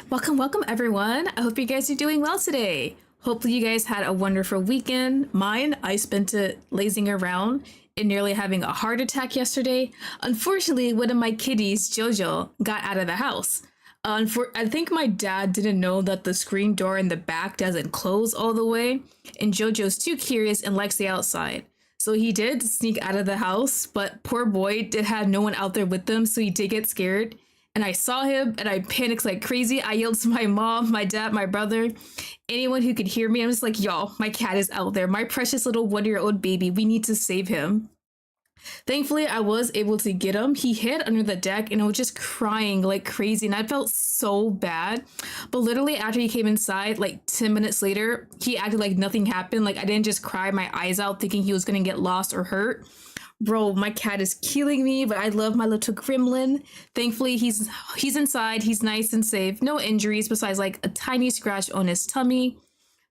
Welcome everyone. I hope you guys are doing well today. Hopefully you guys had a wonderful weekend. I spent it lazing around and nearly having a heart attack yesterday. Unfortunately, one of my kitties, Jojo, got out of the house. I think my dad didn't know that the screen door in the back doesn't close all the way, and Jojo's too curious and likes the outside. So he did sneak out of the house, but poor boy did have no one out there with them, so he did get scared. And I saw him and I panicked like crazy. I yelled to my mom, my dad, my brother, anyone who could hear me. I'm just like, y'all, my cat is out there. My precious little 1-year-old baby. We need to save him. Thankfully, I was able to get him. He hid under the deck and I was just crying like crazy. And I felt so bad. But literally after he came inside, like 10 minutes later, he acted like nothing happened. Like I didn't just cry my eyes out thinking he was going to get lost or hurt. Bro, my cat is killing me, but I love my little gremlin. Thankfully, he's inside. He's nice and safe. No injuries besides like a tiny scratch on his tummy.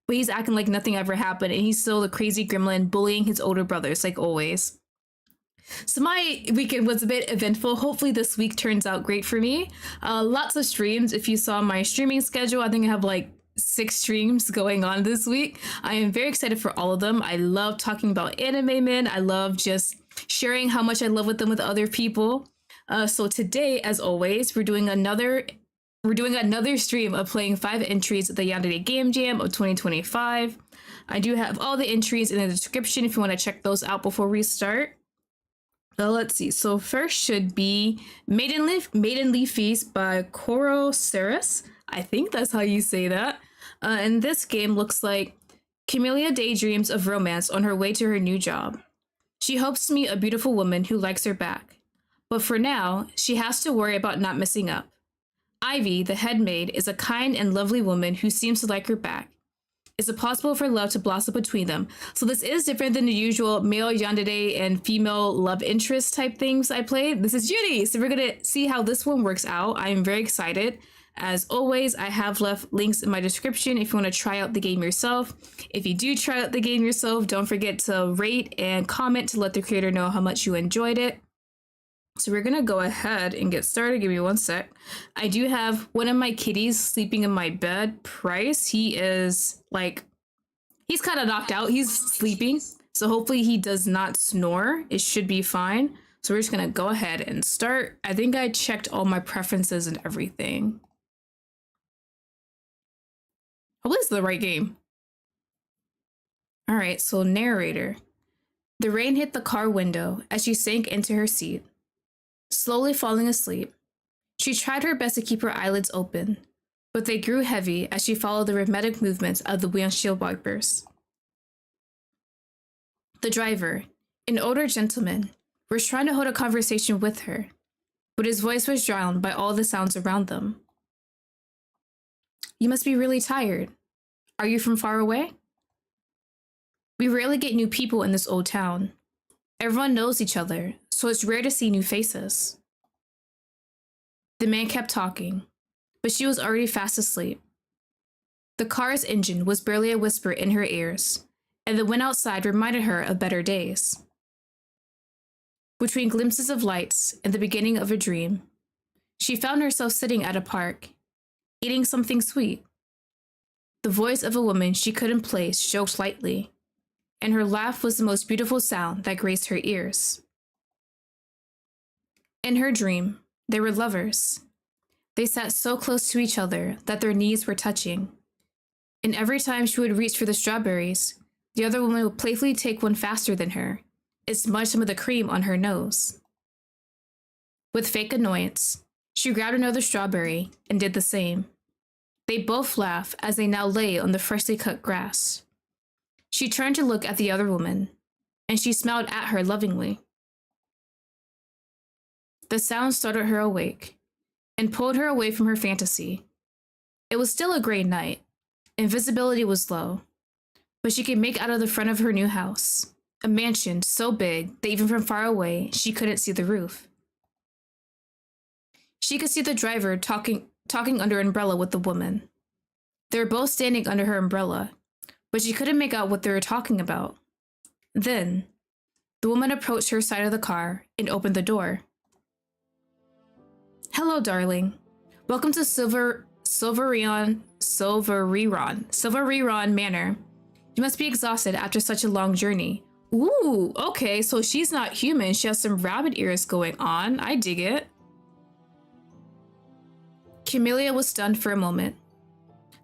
But he's acting like nothing ever happened. And he's still the crazy gremlin bullying his older brothers like always. So my weekend was a bit eventful. Hopefully this week turns out great for me. Lots of streams. If you saw my streaming schedule, I think I have like 6 streams going on this week. I am very excited for all of them. I love talking about anime men. I love just sharing how much I love with them with other people. So today, as always, we're doing another stream of playing 5 entries of the Yandere Game Jam of 2025. I do have all the entries in the description if you want to check those out before we start. Let's see. So first should be Maidenly Feast by Koro Saris. I think that's how you say that. And this game looks like Camellia daydreams of romance on her way to her new job. She hopes to meet a beautiful woman who likes her back. But for now, she has to worry about not messing up. Ivy, the head maid, is a kind and lovely woman who seems to like her back. Is it possible for love to blossom between them? So this is different than the usual male yandere and female love interest type things I played. This is Judy, so we're gonna see how this one works out. I am very excited. As always, I have left links in my description if you want to try out the game yourself. If you do try out the game yourself, don't forget to rate and comment to let the creator know how much you enjoyed it. So we're gonna go ahead and get started. Give me one sec. I do have one of my kitties sleeping in my bed. Price, he is like, he's kind of knocked out. He's sleeping. So hopefully he does not snore. It should be fine. So we're just gonna go ahead and start. I think I checked all my preferences and everything. Oh, this is the right game. All right, so narrator. The rain hit the car window as she sank into her seat. Slowly falling asleep, she tried her best to keep her eyelids open, but they grew heavy as she followed the rhythmic movements of the windshield wipers. The driver, an older gentleman, was trying to hold a conversation with her, but his voice was drowned by all the sounds around them. You must be really tired. Are you from far away? We rarely get new people in this old town. Everyone knows each other, so it's rare to see new faces. The man kept talking, but she was already fast asleep. The car's engine was barely a whisper in her ears, and the wind outside reminded her of better days. Between glimpses of lights and the beginning of a dream, she found herself sitting at a park, eating something sweet. The voice of a woman she couldn't place joked lightly, and her laugh was the most beautiful sound that graced her ears. In her dream, they were lovers. They sat so close to each other that their knees were touching. And every time she would reach for the strawberries, the other woman would playfully take one faster than her and smudge some of the cream on her nose. With fake annoyance, she grabbed another strawberry and did the same. They both laughed as they now lay on the freshly cut grass. She turned to look at the other woman, and she smiled at her lovingly. The sound startled her awake and pulled her away from her fantasy. It was still a gray night, and visibility was low, but she could make out of the front of her new house, a mansion so big that even from far away, she couldn't see the roof. She could see the driver talking under an umbrella with the woman. They were both standing under her umbrella, but she couldn't make out what they were talking about. Then, the woman approached her side of the car and opened the door. Hello, darling. Welcome to Silverion Manor. You must be exhausted after such a long journey. Ooh, okay, so she's not human. She has some rabbit ears going on. I dig it. Camellia was stunned for a moment.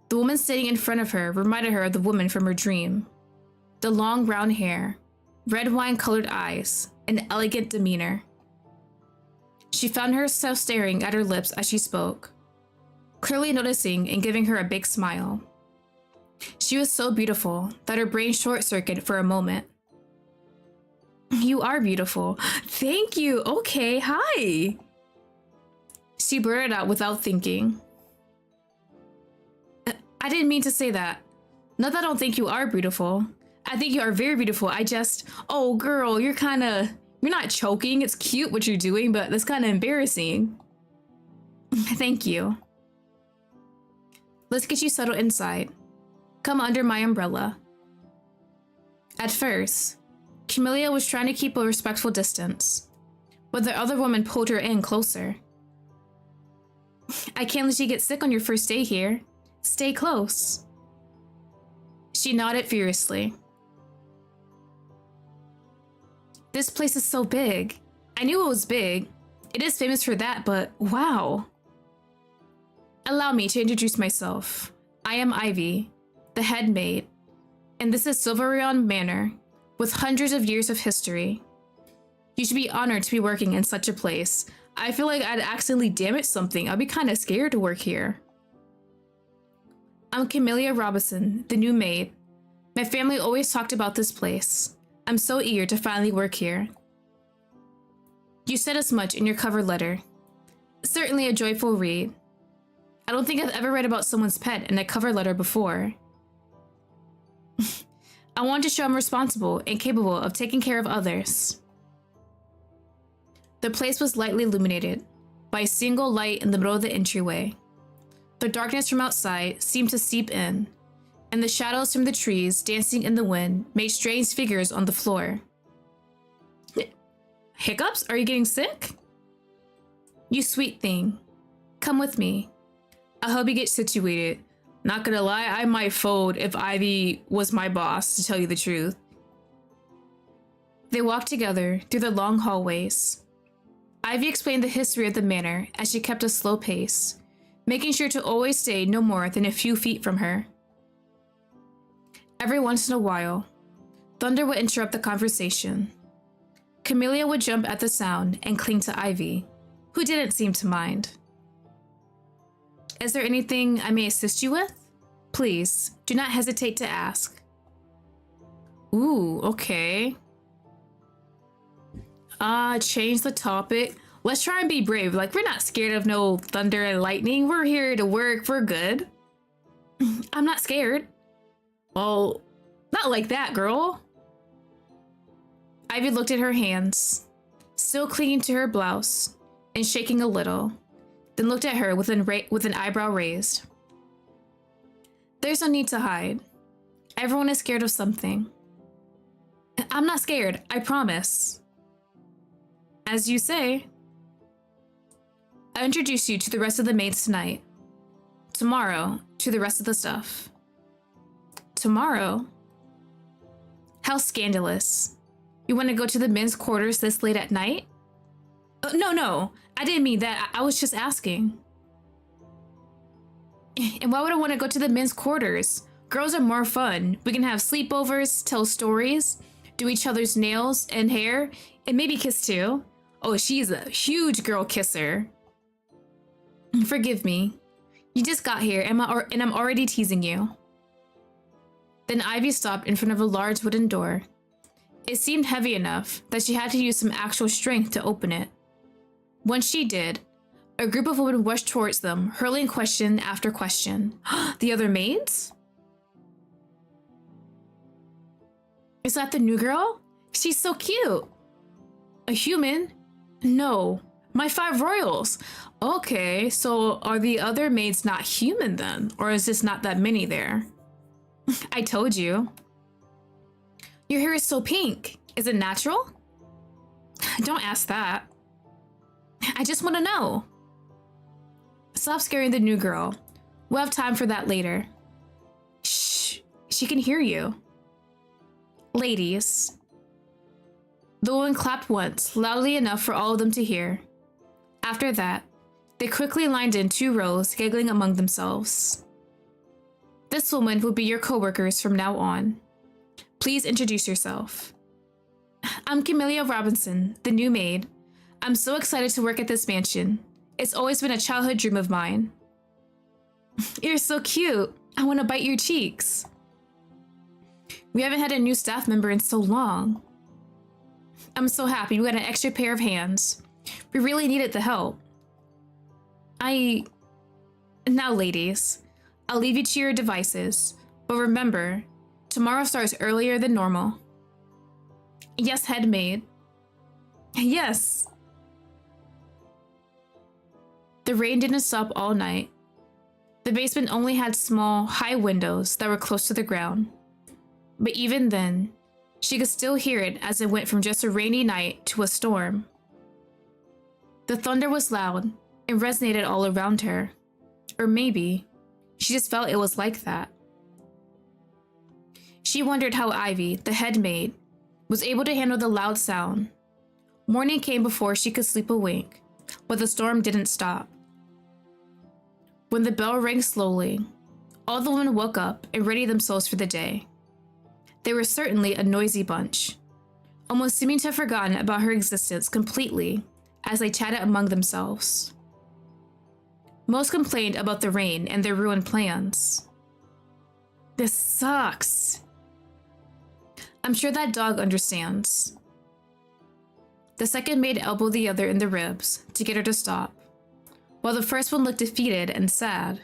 The woman sitting in front of her reminded her of the woman from her dream. The long brown hair, red wine-colored eyes, and elegant demeanor. She found herself staring at her lips as she spoke, clearly noticing and giving her a big smile. She was so beautiful that her brain short-circuited for a moment. You are beautiful. Thank you. Okay, hi. She blurted out without thinking. I didn't mean to say that. Not that I don't think you are beautiful. I think you are very beautiful. Oh girl, you're not choking. It's cute what you're doing, but that's kind of embarrassing. Thank you. Let's get you settled inside. Come under my umbrella. At first, Camellia was trying to keep a respectful distance, but the other woman pulled her in closer. I can't let you get sick on your first day here. Stay close. She nodded furiously. This place is so big. I knew it was big. It is famous for that, but wow. Allow me to introduce myself. I am Ivy, the head maid, and this is Silverion Manor, with hundreds of years of history. You should be honored to be working in such a place. I feel like I'd accidentally damage something. I'd be kind of scared to work here. I'm Camellia Robinson, the new maid. My family always talked about this place. I'm so eager to finally work here. You said as much in your cover letter. Certainly a joyful read. I don't think I've ever read about someone's pet in a cover letter before. I want to show I'm responsible and capable of taking care of others. The place was lightly illuminated by a single light in the middle of the entryway. The darkness from outside seemed to seep in, and the shadows from the trees dancing in the wind made strange figures on the floor. Hiccups? Are you getting sick? You sweet thing. Come with me. I'll help you get situated. Not gonna lie, I might fold if Ivy was my boss, to tell you the truth. They walked together through the long hallways. Ivy explained the history of the manor as she kept a slow pace, making sure to always stay no more than a few feet from her. Every once in a while, thunder would interrupt the conversation. Camellia would jump at the sound and cling to Ivy, who didn't seem to mind. Is there anything I may assist you with? Please, do not hesitate to ask. Ooh, okay. Change the topic. Let's try and be brave. Like, we're not scared of no thunder and lightning. We're here to work. We're good. I'm not scared. Well, not like that, girl. Ivy looked at her hands, still clinging to her blouse and shaking a little, then looked at her with an eyebrow raised. There's no need to hide. Everyone is scared of something. I'm not scared, I promise. As you say. I introduce you to the rest of the maids tonight. Tomorrow, to the rest of the stuff. Tomorrow? How scandalous. You want to go to the men's quarters this late at night? No, I didn't mean that. I was just asking. And why would I want to go to the men's quarters? Girls are more fun. We can have sleepovers, tell stories, do each other's nails and hair, and maybe kiss too. Oh, she's a huge girl kisser. Forgive me. You just got here and I'm already teasing you. Then Ivy stopped in front of a large wooden door. It seemed heavy enough that she had to use some actual strength to open it. Once she did, a group of women rushed towards them, hurling question after question. The other maids? Is that the new girl? She's so cute. A human? No, my 5 royals. Okay, so are the other maids not human then? Or is this not that many there? I told you. Your hair is so pink. Is it natural? Don't ask that. I just want to know. Stop scaring the new girl. We'll have time for that later. Shh, she can hear you. Ladies. The woman clapped once, loudly enough for all of them to hear. After that, they quickly lined in 2 rows, giggling among themselves. This woman will be your co-workers from now on. Please introduce yourself. I'm Camellia Robinson, the new maid. I'm so excited to work at this mansion. It's always been a childhood dream of mine. You're so cute. I want to bite your cheeks. We haven't had a new staff member in so long. I'm so happy we got an extra pair of hands. We really needed the help. Now, ladies, I'll leave you to your devices, but remember, tomorrow starts earlier than normal. Yes, head maid. Yes. The rain didn't stop all night. The basement only had small, high windows that were close to the ground. But even then, she could still hear it as it went from just a rainy night to a storm. The thunder was loud and resonated all around her. Or maybe she just felt it was like that. She wondered how Ivy, the head maid, was able to handle the loud sound. Morning came before she could sleep a wink, but the storm didn't stop. When the bell rang slowly, all the women woke up and readied themselves for the day. They were certainly a noisy bunch, almost seeming to have forgotten about her existence completely as they chatted among themselves. Most complained about the rain and their ruined plans. This sucks. I'm sure that dog understands. The second maid elbowed the other in the ribs to get her to stop, while the first one looked defeated and sad.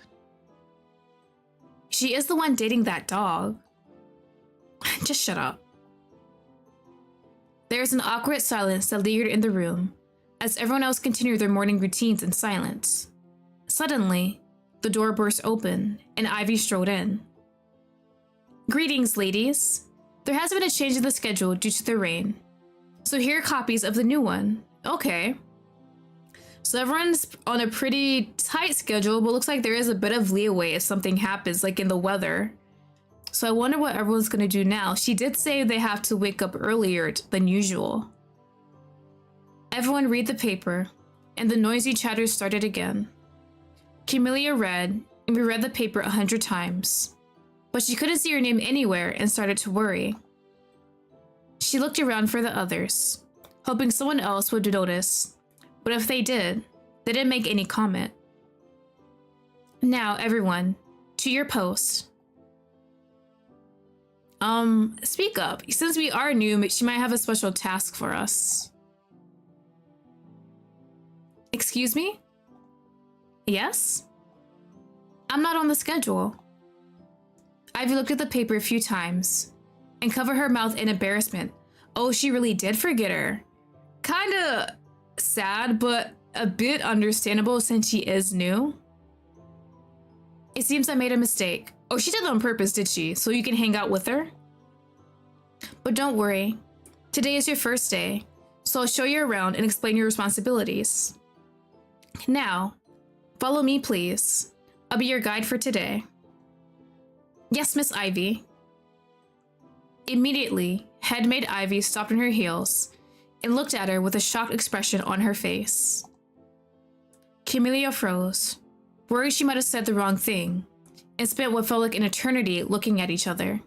She is the one dating that dog. Just shut up. There was an awkward silence that lingered in the room as everyone else continued their morning routines in silence. Suddenly, the door burst open and Ivy strode in. Greetings, ladies. There has been a change in the schedule due to the rain, so here are copies of the new one. Okay. So everyone's on a pretty tight schedule, but looks like there is a bit of leeway if something happens, like in the weather. So I wonder what everyone's gonna do now. She did say they have to wake up earlier than usual. Everyone read the paper, and the noisy chatter started again. Camellia read and reread the paper 100 times, but she couldn't see her name anywhere and started to worry. She looked around for the others, hoping someone else would notice, but if they did, they didn't make any comment. Now, everyone, to your post. Speak up. Since we are new, she might have a special task for us. Excuse me? Yes? I'm not on the schedule. Ivy looked at the paper a few times and covered her mouth in embarrassment. Oh, she really did forget her. Kinda sad, but a bit understandable since she is new. It seems I made a mistake. Oh, she did it on purpose, did she? So you can hang out with her? But don't worry. Today is your first day, so I'll show you around and explain your responsibilities. Now, follow me, please. I'll be your guide for today. Yes, Miss Ivy. Immediately, headmaid Ivy stopped on her heels and looked at her with a shocked expression on her face. Camellia froze, worried she might have said the wrong thing, and spent what felt like an eternity looking at each other.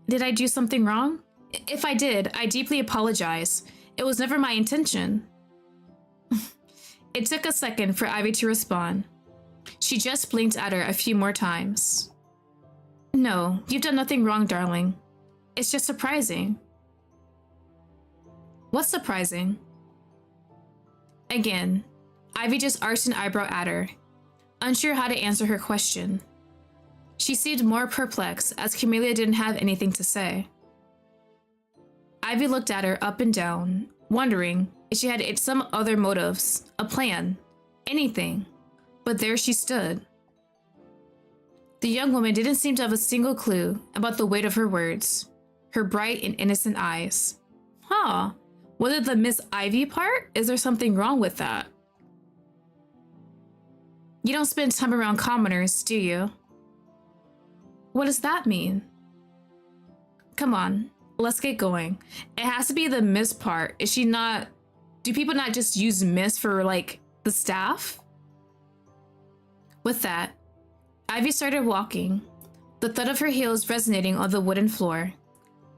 Did I do something wrong? If I did, I deeply apologize. It was never my intention. It took a second for Ivy to respond. She just blinked at her a few more times. No, you've done nothing wrong, darling. It's just surprising. What's surprising? Again, Ivy just arched an eyebrow at her, unsure how to answer her question. She seemed more perplexed as Camellia didn't have anything to say. Ivy looked at her up and down, wondering if she had some other motives, a plan, anything, but there she stood. The young woman didn't seem to have a single clue about the weight of her words, her bright and innocent eyes. Huh, was it the Miss Ivy part? Is there something wrong with that? You don't spend time around commoners, do you? What does that mean? Come on, let's get going. It has to be the Miss part. Is she not... Do people not just use Miss for, like, the staff? With that, Ivy started walking, the thud of her heels resonating on the wooden floor.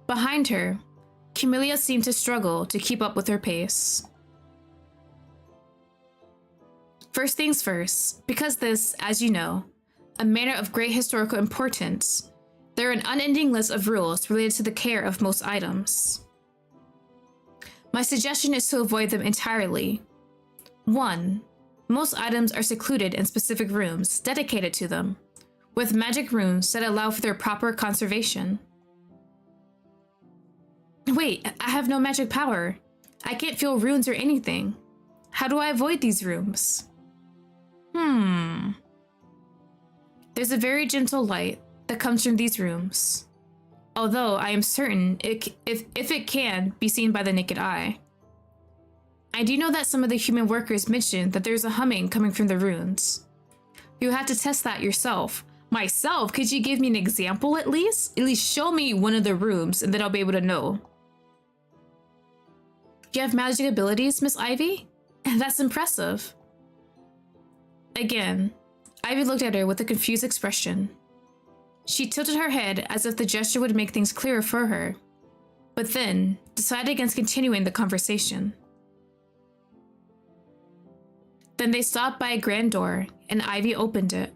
Behind her, Camellia seemed to struggle to keep up with her pace. First things first, because this, as you know, a matter of great historical importance, there are an unending list of rules related to the care of most items. My suggestion is to avoid them entirely. 1. Most items are secluded in specific rooms dedicated to them, with magic runes that allow for their proper conservation. Wait, I have no magic power. I can't feel runes or anything. How do I avoid these rooms? There's a very gentle light that comes from these rooms, although I am certain if it can be seen by the naked eye. I do know that some of the human workers mentioned that there's a humming coming from the runes. You'll have to test that yourself. Myself? Could you give me an example at least? At least show me one of the rooms and then I'll be able to know. You have magic abilities, Miss Ivy? That's impressive. Again, Ivy looked at her with a confused expression. She tilted her head as if the gesture would make things clearer for her, but then decided against continuing the conversation. Then they stopped by a grand door, and Ivy opened it.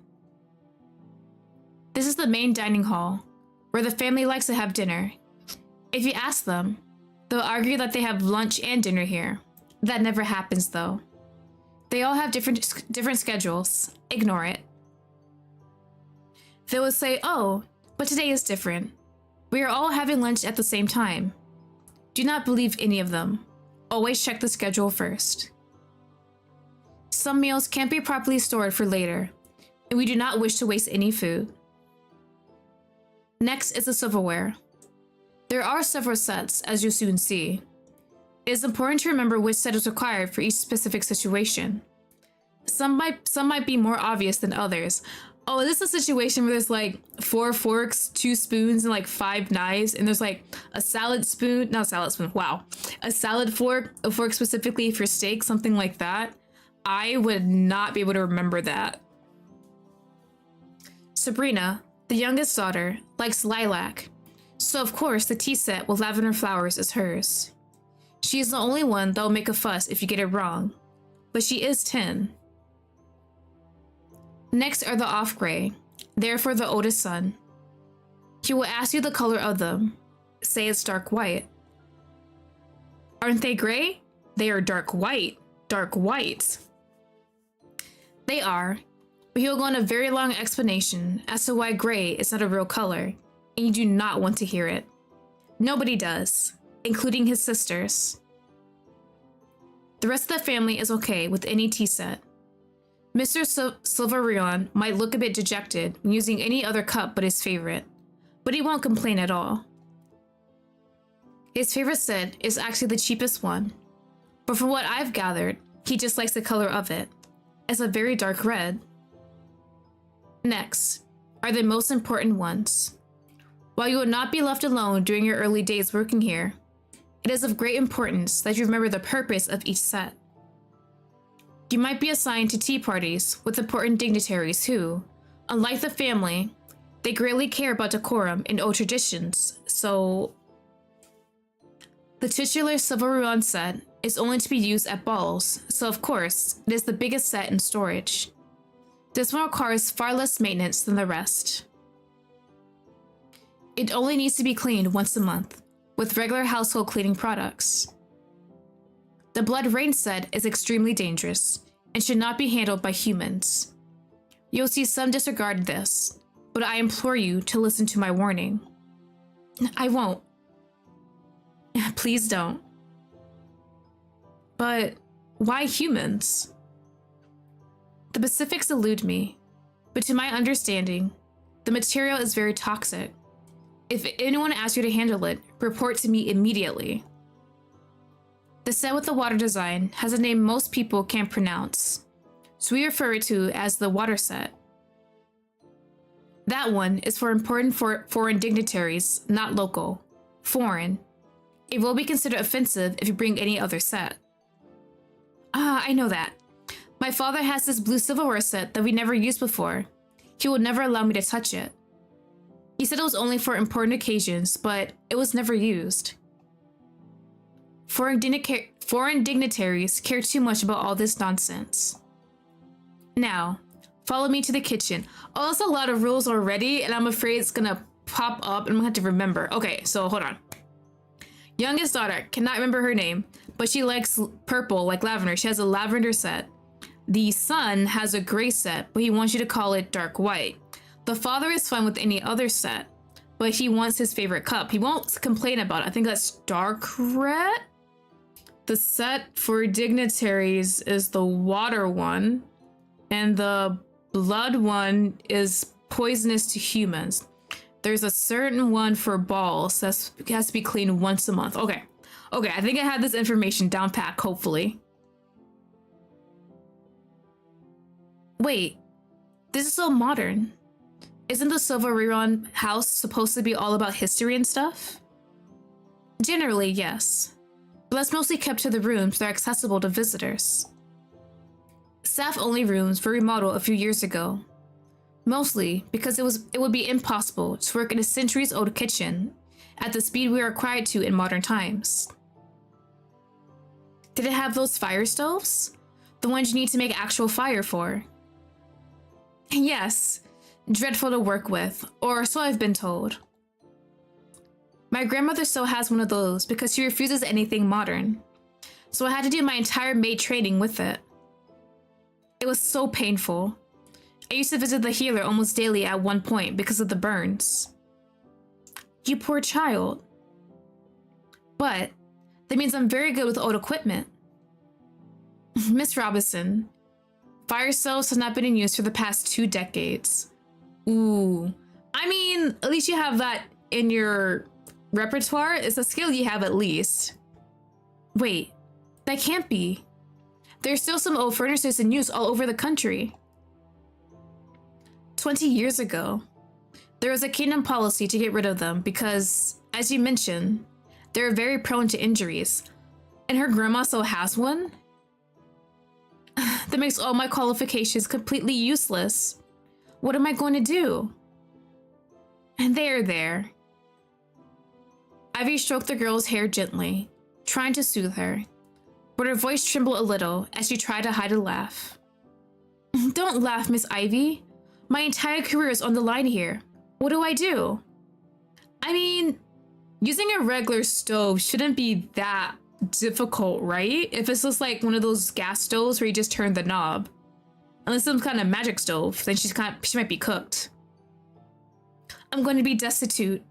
This is the main dining hall, where the family likes to have dinner. If you ask them, they'll argue that they have lunch and dinner here. That never happens, though. They all have different schedules. Ignore it. They would say, oh, but today is different. We are all having lunch at the same time. Do not believe any of them. Always check the schedule first. Some meals can't be properly stored for later, and we do not wish to waste any food. Next is the silverware. There are several sets, as you'll soon see. It is important to remember which set is required for each specific situation. Some might be more obvious than others. Oh, this is a situation where there's like 4 forks, 2 spoons, and like 5 knives, and there's like a salad spoon, not salad spoon, wow. A salad fork, a fork specifically for steak, something like that. I would not be able to remember that. Sabrina, the youngest daughter, likes lilac, so of course the tea set with lavender flowers is hers. She is the only one that will make a fuss if you get it wrong, but she is 10. Next are the off-gray, therefore the oldest son. He will ask you the color of them. Say it's dark white. Aren't they gray? They are dark white. Dark white. They are, but he will go on a very long explanation as to why gray is not a real color, and you do not want to hear it. Nobody does, including his sisters. The rest of the family is okay with any tea set. Mr. Silverion might look a bit dejected when using any other cup but his favorite, but he won't complain at all. His favorite set is actually the cheapest one, but from what I've gathered, he just likes the color of it. It's a very dark red. Next are the most important ones. While you will not be left alone during your early days working here, it is of great importance that you remember the purpose of each set. You might be assigned to tea parties with important dignitaries who, unlike the family, they greatly care about decorum and old traditions, so... The titular Silverion set is only to be used at balls, so of course, it is the biggest set in storage. This one requires far less maintenance than the rest. It only needs to be cleaned once a month, with regular household cleaning products. The Blood Rain set is extremely dangerous and should not be handled by humans. You'll see some disregard this, but I implore you to listen to my warning. I won't. Please don't. But why humans? The Pacifics elude me, but to my understanding, the material is very toxic. If anyone asks you to handle it, report to me immediately. The set with the water design has a name most people can't pronounce, so we refer to it as the water set. That one is for important foreign dignitaries, not local. Foreign. It will be considered offensive if you bring any other set. Ah, I know that. My father has this blue silverware set that we never used before. He would never allow me to touch it. He said it was only for important occasions, but it was never used. Foreign dignitaries care too much about all this nonsense. Now, follow me to the kitchen. Oh, that's a lot of rules already, and I'm afraid it's gonna pop up and I'm gonna have to remember. Okay, so hold on. Youngest daughter, cannot remember her name, but she likes purple like lavender. She has a lavender set. The son has a gray set, but he wants you to call it dark white. The father is fine with any other set, but he wants his favorite cup. He won't complain about it. I think that's dark red. The set for dignitaries is the water one, and the blood one is poisonous to humans. There's a certain one for balls that has to be cleaned once a month. Okay, I think I have this information down pat, hopefully. Wait, this is so modern. Isn't the Silverion house supposed to be all about history and stuff? Generally, yes. But that's mostly kept to the rooms that are accessible to visitors. Staff-only rooms were remodeled a few years ago. Mostly because it would be impossible to work in a centuries-old kitchen at the speed we are required to in modern times. Did it have those fire stoves? The ones you need to make actual fire for? Yes. Dreadful to work with, or so I've been told. My grandmother still has one of those because she refuses anything modern. So I had to do my entire maid training with it. It was so painful. I used to visit the healer almost daily at one point because of the burns. You poor child. But that means I'm very good with old equipment. Miss Robinson, fire stoves have not been in use for the past 2 decades. Ooh. I mean, at least you have that in your repertoire. It's a skill you have at least. Wait, that can't be. There's still some old furnaces in use all over the country. 20 years ago, there was a kingdom policy to get rid of them because, as you mentioned, they're very prone to injuries. And her grandma still has one? That makes all my qualifications completely useless. What am I going to do? And there. Ivy stroked the girl's hair gently, trying to soothe her, but her voice trembled a little as she tried to hide a laugh. Don't laugh, Miss Ivy. My entire career is on the line here. What do I do? I mean, using a regular stove shouldn't be that difficult, right? If it's just like one of those gas stoves where you just turn the knob. Unless some kind of magic stove, then she might be cooked. I'm going to be destitute.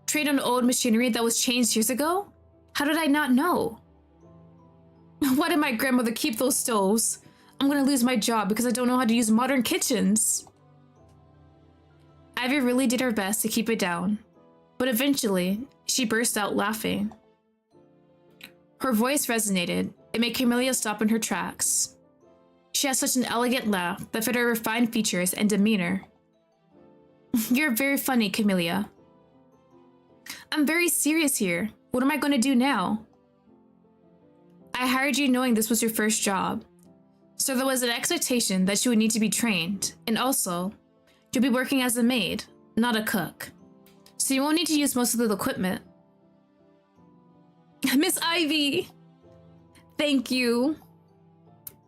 Trained on old machinery that was changed years ago? How did I not know? Why did my grandmother keep those stoves? I'm going to lose my job because I don't know how to use modern kitchens. Ivy really did her best to keep it down, but eventually, she burst out laughing. Her voice resonated. It made Camellia stop in her tracks. She has such an elegant laugh that fit her refined features and demeanor. You're very funny, Camellia. I'm very serious here. What am I going to do now? I hired you knowing this was your first job, so there was an expectation that you would need to be trained, and also, you'll be working as a maid, not a cook, so you won't need to use most of the equipment. Miss Ivy! Thank you.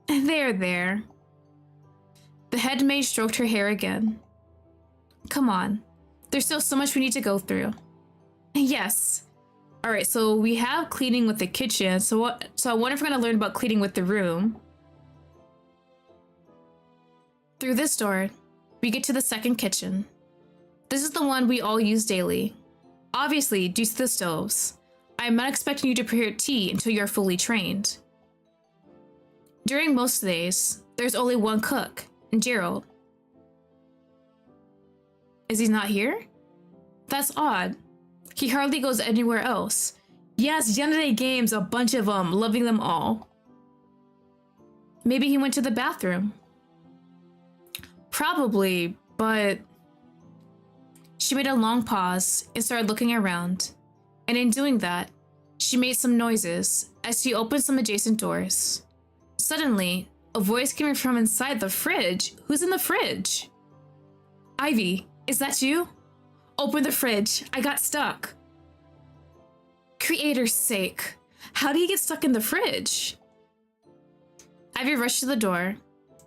There. The head maid stroked her hair again. Come on. There's still so much we need to go through. Yes. Alright, so we have cleaning with the kitchen. So I wonder if we're going to learn about cleaning with the room. Through this door, we get to the second kitchen. This is the one we all use daily. Obviously, due to the stoves. I am not expecting you to prepare tea until you are fully trained. During most days, there's only one cook, Gerald. Is he not here? That's odd. He hardly goes anywhere else. Yes, Yandere Games, a bunch of them, loving them all. Maybe he went to the bathroom. Probably, but... She made a long pause and started looking around. And in doing that, she made some noises as she opened some adjacent doors. Suddenly, a voice came from inside the fridge. Who's in the fridge? Ivy, is that you? Open the fridge. I got stuck. Creator's sake. How did he get stuck in the fridge? Ivy rushed to the door.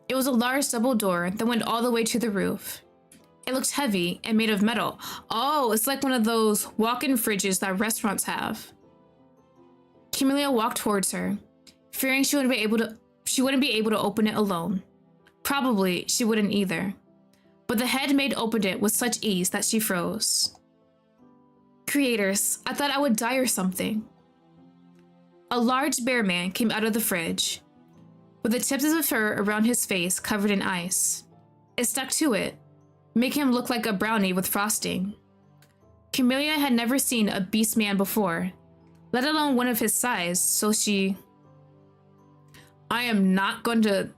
It was a large double door that went all the way to the roof. It looked heavy and made of metal. Oh, it's like one of those walk-in fridges that restaurants have. Camellia walked towards her, fearing she wouldn't be able to open it alone. Probably she wouldn't either. But the head maid opened it with such ease that she froze. Creators, I thought I would die or something. A large bear man came out of the fridge, with the tips of his fur around his face covered in ice. It stuck to it, making him look like a brownie with frosting. Camellia had never seen a beast man before, let alone one of his size, so she... I am not going to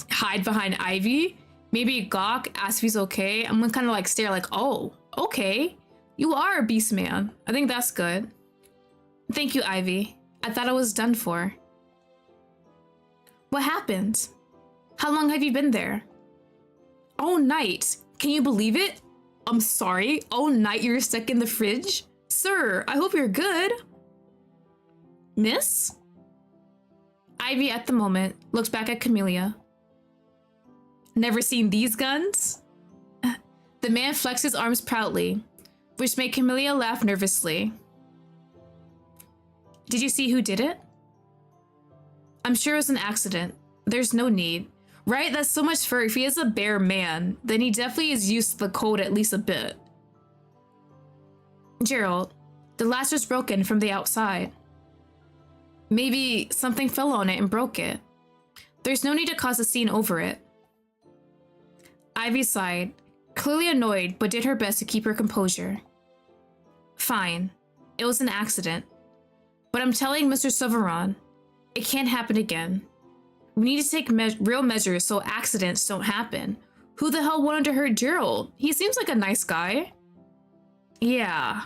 hide behind Ivy. Maybe gawk, ask if he's okay. I'm gonna kind of like stare like, oh, okay. You are a beast man. I think that's good. Thank you, Ivy. I thought I was done for. What happened? How long have you been there? All night. Can you believe it? I'm sorry. All night you're stuck in the fridge? Sir, I hope you're good. Miss? Ivy, at the moment, looked back at Camellia. Never seen these guns? The man flexed his arms proudly, which made Camellia laugh nervously. Did you see who did it? I'm sure it was an accident. There's no need. Right? That's so much fur. If he is a bear man, then he definitely is used to the cold at least a bit. Gerald, the latch was broken from the outside. Maybe something fell on it and broke it. There's no need to cause a scene over it. Ivy sighed, clearly annoyed, but did her best to keep her composure. Fine. It was an accident. But I'm telling Mr. Silveron, it can't happen again. We need to take real measures so accidents don't happen. Who the hell wanted to hurt Gerald? He seems like a nice guy. Yeah.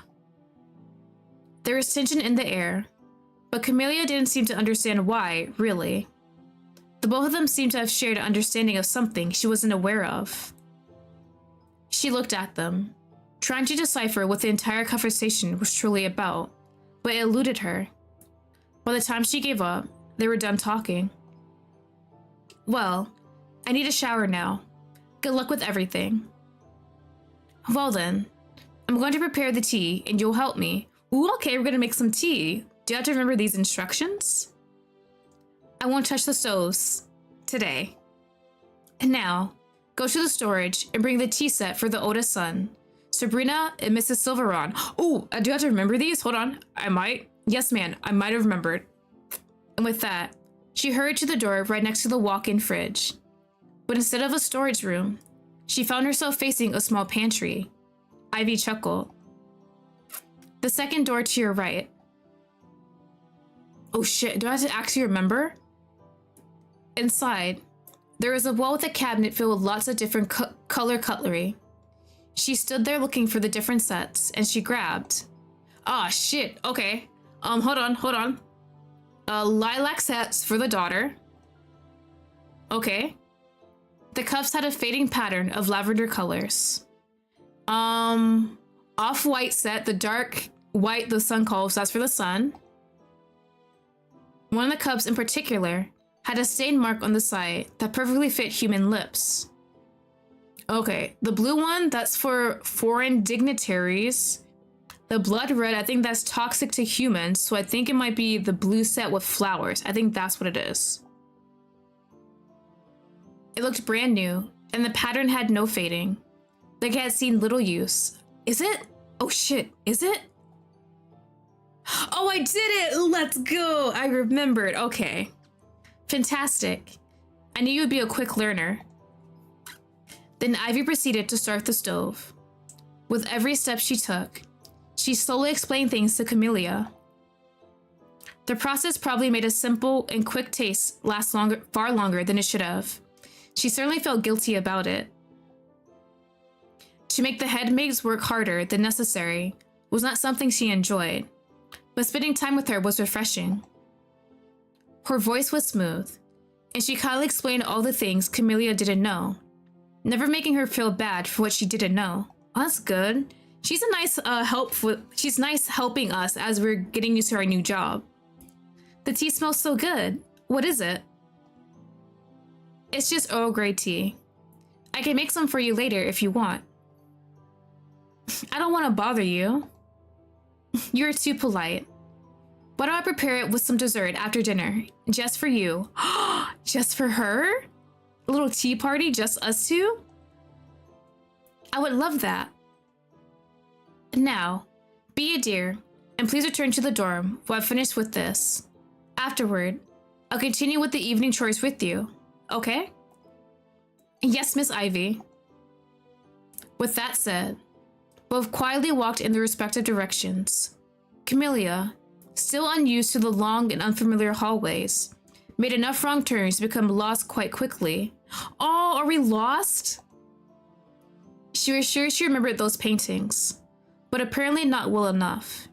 There was tension in the air, but Camellia didn't seem to understand why, really. The both of them seemed to have shared an understanding of something she wasn't aware of. She looked at them, trying to decipher what the entire conversation was truly about, but it eluded her. By the time she gave up, they were done talking. Well, I need a shower now. Good luck with everything. Well then, I'm going to prepare the tea and you'll help me. Ooh, okay, we're gonna make some tea. Do you have to remember these instructions? I won't touch the stoves today. And now, go to the storage and bring the tea set for the oldest son, Sabrina and Mrs. Silveron. Oh, do I have to remember these? Hold on, I might. Yes, man, I might have remembered. And with that, she hurried to the door right next to the walk-in fridge. But instead of a storage room, she found herself facing a small pantry. Ivy chuckled. The second door to your right. Oh shit, do I have to actually remember? Inside, there was a wall with a cabinet filled with lots of different color cutlery. She stood there looking for the different sets, and she grabbed. Ah, shit, okay. Hold on. Lilac sets for the daughter. Okay. The cups had a fading pattern of lavender colors. Off-white set, the dark white the sun calls, that's for the sun. One of the cups in particular had a stain mark on the side that perfectly fit human lips. Okay, the blue one, that's for foreign dignitaries. The blood red, I think that's toxic to humans, so I think it might be the blue set with flowers. I think that's what it is. It looked brand new, and the pattern had no fading. Like it had seen little use. Is it? Oh shit, is it? Oh, I did it! Let's go! I remembered, okay. Fantastic. I knew you would be a quick learner. Then Ivy proceeded to start the stove. With every step she took, she slowly explained things to Camellia. The process probably made a simple and quick taste last far longer than it should have. She certainly felt guilty about it, To make the head maids work harder than necessary was not something she enjoyed, but spending time with her was refreshing. Her voice was smooth, and she kindly explained all the things Camellia didn't know, never making her feel bad for what she didn't know. Oh, that's good. She's a nice she's nice helping us as we're getting used to our new job. The tea smells so good. What is it? It's just Earl Grey tea. I can make some for you later if you want. I don't want to bother you. You're too polite. Why don't I prepare it with some dessert after dinner, just for you? Just for her? A little tea party, just us two? I would love that. Now, be a dear, and please return to the dorm while I finish with this. Afterward, I'll continue with the evening chores with you, okay? Yes, Miss Ivy. With that said, both quietly walked in their respective directions. Camellia, still unused to the long and unfamiliar hallways, made enough wrong turns to become lost quite quickly. Oh, are we lost? She was sure she remembered those paintings, but apparently not well enough.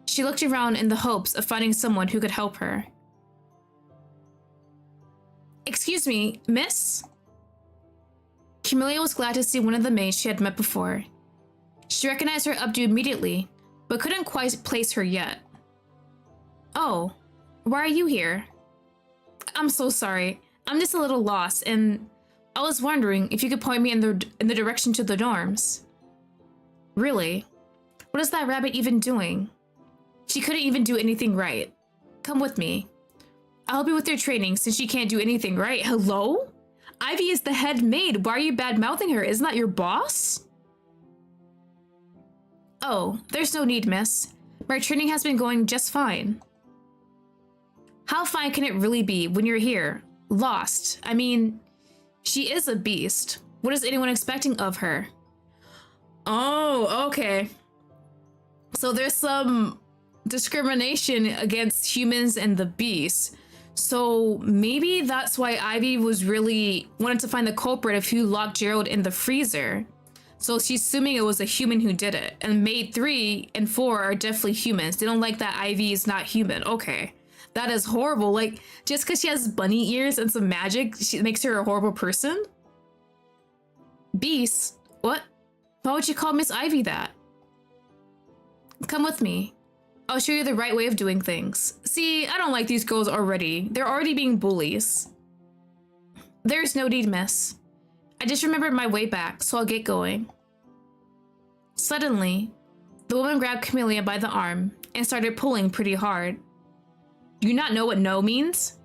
She looked around in the hopes of finding someone who could help her. Excuse me, miss? Camellia was glad to see one of the maids she had met before. She recognized her updo immediately, but couldn't quite place her yet. Oh, why are you here? I'm so sorry. I'm just a little lost, and I was wondering if you could point me in the direction to the dorms. Really? What is that rabbit even doing? She couldn't even do anything right. Come with me. I'll help you with your training since she can't do anything right. Hello? Ivy is the head maid. Why are you bad-mouthing her? Isn't that your boss? Oh, there's no need, miss. My training has been going just fine. How fine can it really be when you're here? Lost. I mean, she is a beast. What is anyone expecting of her? Oh, okay. So there's some discrimination against humans and the beasts. So maybe that's why Ivy was really wanted to find the culprit of who locked Gerald in the freezer. So she's assuming it was a human who did it. And maid 3 and 4 are definitely humans. They don't like that Ivy is not human. Okay. That is horrible. Like, just because she has bunny ears and some magic, she makes her a horrible person? Beast? What? Why would you call Miss Ivy that? Come with me. I'll show you the right way of doing things. See, I don't like these girls already. They're already being bullies. There's no need, miss. I just remembered my way back, so I'll get going. Suddenly, the woman grabbed Camellia by the arm and started pulling pretty hard. Do you not know what no means?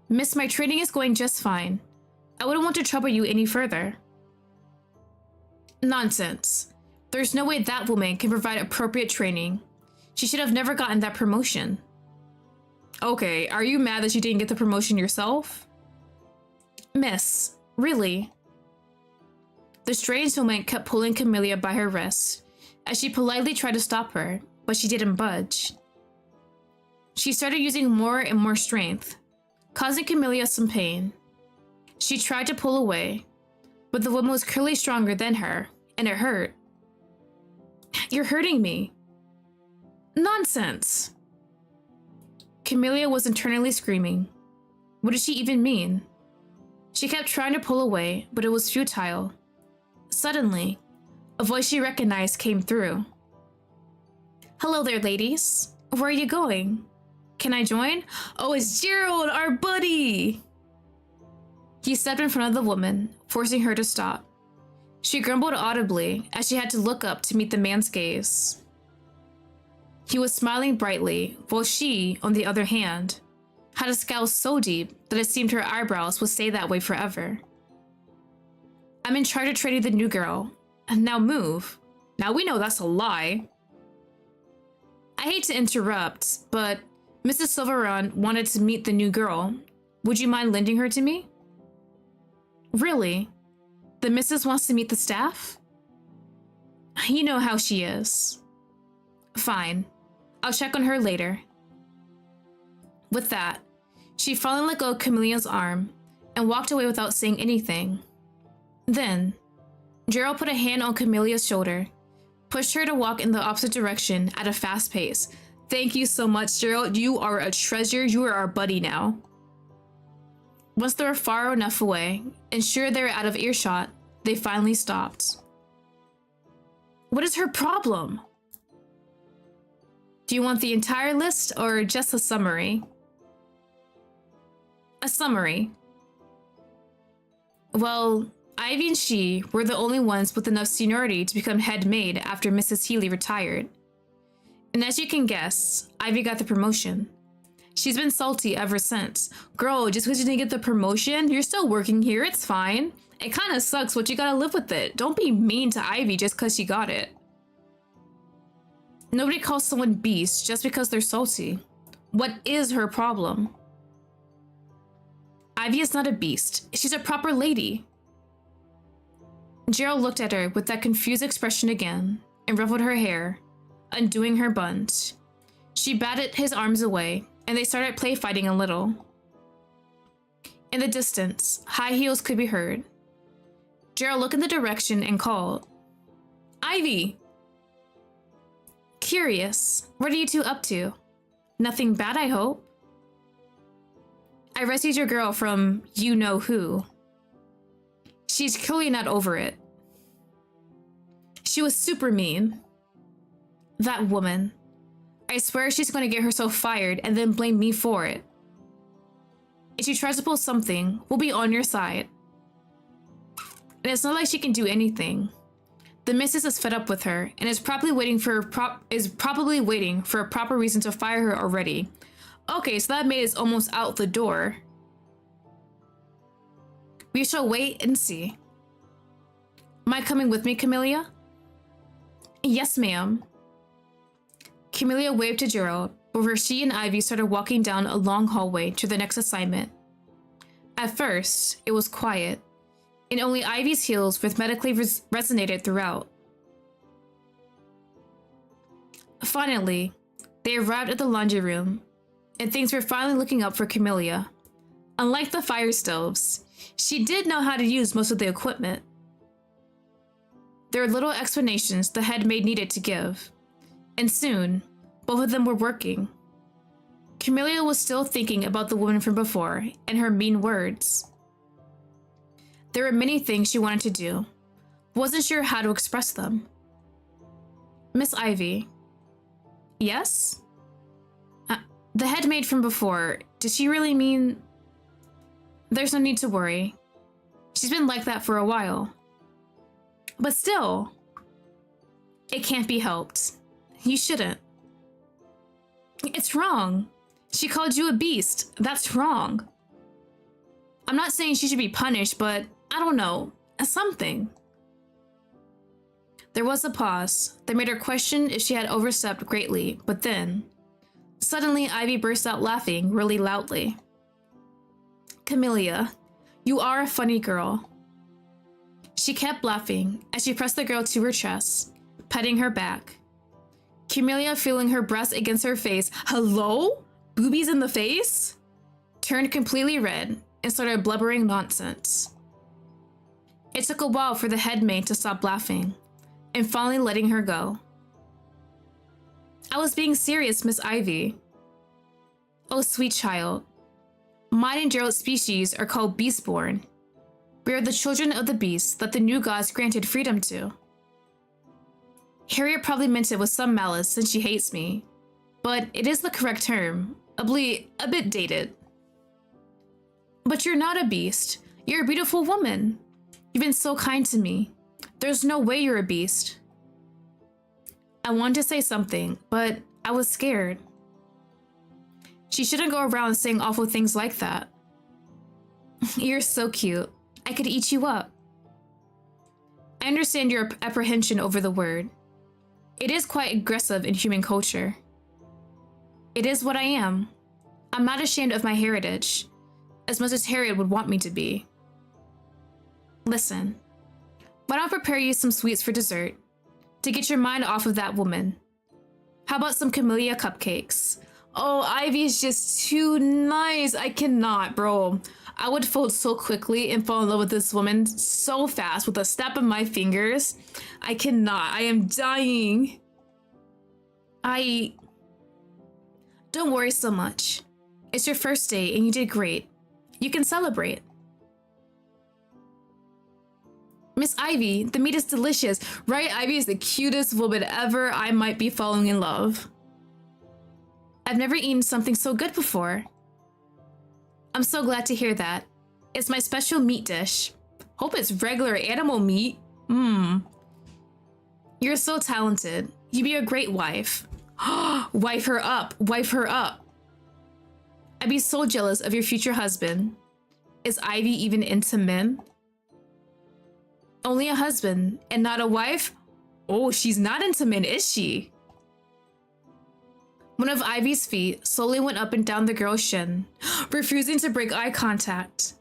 Miss, my training is going just fine. I wouldn't want to trouble you any further. Nonsense. There's no way that woman can provide appropriate training. She should have never gotten that promotion. Okay, are you mad that you didn't get the promotion yourself? Miss, really? The strange woman kept pulling Camellia by her wrist as she politely tried to stop her, but she didn't budge. She started using more and more strength, causing Camellia some pain. She tried to pull away, but the woman was clearly stronger than her, and it hurt. You're hurting me. Nonsense. Camellia was internally screaming. What did she even mean? She kept trying to pull away, but it was futile. Suddenly, a voice she recognized came through. Hello there, ladies. Where are you going? Can I join? Oh, it's Gerald, our buddy! He stepped in front of the woman, forcing her to stop. She grumbled audibly as she had to look up to meet the man's gaze. He was smiling brightly, while she, on the other hand, had a scowl so deep that it seemed her eyebrows would stay that way forever. I'm in charge of training the new girl. Now move. Now we know that's a lie. I hate to interrupt, but Mrs. Silveron wanted to meet the new girl. Would you mind lending her to me? Really? The missus wants to meet the staff? You know how she is. Fine. I'll check on her later. With that, she finally let go of Camellia's arm and walked away without saying anything. Then, Gerald put a hand on Camelia's shoulder, pushed her to walk in the opposite direction at a fast pace. Thank you so much, Gerald. You are a treasure. You are our buddy now. Once they were far enough away, and sure they were out of earshot, they finally stopped. What is her problem? Do you want the entire list or just a summary? A summary. Well, Ivy and she were the only ones with enough seniority to become head maid after Mrs. Healy retired. And as you can guess, Ivy got the promotion. She's been salty ever since. Girl, just because you didn't get the promotion, you're still working here, it's fine. It kind of sucks, but you gotta live with it. Don't be mean to Ivy just because she got it. Nobody calls someone beast just because they're salty. What is her problem? Ivy is not a beast. She's a proper lady. Gerald looked at her with that confused expression again and ruffled her hair, undoing her buns. She batted his arms away, and they started play fighting a little. In the distance, high heels could be heard. Gerald looked in the direction and called, Ivy! Curious, what are you two up to? Nothing bad, I hope. I rescued your girl from you-know-who. She's clearly not over it. She was super mean. That woman. I swear she's going to get herself fired and then blame me for it. If she tries to pull something, we'll be on your side. And it's not like she can do anything. The missus is fed up with her and is probably waiting for a proper reason to fire her already. Okay, so that maid is almost out the door. We shall wait and see. Am I coming with me, Camellia? Yes, ma'am. Camellia waved to Gerald, before she and Ivy started walking down a long hallway to the next assignment. At first, it was quiet, and only Ivy's heels rhythmically resonated throughout. Finally, they arrived at the laundry room, and things were finally looking up for Camellia. Unlike the fire stoves, she did know how to use most of the equipment. There were little explanations the head maid needed to give, and soon, both of them were working. Camellia was still thinking about the woman from before and her mean words. There were many things she wanted to do, wasn't sure how to express them. Miss Ivy. Yes? The head maid from before, did she really mean... There's no need to worry. She's been like that for a while. But still, it can't be helped. You shouldn't. It's wrong. She called you a beast. That's wrong. I'm not saying she should be punished, but I don't know, something. There was a pause that made her question if she had overstepped greatly, but then, suddenly Ivy burst out laughing really loudly. Camellia, you are a funny girl. She kept laughing as she pressed the girl to her chest, petting her back. Camellia, feeling her breast against her face, hello? Boobies in the face? Turned completely red and started blubbering nonsense. It took a while for the head maid to stop laughing and finally letting her go. I was being serious, Miss Ivy. Oh, sweet child. Mine and Gerald's species are called beastborn. We are the children of the beasts that the new gods granted freedom to. Harriet probably meant it with some malice since she hates me, but it is the correct term, a bit dated. But you're not a beast. You're a beautiful woman. You've been so kind to me. There's no way you're a beast. I wanted to say something, but I was scared. She shouldn't go around saying awful things like that. You're so cute. I could eat you up. I understand your apprehension over the word. It is quite aggressive in human culture. It is what I am. I'm not ashamed of my heritage, as much as Harriet would want me to be. Listen, why don't I prepare you some sweets for dessert, to get your mind off of that woman? How about some camellia cupcakes? Oh, Ivy's just too nice. I cannot, bro. I would fold so quickly and fall in love with this woman so fast with a snap of my fingers. I cannot. I am dying. Don't worry so much. It's your first day and you did great. You can celebrate. Miss Ivy, the meat is delicious. Right, Ivy is the cutest woman ever. I might be falling in love. I've never eaten something so good before. I'm so glad to hear that. It's my special meat dish. Hope it's regular animal meat. You're so talented. You'd be a great wife. Wife her up. Wife her up. I'd be so jealous of your future husband. Is Ivy even into men? Only a husband and not a wife? Oh, she's not into men, is she? One of Ivy's feet slowly went up and down the girl's shin, refusing to break eye contact.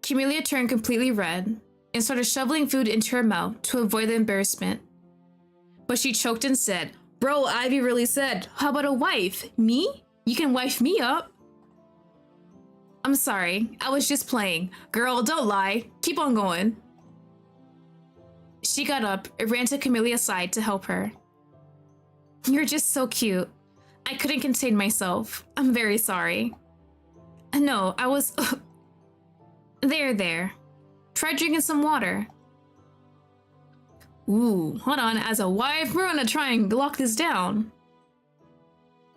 Camellia turned completely red and started shoveling food into her mouth to avoid the embarrassment. But she choked and said, Bro, Ivy really said, how about a wife? Me? You can wife me up. I'm sorry, I was just playing. Girl, don't lie. Keep on going. She got up and ran to Camellia's side to help her. You're just so cute. I couldn't contain myself. I'm very sorry. No, I was... There. Try drinking some water. Ooh, hold on. As a wife, we're gonna try and lock this down.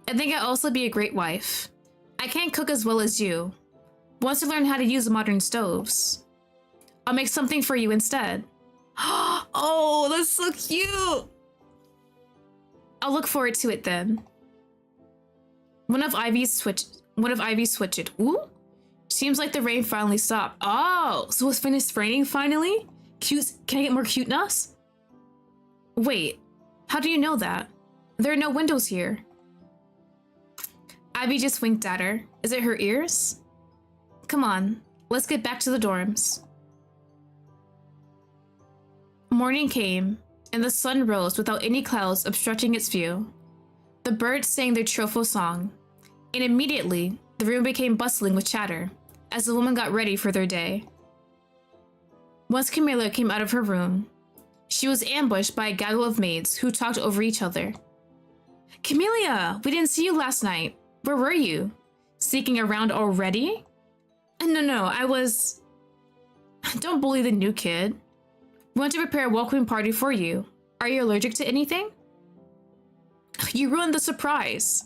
I think I'd also be a great wife. I can't cook as well as you. Once you learn how to use modern stoves, I'll make something for you instead. Oh, that's so cute. I'll look forward to it then. One of Ivy's switched. Ooh, seems like the rain finally stopped. Oh, so it's finished raining finally? Cute. Can I get more cuteness? Wait, how do you know that? There are no windows here. Ivy just winked at her. Is it her ears? Come on, let's get back to the dorms. Morning came, and the sun rose without any clouds obstructing its view. The birds sang their cheerful song, and immediately the room became bustling with chatter as the women got ready for their day. Once Camellia came out of her room, she was ambushed by a gaggle of maids who talked over each other. Camellia, we didn't see you last night. Where were you? Sneaking around already? No, I was... Don't bully the new kid. We want to prepare a welcoming party for you. Are you allergic to anything? You ruined the surprise.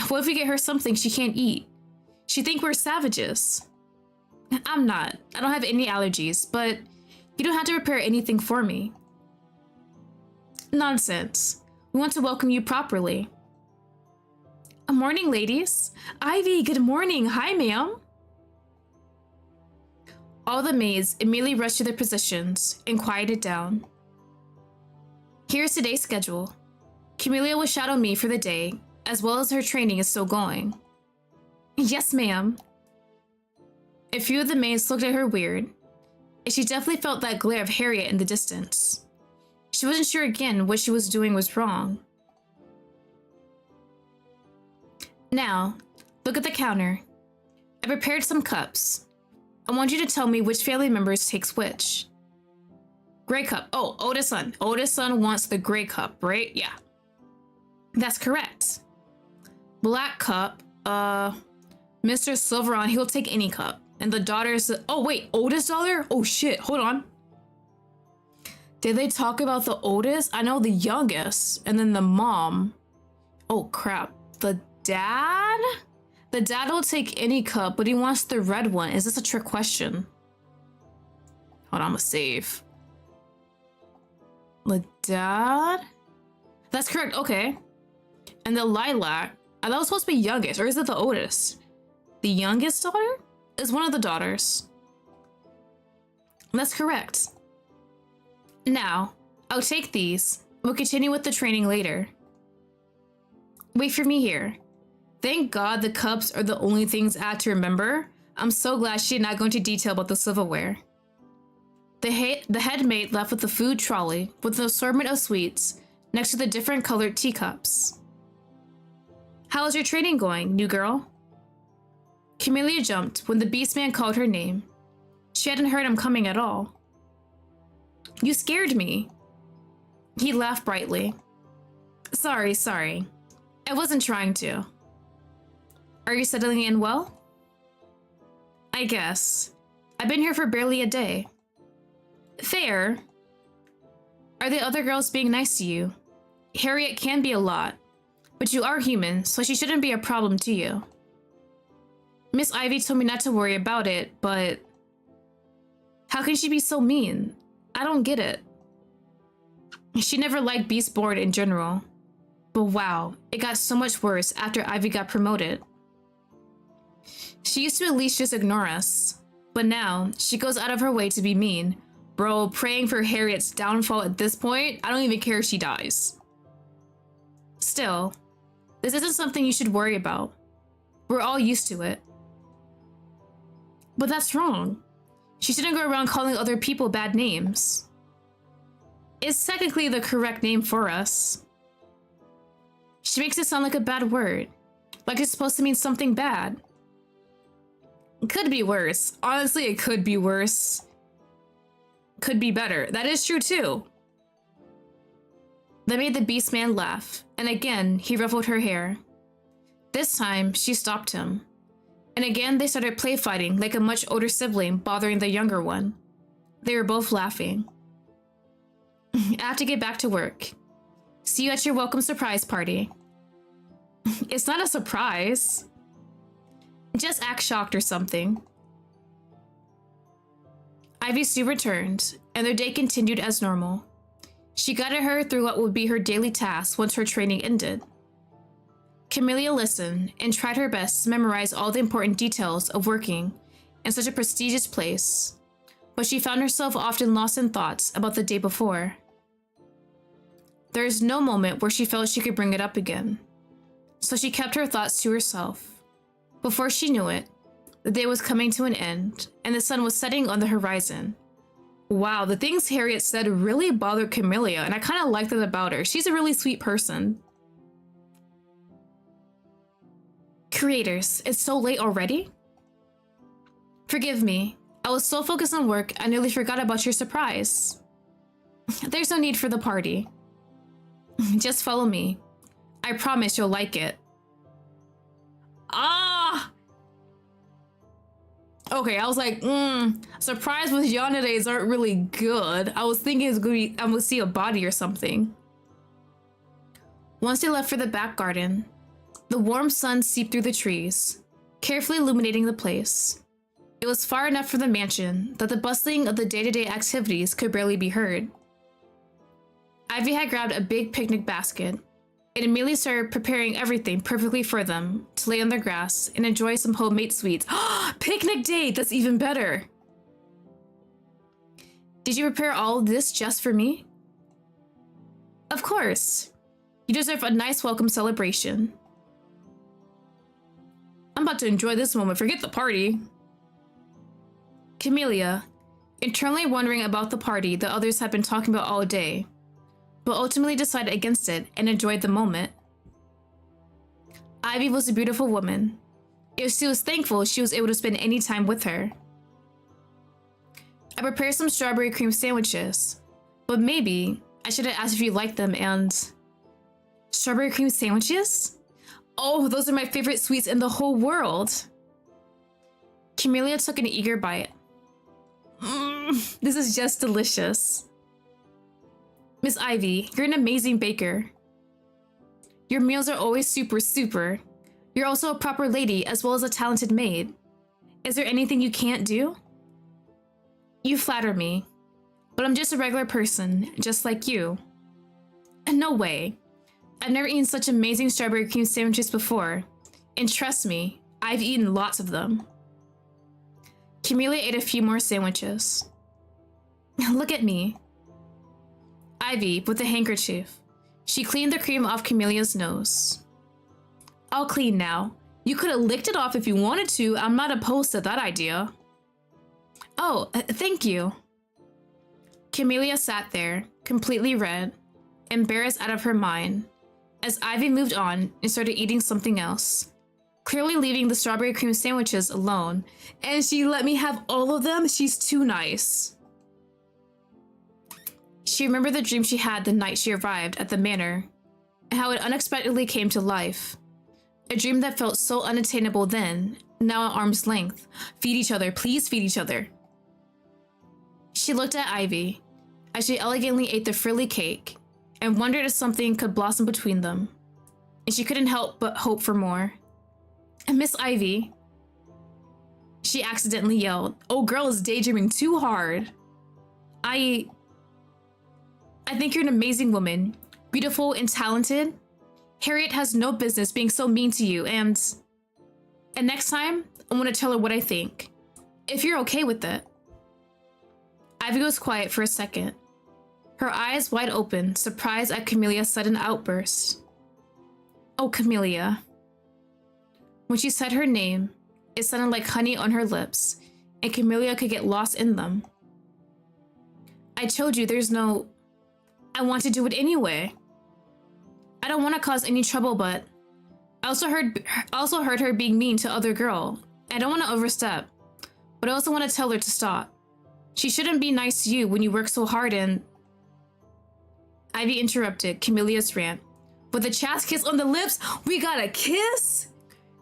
What if we get her something she can't eat? She'd think we're savages. I'm not. I don't have any allergies, but you don't have to prepare anything for me. Nonsense. We want to welcome you properly. Morning, ladies. Ivy, good morning. Hi, ma'am. All the maids immediately rushed to their positions and quieted down. Here's today's schedule. Camellia will shadow me for the day, as well as her training is still going. Yes, ma'am. A few of the maids looked at her weird, and she definitely felt that glare of Harriet in the distance. She wasn't sure again what she was doing was wrong. Now, look at the counter. I prepared some cups. I want you to tell me which family members takes which. Gray cup. Oh, Otis' son. Otis' son wants the gray cup, right? Yeah. That's correct. Black cup. Mr. Silveron, he'll take any cup. And the daughter's... Oh, wait. Otis' daughter? Oh, shit. Hold on. Did they talk about the oldest? I know the youngest. And then the mom. Oh, crap. The dad? The dad will take any cup, but he wants the red one. Is this a trick question? Hold on, I'm gonna save. The dad? That's correct, okay. And the lilac, that was supposed to be youngest, or is it the oldest? The youngest daughter is one of the daughters. That's correct. Now, I'll take these. We'll continue with the training later. Wait for me here. Thank God the cups are the only things I had to remember. I'm so glad she did not go into detail about the silverware. The head maid left with the food trolley with an assortment of sweets next to the different colored teacups. How's your training going, new girl? Camellia jumped when the beastman called her name. She hadn't heard him coming at all. You scared me. He laughed brightly. Sorry. I wasn't trying to. Are you settling in well? I guess. I've been here for barely a day. Fair. Are the other girls being nice to you? Harriet can be a lot, but you are human, so she shouldn't be a problem to you. Miss Ivy told me not to worry about it, but... How can she be so mean? I don't get it. She never liked Beastborn in general. But wow, it got so much worse after Ivy got promoted. She used to at least just ignore us, but now she goes out of her way to be mean. Bro, praying for Harriet's downfall at this point, I don't even care if she dies. Still, this isn't something you should worry about. We're all used to it. But that's wrong. She shouldn't go around calling other people bad names. It's technically the correct name for us. She makes it sound like a bad word, like it's supposed to mean something bad. It could be worse. Honestly, it could be worse. Could be better. That is true too. That made the beastman laugh, and again, he ruffled her hair. This time, she stopped him. And again, they started play fighting like a much older sibling bothering the younger one. They were both laughing. I have to get back to work. See you at your welcome surprise party. It's not a surprise. Just act shocked or something. Ivy soon returned, and their day continued as normal. She guided her through what would be her daily tasks once her training ended. Camellia listened and tried her best to memorize all the important details of working in such a prestigious place, but she found herself often lost in thoughts about the day before. There is no moment where she felt she could bring it up again, so she kept her thoughts to herself. Before she knew it, the day was coming to an end, and the sun was setting on the horizon. Wow, the things Harriet said really bothered Camellia, and I kind of like that about her. She's a really sweet person. Creators, it's so late already? Forgive me, I was so focused on work, I nearly forgot about your surprise. There's no need for the party. Just follow me. I promise you'll like it. Ah! Okay, I was like, surprise with Yanderes aren't really good. I was thinking it's gonna be, I'm gonna see a body or something. Once they left for the back garden, the warm sun seeped through the trees, carefully illuminating the place. It was far enough from the mansion that the bustling of the day-to-day activities could barely be heard. Ivy had grabbed a big picnic basket and immediately started preparing everything perfectly for them to lay on the grass and enjoy some homemade sweets. Picnic date! That's even better! Did you prepare all of this just for me? Of course. You deserve a nice welcome celebration. I'm about to enjoy this moment. Forget the party. Camellia, internally wondering about the party the others had been talking about all day, but ultimately decided against it and enjoyed the moment. Ivy was a beautiful woman. She was thankful she was able to spend any time with her. I prepared some strawberry cream sandwiches, but maybe I should have asked if you liked them and... Strawberry cream sandwiches? Oh, those are my favorite sweets in the whole world. Camellia took an eager bite. This is just delicious. Miss Ivy, you're an amazing baker. Your meals are always super. You're also a proper lady as well as a talented maid. Is there anything you can't do? You flatter me, but I'm just a regular person, just like you. No way. I've never eaten such amazing strawberry cream sandwiches before, and trust me, I've eaten lots of them. Camellia ate a few more sandwiches. Look at me. Ivy, with a handkerchief. She cleaned the cream off Camelia's nose. All clean now. You could have licked it off if you wanted to. I'm not opposed to that idea. Oh, thank you. Camellia sat there, completely red, embarrassed out of her mind, as Ivy moved on and started eating something else, clearly leaving the strawberry cream sandwiches alone. And she let me have all of them? She's too nice. She remembered the dream she had the night she arrived at the manor, and how it unexpectedly came to life. A dream that felt so unattainable then, now at arm's length. Feed each other, please feed each other. She looked at Ivy as she elegantly ate the frilly cake and wondered if something could blossom between them. And she couldn't help but hope for more. And Miss Ivy, she accidentally yelled. Oh, girl is daydreaming too hard. I think you're an amazing woman, beautiful and talented. Harriet has no business being so mean to you, and next time, I want to tell her what I think, if you're okay with it. Ivy was quiet for a second, her eyes wide open, surprised at Camelia's sudden outburst. Oh, Camelia. When she said her name, it sounded like honey on her lips, and Camelia could get lost in them. I told you there's no... I want to do it anyway. I don't want to cause any trouble, but I also heard her being mean to other girl. I don't want to overstep, but I also want to tell her to stop. She shouldn't be nice to you when you work so hard and... Ivy interrupted Camelia's rant. With a chast kiss on the lips, we got a kiss?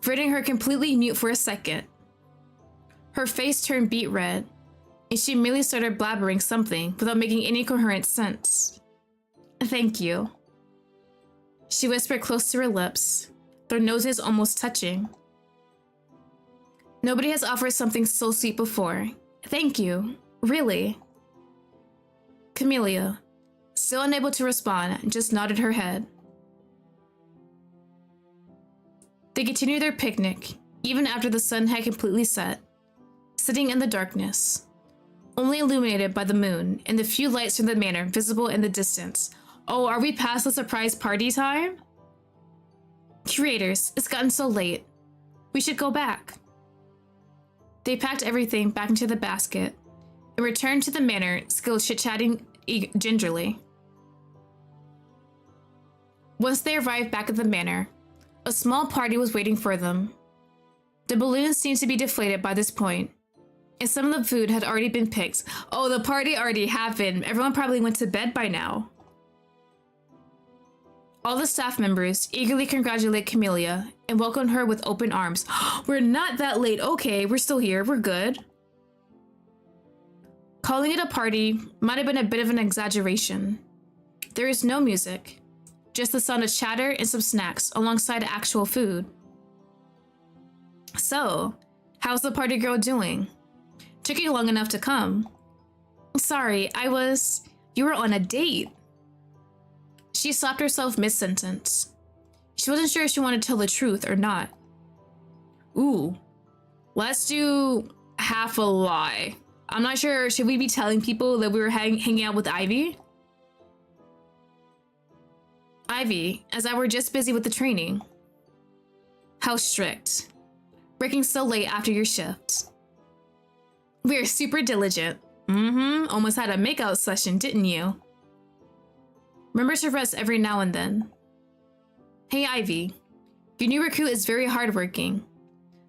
Rendering her completely mute for a second. Her face turned beet red, and she immediately started blabbering something without making any coherent sense. Thank you. She whispered close to her lips, their noses almost touching. Nobody has offered something so sweet before. Thank you. Really. Camelia, still unable to respond, just nodded her head. They continued their picnic, even after the sun had completely set, sitting in the darkness, only illuminated by the moon and the few lights from the manor visible in the distance. Oh, are we past the surprise party time? Curators, it's gotten so late. We should go back. They packed everything back into the basket and returned to the manor, still chit-chatting gingerly. Once they arrived back at the manor, a small party was waiting for them. The balloons seemed to be deflated by this point, and some of the food had already been picked. Oh, the party already happened. Everyone probably went to bed by now. All the staff members eagerly congratulated Camelia and welcomed her with open arms. We're not that late. Okay, we're still here. We're good. Calling it a party might have been a bit of an exaggeration. There is no music, just the sound of chatter and some snacks alongside actual food. So, how's the party girl doing? Took you long enough to come. Sorry, you were on a date. She stopped herself mid-sentence. She wasn't sure if she wanted to tell the truth or not. Ooh, let's do half a lie. I'm not sure, should we be telling people that we were hanging out with Ivy? Ivy, as I were just busy with the training. How strict. Working so late after your shift. We are super diligent. Almost had a makeout session, didn't you? Remember to rest every now and then. Hey Ivy, your new recruit is very hardworking.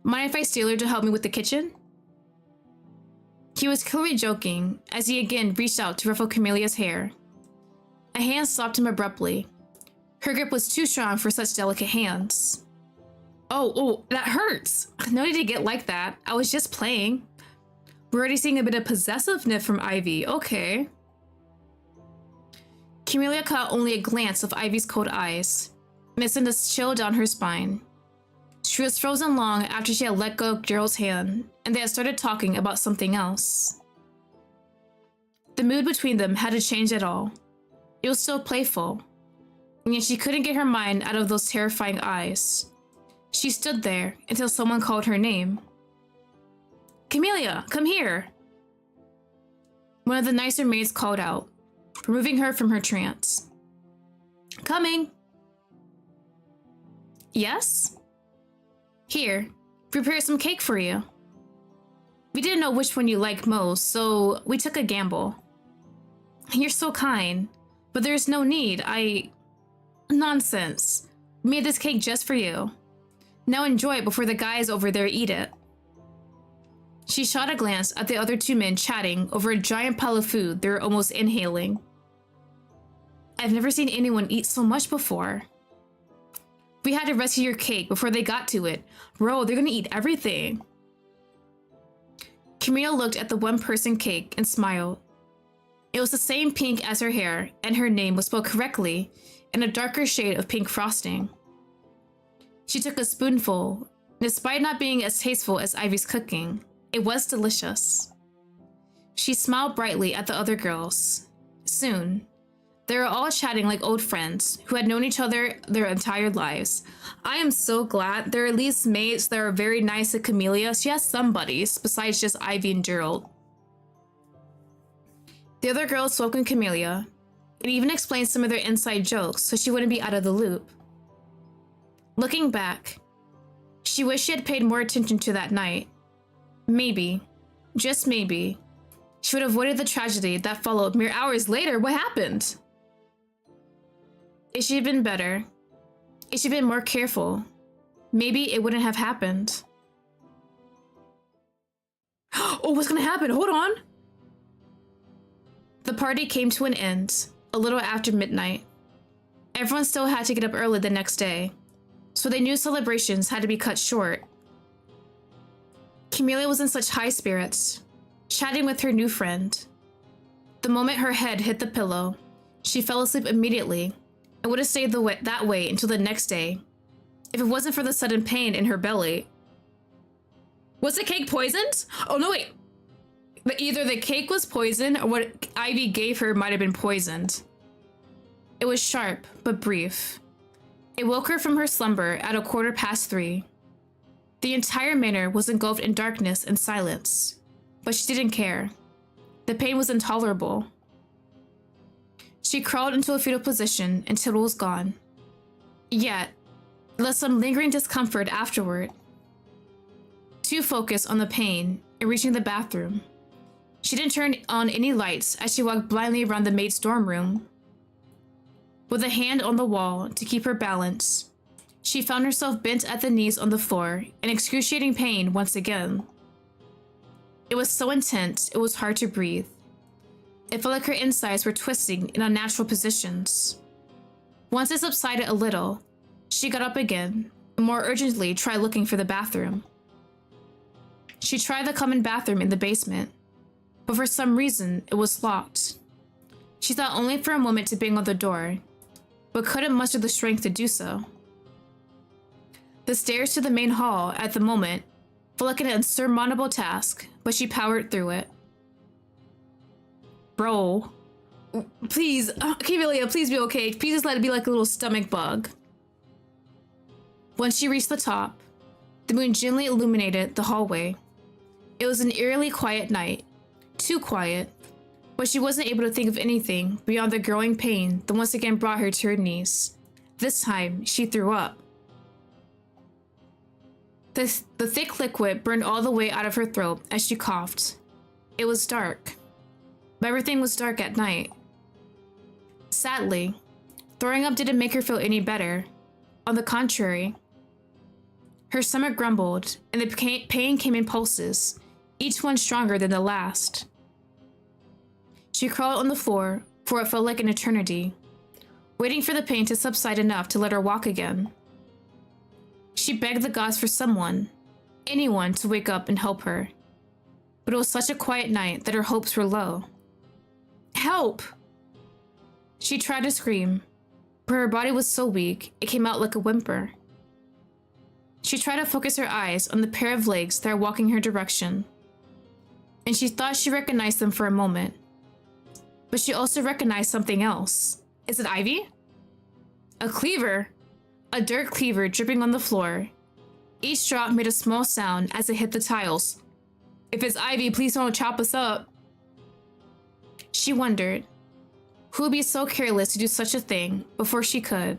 Mind if I steal her to help me with the kitchen? He was clearly joking as he again reached out to ruffle Camelia's hair. A hand stopped him abruptly. Her grip was too strong for such delicate hands. Oh, that hurts. No need to get like that. I was just playing. We're already seeing a bit of possessiveness from Ivy. Okay. Camelia caught only a glance of Ivy's cold eyes, and it sent a chill down her spine. She was frozen long after she had let go of Gerald's hand, and they had started talking about something else. The mood between them hadn't changed at all. It was still playful, and yet she couldn't get her mind out of those terrifying eyes. She stood there until someone called her name. Camelia, come here! One of the nicer maids called out, removing her from her trance. Coming! Yes? Here, prepare some cake for you. We didn't know which one you liked most, so we took a gamble. You're so kind, but there's no need. Nonsense. We made this cake just for you. Now enjoy it before the guys over there eat it. She shot a glance at the other two men chatting over a giant pile of food they were almost inhaling. I've never seen anyone eat so much before. We had to rescue your cake before they got to it. Bro, they're gonna eat everything. Camille looked at the one-person cake and smiled. It was the same pink as her hair, and her name was spelled correctly in a darker shade of pink frosting. She took a spoonful, and despite not being as tasteful as Ivy's cooking, it was delicious. She smiled brightly at the other girls. Soon, they were all chatting like old friends who had known each other their entire lives. I am so glad there are at least mates that are very nice to Camellia. She has some buddies besides just Ivy and Gerald. The other girls spoke in Camellia and even explained some of their inside jokes so she wouldn't be out of the loop. Looking back, she wished she had paid more attention to that night. Maybe, just maybe, she would have avoided the tragedy that followed mere hours later. What happened? If she had been better, if she had been more careful, maybe it wouldn't have happened. Oh, what's gonna happen? Hold on. The party came to an end a little after midnight. Everyone still had to get up early the next day, so they knew celebrations had to be cut short. Camellia was in such high spirits, chatting with her new friend. The moment her head hit the pillow, she fell asleep immediately and would have stayed that way until the next day, if it wasn't for the sudden pain in her belly. Was the cake poisoned? Oh no, wait. Either the cake was poisoned or what Ivy gave her might have been poisoned. It was sharp, but brief. It woke her from her slumber at 3:15. The entire manor was engulfed in darkness and silence, but she didn't care. The pain was intolerable. She crawled into a fetal position until it was gone. Yet, it left some lingering discomfort afterward. Too focused on the pain and reaching the bathroom, she didn't turn on any lights as she walked blindly around the maid's dorm room. With a hand on the wall to keep her balance, she found herself bent at the knees on the floor in excruciating pain once again. It was so intense, it was hard to breathe. It felt like her insides were twisting in unnatural positions. Once it subsided a little, she got up again and more urgently tried looking for the bathroom. She tried the common bathroom in the basement, but for some reason it was locked. She thought only for a moment to bang on the door, but couldn't muster the strength to do so. The stairs to the main hall at the moment felt like an insurmountable task, but she powered through it. Bro, please, Camellia, please be okay. Please just let it be like a little stomach bug. Once she reached the top, the moon gently illuminated the hallway. It was an eerily quiet night, too quiet, but she wasn't able to think of anything beyond the growing pain that once again brought her to her knees. This time, she threw up. The thick liquid burned all the way out of her throat as she coughed. It was dark, but everything was dark at night. Sadly, throwing up didn't make her feel any better. On the contrary, her stomach grumbled and the pain came in pulses, each one stronger than the last. She crawled on the floor for what felt like an eternity, waiting for the pain to subside enough to let her walk again. She begged the gods for someone, anyone, to wake up and help her. But it was such a quiet night that her hopes were low. Help! She tried to scream, but her body was so weak it came out like a whimper. She tried to focus her eyes on the pair of legs that were walking her direction, and she thought she recognized them for a moment. But she also recognized something else. Is it Ivy? A cleaver! A dirt cleaver dripping on the floor. Each drop made a small sound as it hit the tiles. If it's Ivy, please don't chop us up. She wondered, who would be so careless to do such a thing before she could?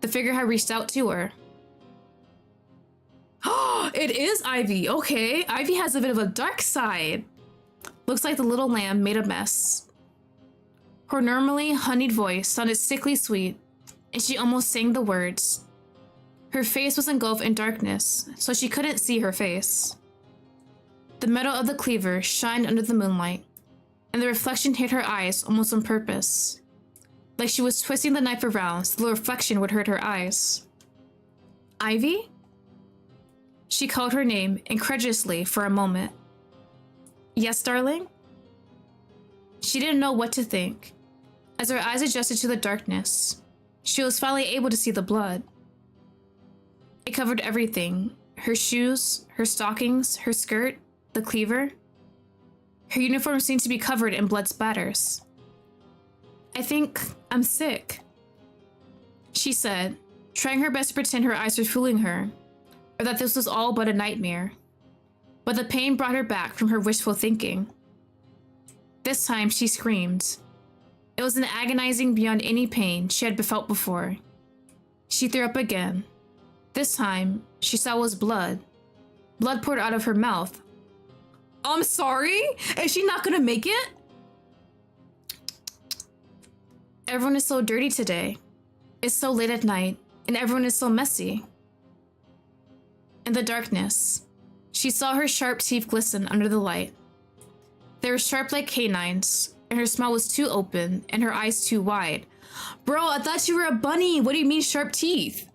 The figure had reached out to her. Oh, it is Ivy. Okay, Ivy has a bit of a dark side. Looks like the little lamb made a mess. Her normally honeyed voice sounded sickly sweet and she almost sang the words. Her face was engulfed in darkness, so she couldn't see her face. The metal of the cleaver shined under the moonlight, and the reflection hit her eyes almost on purpose. Like she was twisting the knife around so the reflection would hurt her eyes. Ivy? She called her name incredulously for a moment. Yes, darling? She didn't know what to think. As her eyes adjusted to the darkness, she was finally able to see the blood. It covered everything. Her shoes, her stockings, her skirt, the cleaver. Her uniform seemed to be covered in blood spatters. I think I'm sick, she said, trying her best to pretend her eyes were fooling her, or that this was all but a nightmare. But the pain brought her back from her wishful thinking. This time she screamed. It was an agonizing beyond any pain she had felt before. She threw up again. This time, she saw it was blood. Blood poured out of her mouth. I'm sorry? Is she not gonna make it? Everyone is so dirty today. It's so late at night, and everyone is so messy. In the darkness, she saw her sharp teeth glisten under the light. They were sharp like canines, and her smile was too open and her eyes too wide. Bro, I thought you were a bunny. What do you mean sharp teeth?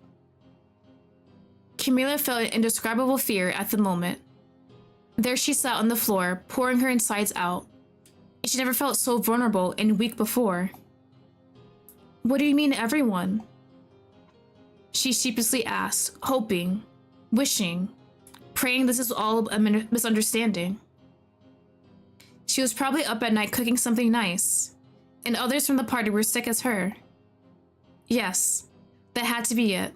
Camilla felt an indescribable fear at the moment. There she sat on the floor, pouring her insides out. She never felt so vulnerable and weak before. What do you mean, everyone? She sheepishly asked, hoping, wishing, praying this is all a misunderstanding. She was probably up at night cooking something nice, and others from the party were sick as her. Yes, that had to be it.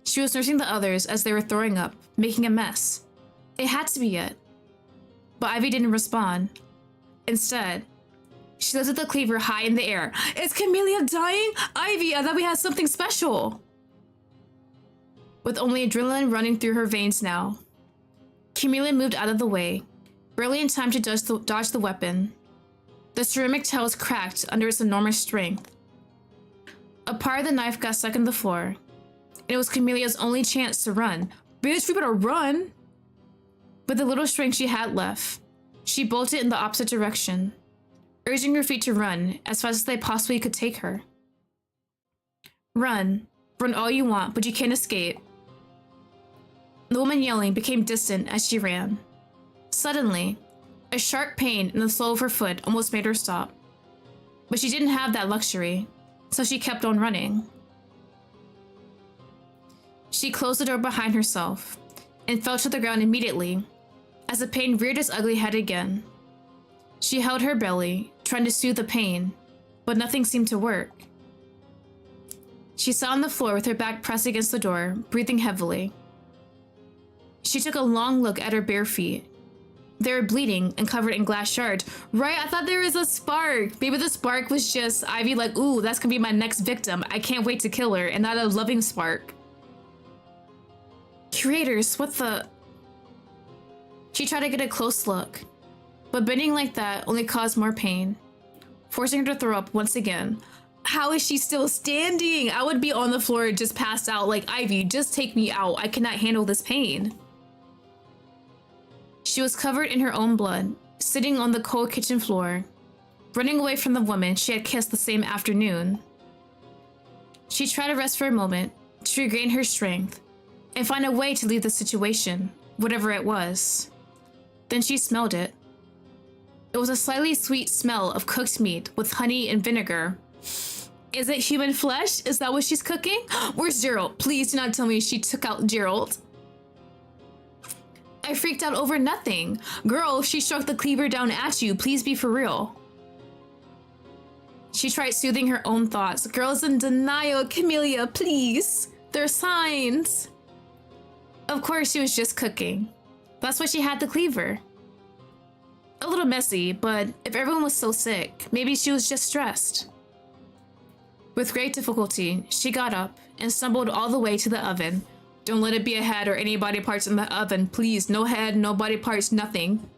She was nursing the others as they were throwing up, making a mess. It had to be it. But Ivy didn't respond. Instead, she lifted the cleaver high in the air. Is Camellia dying? Ivy, I thought we had something special. With only adrenaline running through her veins now, Camellia moved out of the way, barely in time to dodge the weapon. The ceramic tails cracked under its enormous strength. A part of the knife got stuck in the floor, and it was Camelia's only chance to run. Bitch, we better run! With the little strength she had left, she bolted in the opposite direction, urging her feet to run as fast as they possibly could take her. Run. Run all you want, but you can't escape. The woman yelling became distant as she ran. Suddenly, a sharp pain in the sole of her foot almost made her stop. But she didn't have that luxury, so she kept on running. She closed the door behind herself and fell to the ground immediately as the pain reared its ugly head again. She held her belly, trying to soothe the pain, but nothing seemed to work. She sat on the floor with her back pressed against the door, breathing heavily. She took a long look at her bare feet. They were bleeding and covered in glass shards. Right, I thought there was a spark. Maybe the spark was just Ivy like, ooh, that's gonna be my next victim. I can't wait to kill her, and not a loving spark. Curators, what the... She tried to get a close look, but bending like that only caused more pain, forcing her to throw up once again. How is she still standing? I would be on the floor just passed out like, Ivy, just take me out. I cannot handle this pain. She was covered in her own blood, sitting on the cold kitchen floor, running away from the woman she had kissed the same afternoon. She tried to rest for a moment to regain her strength and find a way to leave the situation, whatever it was. Then she smelled it. It was a slightly sweet smell of cooked meat with honey and vinegar. Is it human flesh? Is that what she's cooking? Where's Gerald? Please do not tell me she took out Gerald. I freaked out over nothing. Girl, she struck the cleaver down at you. Please be for real. She tried soothing her own thoughts. Girl's in denial. Camellia, please. There are signs. Of course, she was just cooking. That's why she had the cleaver. A little messy, but if everyone was so sick, maybe she was just stressed. With great difficulty, she got up and stumbled all the way to the oven. Don't let it be a head or any body parts in the oven, please. No head, no body parts, nothing.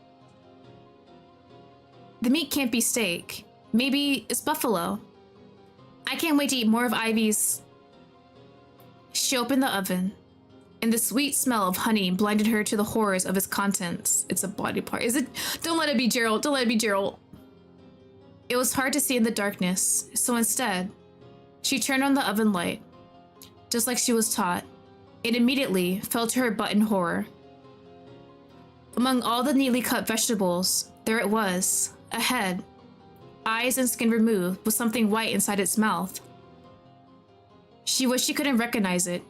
The meat can't be steak. Maybe it's buffalo. I can't wait to eat more of Ivy's... She opened the oven, and the sweet smell of honey blinded her to the horrors of its contents. It's a body part. Is it? Don't let it be Gerald. Don't let it be Gerald. It was hard to see in the darkness, so instead, she turned on the oven light. Just like she was taught, it immediately fell to her butt in horror. Among all the neatly cut vegetables, there it was, a head, eyes and skin removed with something white inside its mouth. She wished she couldn't recognize it.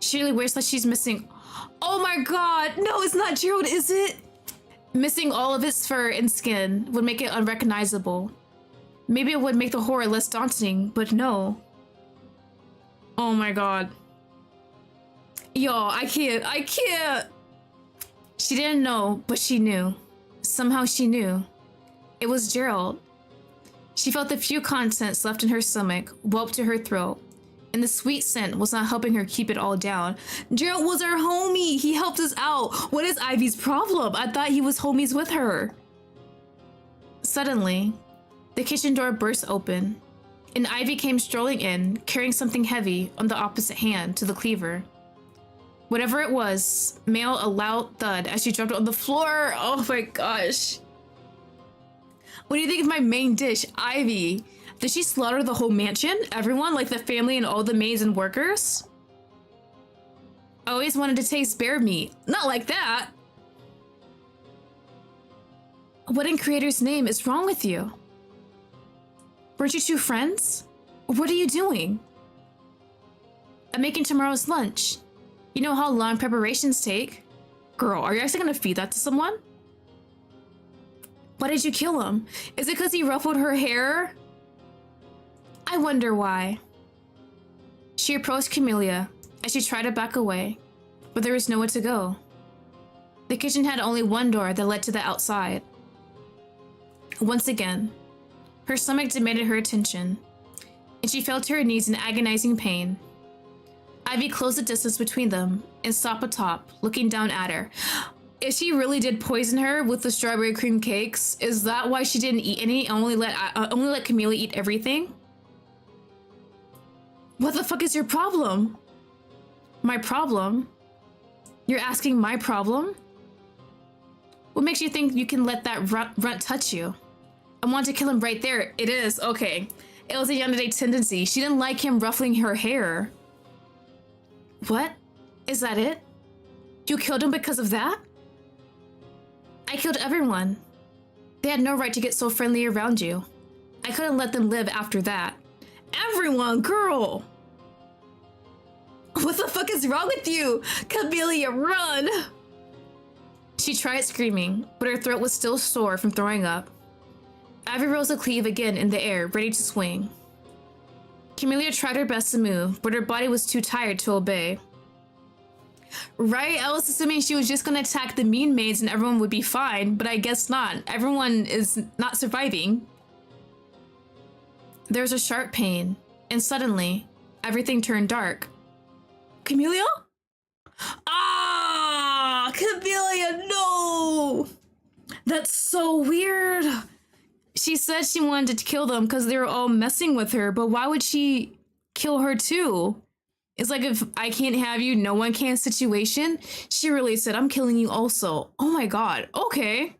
She really wished that she's missing. Oh my god, no, it's not Gerald, is it? Missing all of its fur and skin would make it unrecognizable. Maybe it would make the horror less daunting, but no. Oh my god. Yo, I can't. She didn't know, but she knew. Somehow she knew. It was Gerald. She felt the few contents left in her stomach whelp to her throat, and the sweet scent was not helping her keep it all down. Gerald was our homie. He helped us out. What is Ivy's problem? I thought he was homies with her. Suddenly, the kitchen door burst open, and Ivy came strolling in, carrying something heavy on the opposite hand to the cleaver. Whatever it was, made a loud thud as she dropped it on the floor. Oh my gosh. What do you think of my main dish, Ivy? Did she slaughter the whole mansion? Everyone, like the family and all the maids and workers? I always wanted to taste bear meat. Not like that. What in creator's name is wrong with you? Weren't you two friends? What are you doing? I'm making tomorrow's lunch. You know how long preparations take? Girl, are you actually gonna feed that to someone? Why did you kill him? Is it because he ruffled her hair? I wonder why. She approached Camellia as she tried to back away, but there was nowhere to go. The kitchen had only one door that led to the outside. Once again, her stomach demanded her attention, and she fell to her knees in agonizing pain. Ivy closed the distance between them and stopped atop, looking down at her. If she really did poison her with the strawberry cream cakes, is that why she didn't eat any? Only let Camellia eat everything? What the fuck is your problem? My problem? You're asking my problem? What makes you think you can let that runt touch you? I want to kill him right there. It is, okay. It was a Yandere tendency. She didn't like him ruffling her hair. What? Is that it? You killed him because of that? I killed everyone. They had no right to get so friendly around you. I couldn't let them live after that. Everyone, girl! What the fuck is wrong with you? Camellia, run! She tried screaming, but her throat was still sore from throwing up. Ivy rose to cleave again in the air, ready to swing. Camellia tried her best to move, but her body was too tired to obey. Right, I was assuming she was just gonna attack the mean maids and everyone would be fine, but I guess not. Everyone is not surviving. There was a sharp pain, and suddenly, everything turned dark. Camellia? Ah! Camellia, no! That's so weird. She said she wanted to kill them because they were all messing with her, but why would she kill her too? It's like if I can't have you, no one can situation. She really said, I'm killing you also. Oh my god, okay.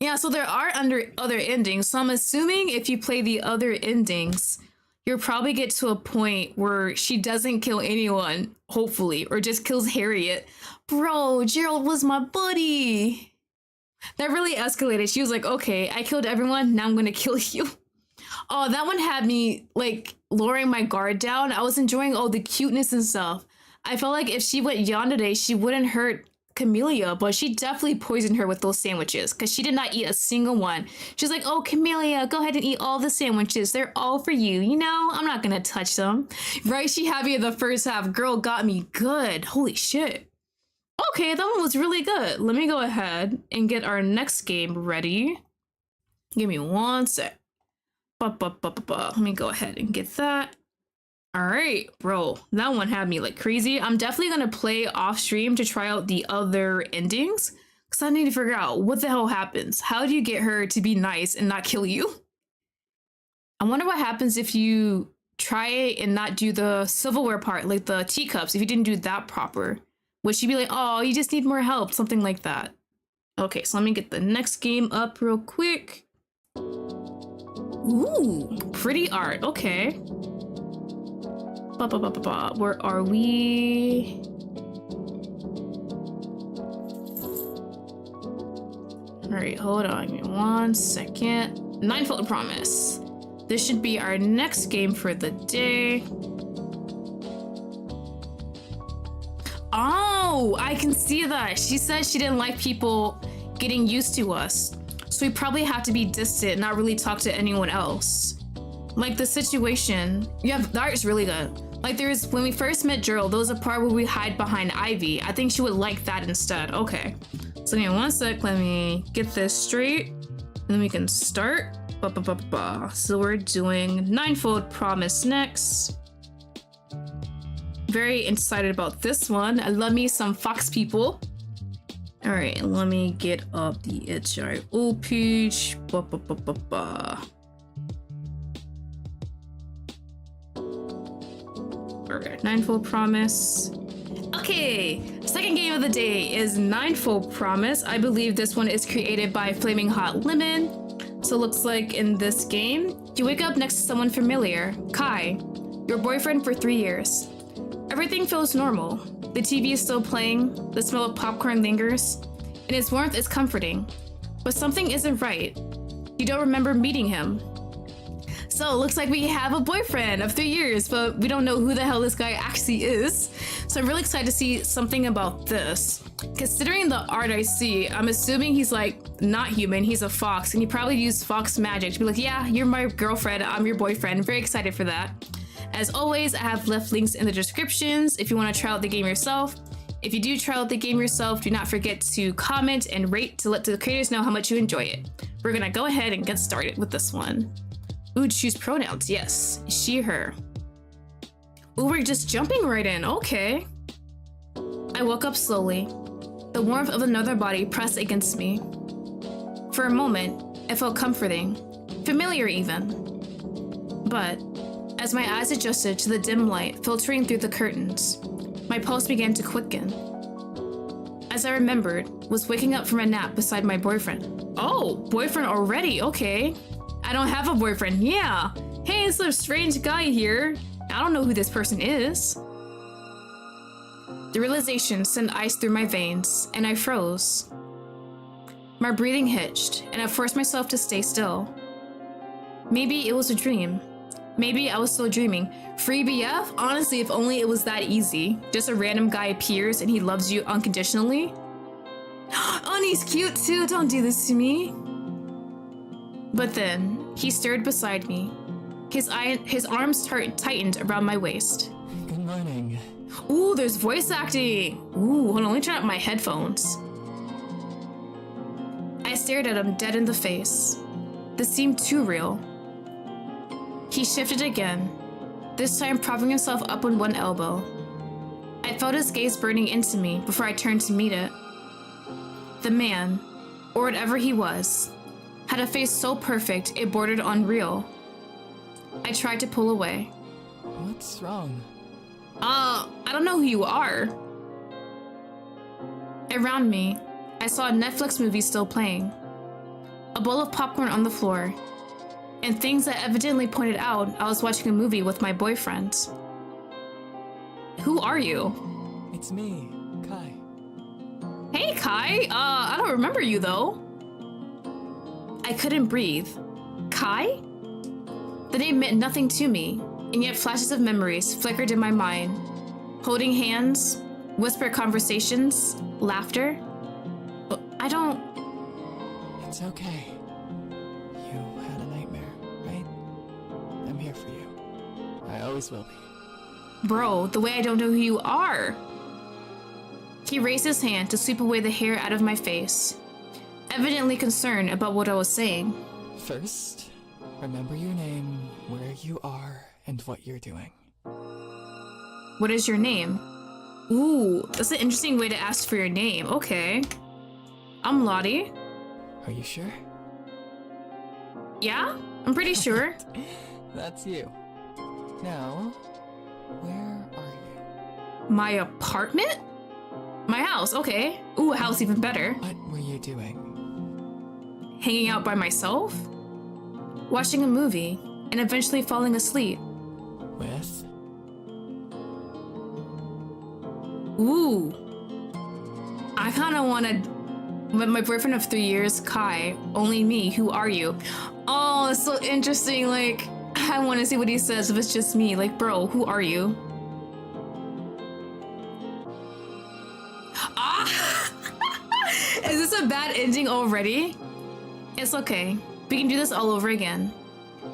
Yeah, so there are other endings, so I'm assuming if you play the other endings, you'll probably get to a point where she doesn't kill anyone, hopefully, or just kills Harriet. Bro, Gerald was my buddy. That really escalated. She was like, okay, I killed everyone, now I'm gonna kill you. Oh, that one had me, like, lowering my guard down. I was enjoying all the cuteness and stuff. I felt like if she went Yandere, she wouldn't hurt Camellia, but she definitely poisoned her with those sandwiches because she did not eat a single one. She's like, oh, Camellia, go ahead and eat all the sandwiches. They're all for you. You know, I'm not gonna touch them. Right? She had me in the first half. Girl got me good. Holy shit. Okay, that one was really good. Let me go ahead and get our next game ready. Give me one sec. Let me go ahead and get that. All right, bro, that one had me like crazy. I'm definitely gonna play off stream to try out the other endings because I need to figure out what the hell happens. How do you get her to be nice and not kill you? I wonder what happens if you try and not do the silverware part, like the teacups, if you didn't do that proper, would she be like, oh, you just need more help, something like that? Okay, so let me get the next game up real quick. Ooh, pretty art. Okay. Where are we? All right, hold on. Give me 1 second. NINEFOLD Promise. This should be our next game for the day. Oh, I can see that. She said she didn't like people getting used to us. So we probably have to be distant, not really talk to anyone else. Like the situation, yeah, the art is really good. Like there's, when we first met Gerald, there was a part where we hide behind Ivy. I think she would like that instead. Okay. So give me 1 sec, let me get this straight. And then we can start. So we're doing NINEFOLD Promise next. Very excited about this one. I love me some fox people. All right, let me get up the HIO page. Okay, NINEFOLD Promise. Okay, second game of the day is NINEFOLD Promise. I believe this one is created by Flaming Hot Lemon. So it looks like in this game, you wake up next to someone familiar, Kai, your boyfriend for 3 years. Everything feels normal. The TV is still playing, the smell of popcorn lingers, and its warmth is comforting. But something isn't right. You don't remember meeting him. So it looks like we have a boyfriend of 3 years, but we don't know who the hell this guy actually is. So I'm really excited to see something about this. Considering the art I see, I'm assuming he's like not human, he's a fox, and he probably used fox magic to be like, yeah, you're my girlfriend, I'm your boyfriend. Very excited for that. As always, I have left links in the descriptions if you want to try out the game yourself. If you do try out the game yourself, do not forget to comment and rate to let the creators know how much you enjoy it. We're gonna go ahead and get started with this one. Ooh, choose pronouns, yes. She, her. Ooh, we're just jumping right in, okay. I woke up slowly. The warmth of another body pressed against me. For a moment, it felt comforting, familiar even. But as my eyes adjusted to the dim light filtering through the curtains, my pulse began to quicken. As I remembered, was waking up from a nap beside my boyfriend. Oh, boyfriend already, okay. I don't have a boyfriend, yeah. Hey, it's a strange guy here. I don't know who this person is. The realization sent ice through my veins, and I froze. My breathing hitched, and I forced myself to stay still. Maybe it was a dream. Maybe I was still dreaming. Free BF? Honestly, if only it was that easy. Just a random guy appears and he loves you unconditionally. Oh, and he's cute too, don't do this to me. But then, he stirred beside me. His arms tightened around my waist. Good morning. Ooh, there's voice acting. Ooh, hold on, let me turn up my headphones. I stared at him dead in the face. This seemed too real. He shifted again, this time propping himself up on one elbow. I felt his gaze burning into me before I turned to meet it. The man, or whatever he was, had a face so perfect it bordered on real. I tried to pull away. What's wrong? I don't know who you are. Around me, I saw a Netflix movie still playing. A bowl of popcorn on the floor, and things that evidently pointed out I was watching a movie with my boyfriend. Who are you? It's me, Kai. Hey, Kai. I don't remember you though. I couldn't breathe. Kai? The name meant nothing to me, and yet flashes of memories flickered in my mind. Holding hands, whispered conversations, laughter. I don't... It's okay. You had a nightmare, right? I'm here for you. I always will be. Bro, the way I don't know who you are. He raised his hand to sweep away the hair out of my face, evidently concerned about what I was saying. First, remember your name, where you are, and what you're doing. What is your name? Ooh, that's an interesting way to ask for your name. Okay. I'm Lottie. Are you sure? Yeah, I'm pretty sure. That's you. Now, where are you? My apartment? My house, okay. Ooh, a house even better. What were you doing? Hanging out by myself? Watching a movie, and eventually falling asleep. With? Ooh. I kind of wanted... But my boyfriend of 3 years, Kai, only me, who are you? Oh, it's so interesting, like, I want to see what he says if it's just me. Like, bro, who are you? Ah! Is this a bad ending already? It's okay. We can do this all over again.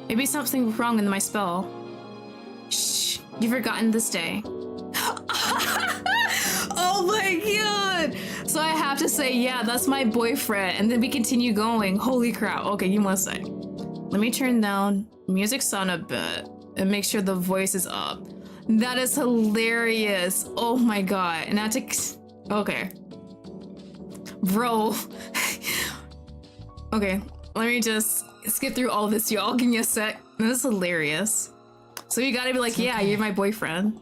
Maybe something's wrong with my spell. Shh, you've forgotten this day. Oh my god! So I have to say, yeah, that's my boyfriend, and then we continue going. Holy crap. Okay, you must say. Let me turn down music sound a bit and make sure the voice is up. That is hilarious. Oh my god. And I have to... Okay. Bro. Okay, let me just skip through all this, y'all. Give me a sec. This is hilarious. So you gotta be like, yeah, you're my boyfriend.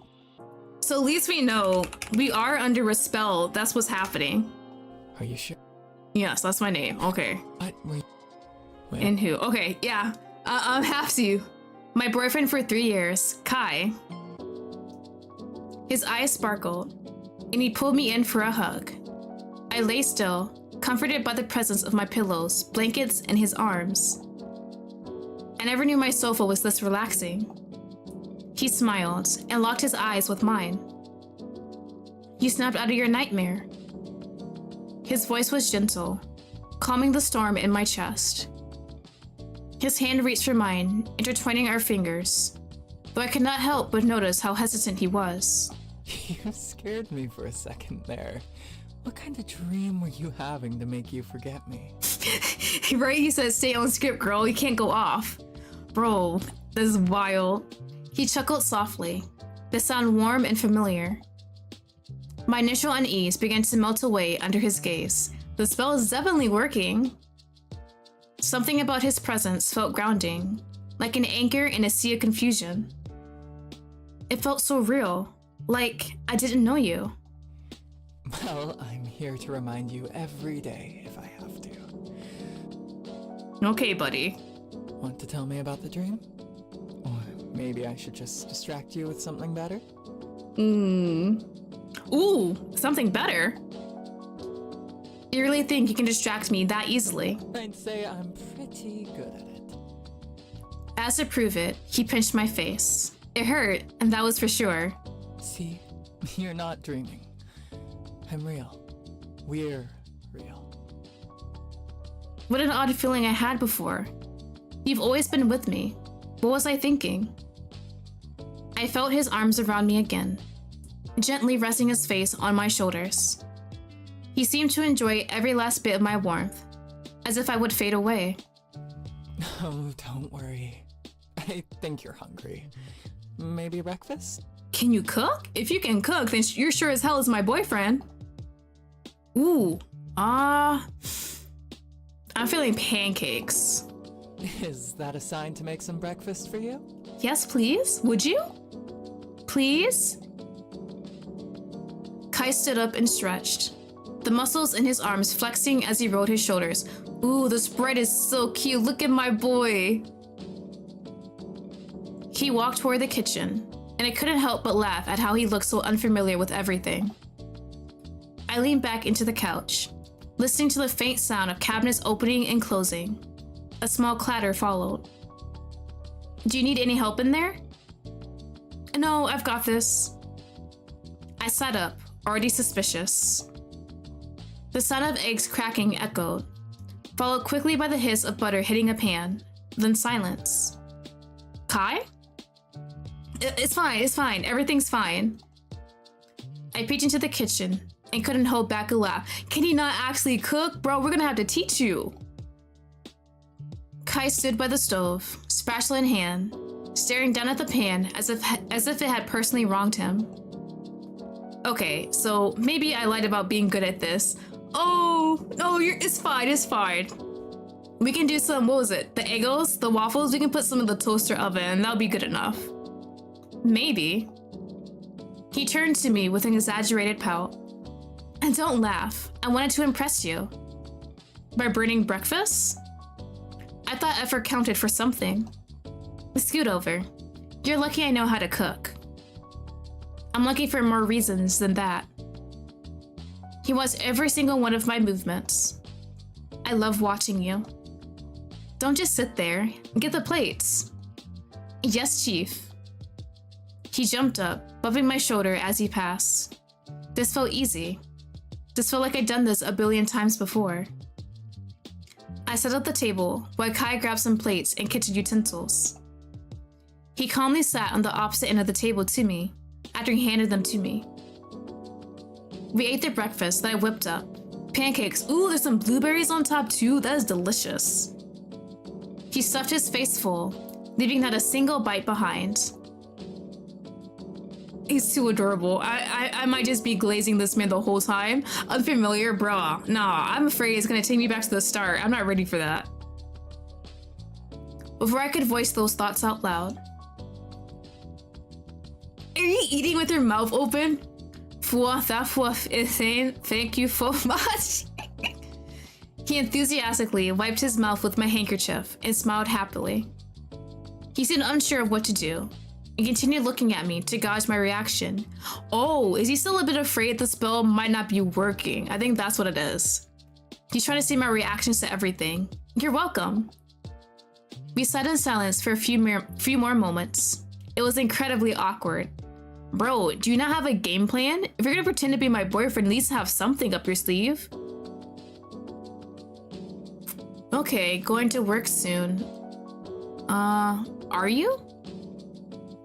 So at least we know we are under a spell. That's what's happening. Are you sure? Yes, that's my name. Okay. What were you... Wait. And who? Okay, yeah. Have to. My boyfriend for 3 years, Kai. His eyes sparkled, and he pulled me in for a hug. I lay still, comforted by the presence of my pillows, blankets, and his arms. I never knew my sofa was this relaxing. He smiled and locked his eyes with mine. You snapped out of your nightmare. His voice was gentle, calming the storm in my chest. His hand reached for mine, intertwining our fingers, though I could not help but notice how hesitant he was. You scared me for a second there. What kind of dream were you having to make you forget me? Right? He says, stay on script, girl. You can't go off. Bro, this is wild. He chuckled softly, the sound warm and familiar. My initial unease began to melt away under his gaze. The spell is definitely working. Something about his presence felt grounding, like an anchor in a sea of confusion. It felt so real, like I didn't know you. Well, I'm here to remind you every day if I have to. Okay, buddy. Want to tell me about the dream? Or maybe I should just distract you with something better? Ooh, something better? You really think you can distract me that easily? I'd say I'm pretty good at it. As to prove it, he pinched my face. It hurt, and that was for sure. See, you're not dreaming. I'm real. We're real. What an odd feeling I had before. You've always been with me. What was I thinking? I felt his arms around me again, gently resting his face on my shoulders. He seemed to enjoy every last bit of my warmth, as if I would fade away. Oh, don't worry. I think you're hungry. Maybe breakfast? Can you cook? If you can cook, then you're sure as hell is my boyfriend. Ooh, I'm feeling pancakes. Is that a sign to make some breakfast for you? Yes, please. Would you? Please? Kai stood up and stretched, the muscles in his arms flexing as he rolled his shoulders. Ooh, this bread is so cute. Look at my boy. He walked toward the kitchen, and I couldn't help but laugh at how he looked so unfamiliar with everything. I leaned back into the couch, listening to the faint sound of cabinets opening and closing. A small clatter followed. Do you need any help in there? No, I've got this. I sat up, already suspicious. The sound of eggs cracking echoed, followed quickly by the hiss of butter hitting a pan, then silence. Kai? It's fine, everything's fine. I peeked into the kitchen and couldn't hold back a laugh. Can he not actually cook? Bro, we're gonna have to teach you. Kai stood by the stove, spatula in hand, staring down at the pan as if it had personally wronged him. Okay, so maybe I lied about being good at this. Oh, it's fine. We can do some, what was it? The Eggos, the waffles, we can put some in the toaster oven, that'll be good enough. Maybe. He turned to me with an exaggerated pout. And don't laugh. I wanted to impress you. By burning breakfast? I thought effort counted for something. Scoot over. You're lucky I know how to cook. I'm lucky for more reasons than that. He watched every single one of my movements. I love watching you. Don't just sit there. Get the plates. Yes, Chief. He jumped up, bumping my shoulder as he passed. This felt easy. This felt like I'd done this a billion times before. I set up the table while Kai grabbed some plates and kitchen utensils. He calmly sat on the opposite end of the table to me after he handed them to me. We ate the breakfast that I whipped up. Pancakes. Ooh, there's some blueberries on top too. That is delicious. He stuffed his face full, leaving not a single bite behind. He's too adorable. I might just be glazing this man the whole time. Unfamiliar, bruh. Nah, I'm afraid it's gonna take me back to the start. I'm not ready for that. Before I could voice those thoughts out loud. Are you eating with your mouth open? That was insane. Thank you so much. He enthusiastically wiped his mouth with my handkerchief and smiled happily. He seemed unsure of what to do and continued looking at me to gauge my reaction. Oh, is he still a bit afraid the spell might not be working? I think that's what it is. He's trying to see my reactions to everything. You're welcome. We sat in silence for a few more moments. It was incredibly awkward. Bro, do you not have a game plan? If you're gonna pretend to be my boyfriend, at least have something up your sleeve. Okay, going to work soon. Are you?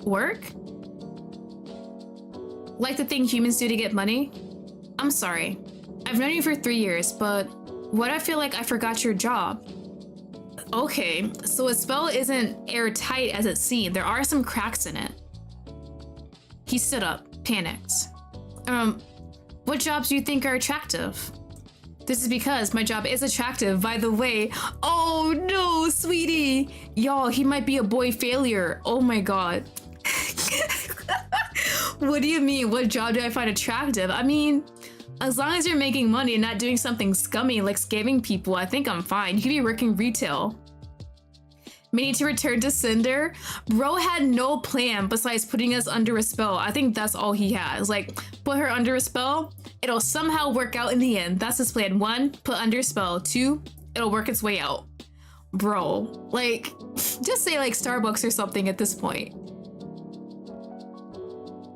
Work? Like the thing humans do to get money? I'm sorry. I've known you for 3 years, but what I feel like I forgot your job. Okay, so a spell isn't airtight as it seemed. There are some cracks in it. He stood up, panicked. What jobs do you think are attractive? This is because my job is attractive, by the way. Oh no, sweetie. Y'all, he might be a boy failure. Oh my god. What do you mean? What job do I find attractive? I mean, as long as you're making money and not doing something scummy like scamming people, I think I'm fine. You could be working retail. Meaning to return to Cinder? Bro had no plan besides putting us under a spell. I think that's all he has. Like, put her under a spell, it'll somehow work out in the end. That's his plan. 1, put under a spell. 2, it'll work its way out. Bro, like, just say like Starbucks or something at this point.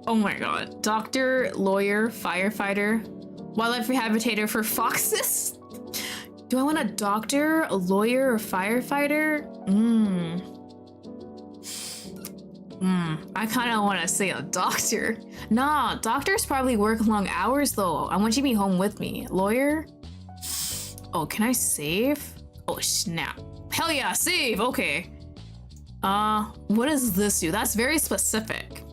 Oh my god. Doctor, lawyer, firefighter, wildlife rehabilitator for foxes? Do I want a doctor, a lawyer, or firefighter? I kind of want to say a doctor. Nah, doctors probably work long hours though. I want you to be home with me. Lawyer? Oh, can I save? Oh, snap. Hell yeah, save, okay. What does this do? That's very specific.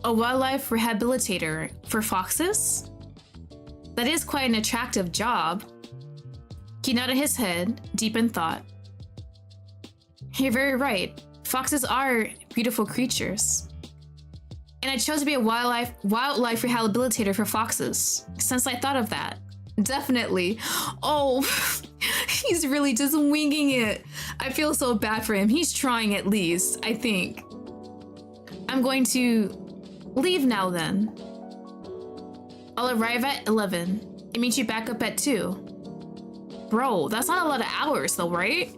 A wildlife rehabilitator for foxes? That is quite an attractive job. He nodded his head, deep in thought. You're very right. Foxes are beautiful creatures. And I chose to be a wildlife rehabilitator for foxes, since I thought of that. Definitely. Oh, he's really just winging it. I feel so bad for him. He's trying at least, I think. I'm going to leave now then. I'll arrive at 11 and meet you back up at 2. Bro, that's not a lot of hours though, right?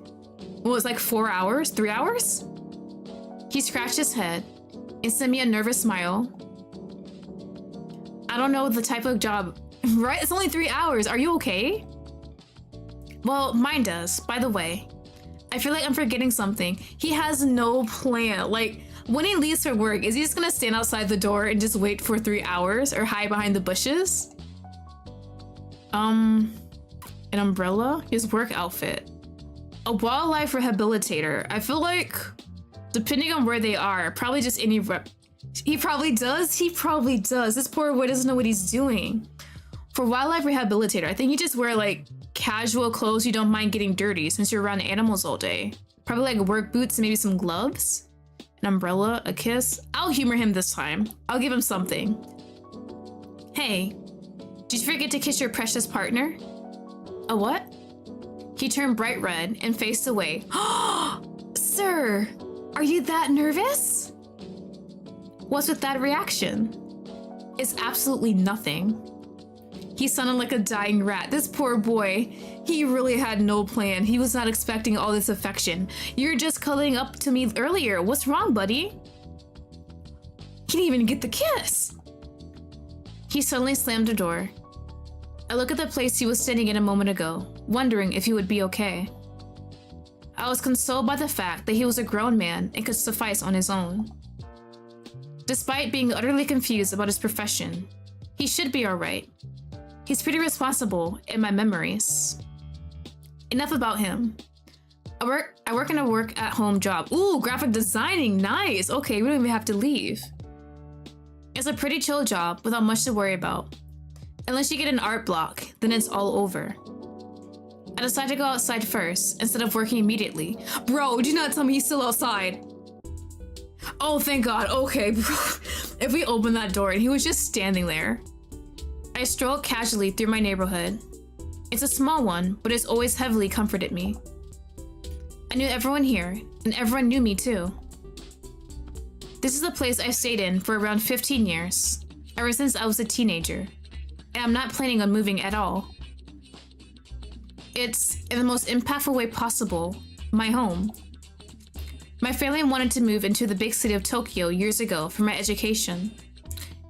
What was like 4 hours? 3 hours? He scratched his head and sent me a nervous smile. I don't know the type of job, right? It's only 3 hours. Are you okay? Well, mine does, by the way. I feel like I'm forgetting something. He has no plan. Like, when he leaves for work, is he just gonna stand outside the door and just wait for 3 hours or hide behind the bushes? An umbrella? His work outfit. A wildlife rehabilitator. I feel like, depending on where they are, probably just any He probably does? He probably does. This poor boy doesn't know what he's doing. For wildlife rehabilitator, I think you just wear like casual clothes you don't mind getting dirty since you're around animals all day. Probably like work boots and maybe some gloves. An umbrella, a kiss. I'll humor him this time. I'll give him something. Hey, did you forget to kiss your precious partner? A what? He turned bright red and faced away. Sir, are you that nervous? What's with that reaction? It's absolutely nothing. He sounded like a dying rat. This poor boy. He really had no plan. He was not expecting all this affection. You're just cuddling up to me earlier. What's wrong, buddy? He didn't even get the kiss. He suddenly slammed the door. I look at the place he was standing in a moment ago, wondering if he would be okay. I was consoled by the fact that he was a grown man and could suffice on his own. Despite being utterly confused about his profession, he should be alright. He's pretty responsible in my memories. Enough about him. I work in a work-at-home job. Ooh, graphic designing, nice. Okay, we don't even have to leave. It's a pretty chill job without much to worry about. Unless you get an art block, then it's all over. I decided to go outside first instead of working immediately. Bro, do not tell me he's still outside. Oh, thank God. Okay, bro. If we open that door and he was just standing there. I strolled casually through my neighborhood. It's a small one, but it's always heavily comforted me. I knew everyone here, and everyone knew me too. This is a place I've stayed in for around 15 years, ever since I was a teenager, and I'm not planning on moving at all. It's, in the most impactful way possible, my home. My family wanted to move into the big city of Tokyo years ago for my education,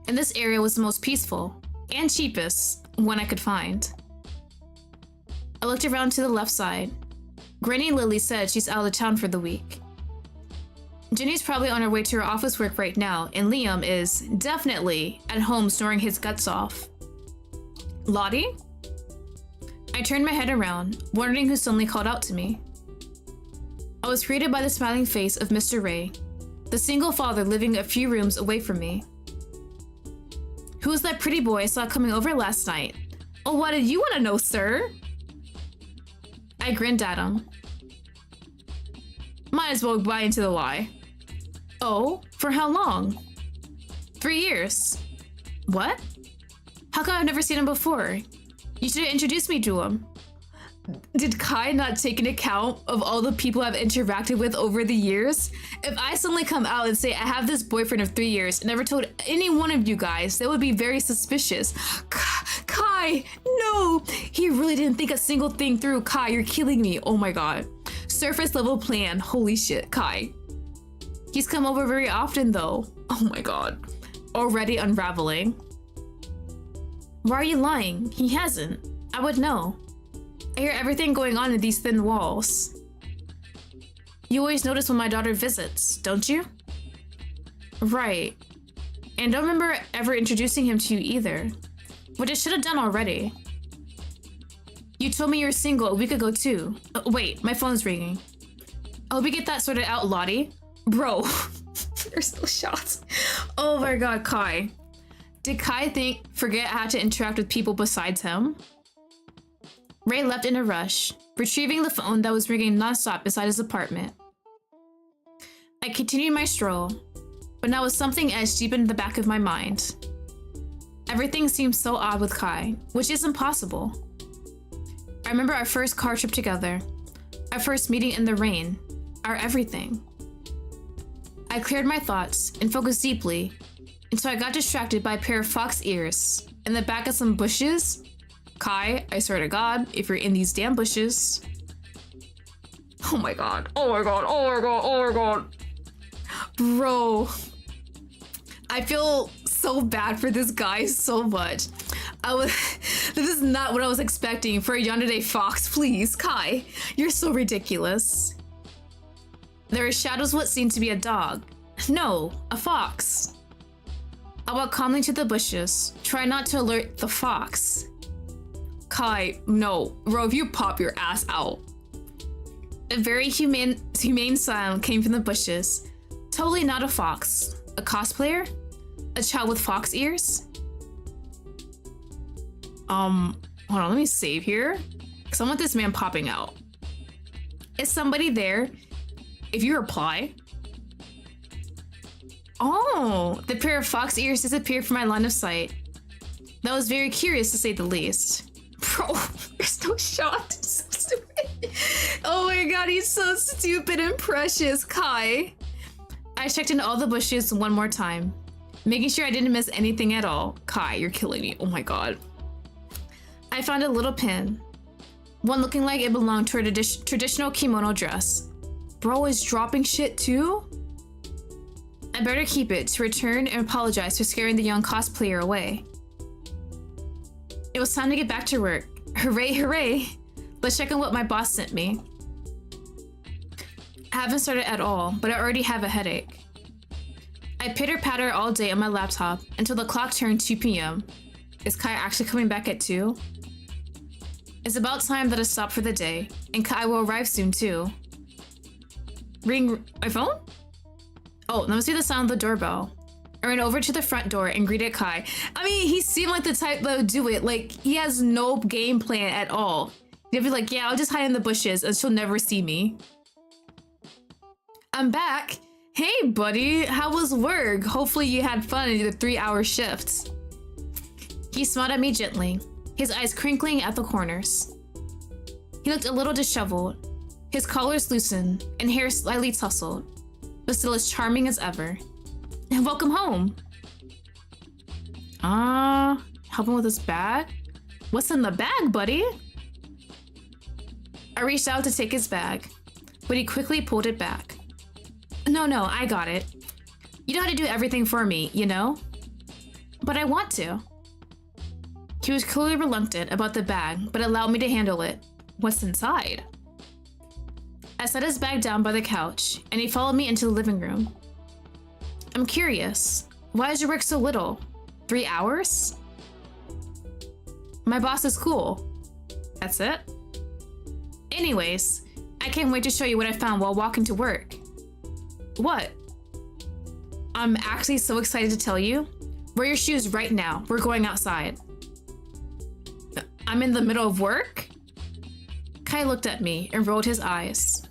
and this area was the most peaceful and cheapest one I could find. I looked around to the left side. Granny Lily said she's out of town for the week. Jenny's probably on her way to her office work right now, and Liam is definitely at home snoring his guts off. Lottie? I turned my head around, wondering who suddenly called out to me. I was greeted by the smiling face of Mr. Ray, the single father living a few rooms away from me. Who was that pretty boy I saw coming over last night? Oh, what did you want to know, sir? I grinned at him. Might as well buy into the lie. Oh, for how long? 3 years. What? How come I've never seen him before? You should have introduced me to him. Did Kai not take an account of all the people I've interacted with over the years? If I suddenly come out and say I have this boyfriend of 3 years and never told any one of you guys, that would be very suspicious. Kai, no! He really didn't think a single thing through. Kai, you're killing me. Oh my God. Surface level plan. Holy shit, Kai. He's come over very often though. Oh my God. Already unraveling. Why are you lying? He hasn't. I would know. I hear everything going on in these thin walls. You always notice when my daughter visits, don't you? Right. And don't remember ever introducing him to you either. Which I should have done already. You told me you were single a week ago too. Wait, my phone's ringing. I hope we get that sorted out, Lottie. Bro, there's no shots. Oh my God, Kai. Did Kai forget how to interact with people besides him? Ray left in a rush, retrieving the phone that was ringing nonstop beside his apartment. I continued my stroll, but now with something etched deep in the back of my mind. Everything seemed so odd with Kai, which is impossible. I remember our first car trip together, our first meeting in the rain, our everything. I cleared my thoughts and focused deeply until I got distracted by a pair of fox ears in the back of some bushes. Kai, I swear to God, if you're in these damn bushes. Oh my God, oh my God, oh my God, oh my God. Bro, I feel so bad for this guy so much. This is not what I was expecting for a Yandere fox. Please, Kai, you're so ridiculous. There are shadows what seemed to be a dog. No, a fox. I walked calmly to the bushes, try not to alert the fox. Kai, no, bro, if you pop your ass out. A very humane sound came from the bushes. Totally not a fox. A cosplayer? A child with fox ears? Hold on, let me save here. Cause I want this man popping out. Is somebody there? If you reply, Oh, the pair of fox ears disappeared from my line of sight. That was very curious to say the least. Bro, there's no shot. So stupid. Oh my god, he's so stupid and precious, Kai. I checked in all the bushes one more time, making sure I didn't miss anything at all. Kai, you're killing me. Oh my god. I found a little pin, one looking like it belonged to a traditional kimono dress. Bro is dropping shit too? I better keep it to return and apologize for scaring the young cosplayer away. It was time to get back to work. Hooray, hooray. Let's check on what my boss sent me. I haven't started at all, but I already have a headache. I pitter-patter all day on my laptop until the clock turned 2 p.m. Is Kai actually coming back at 2? It's about time that I stop for the day, and Kai will arrive soon too. Ring my phone? Oh, let me see the sound of the doorbell. I ran over to the front door and greeted Kai. I mean, he seemed like the type that would do it. Like, he has no game plan at all. He'd be like, yeah, I'll just hide in the bushes and she'll never see me. I'm back. Hey, buddy, how was work? Hopefully you had fun in the 3-hour shifts. He smiled at me gently, his eyes crinkling at the corners. He looked a little disheveled, his collars loosened and hair slightly tousled, but still as charming as ever. And welcome home. Help him with his bag? What's in the bag, buddy? I reached out to take his bag, but he quickly pulled it back. No, I got it. You know how to do everything for me, you know? But I want to. He was clearly reluctant about the bag, but allowed me to handle it. What's inside? I set his bag down by the couch, and he followed me into the living room. I'm curious, why is your work so little? 3 hours? My boss is cool. That's it? Anyways, I can't wait to show you what I found while walking to work. What? I'm actually so excited to tell you. Wear your shoes right now. We're going outside. I'm in the middle of work? Kai looked at me and rolled his eyes.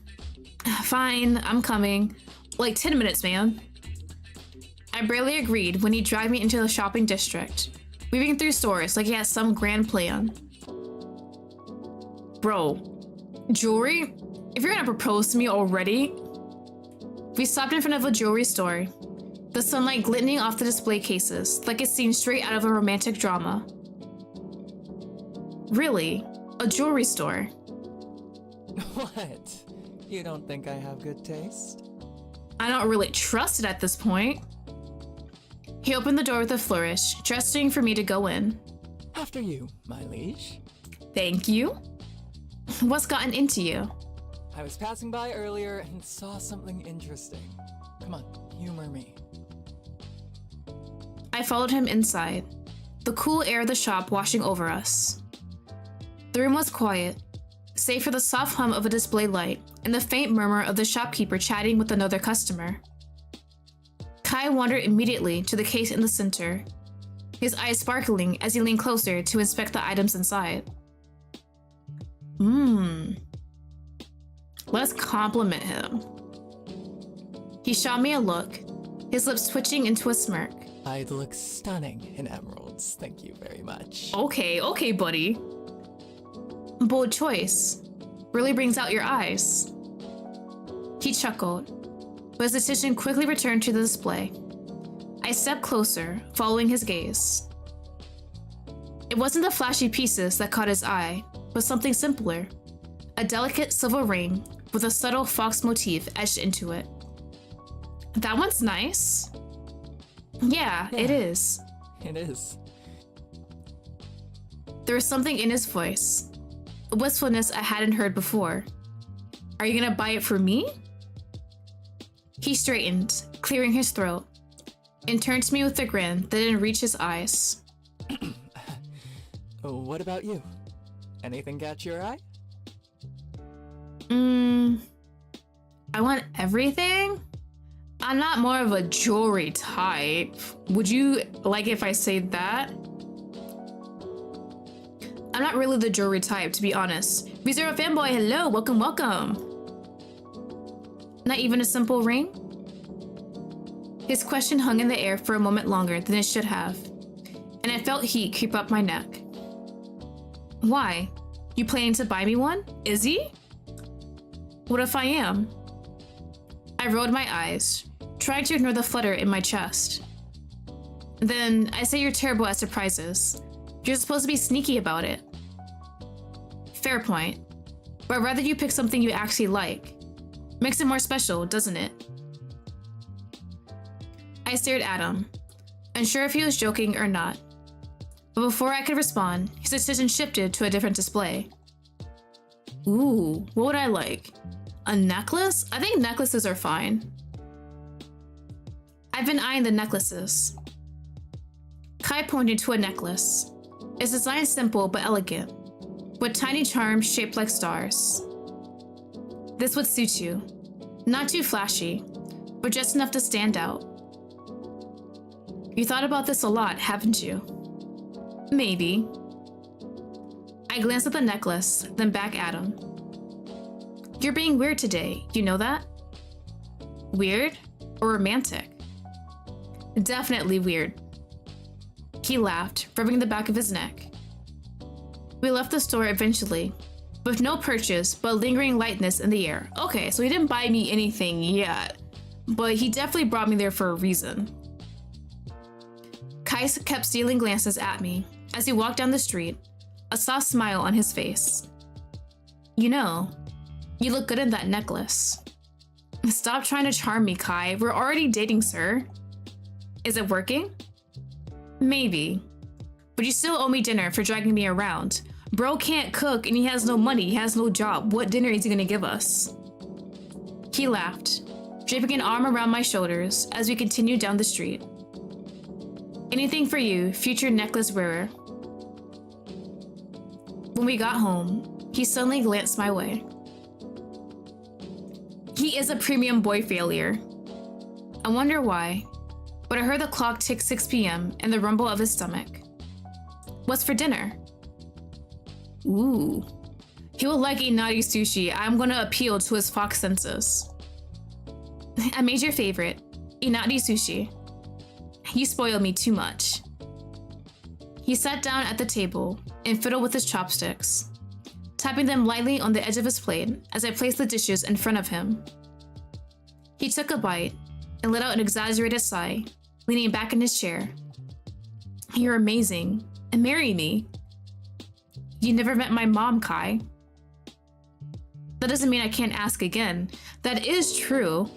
Fine, I'm coming. Like 10 minutes, man. I barely agreed when he dragged me into the shopping district, weaving through stores like he had some grand plan. Bro, jewelry? If you're gonna propose to me already? We stopped in front of a jewelry store, the sunlight glistening off the display cases like it seemed straight out of a romantic drama. Really? A jewelry store? What? You don't think I have good taste? I don't really trust it at this point. He opened the door with a flourish, gesturing for me to go in. After you, my liege. Thank you. What's gotten into you? I was passing by earlier and saw something interesting. Come on, humor me. I followed him inside, the cool air of the shop washing over us. The room was quiet, save for the soft hum of a display light and the faint murmur of the shopkeeper chatting with another customer. Kai wandered immediately to the case in the center, his eyes sparkling as he leaned closer to inspect the items inside. Let's compliment him. He shot me a look, his lips twitching into a smirk. I'd look stunning in emeralds, thank you very much. Okay, buddy. Bold choice. Really brings out your eyes. He chuckled, but his attention quickly returned to the display. I stepped closer, following his gaze. It wasn't the flashy pieces that caught his eye, but something simpler. A delicate silver ring with a subtle fox motif etched into it. That one's nice. Yeah, it is. It is. There was something in his voice, a wistfulness I hadn't heard before. Are you gonna buy it for me? He straightened, clearing his throat, and turned to me with a grin that didn't reach his eyes. What about you? Anything catch your eye? I want everything? I'm not more of a jewelry type. Would you like it if I said that? I'm not really the jewelry type, to be honest. Reserve fanboy, hello, welcome. Not even a simple ring? His question hung in the air for a moment longer than it should have, and I felt heat creep up my neck. Why? You planning to buy me one? Is he? What if I am? I rolled my eyes, trying to ignore the flutter in my chest. Then I say you're terrible at surprises. You're supposed to be sneaky about it. Fair point. But I'd rather you pick something you actually like. Makes it more special, doesn't it? I stared at him, unsure if he was joking or not. But before I could respond, his attention shifted to a different display. Ooh, what would I like? A necklace? I think necklaces are fine. I've been eyeing the necklaces. Kai pointed to a necklace. Its design is simple but elegant, with tiny charms shaped like stars. This would suit you. Not too flashy, but just enough to stand out. You thought about this a lot, haven't you? Maybe. I glanced at the necklace, then back at him. You're being weird today, you know that? Weird or romantic? Definitely weird. He laughed, rubbing the back of his neck. We left the store eventually, with no purchase but lingering lightness in the air. Okay, so he didn't buy me anything yet, but he definitely brought me there for a reason. Kai kept stealing glances at me as he walked down the street, a soft smile on his face. You know, you look good in that necklace. Stop trying to charm me, Kai. We're already dating, sir. Is it working? Maybe. But you still owe me dinner for dragging me around. Bro can't cook and he has no money, he has no job. What dinner is he gonna give us? He laughed, draping an arm around my shoulders as we continued down the street. Anything for you, future necklace wearer. When we got home, he suddenly glanced my way. He is a premium boy failure. I wonder why, but I heard the clock tick 6 p.m. and the rumble of his stomach. What's for dinner? Ooh. He would like inari sushi. I'm gonna appeal to his fox senses. I made your favorite, inari sushi. You spoil me too much. He sat down at the table and fiddled with his chopsticks, tapping them lightly on the edge of his plate as I placed the dishes in front of him. He took a bite and let out an exaggerated sigh, leaning back in his chair. You're amazing, and marry me. You never met my mom, Kai. That doesn't mean I can't ask again. That is true.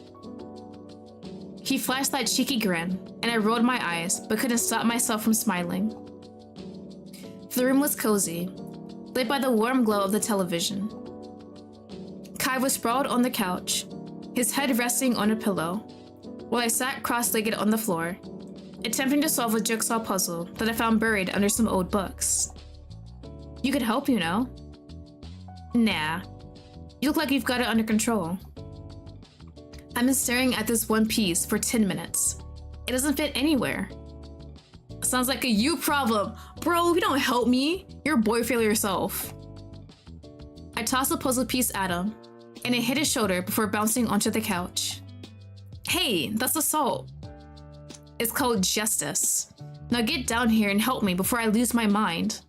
He flashed that cheeky grin, and I rolled my eyes, but couldn't stop myself from smiling. The room was cozy, lit by the warm glow of the television. Kai was sprawled on the couch, his head resting on a pillow, while I sat cross-legged on the floor, attempting to solve a jigsaw puzzle that I found buried under some old books. You could help, you know. Nah, you look like you've got it under control. I've been staring at this one piece for 10 minutes. It doesn't fit anywhere. Sounds like a you problem. Bro, if you don't help me, you're a boy failure yourself. I tossed the puzzle piece at him, and it hit his shoulder before bouncing onto the couch. Hey, that's assault. It's called justice. Now get down here and help me before I lose my mind.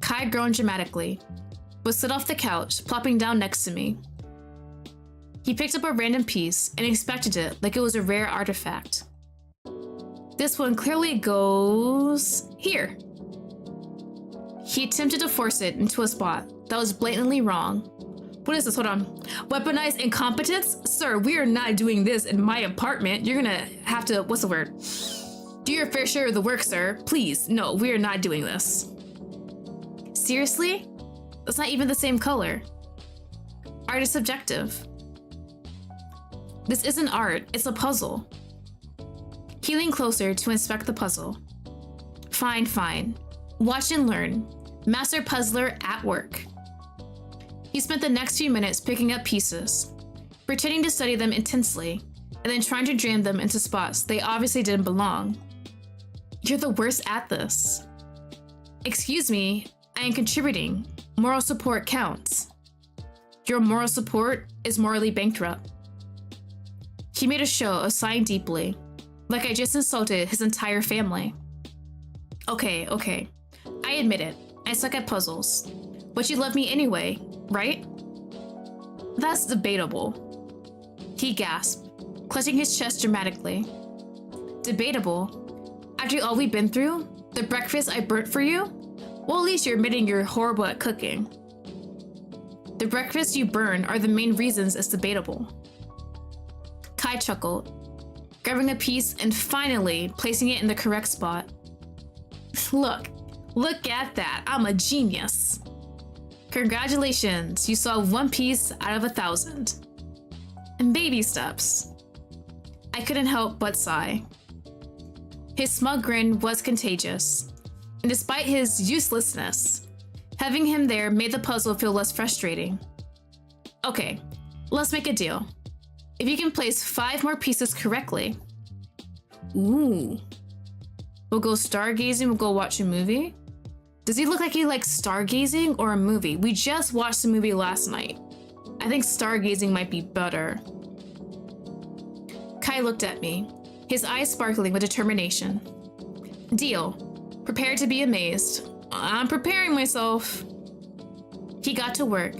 Kai groaned dramatically, but slid off the couch, plopping down next to me. He picked up a random piece and inspected it like it was a rare artifact. This one clearly goes here. He attempted to force it into a spot that was blatantly wrong. What is this? Hold on. Weaponized incompetence? Sir, we are not doing this in my apartment. You're gonna have to, what's the word? Do your fair share of the work, sir. Please, no, we are not doing this. Seriously? That's not even the same color. Art is subjective. This isn't art, it's a puzzle. He leaned closer to inspect the puzzle. Fine, fine. Watch and learn. Master puzzler at work. He spent the next few minutes picking up pieces, pretending to study them intensely, and then trying to jam them into spots they obviously didn't belong. You're the worst at this. Excuse me, I am contributing. Moral support counts. Your moral support is morally bankrupt. He made a show of sighing deeply, like I just insulted his entire family. Okay. I admit it. I suck at puzzles. But you love me anyway, right? That's debatable. He gasped, clutching his chest dramatically. Debatable? After all we've been through? The breakfast I burnt for you? Well, at least you're admitting you're horrible at cooking. The breakfasts you burn are the main reasons it's debatable. Kai chuckled, grabbing a piece and finally placing it in the correct spot. Look at that, I'm a genius. Congratulations, you saw one piece out of 1,000. And baby steps. I couldn't help but sigh. His smug grin was contagious, and despite his uselessness, having him there made the puzzle feel less frustrating. Okay, let's make a deal. If you can place 5 more pieces correctly, ooh, we'll go stargazing, we'll go watch a movie. Does he look like he likes stargazing or a movie? We just watched the movie last night. I think stargazing might be better. Kai looked at me, his eyes sparkling with determination. Deal. Prepared to be amazed. I'm preparing myself. He got to work,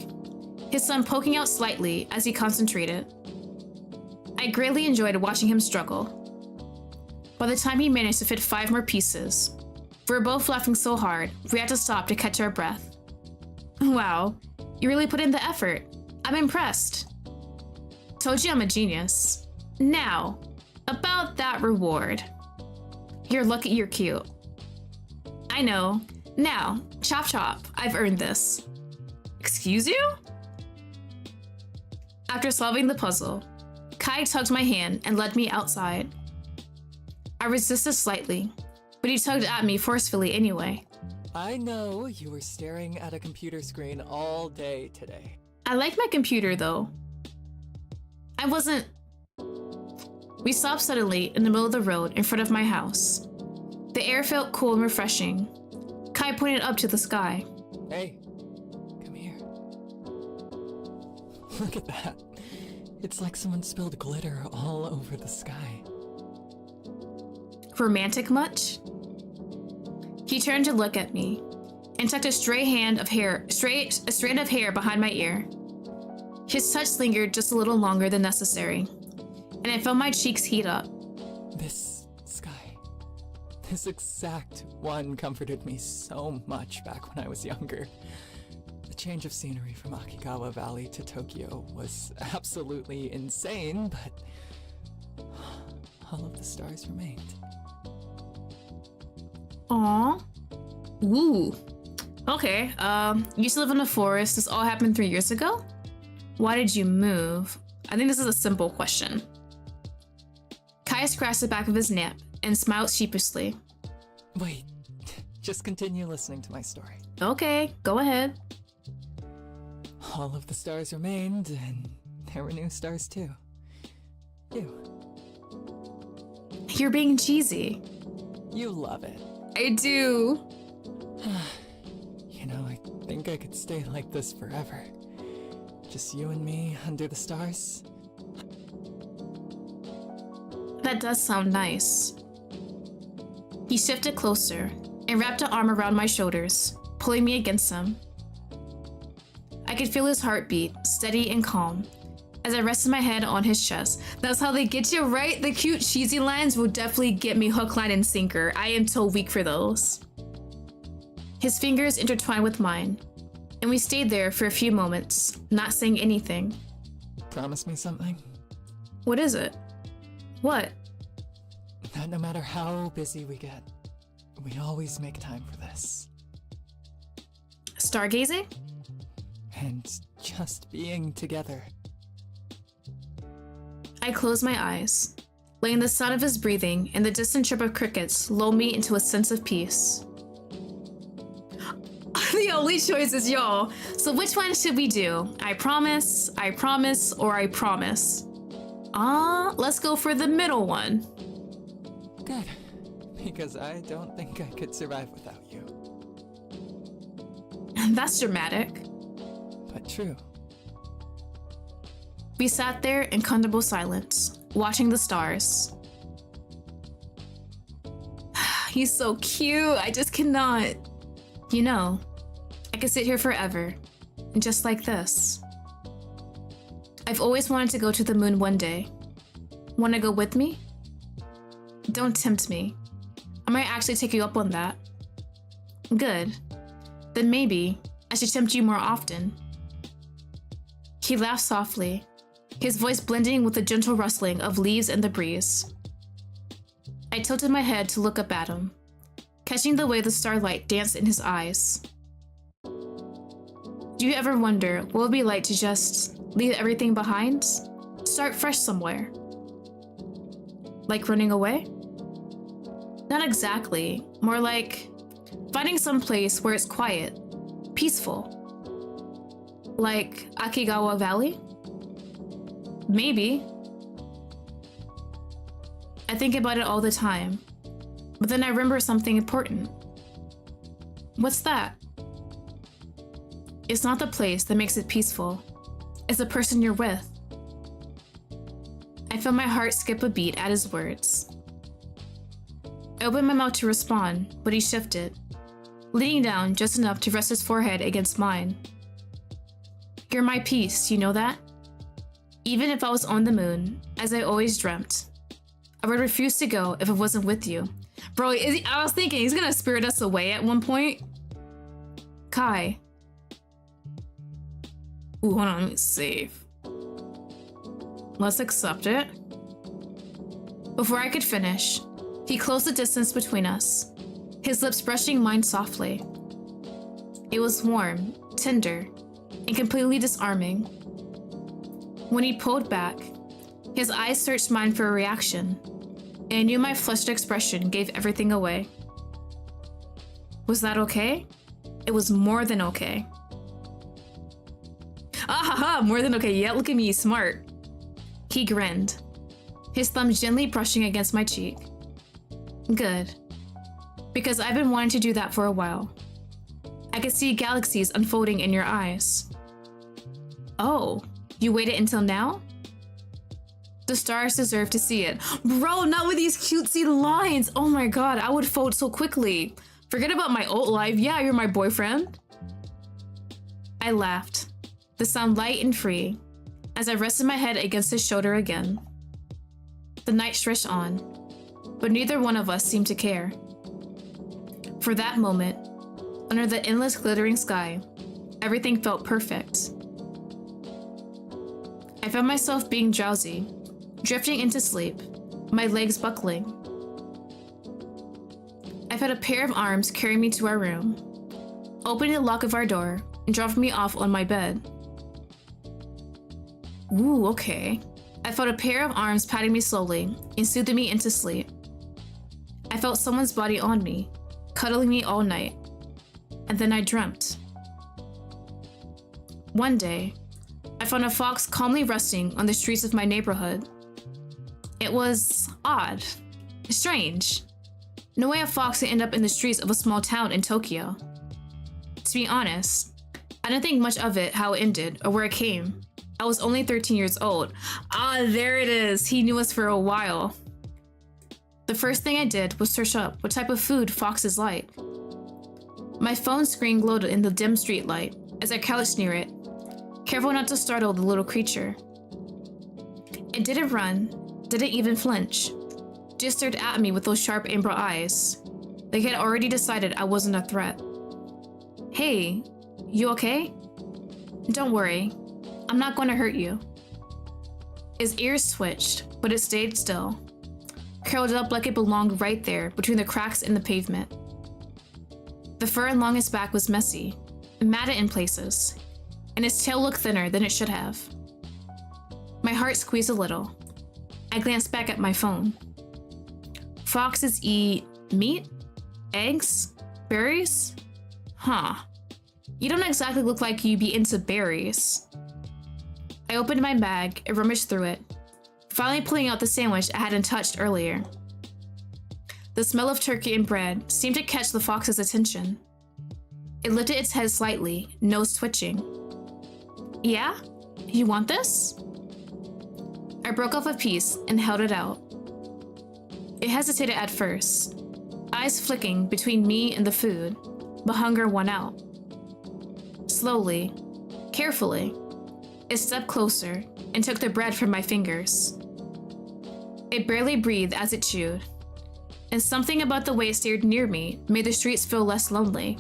his thumb poking out slightly as he concentrated. I greatly enjoyed watching him struggle. By the time he managed to fit 5 more pieces, we were both laughing so hard we had to stop to catch our breath. Wow, you really put in the effort. I'm impressed. Told you I'm a genius. Now, about that reward. You're lucky you're cute. I know. Now, chop chop, I've earned this. Excuse you? After solving the puzzle, Kai tugged my hand and led me outside. I resisted slightly, but he tugged at me forcefully anyway. I know you were staring at a computer screen all day today. I like my computer though. I wasn't... We stopped suddenly in the middle of the road in front of my house. The air felt cool and refreshing. Kai pointed up to the sky. Hey, come here. Look at that. It's like someone spilled glitter all over the sky. Romantic much? He turned to look at me and tucked a strand of hair behind my ear. His touch lingered just a little longer than necessary, and I felt my cheeks heat up. This sky, this exact one comforted me so much back when I was younger. The change of scenery from Akigawa Valley to Tokyo was absolutely insane, but all of the stars remained. Aww. Ooh. Okay, you used to live in the forest. This all happened 3 years ago? Why did you move? I think this is a simple question. Kai scratched the back of his neck and smiled sheepishly. Wait, just continue listening to my story. Okay, go ahead. All of the stars remained, and there were new stars too. You. You're being cheesy. You love it. I do. You know, I think I could stay like this forever. Just you and me under the stars. That does sound nice. He shifted closer and wrapped an arm around my shoulders, pulling me against him. I could feel his heartbeat, steady and calm, as I rested my head on his chest. That's how they get you, right? The cute, cheesy lines will definitely get me hook, line, and sinker. I am so weak for those. His fingers intertwined with mine, and we stayed there for a few moments, not saying anything. Promise me something? What is it? What? That no matter how busy we get, we always make time for this. Stargazing? And just being together. I closed my eyes, letting the sound of his breathing and the distant chirp of crickets lull me into a sense of peace. The only choice is y'all. So which one should we do? I promise, or I promise? Let's go for the middle one. Good, because I don't think I could survive without you. That's dramatic. But true. We sat there in comfortable silence, watching the stars. He's so cute. I just cannot. You know, I could sit here forever, just like this. I've always wanted to go to the moon one day. Want to go with me? Don't tempt me. I might actually take you up on that. Good. Then maybe I should tempt you more often. He laughed softly, his voice blending with the gentle rustling of leaves in the breeze. I tilted my head to look up at him, catching the way the starlight danced in his eyes. Do you ever wonder what it would be like to just leave everything behind? Start fresh somewhere? Like running away? Not exactly. More like finding some place where it's quiet, peaceful. Like Akigawa Valley? Maybe. I think about it all the time, but then I remember something important. What's that? It's not the place that makes it peaceful. It's the person you're with. I felt my heart skip a beat at his words. I opened my mouth to respond, but he shifted, leaning down just enough to rest his forehead against mine. You're my peace, you know that? Even if I was on the moon, as I always dreamt, I would refuse to go if it wasn't with you. Bro, I was thinking he's gonna spirit us away at one point. Kai. Ooh, hold on, let me save. Let's accept it. Before I could finish, he closed the distance between us, his lips brushing mine softly. It was warm, tender, and completely disarming. When he pulled back, his eyes searched mine for a reaction, and I knew my flushed expression gave everything away. Was that okay? It was more than okay. Ah ha ha, more than okay. Yeah, look at me, smart. He grinned, his thumb gently brushing against my cheek. Good, because I've been wanting to do that for a while. I could see galaxies unfolding in your eyes. Oh, you waited until now? The stars deserve to see it. Bro, not with these cutesy lines. Oh my god, I would fold so quickly. Forget about my old life. Yeah, you're my boyfriend. I laughed, the sound light and free, as I rested my head against his shoulder again. The night stretched on, but neither one of us seemed to care. For that moment, under the endless glittering sky, everything felt perfect. I felt myself being drowsy, drifting into sleep, my legs buckling. I felt a pair of arms carry me to our room, opening the lock of our door and dropping me off on my bed. Ooh, okay. I felt a pair of arms patting me slowly and soothing me into sleep. I felt someone's body on me, cuddling me all night, and then I dreamt. One day, I found a fox calmly resting on the streets of my neighborhood. It was odd, strange. No way a fox could end up in the streets of a small town in Tokyo. To be honest, I didn't think much of it, how it ended, or where it came. I was only 13 years old. Ah, there it is. He knew us for a while. The first thing I did was search up what type of food foxes like. My phone screen glowed in the dim street light as I crouched near it, careful not to startle the little creature. It didn't run, didn't even flinch, just stared at me with those sharp amber eyes. They had already decided I wasn't a threat. Hey, you okay? Don't worry, I'm not going to hurt you. His ears twitched, but it stayed still, curled up like it belonged right there between the cracks in the pavement. The fur along his back was messy, matted in places, and his tail looked thinner than it should have. My heart squeezed a little. I glanced back at my phone. Foxes eat meat? Eggs? Berries? Huh. You don't exactly look like you'd be into berries. I opened my bag and rummaged through it, finally pulling out the sandwich I hadn't touched earlier. The smell of turkey and bread seemed to catch the fox's attention. It lifted its head slightly, nose twitching. Yeah? You want this? I broke off a piece and held it out. It hesitated at first, eyes flicking between me and the food, but hunger won out. Slowly, carefully, it stepped closer and took the bread from my fingers. It barely breathed as it chewed, and something about the way it stared near me made the streets feel less lonely.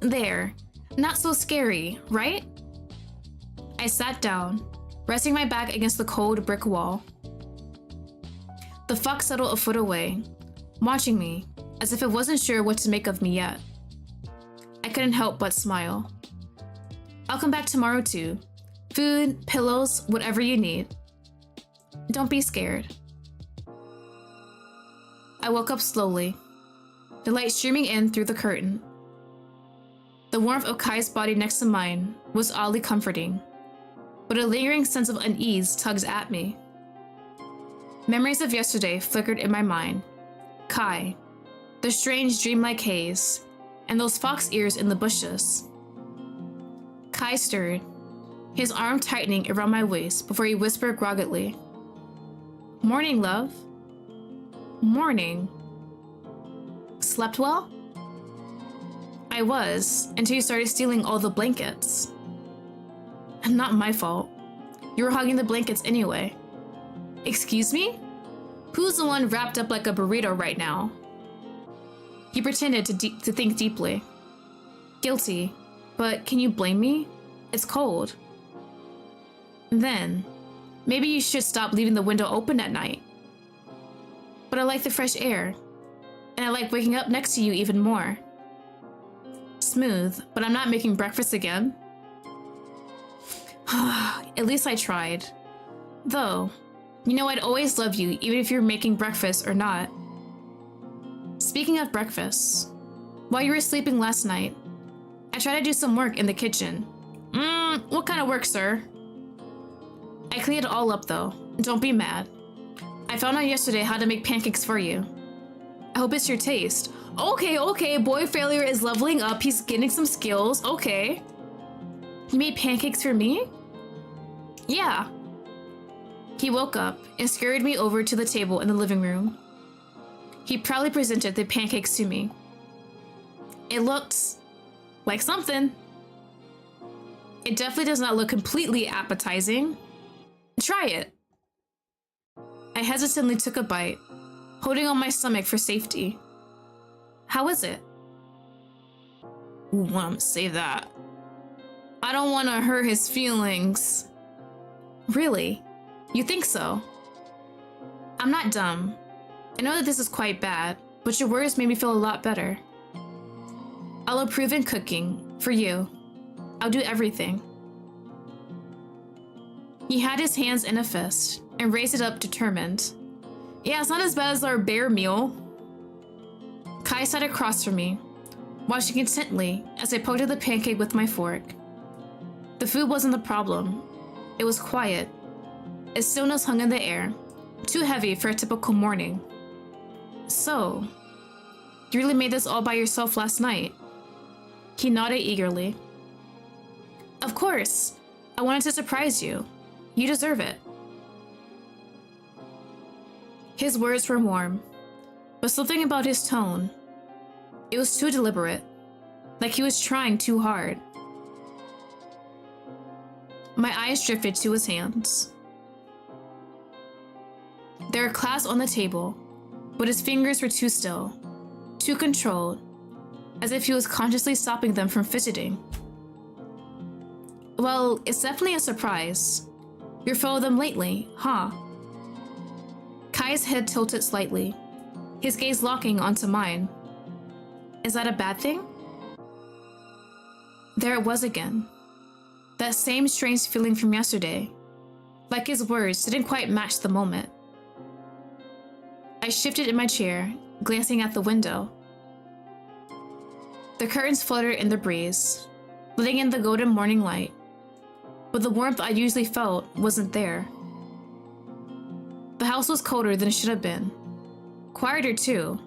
There, not so scary, right? I sat down, resting my back against the cold brick wall. The fox settled a foot away, watching me as if it wasn't sure what to make of me yet. I couldn't help but smile. I'll come back tomorrow too. Food, pillows, whatever you need. Don't be scared. I woke up slowly, the light streaming in through the curtain. The warmth of Kai's body next to mine was oddly comforting, but a lingering sense of unease tugs at me. Memories of yesterday flickered in my mind. Kai, the strange dreamlike haze, and those fox ears in the bushes. Kai stirred, his arm tightening around my waist before he whispered groggedly, "Morning, love." Morning. Slept well? I was, until you started stealing all the blankets. Not my fault. You were hogging the blankets anyway. Excuse me? Who's the one wrapped up like a burrito right now? He pretended to think deeply. Guilty, but can you blame me? It's cold. Then, maybe you should stop leaving the window open at night. But I like the fresh air, and I like waking up next to you even more. Smooth, but I'm not making breakfast again. At least I tried. Though, you know I'd always love you even if you're making breakfast or not. Speaking of breakfast, while you were sleeping last night, I tried to do some work in the kitchen. What kind of work, sir? I cleaned it all up though. Don't be mad. I found out yesterday how to make pancakes for you. I hope it's your taste. Okay, boy failure is leveling up. He's getting some skills. Okay. You made pancakes for me? Yeah. He woke up and scurried me over to the table in the living room. He proudly presented the pancakes to me. It looked like something. It definitely does not look completely appetizing. Try it. I hesitantly took a bite, holding on my stomach for safety. How is it? Say that. I don't want to hurt his feelings. Really? You think so? I'm not dumb. I know that this is quite bad, but your words made me feel a lot better. I'll approve in cooking, for you. I'll do everything. He had his hands in a fist and raised it up determined. Yeah, it's not as bad as our bear meal. Kai sat across from me, watching intently as I poked at the pancake with my fork. The food wasn't the problem. It was quiet. A stillness hung in the air, too heavy for a typical morning. So, you really made this all by yourself last night? He nodded eagerly. Of course. I wanted to surprise you. You deserve it. His words were warm, but something about his tone, it was too deliberate, like he was trying too hard. My eyes drifted to his hands. They were clasped on the table, but his fingers were too still, too controlled, as if he was consciously stopping them from fidgeting. Well, it's definitely a surprise. You're full of them lately, huh? Kai's head tilted slightly, his gaze locking onto mine. Is that a bad thing? There it was again. That same strange feeling from yesterday, like his words didn't quite match the moment. I shifted in my chair, glancing at the window. The curtains fluttered in the breeze, letting in the golden morning light, but the warmth I usually felt wasn't there. The house was colder than it should have been. Quieter too.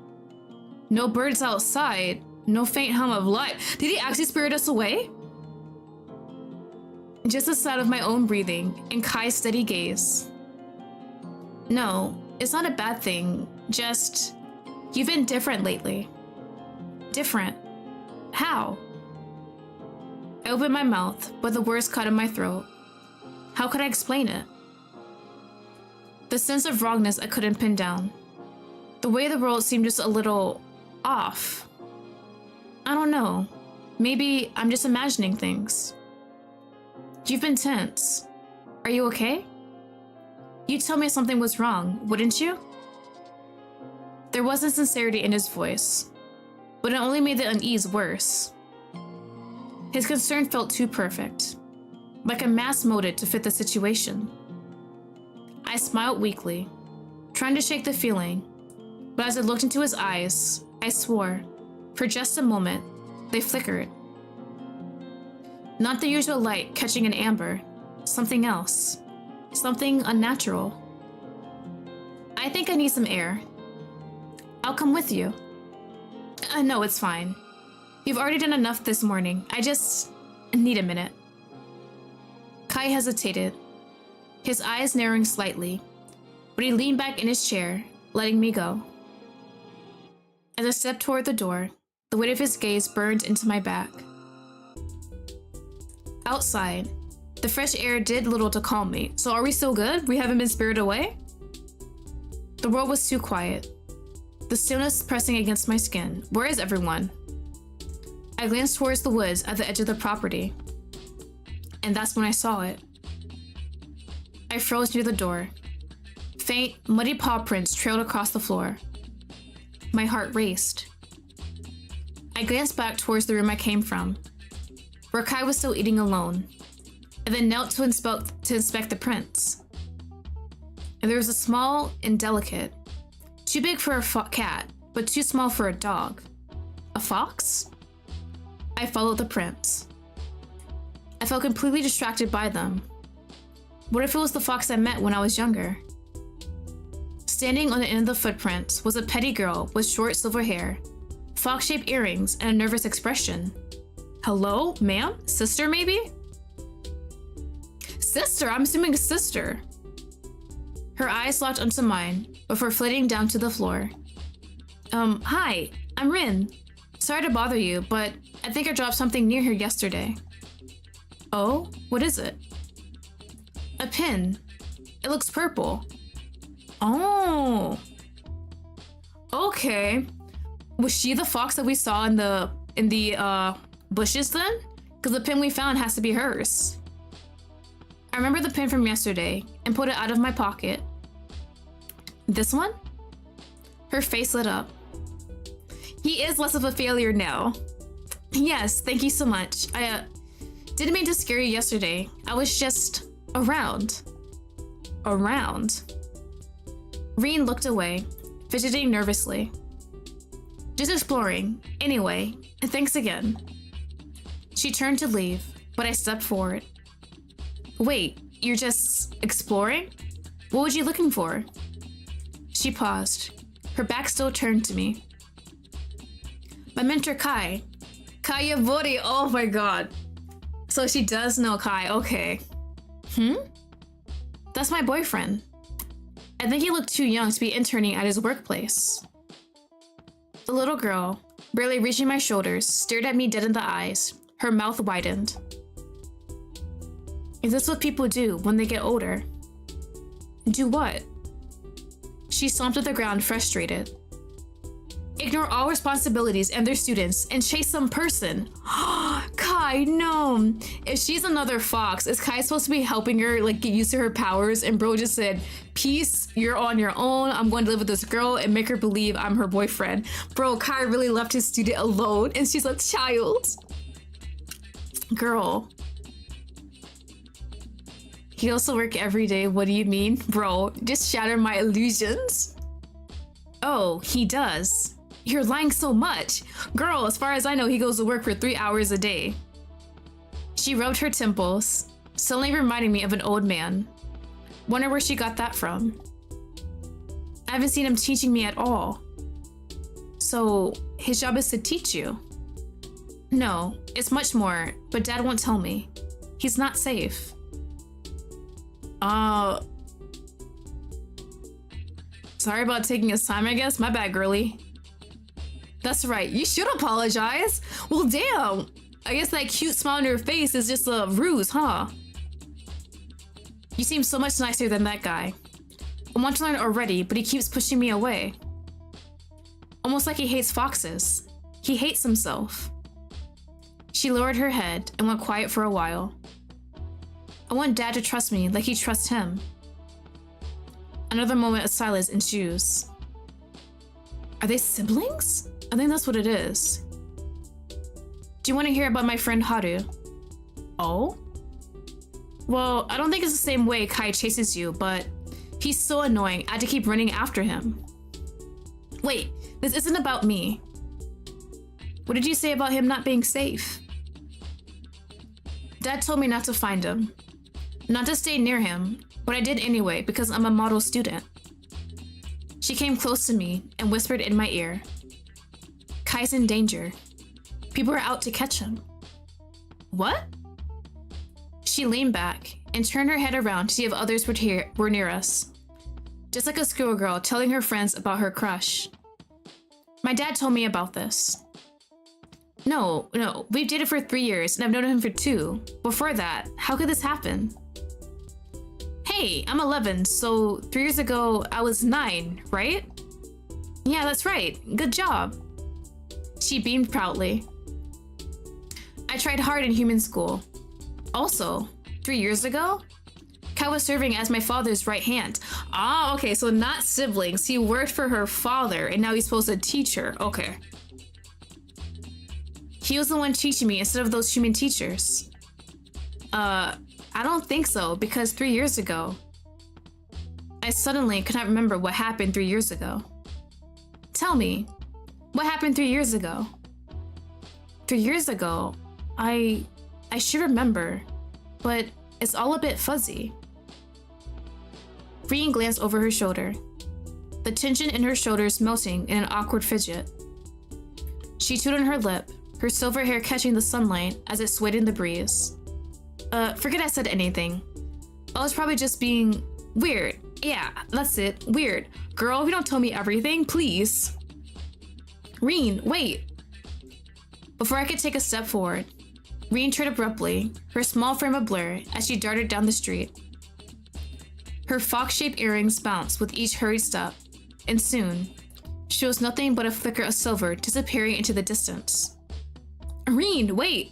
No birds outside, no faint hum of life. Did he actually spirit us away? Just the sound of my own breathing and Kai's steady gaze. No, it's not a bad thing. Just, you've been different lately. Different? How? I opened my mouth, but the words caught in my throat. How could I explain it? The sense of wrongness I couldn't pin down. The way the world seemed just a little off. I don't know. Maybe I'm just imagining things. You've been tense. Are you okay? You'd tell me if something was wrong, wouldn't you? There wasn't sincerity in his voice, but it only made the unease worse. His concern felt too perfect, like a mask molded to fit the situation. I smiled weakly, trying to shake the feeling, but as I looked into his eyes, I swore, for just a moment, they flickered. Not the usual light catching an amber, something else, something unnatural. I think I need some air. I'll come with you. No, it's fine. You've already done enough this morning. I just need a minute. Kai hesitated, his eyes narrowing slightly, but he leaned back in his chair, letting me go. As I stepped toward the door, the weight of his gaze burned into my back. Outside, the fresh air did little to calm me. So are we still good? We haven't been spirited away? The world was too quiet, the stillness pressing against my skin. Where is everyone? I glanced towards the woods at the edge of the property, and that's when I saw it. I froze near the door. Faint, muddy paw prints trailed across the floor. My heart raced. I glanced back towards the room I came from, where Kai was still eating alone, and then knelt to inspect the prints. And there was a small and delicate, too big for a cat, but too small for a dog. A fox? I followed the prints. I felt completely distracted by them. What if it was the fox I met when I was younger? Standing on the end of the footprints was a petty girl with short silver hair, fox-shaped earrings, and a nervous expression. Hello, ma'am? Sister, maybe? Sister? I'm assuming sister. Her eyes locked onto mine before flitting down to the floor. Hi, I'm Rin. Sorry to bother you, but I think I dropped something near here yesterday. Oh, what is it? A pin. It looks purple. Oh. Okay. Was she the fox that we saw in the bushes then? Because the pin we found has to be hers. I remember the pin from yesterday and pulled it out of my pocket. This one? Her face lit up. He is less of a failure now. Yes, thank you so much. I didn't mean to scare you yesterday. I was just around. Around? Reen looked away, fidgeting nervously. Just exploring. Anyway, thanks again. She turned to leave, but I stepped forward. Wait, you're just exploring? What was you looking for? She paused, her back still turned to me. My mentor Kai. Kai Yabori, oh my god. So she does know Kai, okay. That's my boyfriend. I think he looked too young to be interning at his workplace. The little girl, barely reaching my shoulders, stared at me dead in the eyes, her mouth widened. Is this what people do when they get older? Do what? She stomped at the ground, frustrated. Ignore all responsibilities and their students and chase some person. Kai, no. If she's another fox, is Kai supposed to be helping her like get used to her powers? And bro just said, peace, you're on your own. I'm going to live with this girl and make her believe I'm her boyfriend. Bro, Kai really left his student alone and she's a child. Girl. He also work every day. What do you mean? Bro, just shatter my illusions. Oh, he does. You're lying so much. Girl, as far as I know, he goes to work for 3 hours a day. She rubbed her temples, suddenly reminding me of an old man. Wonder where she got that from. I haven't seen him teaching me at all. So, his job is to teach you? No, it's much more, but Dad won't tell me. He's not safe. Sorry about taking his time, I guess. My bad, girly. That's right, you should apologize. Well, damn. I guess that cute smile on your face is just a ruse, huh? You seem so much nicer than that guy. I want to learn already, but he keeps pushing me away. Almost like he hates foxes. He hates himself. She lowered her head and went quiet for a while. I want Dad to trust me like he trusts him. Another moment of silence ensues. Are they siblings? I think that's what it is. Do you want to hear about my friend Haru? Oh? Well, I don't think it's the same way Kai chases you, but he's so annoying, I had to keep running after him. Wait, this isn't about me. What did you say about him not being safe? Dad told me not to find him. Not to stay near him, but I did anyway because I'm a model student. She came close to me and whispered in my ear. Kai's in danger. People are out to catch him. What? She leaned back and turned her head around to see if others were near us. Just like a schoolgirl telling her friends about her crush. My dad told me about this. No, we've dated for 3 years and I've known him for 2. Before that, how could this happen? Hey, I'm 11, so 3 years ago I was 9, right? Yeah, that's right. Good job. She beamed proudly. I tried hard in human school. Also, 3 years ago, Kai was serving as my father's right hand. Ah, okay, so not siblings. He worked for her father and now he's supposed to teach her. Okay. He was the one teaching me instead of those human teachers. I don't think so, because 3 years ago, I suddenly could not remember what happened 3 years ago. Tell me, what happened 3 years ago? 3 years ago, I should remember, but it's all a bit fuzzy. Reen glanced over her shoulder, the tension in her shoulders melting in an awkward fidget. She chewed on her lip, her silver hair catching the sunlight as it swayed in the breeze. Forget I said anything. I was probably just being weird. Yeah, that's it, weird. Girl, if you don't tell me everything, please. Reen, wait. Before I could take a step forward, Reen turned abruptly, her small frame a blur as she darted down the street. Her fox-shaped earrings bounced with each hurried step, and soon, she was nothing but a flicker of silver disappearing into the distance. Reen, wait!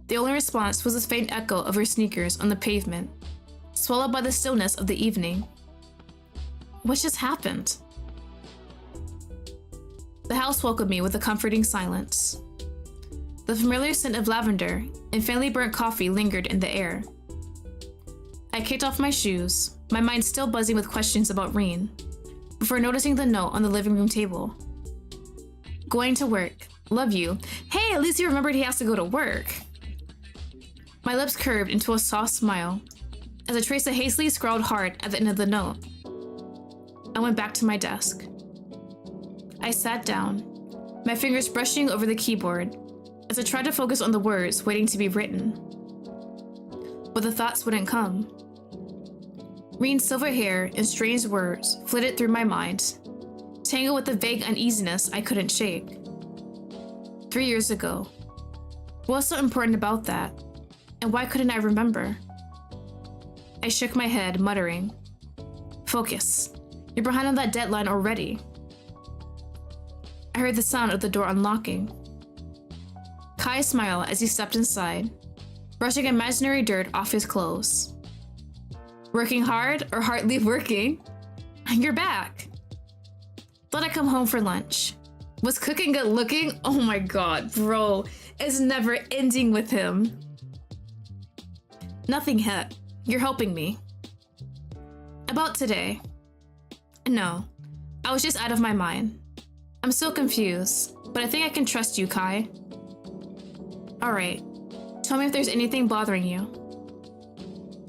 The only response was a faint echo of her sneakers on the pavement, swallowed by the stillness of the evening. What just happened? The house welcomed me with a comforting silence. The familiar scent of lavender and faintly burnt coffee lingered in the air. I kicked off my shoes, my mind still buzzing with questions about Reen, before noticing the note on the living room table. Going to work. Love you. Hey, at least he remembered he has to go to work. My lips curved into a soft smile as I traced a hastily scrawled heart at the end of the note. I went back to my desk. I sat down, my fingers brushing over the keyboard as I tried to focus on the words waiting to be written. But the thoughts wouldn't come. Reen's silver hair and strange words flitted through my mind, tangled with the vague uneasiness I couldn't shake. 3 years ago. What's so important about that? And why couldn't I remember? I shook my head, muttering, "Focus. You're behind on that deadline already." I heard the sound of the door unlocking. Kai smiled as he stepped inside, brushing imaginary dirt off his clothes. Working hard or hardly working? You're back. Thought I'd come home for lunch. Was cooking good looking? Oh my god, bro. It's never ending with him. Nothing hit. You're helping me. About today. No, I was just out of my mind. I'm still confused, but I think I can trust you, Kai. Alright, tell me if there's anything bothering you.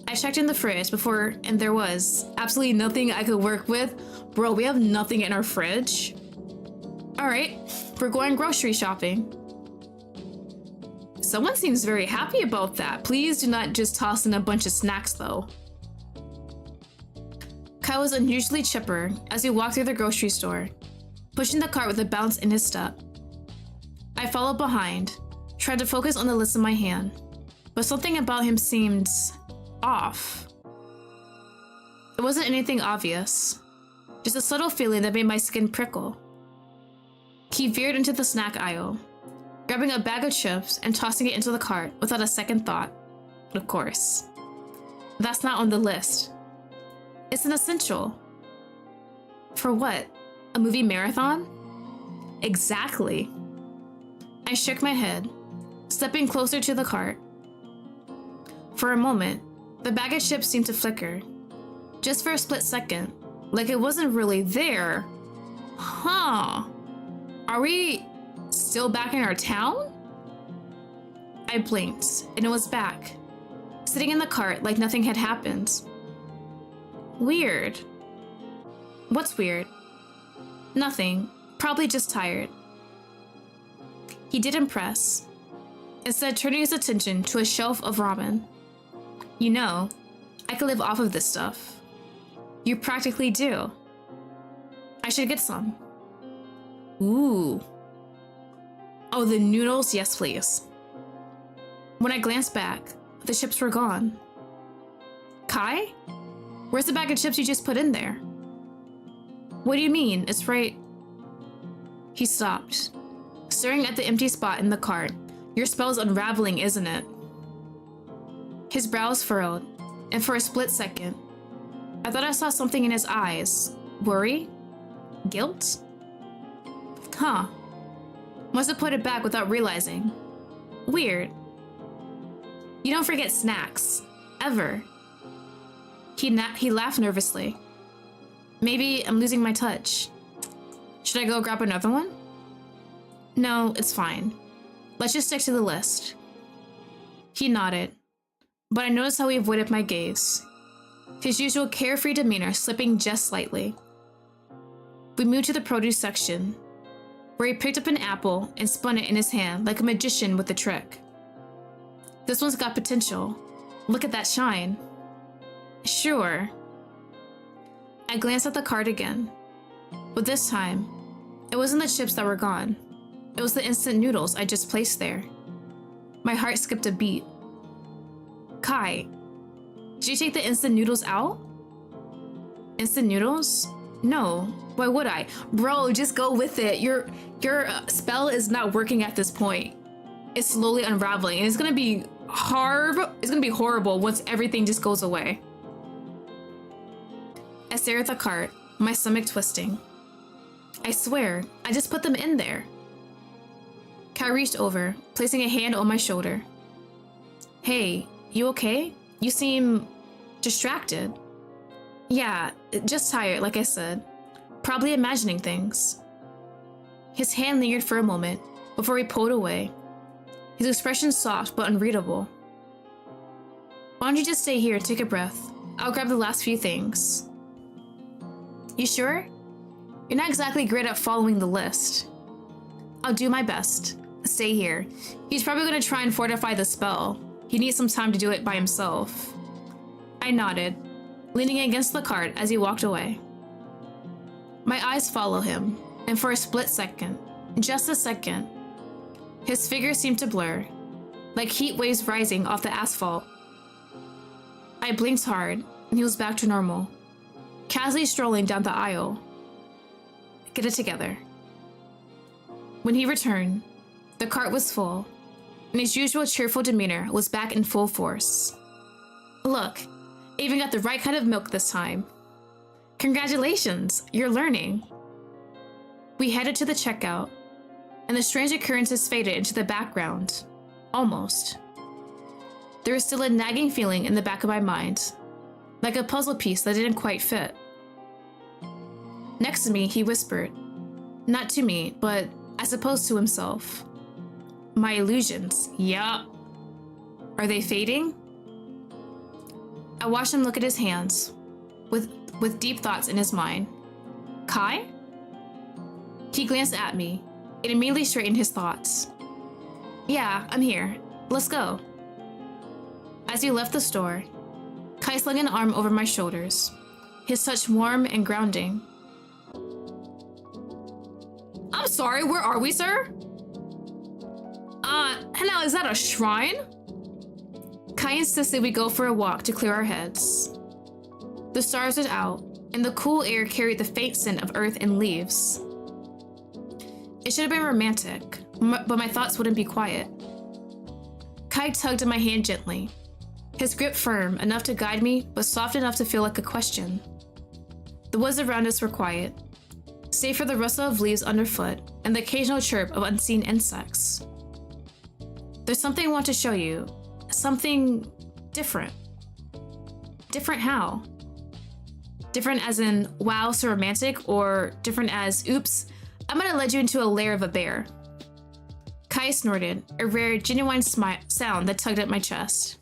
I checked in the fridge before, and there was absolutely nothing I could work with. Bro, we have nothing in our fridge. Alright, we're going grocery shopping. Someone seems very happy about that. Please do not just toss in a bunch of snacks, though. Kai was unusually chipper as we walked through the grocery store, pushing the cart with a bounce in his step. I followed behind, trying to focus on the list in my hand, but something about him seemed off. It wasn't anything obvious, just a subtle feeling that made my skin prickle. He veered into the snack aisle, grabbing a bag of chips and tossing it into the cart without a second thought. Of course. That's not on the list. It's an essential. For what? A movie marathon? Exactly. I shook my head, stepping closer to the cart. For a moment, the bag of chips seemed to flicker. Just for a split second, like it wasn't really there. Huh. Are we still back in our town? I blinked, and it was back, sitting in the cart like nothing had happened. Weird. What's weird? Nothing. Probably just tired. He didn't press, instead turning his attention to a shelf of ramen. You know, I could live off of this stuff. You practically do. I should get some. Ooh. Oh, the noodles? Yes, please. When I glanced back, the chips were gone. Kai? Where's the bag of chips you just put in there? What do you mean? It's right... He stopped, staring at the empty spot in the cart. Your spell's unraveling, isn't it? His brows furrowed, and for a split second, I thought I saw something in his eyes. Worry? Guilt? Huh. Must have put it back without realizing. Weird. You don't forget snacks. Ever. He laughed nervously. Maybe I'm losing my touch. Should I go grab another one? No, it's fine. Let's just stick to the list. He nodded, but I noticed how he avoided my gaze, his usual carefree demeanor slipping just slightly. We moved to the produce section, where he picked up an apple and spun it in his hand like a magician with a trick. This one's got potential. Look at that shine. Sure. I glanced at the cart again, but this time, it wasn't the chips that were gone. It was the instant noodles I just placed there. My heart skipped a beat. Kai, did you take the instant noodles out? Instant noodles? No, why would I? Bro, just go with it. Your spell is not working at this point. It's slowly unraveling, and it's gonna be horrible once everything just goes away. I stare at the cart, my stomach twisting. I swear, I just put them in there. Kai reached over, placing a hand on my shoulder. Hey, you okay? You seem distracted. Yeah, just tired, like I said. Probably imagining things. His hand lingered for a moment before he pulled away, his expression soft but unreadable. Why don't you just stay here and take a breath? I'll grab the last few things. You sure? You're not exactly great at following the list. I'll do my best. Stay here. He's probably going to try and fortify the spell. He needs some time to do it by himself. I nodded, leaning against the cart as he walked away. My eyes follow him, and for a split second, just a second, his figure seemed to blur, like heat waves rising off the asphalt. I blinked hard, and he was back to normal, casually strolling down the aisle. Get it together. When he returned, the cart was full, and his usual cheerful demeanor was back in full force. Look, I even got the right kind of milk this time. Congratulations, you're learning. We headed to the checkout, and the strange occurrences faded into the background. Almost. There was still a nagging feeling in the back of my mind, like a puzzle piece that didn't quite fit. Next to me, he whispered. Not to me, but I suppose to himself. My illusions, yup. Are they fading? I watched him look at his hands, with deep thoughts in his mind. Kai? He glanced at me and immediately straightened his thoughts. Yeah, I'm here. Let's go. As we left the store, Kai slung an arm over my shoulders, his touch warm and grounding. I'm sorry, where are we, sir? Hello, is that a shrine? Kai insisted we go for a walk to clear our heads. The stars were out, and the cool air carried the faint scent of earth and leaves. It should have been romantic, but my thoughts wouldn't be quiet. Kai tugged at my hand gently, his grip firm enough to guide me, but soft enough to feel like a question. The woods around us were quiet, save for the rustle of leaves underfoot and the occasional chirp of unseen insects. There's something I want to show you. Something different. Different how? Different as in, wow, so romantic, or different as, oops, I'm gonna lead you into a lair of a bear. Kai snorted, a rare, genuine sound that tugged at my chest.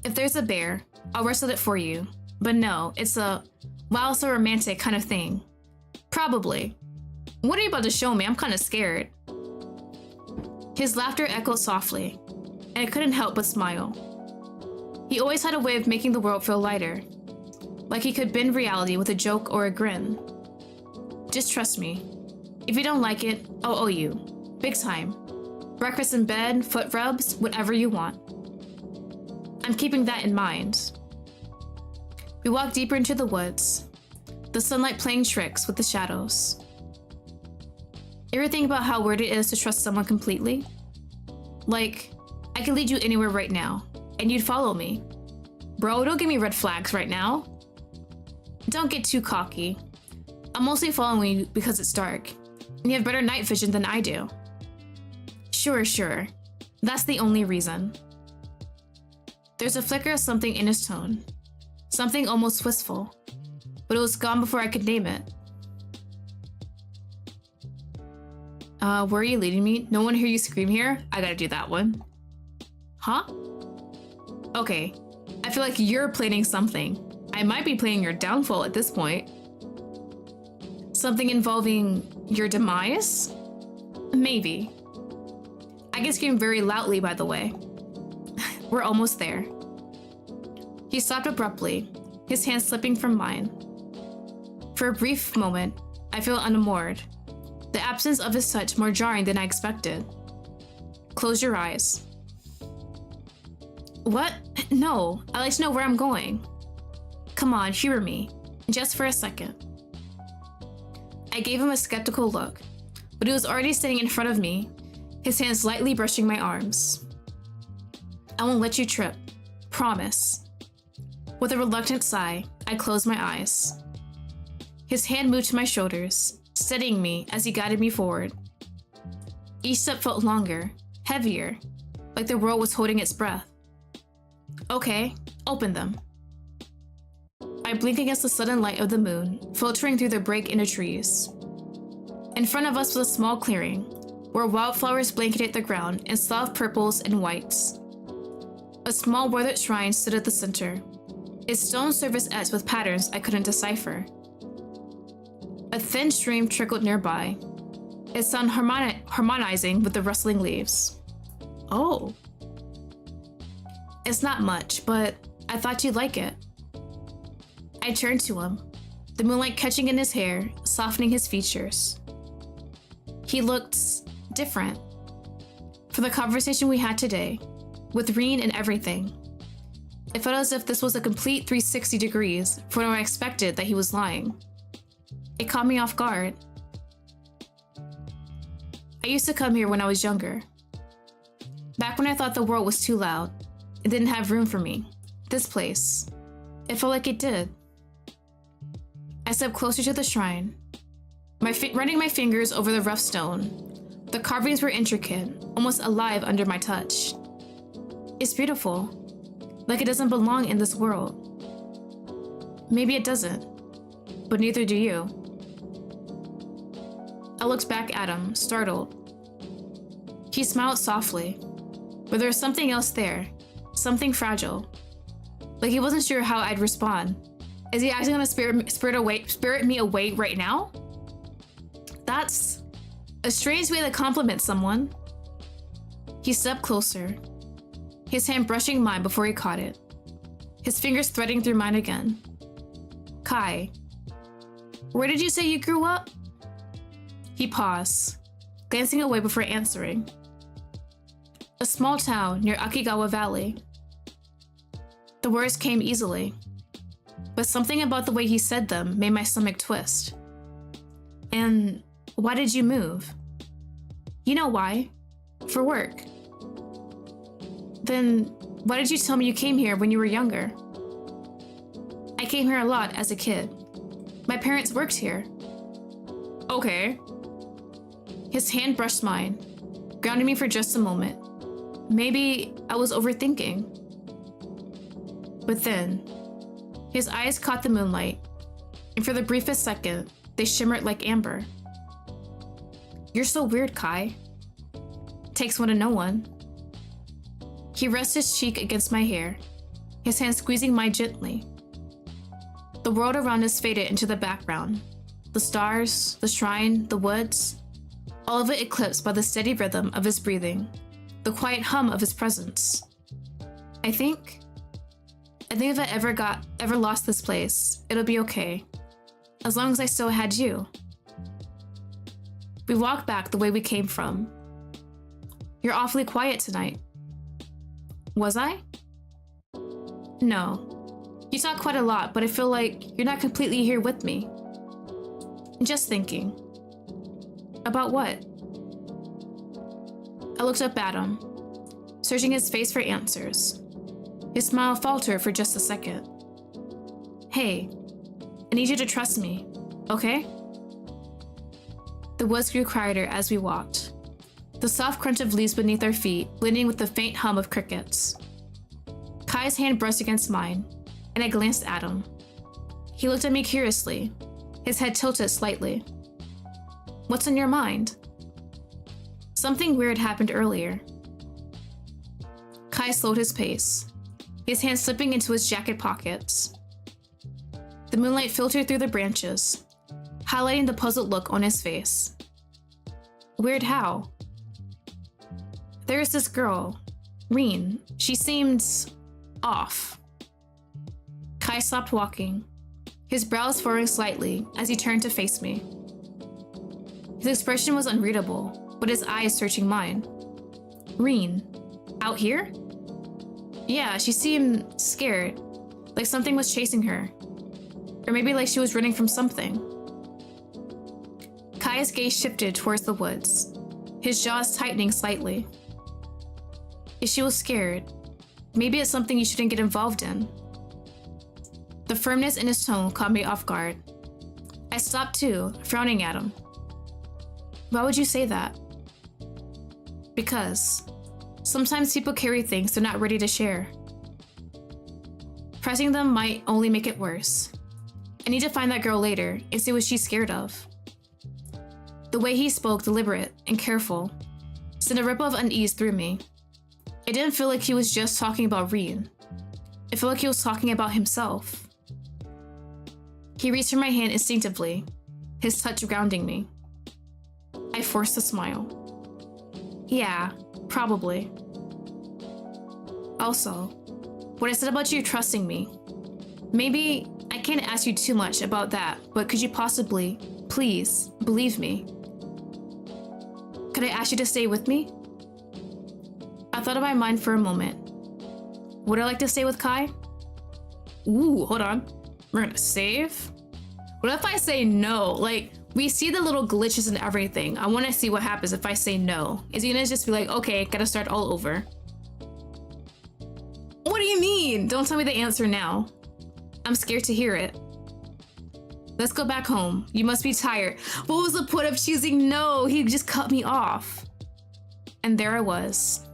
If there's a bear, I'll wrestle it for you. But no, it's a, wow, so romantic kind of thing. Probably. What are you about to show me? I'm kind of scared. His laughter echoed softly, and I couldn't help but smile. He always had a way of making the world feel lighter, like he could bend reality with a joke or a grin. Just trust me. If you don't like it, I'll owe you. Big time. Breakfast in bed, foot rubs, whatever you want. I'm keeping that in mind. We walked deeper into the woods, the sunlight playing tricks with the shadows. Ever think about how weird it is to trust someone completely? Like, I could lead you anywhere right now, and you'd follow me. Bro, don't give me red flags right now. Don't get too cocky. I'm mostly following you because it's dark, and you have better night vision than I do. Sure. That's the only reason. There's a flicker of something in his tone, something almost wistful, but it was gone before I could name it. Where are you leading me? No one hear you scream here? I gotta do that one. Huh? Okay, I feel like you're planning something. I might be planning your downfall at this point. Something involving your demise? Maybe. I can scream very loudly, by the way. We're almost there. He stopped abruptly, his hand slipping from mine. For a brief moment, I felt unmoored, the absence of his touch more jarring than I expected. Close your eyes. What? No, I'd like to know where I'm going. Come on, humor me, just for a second. I gave him a skeptical look, but he was already sitting in front of me, his hands lightly brushing my arms. I won't let you trip. Promise. With a reluctant sigh, I closed my eyes. His hand moved to my shoulders, steadying me as he guided me forward. Each step felt longer, heavier, like the world was holding its breath. Okay, open them. I blinked against the sudden light of the moon, filtering through the break in the trees. In front of us was a small clearing, where wildflowers blanketed the ground in soft purples and whites. A small weathered shrine stood at the center, its stone surface etched with patterns I couldn't decipher. A thin stream trickled nearby, its sound harmonizing with the rustling leaves. Oh. It's not much, but I thought you'd like it. I turned to him, the moonlight catching in his hair, softening his features. He looked different. For the conversation we had today, with Reen and everything, it felt as if this was a complete 360 degrees from when I expected that he was lying. It caught me off guard. I used to come here when I was younger. Back when I thought the world was too loud, it didn't have room for me. This place, it felt like it did. I stepped closer to the shrine, running my fingers over the rough stone. The carvings were intricate, almost alive under my touch. It's beautiful, like it doesn't belong in this world. Maybe it doesn't, but neither do you. I looked back at him, startled. He smiled softly, but there was something else there, something fragile. Like he wasn't sure how I'd respond. Is he actually gonna spirit me away right now? That's a strange way to compliment someone. He stepped closer, his hand brushing mine before he caught it, his fingers threading through mine again. Kai, where did you say you grew up? He paused, glancing away before answering. A small town near Akigawa Valley. The words came easily, but something about the way he said them made my stomach twist. And why did you move? You know why. For work. Then why did you tell me you came here when you were younger? I came here a lot as a kid. My parents worked here. Okay. His hand brushed mine, grounding me for just a moment. Maybe I was overthinking. But then, his eyes caught the moonlight, and for the briefest second, they shimmered like amber. You're so weird, Kai. Takes one to know one. He rested his cheek against my hair, his hand squeezing mine gently. The world around us faded into the background. The stars, the shrine, the woods, all of it eclipsed by the steady rhythm of his breathing, the quiet hum of his presence. I think if I ever lost this place, it'll be okay, as long as I still had you. We walked back the way we came from. You're awfully quiet tonight. Was I? No. You talk quite a lot, but I feel like you're not completely here with me. Just thinking. About what? I looked up at him, searching his face for answers. His smile faltered for just a second. Hey, I need you to trust me, okay? The woods grew quieter as we walked, the soft crunch of leaves beneath our feet blending with the faint hum of crickets. Kai's hand brushed against mine, and I glanced at him. He looked at me curiously, his head tilted slightly. What's on your mind? Something weird happened earlier. Kai slowed his pace, his hands slipping into his jacket pockets. The moonlight filtered through the branches, highlighting the puzzled look on his face. Weird how? There is this girl, Reen. She seemed off. Kai stopped walking, his brows furrowing slightly as he turned to face me. His expression was unreadable, but his eyes searching mine. Reen, out here? Yeah, she seemed scared, like something was chasing her. Or maybe like she was running from something. Kai's gaze shifted towards the woods, his jaws tightening slightly. If she was scared, maybe it's something you shouldn't get involved in. The firmness in his tone caught me off guard. I stopped too, frowning at him. Why would you say that? Because sometimes people carry things they're not ready to share. Pressing them might only make it worse. I need to find that girl later and see what she's scared of. The way he spoke, deliberate and careful, sent a ripple of unease through me. It didn't feel like he was just talking about Reen. It felt like he was talking about himself. He reached for my hand instinctively, his touch grounding me. I forced a smile. Yeah, probably. Also, what I said about you trusting me. Maybe I can't ask you too much about that, but could you possibly, please, believe me? Could I ask you to stay with me? I thought in my mind for a moment. Would I like to stay with Kai? Ooh, hold on. We're gonna save? What if I say no? Like, we see the little glitches and everything. I want to see what happens if I say no. Is he gonna just be like, okay, gotta start all over? What do you mean? Don't tell me the answer now. I'm scared to hear it. Let's go back home. You must be tired. What was the point of choosing no? He just cut me off. And there I was,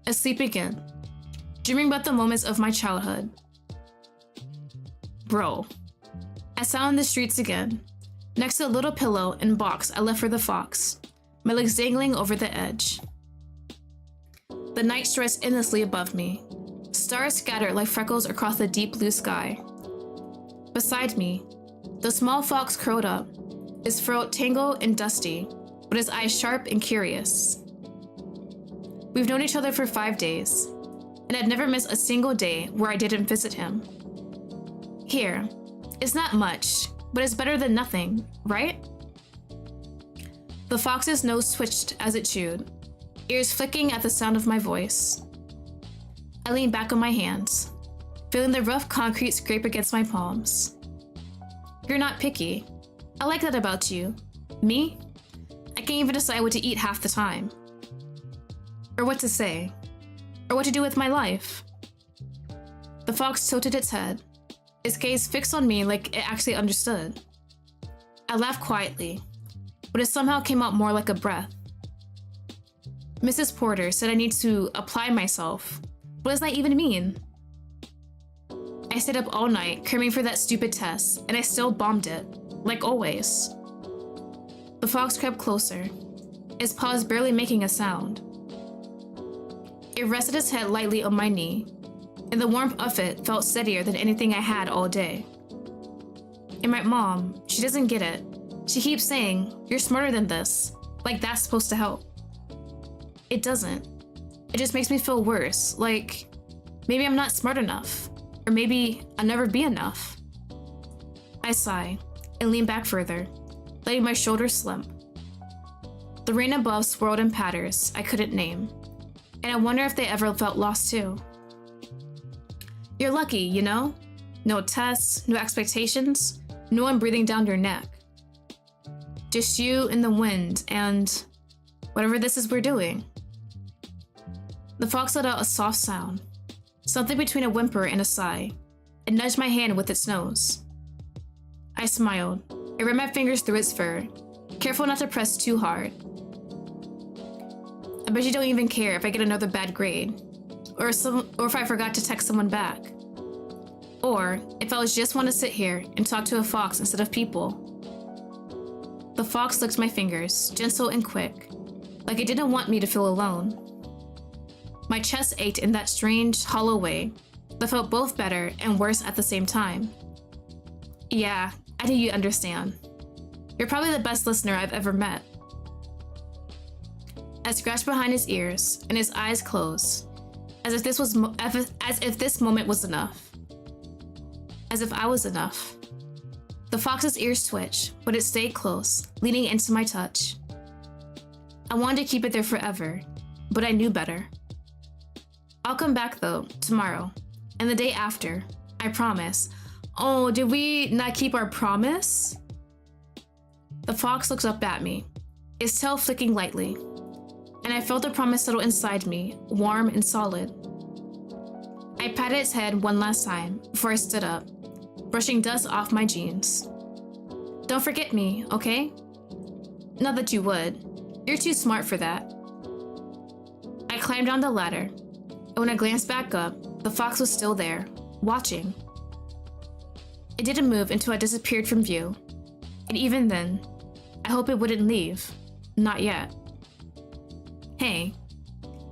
asleep again, dreaming about the moments of my childhood. Bro. I sat on the streets again, next to a little pillow and box I left for the fox, my legs dangling over the edge. The night stretched endlessly above me, stars scattered like freckles across the deep blue sky. Beside me, the small fox curled up, his throat tangled and dusty, but his eyes sharp and curious. We've known each other for 5 days, and I'd never missed a single day where I didn't visit him. Here, It's not much, but it's better than nothing, right? The fox's nose twitched as it chewed, ears flicking at the sound of my voice. I leaned back on my hands, feeling the rough concrete scrape against my palms. You're not picky. I like that about you. Me? I can't even decide what to eat half the time. Or what to say. Or what to do with my life. The fox tilted its head, its gaze fixed on me like it actually understood. I laughed quietly, but it somehow came out more like a breath. Mrs. Porter said I need to apply myself. What does that even mean? I stayed up all night cramming for that stupid test, and I still bombed it, like always. The fox crept closer, its paws barely making a sound. It rested its head lightly on my knee, and the warmth of it felt steadier than anything I had all day. And my mom, she doesn't get it. She keeps saying, "You're smarter than this," like that's supposed to help. It doesn't. It just makes me feel worse, like maybe I'm not smart enough, or maybe I'll never be enough. I sigh and lean back further, letting my shoulders slump. The rain above swirled in patters I couldn't name, and I wonder if they ever felt lost too. You're lucky, you know? No tests, no expectations, no one breathing down your neck. Just you and the wind and whatever this is we're doing. The fox let out a soft sound, something between a whimper and a sigh, and nudged my hand with its nose. I smiled and ran my fingers through its fur, careful not to press too hard. I bet you don't even care if I get another bad grade, or if I forgot to text someone back, or if I just want to sit here and talk to a fox instead of people. The fox licked my fingers, gentle and quick, like it didn't want me to feel alone. My chest ached in that strange, hollow way that felt both better and worse at the same time. Yeah, I think you understand. You're probably the best listener I've ever met. I scratched behind his ears, and his eyes closed, as if this moment was enough. As if I was enough. The fox's ears twitched, but it stayed close, leaning into my touch. I wanted to keep it there forever, but I knew better. I'll come back though, tomorrow, and the day after, I promise. Oh, did we not keep our promise? The fox looked up at me, its tail flicking lightly, and I felt the promise settle inside me, warm and solid. I patted its head one last time before I stood up, brushing dust off my jeans. Don't forget me, okay? Not that you would. You're too smart for that. I climbed down the ladder, and when I glanced back up, the fox was still there, watching. It didn't move until I disappeared from view, and even then, I hope it wouldn't leave. Not yet. Hey,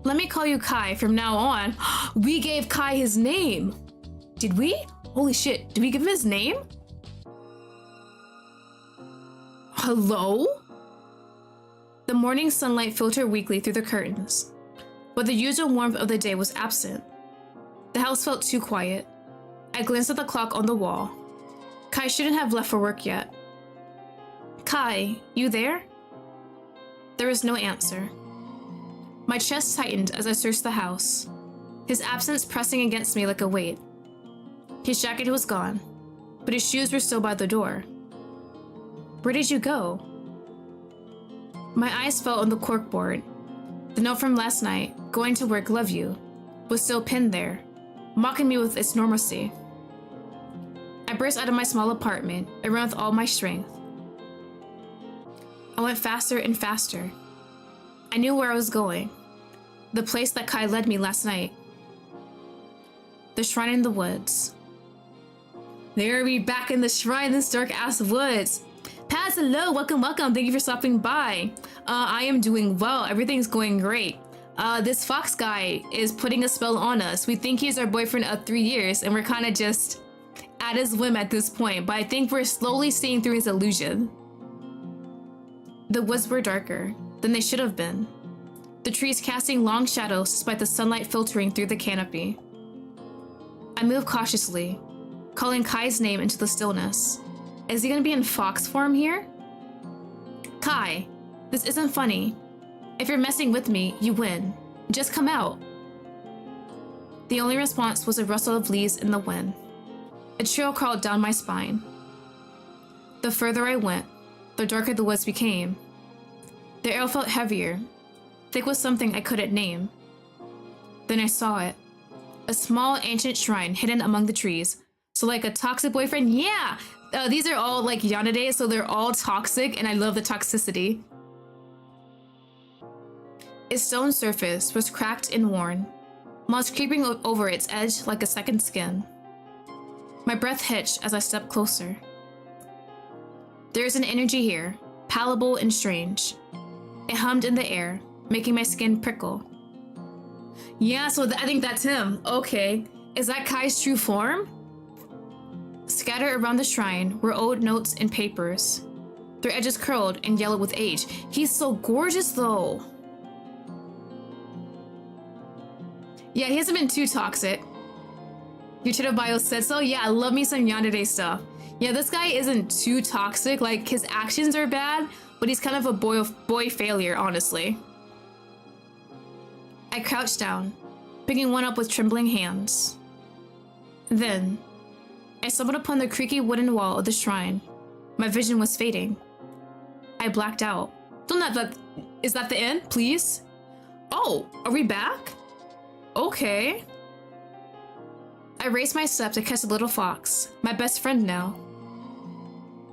let me call you Kai from now on. We gave Kai his name. Did we? Holy shit, did we give him his name? Hello? The morning sunlight filtered weakly through the curtains, but the usual warmth of the day was absent. The house felt too quiet. I glanced at the clock on the wall. Kai shouldn't have left for work yet. Kai, you there? There was no answer. My chest tightened as I searched the house, his absence pressing against me like a weight. His jacket was gone, but his shoes were still by the door. Where did you go? My eyes fell on the corkboard. The note from last night, "Going to work, love you," was still pinned there, mocking me with its normalcy. I burst out of my small apartment and ran with all my strength. I went faster and faster. I knew where I was going. The place that Kai led me last night. The shrine in the woods. There we back in the shrine in this dark ass woods. Paz, hello, welcome. Thank you for stopping by. I am doing well. Everything's going great. This fox guy is putting a spell on us. We think he's our boyfriend of 3 years, and we're kind of just at his whim at this point, but I think we're slowly seeing through his illusion. The woods were darker than they should have been, the trees casting long shadows despite the sunlight filtering through the canopy. I moved cautiously, calling Kai's name into the stillness. Is he gonna be in fox form here? Kai, this isn't funny. If you're messing with me, you win. Just come out. The only response was a rustle of leaves in the wind. A chill crawled down my spine. The further I went, the darker the woods became. The air felt heavier, thick with something I couldn't name. Then I saw it. A small ancient shrine hidden among the trees. So like a toxic boyfriend? Yeah! These are all like Yanderes, so they're all toxic, and I love the toxicity. Its stone surface was cracked and worn, moss creeping over its edge like a second skin. My breath hitched as I stepped closer. There is an energy here, palpable and strange. It hummed in the air, making my skin prickle. Yeah, so I think that's him. Okay. Is that Kai's true form? Scattered around the shrine were old notes and papers, their edges curled and yellowed with age. He's so gorgeous though. Yeah, he hasn't been too toxic. Your Twitter bio said so? Yeah, I love me some Yandere stuff. Yeah, this guy isn't too toxic. Like, his actions are bad, but he's kind of a boy failure, honestly. I crouched down, picking one up with trembling hands. Then, I stumbled upon the creaky wooden wall of the shrine. My vision was fading. I blacked out. Don't let that... Is that the end, please? Oh, are we back? Okay. I raised my steps to catch the little fox, my best friend now.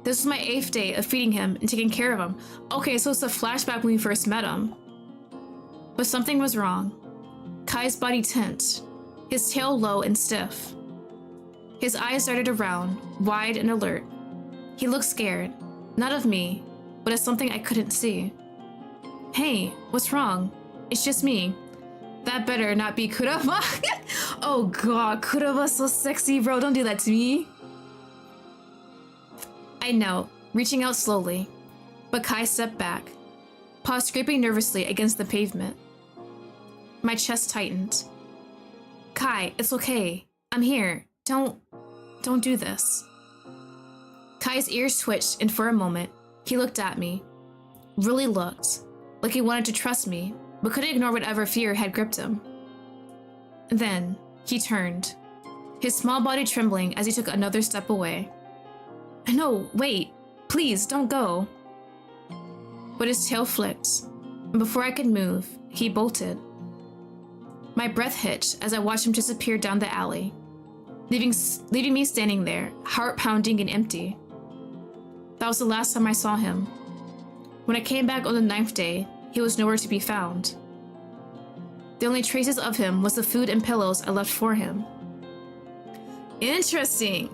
This was my 8th day of feeding him and taking care of him. Okay, so it's a flashback when we first met him. But something was wrong. Kai's body tensed, his tail low and stiff. His eyes darted around, wide and alert. He looked scared, not of me, but of something I couldn't see. Hey, what's wrong? It's just me. That better not be Kurama. Oh god, Kurama's so sexy, bro. Don't do that to me. I knelt, reaching out slowly, but Kai stepped back, paws scraping nervously against the pavement. My chest tightened. Kai, it's okay. I'm here. Don't do this. Kai's ears twitched, and for a moment, he looked at me. Really looked, like he wanted to trust me, but couldn't ignore whatever fear had gripped him. Then, he turned, his small body trembling as he took another step away. No, wait, please don't go. But his tail flicked, and before I could move, he bolted. My breath hitched as I watched him disappear down the alley, leaving me standing there, heart pounding and empty. That was the last time I saw him. When I came back on the 9th day, he was nowhere to be found. The only traces of him was the food and pillows I left for him. Interesting.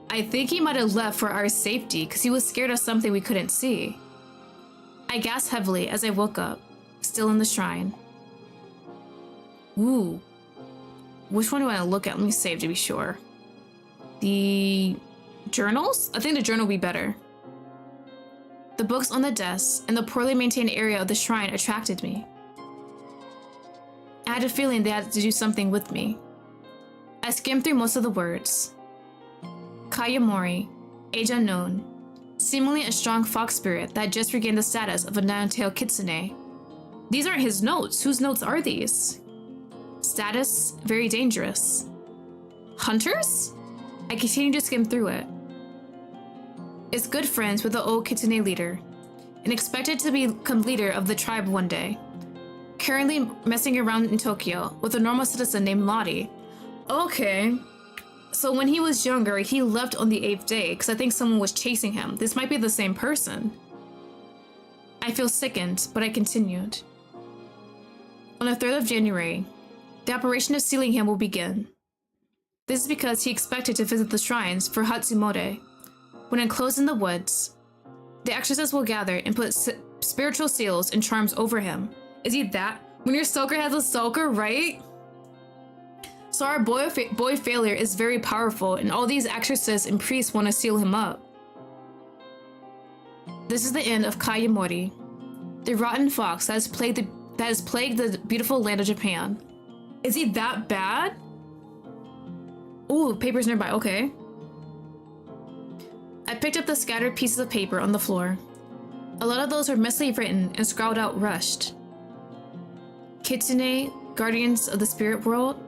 I think he might have left for our safety because he was scared of something we couldn't see. I gasped heavily as I woke up, still in the shrine. Ooh. Which one do I want to look at? Let me save to be sure. The journals? I think the journal would be better. The books on the desk and the poorly maintained area of the shrine attracted me. I had a feeling they had to do something with me. I skimmed through most of the words. Kayamori, age unknown, seemingly a strong fox spirit that had just regained the status of a nine-tailed kitsune. These aren't his notes. Whose notes are these? Status, very dangerous. Hunters? I continued to skim through it. Is good friends with the old kitsune leader, and expected to become leader of the tribe one day. Currently messing around in Tokyo with a normal citizen named Lottie. Okay. So when he was younger, he left on the 8th day because I think someone was chasing him. This might be the same person. I feel sickened, but I continued. On the 3rd of January, the operation of sealing him will begin. This is because he expected to visit the shrines for Hatsumode. When enclosed in the woods, the exorcists will gather and put spiritual seals and charms over him. Is he that? When your stalker has a stalker, right? So our boy failure is very powerful, and all these exorcists and priests want to seal him up. This is the end of Kayamori, the rotten fox that has plagued the beautiful land of Japan. Is he that bad? Ooh, papers nearby, okay. I picked up the scattered pieces of paper on the floor. A lot of those were messily written and scrawled out rushed. Kitsune, guardians of the spirit world,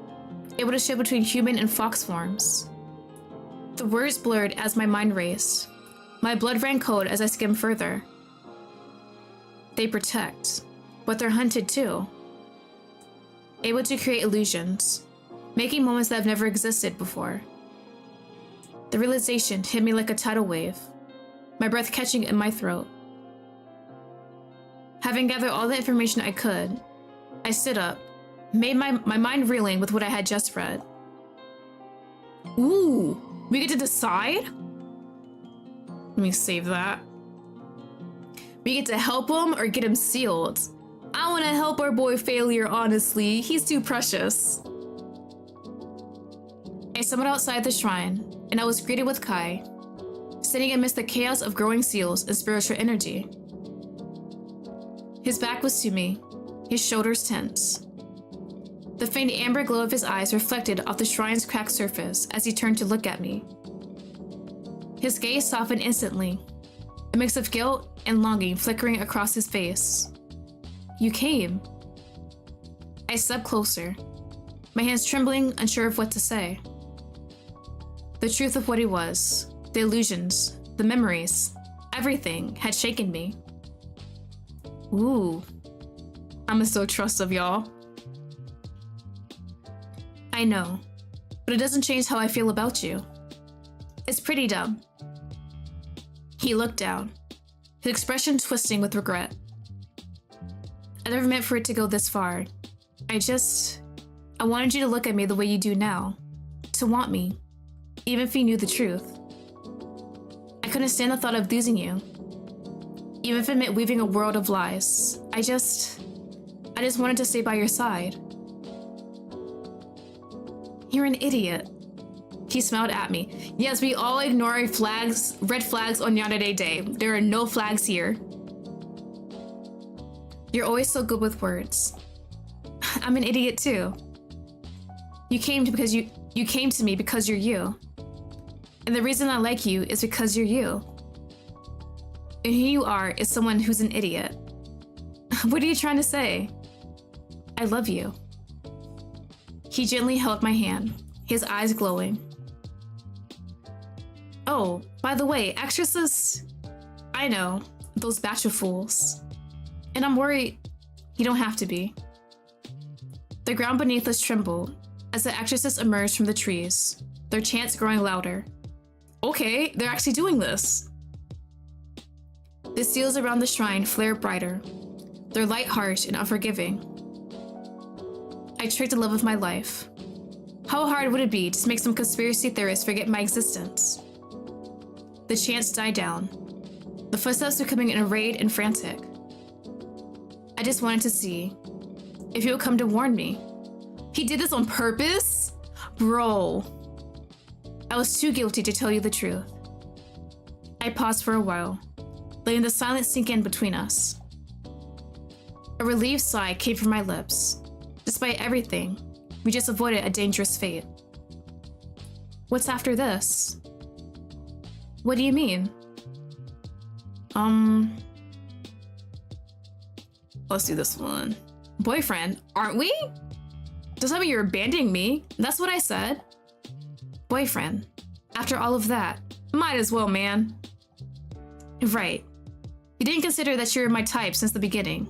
able to shift between human and fox forms. The words blurred as my mind raced. My blood ran cold as I skimmed further. They protect, but they're hunted too. Able to create illusions, making moments that have never existed before. The realization hit me like a tidal wave, my breath catching in my throat. Having gathered all the information I could, I stood up, made my mind reeling with what I had just read. Ooh, we get to decide? Let me save that. We get to help him or get him sealed. I want to help our boy Failure, honestly. He's too precious. I summoned outside the shrine, and I was greeted with Kai, sitting amidst the chaos of growing seals and spiritual energy. His back was to me, his shoulders tense. The faint amber glow of his eyes reflected off the shrine's cracked surface as he turned to look at me. His gaze softened instantly, a mix of guilt and longing flickering across his face. You came. I stepped closer, my hands trembling, unsure of what to say. The truth of what he was, the illusions, the memories, everything had shaken me. Ooh, I'm so trust of y'all. I know, but it doesn't change how I feel about you. It's pretty dumb. He looked down, his expression twisting with regret. I never meant for it to go this far. I wanted you to look at me the way you do now, to want me, even if you knew the truth. I couldn't stand the thought of losing you, even if it meant weaving a world of lies. I just wanted to stay by your side. You're an idiot. He smiled at me. Yes, we all ignore red flags on Yandere Day. There are no flags here. You're always so good with words. I'm an idiot too. You came to me because you're you. And the reason I like you is because you're you. And who you are is someone who's an idiot. What are you trying to say? I love you. He gently held my hand, his eyes glowing. Oh, by the way, actresses, I know, those batch of fools. And I'm worried you don't have to be. The ground beneath us trembled as the actresses emerged from the trees, their chants growing louder. Okay, they're actually doing this. The seals around the shrine flared brighter, their light harsh and unforgiving. I tricked the love of my life. How hard would it be to make some conspiracy theorists forget my existence? The chants died down, the footsteps becoming arrayed and frantic. I just wanted to see if he would come to warn me. He did this on purpose? Bro. I was too guilty to tell you the truth. I paused for a while, letting the silence sink in between us. A relieved sigh came from my lips. Despite everything, we just avoided a dangerous fate. What's after this? What do you mean? Let's do this one. Boyfriend, aren't we? Does that mean you're abandoning me? That's what I said. Boyfriend, after all of that, might as well, man. Right. You didn't consider that you were my type since the beginning,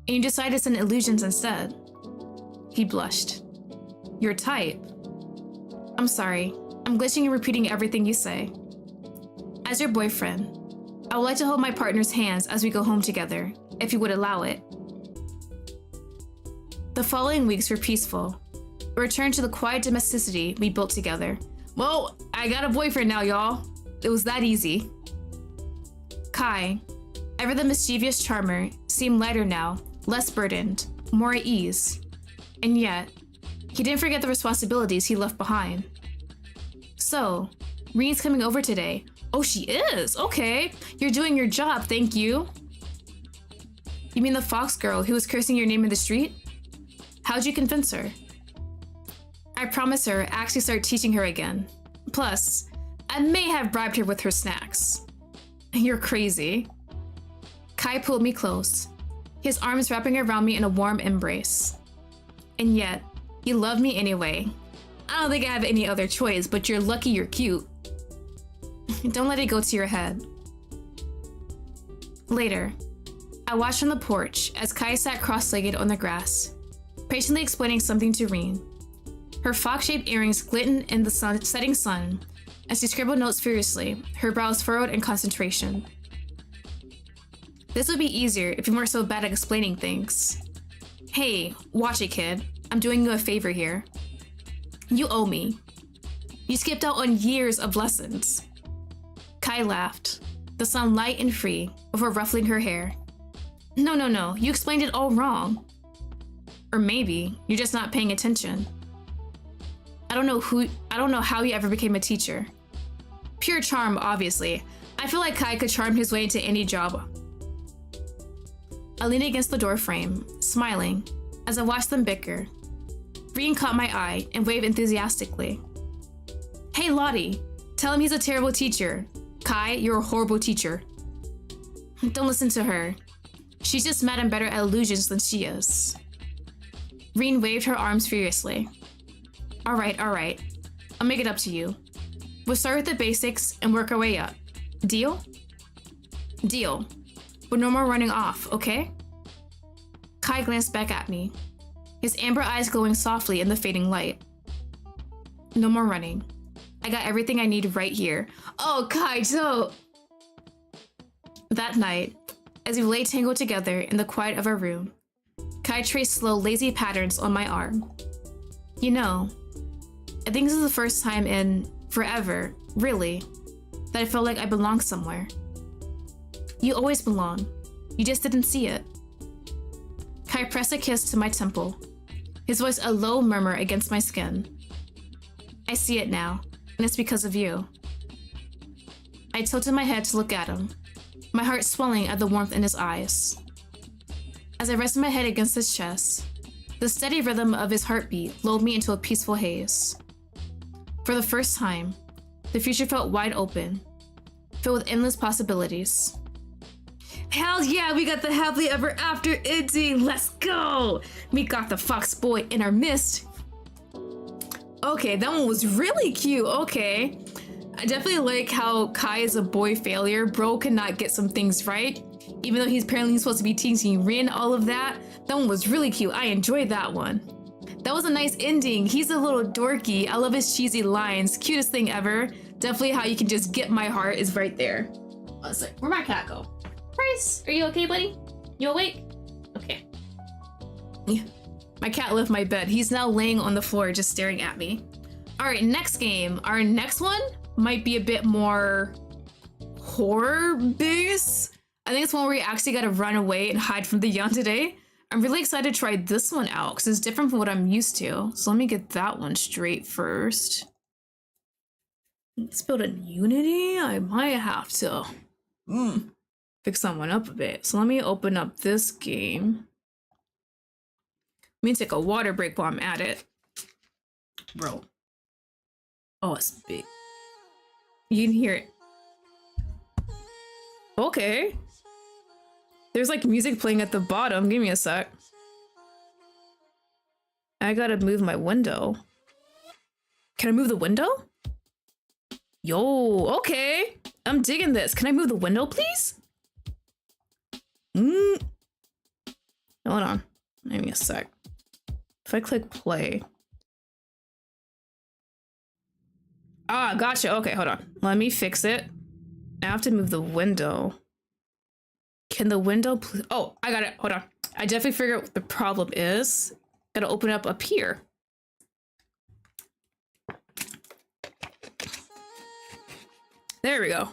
and you decided to send illusions instead. He blushed. Your type? I'm sorry. I'm glitching and repeating everything you say. As your boyfriend, I would like to hold my partner's hands as we go home together, if you would allow it. The following weeks were peaceful. We returned to the quiet domesticity we built together. Well, I got a boyfriend now, y'all. It was that easy. Kai, ever the mischievous charmer, seemed lighter now, less burdened, more at ease. And yet, he didn't forget the responsibilities he left behind. So, Reen's coming over today. Oh, she is? Okay. You're doing your job, thank you. You mean the fox girl who was cursing your name in the street? How'd you convince her? I promised her I actually start teaching her again. Plus, I may have bribed her with her snacks. You're crazy. Kai pulled me close, his arms wrapping around me in a warm embrace. And yet, he loved me anyway. I don't think I have any other choice, but you're lucky you're cute. Don't let it go to your head. Later, I watched from the porch as Kai sat cross-legged on the grass, patiently explaining something to Reen. Her fox-shaped earrings glistened in the setting sun as she scribbled notes furiously, her brows furrowed in concentration. This would be easier if you weren't so bad at explaining things. Hey, watch it, kid. I'm doing you a favor here. You owe me. You skipped out on years of lessons. Kai laughed, the sun light and free, before ruffling her hair. No, you explained it all wrong. Or maybe you're just not paying attention. I don't know how you ever became a teacher. Pure charm, obviously. I feel like Kai could charm his way into any job. I leaned against the door frame, smiling, as I watched them bicker. Reen caught my eye and waved enthusiastically. Hey Lottie, tell him he's a terrible teacher. Kai, you're a horrible teacher. Don't listen to her. She's just mad and better at illusions than she is. Reen waved her arms furiously. All right. I'll make it up to you. We'll start with the basics and work our way up. Deal? Deal. But no more running off, okay? Kai glanced back at me, his amber eyes glowing softly in the fading light. No more running. I got everything I need right here. Oh, Kai, so... That night, as we lay tangled together in the quiet of our room, Kai traced slow, lazy patterns on my arm. You know, I think this is the first time in forever, really, that I felt like I belonged somewhere. You always belong. You just didn't see it. Kai pressed a kiss to my temple, his voice a low murmur against my skin. I see it now, and it's because of you. I tilted my head to look at him, my heart swelling at the warmth in his eyes. As I rested my head against his chest, the steady rhythm of his heartbeat lulled me into a peaceful haze. For the first time, the future felt wide open, filled with endless possibilities. Hell yeah, we got the happily ever after ending. Let's go. We got the fox boy in our midst. Okay, that one was really cute. Okay. I definitely like how Kai is a boy failure. Bro cannot get some things right. Even though he's apparently supposed to be teaching Rin all of that. That one was really cute. I enjoyed that one. That was a nice ending. He's a little dorky. I love his cheesy lines. Cutest thing ever. Definitely how you can just get my heart is right there. Let's see. Where'd my cat go? Bryce, are you okay, buddy? You awake? Okay. Yeah. My cat left my bed. He's now laying on the floor just staring at me. All right, next game. Our next one might be a bit more horror based. I think it's one where you actually gotta run away and hide from the Yandere. I'm really excited to try this one out because it's different from what I'm used to. So let me get that one straight first. Let's build in Unity. I might have to fix someone up a bit. So let me open up this game. Let me take a water break while I'm at it. Bro. Oh, it's big. You can hear it. Okay. There's like music playing at the bottom. Give me a sec. I gotta move my window. Can I move the window? Yo, okay. I'm digging this. Can I move the window, please? Hold on. Give me a sec. If I click play. Ah, gotcha. Okay, hold on. Let me fix it. I have to move the window. Can the window please? Oh, I got it. Hold on. I definitely figured out what the problem is. Gotta open up here. There we go.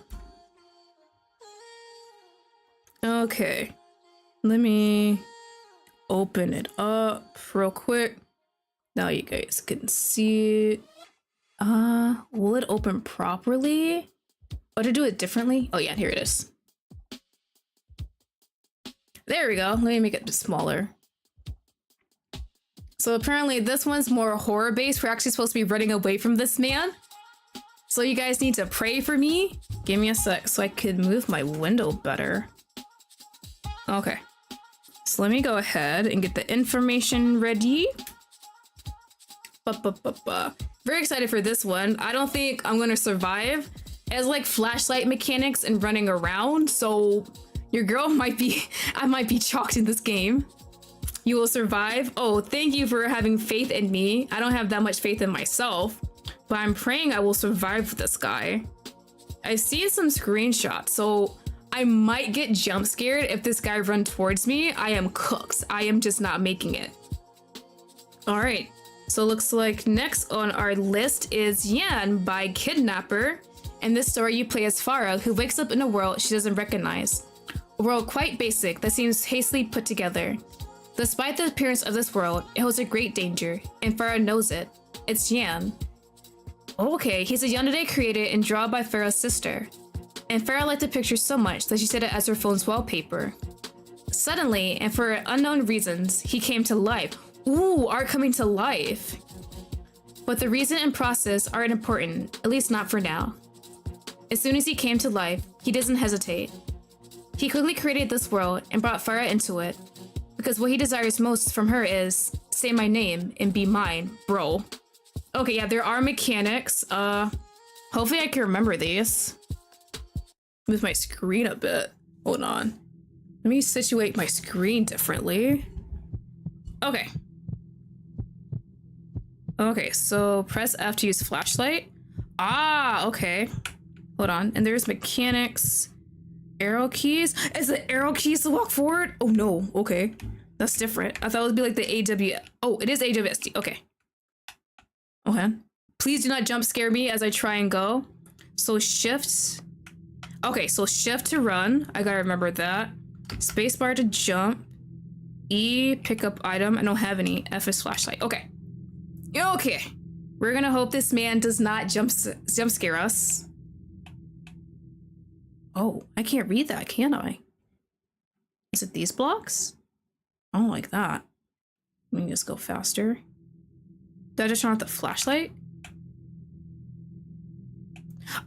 Okay. Let me open it up real quick. Now you guys can see it. Will it open properly? Oh, to do it differently? Oh yeah, here it is. There we go. Let me make it smaller. So apparently this one's more horror based. We're actually supposed to be running away from this man. So you guys need to pray for me? Give me a sec so I could move my window better. Okay. So let me go ahead and get the information ready. Very excited for this one. I don't think I'm gonna survive. It has like flashlight mechanics and running around, so your girl might be, I might be chalked in this game. You will survive. Oh, thank you for having faith in me. I don't have that much faith in myself, but I'm praying I will survive this guy. I've seen some screenshots, so I might get jump scared if this guy runs towards me. I am cooked. I am just not making it. All right, so looks like next on our list is Yann by Kidnapper. In this story, you play as Farah, who wakes up in a world she doesn't recognize. A world quite basic that seems hastily put together. Despite the appearance of this world, it holds a great danger, and Farah knows it. It's Yann. Okay, he's a Yandere created and drawn by Farah's sister. And Farah liked the picture so much that she set it as her phone's wallpaper. Suddenly, and for unknown reasons, he came to life. Ooh, art coming to life. But the reason and process aren't important, at least not for now. As soon as he came to life, he doesn't hesitate. He quickly created this world and brought Farah into it, because what he desires most from her is, say my name and be mine, bro. Okay, yeah, there are mechanics. Hopefully I can remember these. Move my screen a bit. Hold on. Let me situate my screen differently. Okay. Okay, so press F to use flashlight. Ah, okay. Hold on, and there's mechanics. Arrow keys? Is the arrow keys to walk forward? Oh no, okay. That's different. I thought it would be like the AW. Oh, it is AWSD, okay. Okay. Please do not jump scare me as I try and go. So shift. Okay, so shift to run. I gotta remember that. Spacebar to jump. E, pick up item. I don't have any. F is flashlight. Okay. Okay. We're gonna hope this man does not jump scare us. Oh, I can't read that, can I? Is it these blocks? I don't like that. Let me just go faster. Did I just turn off the flashlight?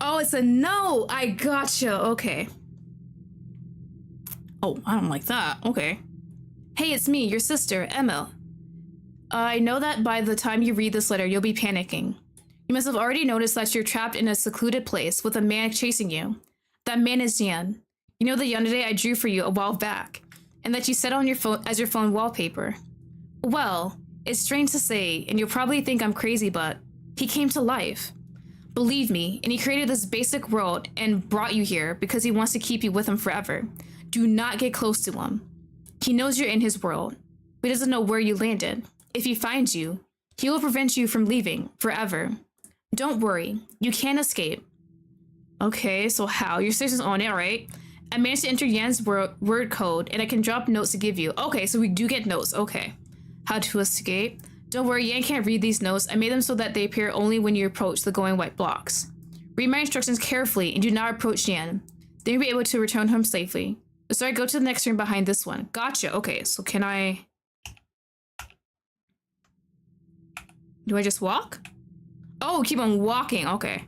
Oh, it's a no! I gotcha, okay. Oh, I don't like that, okay. Hey, it's me, your sister, Emma. I know that by the time you read this letter, you'll be panicking. You must have already noticed that you're trapped in a secluded place with a man chasing you. That man is Yann. You know the Yandere I drew for you a while back, and that you set on your phone as your phone wallpaper. Well, it's strange to say, and you'll probably think I'm crazy, but he came to life. Believe me, and he created this basic world and brought you here because he wants to keep you with him forever. Do not get close to him. He knows you're in his world, but he doesn't know where you landed. If he finds you, he will prevent you from leaving forever. Don't worry, you can't escape. Okay, so how? Your sister's on it, right? I managed to enter Yann's word code, and I can drop notes to give you. Okay, so we do get notes, okay. How to escape? Don't worry, Yann can't read these notes. I made them so that they appear only when you approach the glowing white blocks. Read my instructions carefully and do not approach Yann. Then you'll be able to return home safely. So I go to the next room behind this one. Gotcha, okay, so can I... Do I just walk? Oh, keep on walking, okay.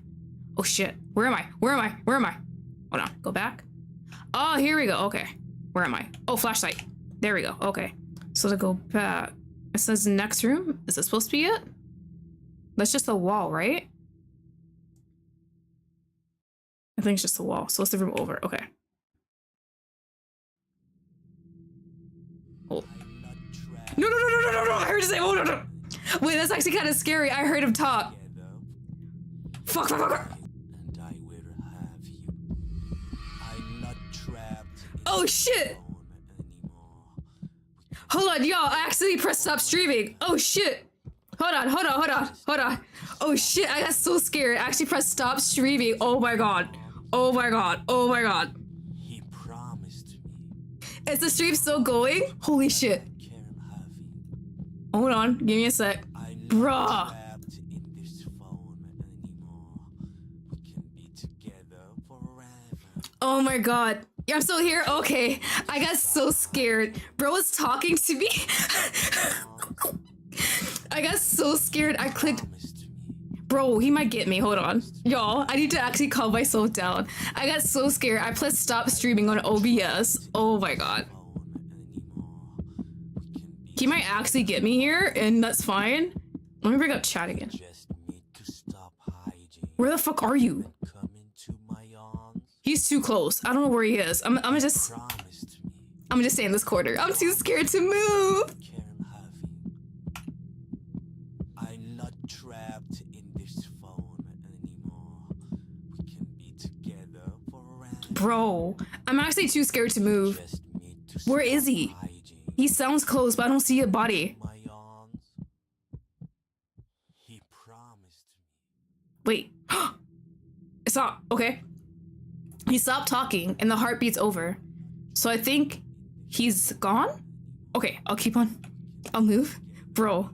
Oh shit, where am I? Where am I? Where am I? Hold on, go back. Oh, here we go, okay. Where am I? Oh, flashlight. There we go, okay. So to go back, it says next room. Is it supposed to be it? That's just a wall, right? I think it's just a wall, so it's the room over, okay. Oh. No, no, no, no, no, no, no, I heard him say, oh, no, no. Wait, that's actually kind of scary. I heard him talk. Fuck, fuck, fuck, fuck. Oh shit! Hold on, y'all, I accidentally pressed stop streaming. Oh shit! Hold on, hold on, hold on, hold on. Oh shit, I got so scared. I actually pressed stop streaming. Oh my god. Oh my god. Oh my god. He promised me. Is the stream still going? Holy shit. Hold on, give me a sec. Bruh. Oh my god. I'm still here? Okay. I got so scared. Bro was talking to me. I got so scared. I clicked. Bro, he might get me. Hold on. Y'all, I need to actually calm myself down. I got so scared. I pressed stop streaming on OBS. Oh my god. He might actually get me here, and that's fine. Let me bring up chat again. Where the fuck are you? He's too close. I don't know where he is. I'm gonna just stay in this corner. I'm too scared to move. I'm not trapped in this phone anymore. We can be together forever. Bro, I'm actually too scared to move. Where is he? He sounds close, but I don't see a body. He promised me. Wait. It's not. Okay. He stopped talking and the heartbeat's over. So I think he's gone? Okay, I'll keep on. I'll move. Bro.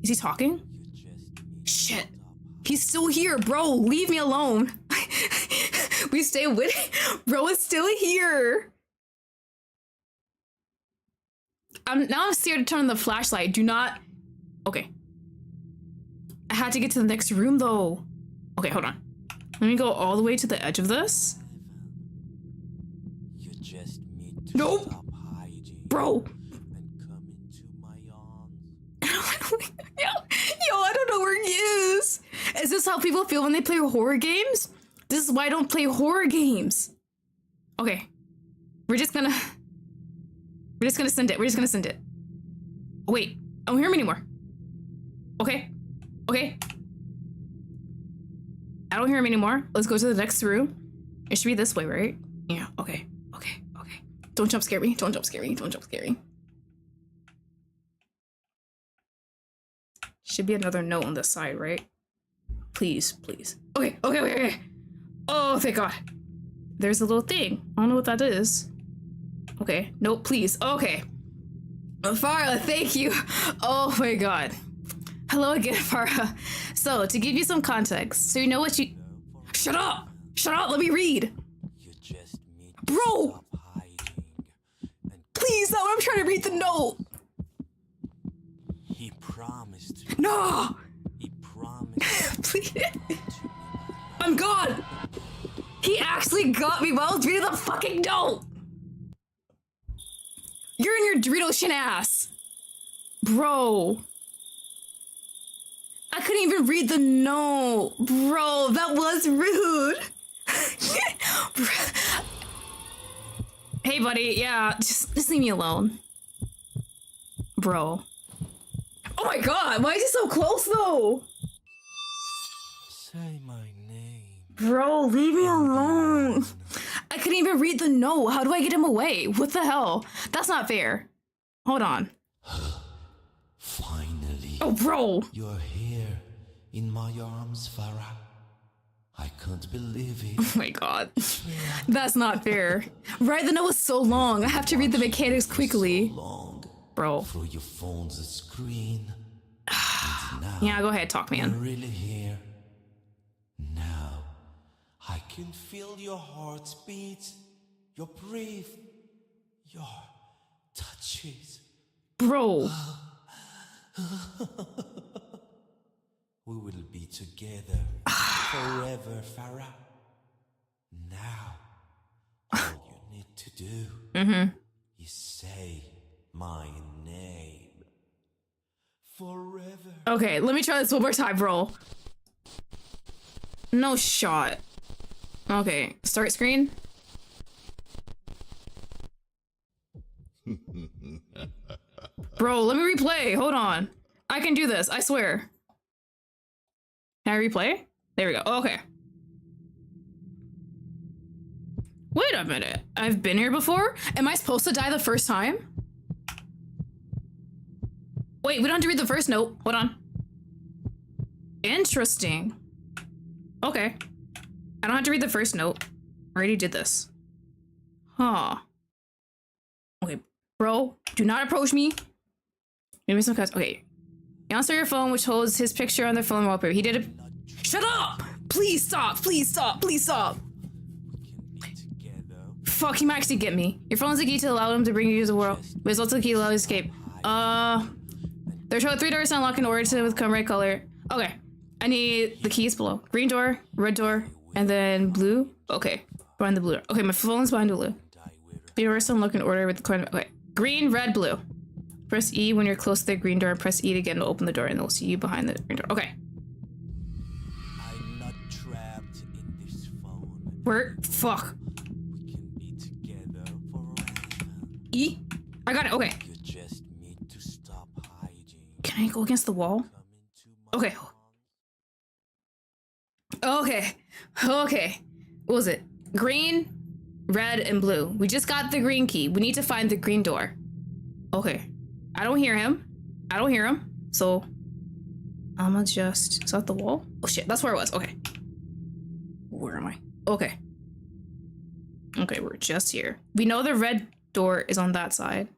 Is he talking? Shit. He's still here, bro. Leave me alone. We stay with bro is still here. Now I'm scared to turn on the flashlight. Do not. Okay. I had to get to the next room though. Okay, hold on. Let me go all the way to the edge of this. You just need to Nope. stop hiding Bro. and come into my arms. Yo, I don't know where he is. Is this how people feel when they play horror games? This is why I don't play horror games. Okay. We're just gonna send it. We're just gonna send it. Oh, wait. I don't hear him anymore. Okay. Okay. I don't hear him anymore. Let's go to the next room. It should be this way, right? Yeah. Okay. Okay. Okay. Don't jump scare me. Don't jump scare me. Don't jump scare me. Should be another note on the side, right? Please, please. Okay. Okay. Okay. Okay. Oh, thank God. There's a little thing. I don't know what that is. Okay. Nope. Please. Okay. Farah, thank you. Oh my God. Hello again, Farah. So, to give you some context, so you know what you... Shut up! Shut up, let me read! You just need to Bro! stop hiding and Please, now I'm trying to read the note! he promised me. No! He promised Please. me. I'm gone! He actually got me while I was reading the fucking note! You're in your Dorito shin ass! Bro. I couldn't even read the note. Bro, that was rude. Hey, buddy. Yeah, just leave me alone. Bro. Oh my God, why is he so close though? Say my name. Bro, leave me alone. I couldn't even read the note. How do I get him away? What the hell? That's not fair. Hold on. Finally. Oh, bro. You're here in my arms, Farah. I can't believe it. Oh my God. That's not fair. Right, the note was so long. I have to read the mechanics quickly. Long Bro. through your phone's screen. And now Yeah, go ahead, talk, you're man. really here. Now I can feel your heartbeat, your breath, your touches. Bro. We will be together forever, Farah. Now, all you need to do is say my name. Forever. Okay, let me try this one more time, bro. No shot. Okay, start screen. Bro, let me replay. Hold on. I can do this, I swear. Can I replay? There we go. Okay. Wait a minute. I've been here before? Am I supposed to die the first time? Wait, we don't have to read the first note. Hold on. Interesting. Okay. I don't have to read the first note. I already did this. Huh. Okay, bro, do not approach me. Give me some cuts. Okay. Answer your phone, which holds his picture on the phone wallpaper. He did it. Shut up! Please stop! Please stop! Please stop! Fuck, he might actually get me. Your phone's the key to allow him to bring you to the world. But it's also the key to allow you to escape. There's 3 doors to unlock in order to become right color. Okay. I need the keys below. Green door, red door, and then blue. Okay. Behind the blue door. Okay, my phone's behind the blue. Be reversed and look in order with the coin. Okay. Green, red, blue. Press E when you're close to the green door and press E again to open the door and they'll see you behind the green door. Okay. I'm not trapped in this phone. Where? Fuck. We can be together forever. E? I got it. Okay. You just need to stop hiding. Can I go against the wall? Come into my Okay. Okay. Okay. What was it? Green, red, and blue. We just got the green key. We need to find the green door. Okay. I don't hear him. I don't hear him. So I'ma just... Is that the wall? Oh shit, that's where I was. Okay. Where am I? Okay. Okay, we're just here. We know the red door is on that side.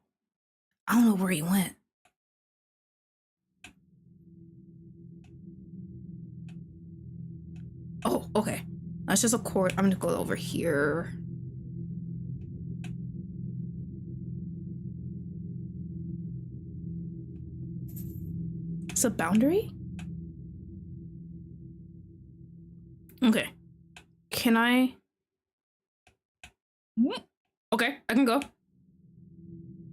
I don't know where he went. Oh, okay. That's just a cord. I'm gonna go over here. It's a boundary? Okay. Can I? Okay, I can go.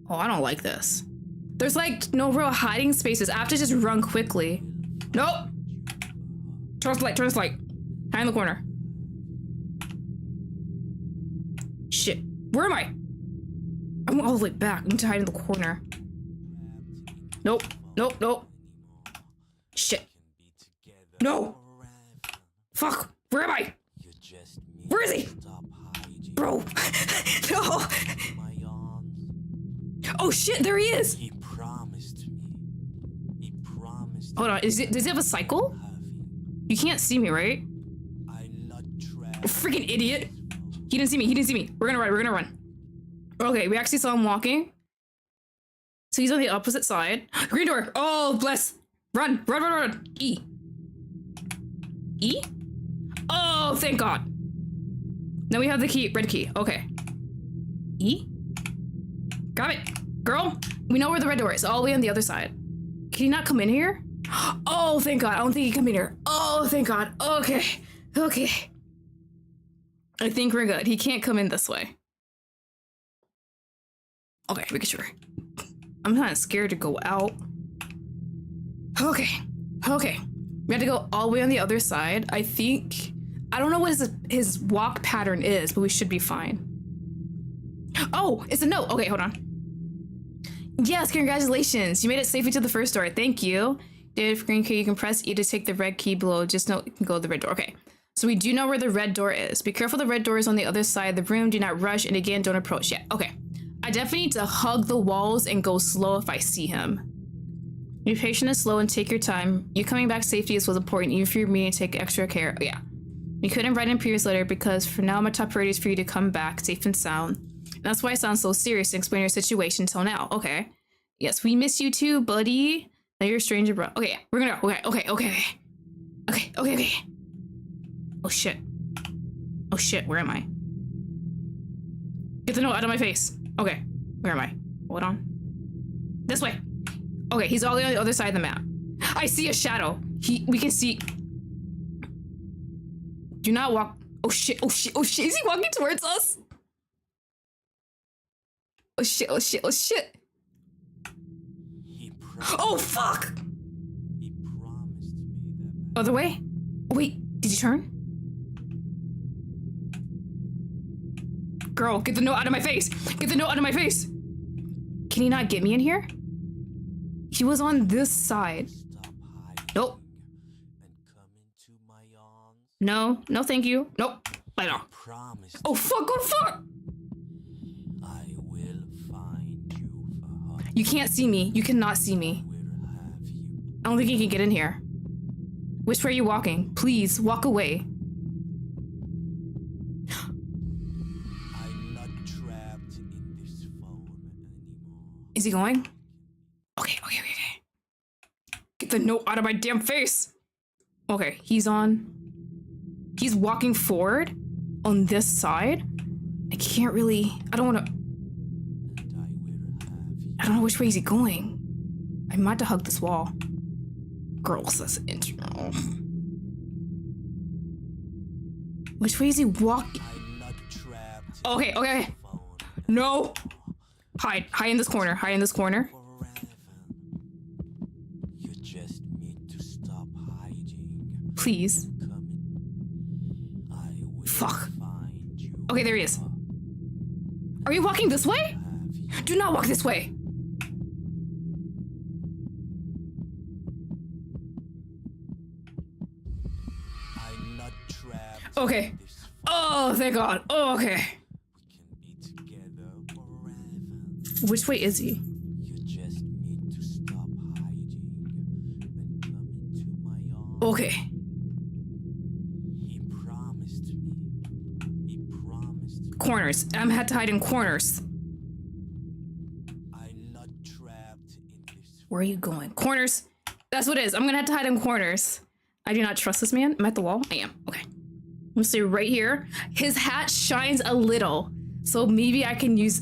Oh, I don't like this. There's like no real hiding spaces. I have to just run quickly. Nope. Turn off the light, turn off the light. Hide in the corner. Shit. Where am I? I went all the way back. I need to hide in the corner. Nope. Nope. Nope. Shit. No. Fuck. Where am I? Where is he? Bro. No. Oh shit, there he is. He promised me. He promised. Hold on. Does he have a cycle? You can't see me, right? I'm not trapped. Freaking idiot. He didn't see me. He didn't see me. We're gonna run. We're gonna run. Okay, we actually saw him walking. So he's on the opposite side. Green door. Oh, bless. Run. Run, run, run. E. E? Oh, thank God. Now we have the key. Red key. Okay. E? Got it. Girl, we know where the red door is. All the way on the other side. Can he not come in here? Oh, thank God. I don't think he can come in here. Oh, thank God. Okay. Okay. I think we're good. He can't come in this way. Okay, making sure. I'm kind of scared to go out. Okay. Okay. We have to go all the way on the other side. I think... I don't know what his walk pattern is, but we should be fine. Oh, it's a note. Okay, hold on. Yes, congratulations. You made it safely to the first door. Thank you. Did for green key, you can press E to take the red key below. Just know you can go to the red door. Okay. So we do know where the red door is. Be careful, the red door is on the other side of the room. Do not rush, and again, don't approach yet. Okay. I definitely need to hug the walls and go slow if I see him. Be patient and slow and take your time. You coming back safely is what's important, even if you're meaning to take extra care. Oh, yeah. You couldn't write in previous letter because for now my top priority is for you to come back safe and sound. And that's why I sound so serious and explain your situation till now. Okay. Yes, we miss you too, buddy. Now you're a stranger, bro. Okay, yeah, we're gonna go. Okay, okay, okay. Okay, okay, okay. Oh shit. Oh shit, where am I? Get the note out of my face. Okay, where am I? Hold on. This way. Okay, he's all the way on the other side of the map. I see a shadow. We can see. Do not walk. Oh shit, oh shit, oh shit. Is he walking towards us? Oh shit, oh shit, oh shit. Oh fuck! He promised me that. Other way? Oh, wait, did you turn? Girl, get the note out of my face! Get the note out of my face! Can he not get me in here? He was on this side. Stop hiding Nope. and come into my arms. No, no thank you. Nope. I don't. Promised. Oh fuck, oh fuck! I will find you for her. You can't see me. You cannot see me. Will have you. I don't think he can get in here. Which way are you walking? Please, walk away. I'm not trapped in this phone anymore. Is he going? Okay, okay, okay, okay. Get the note out of my damn face! Okay, he's walking forward on this side. I can't really, I don't want to, And I will have you. I don't know which way is he going. I might have to hug this wall. Girls, that's interesting. Which way is he walking? I'm not trapped Okay, okay. in phone No. Hide. Hide in this corner. Hide in this corner. forever. You just need to stop hiding. Please. Coming. I will Fuck. find you. Okay, there he is. Are you walking this way? Have you? Do not walk this way. I'm not trapped. Okay. in this Oh, thank God. Oh, okay. We can be together forever. Which way is he? You just need to stop hiding and come into my arms. Okay. He promised me. He promised. Corners. I'm had to hide in corners. I'm not trapped in this. Where are you going? Corners. That's what it is. I'm gonna have to hide in corners. I do not trust this man. Am I at the wall? I am. Okay. I'm gonna stay right here. His hat shines a little, so maybe I can use.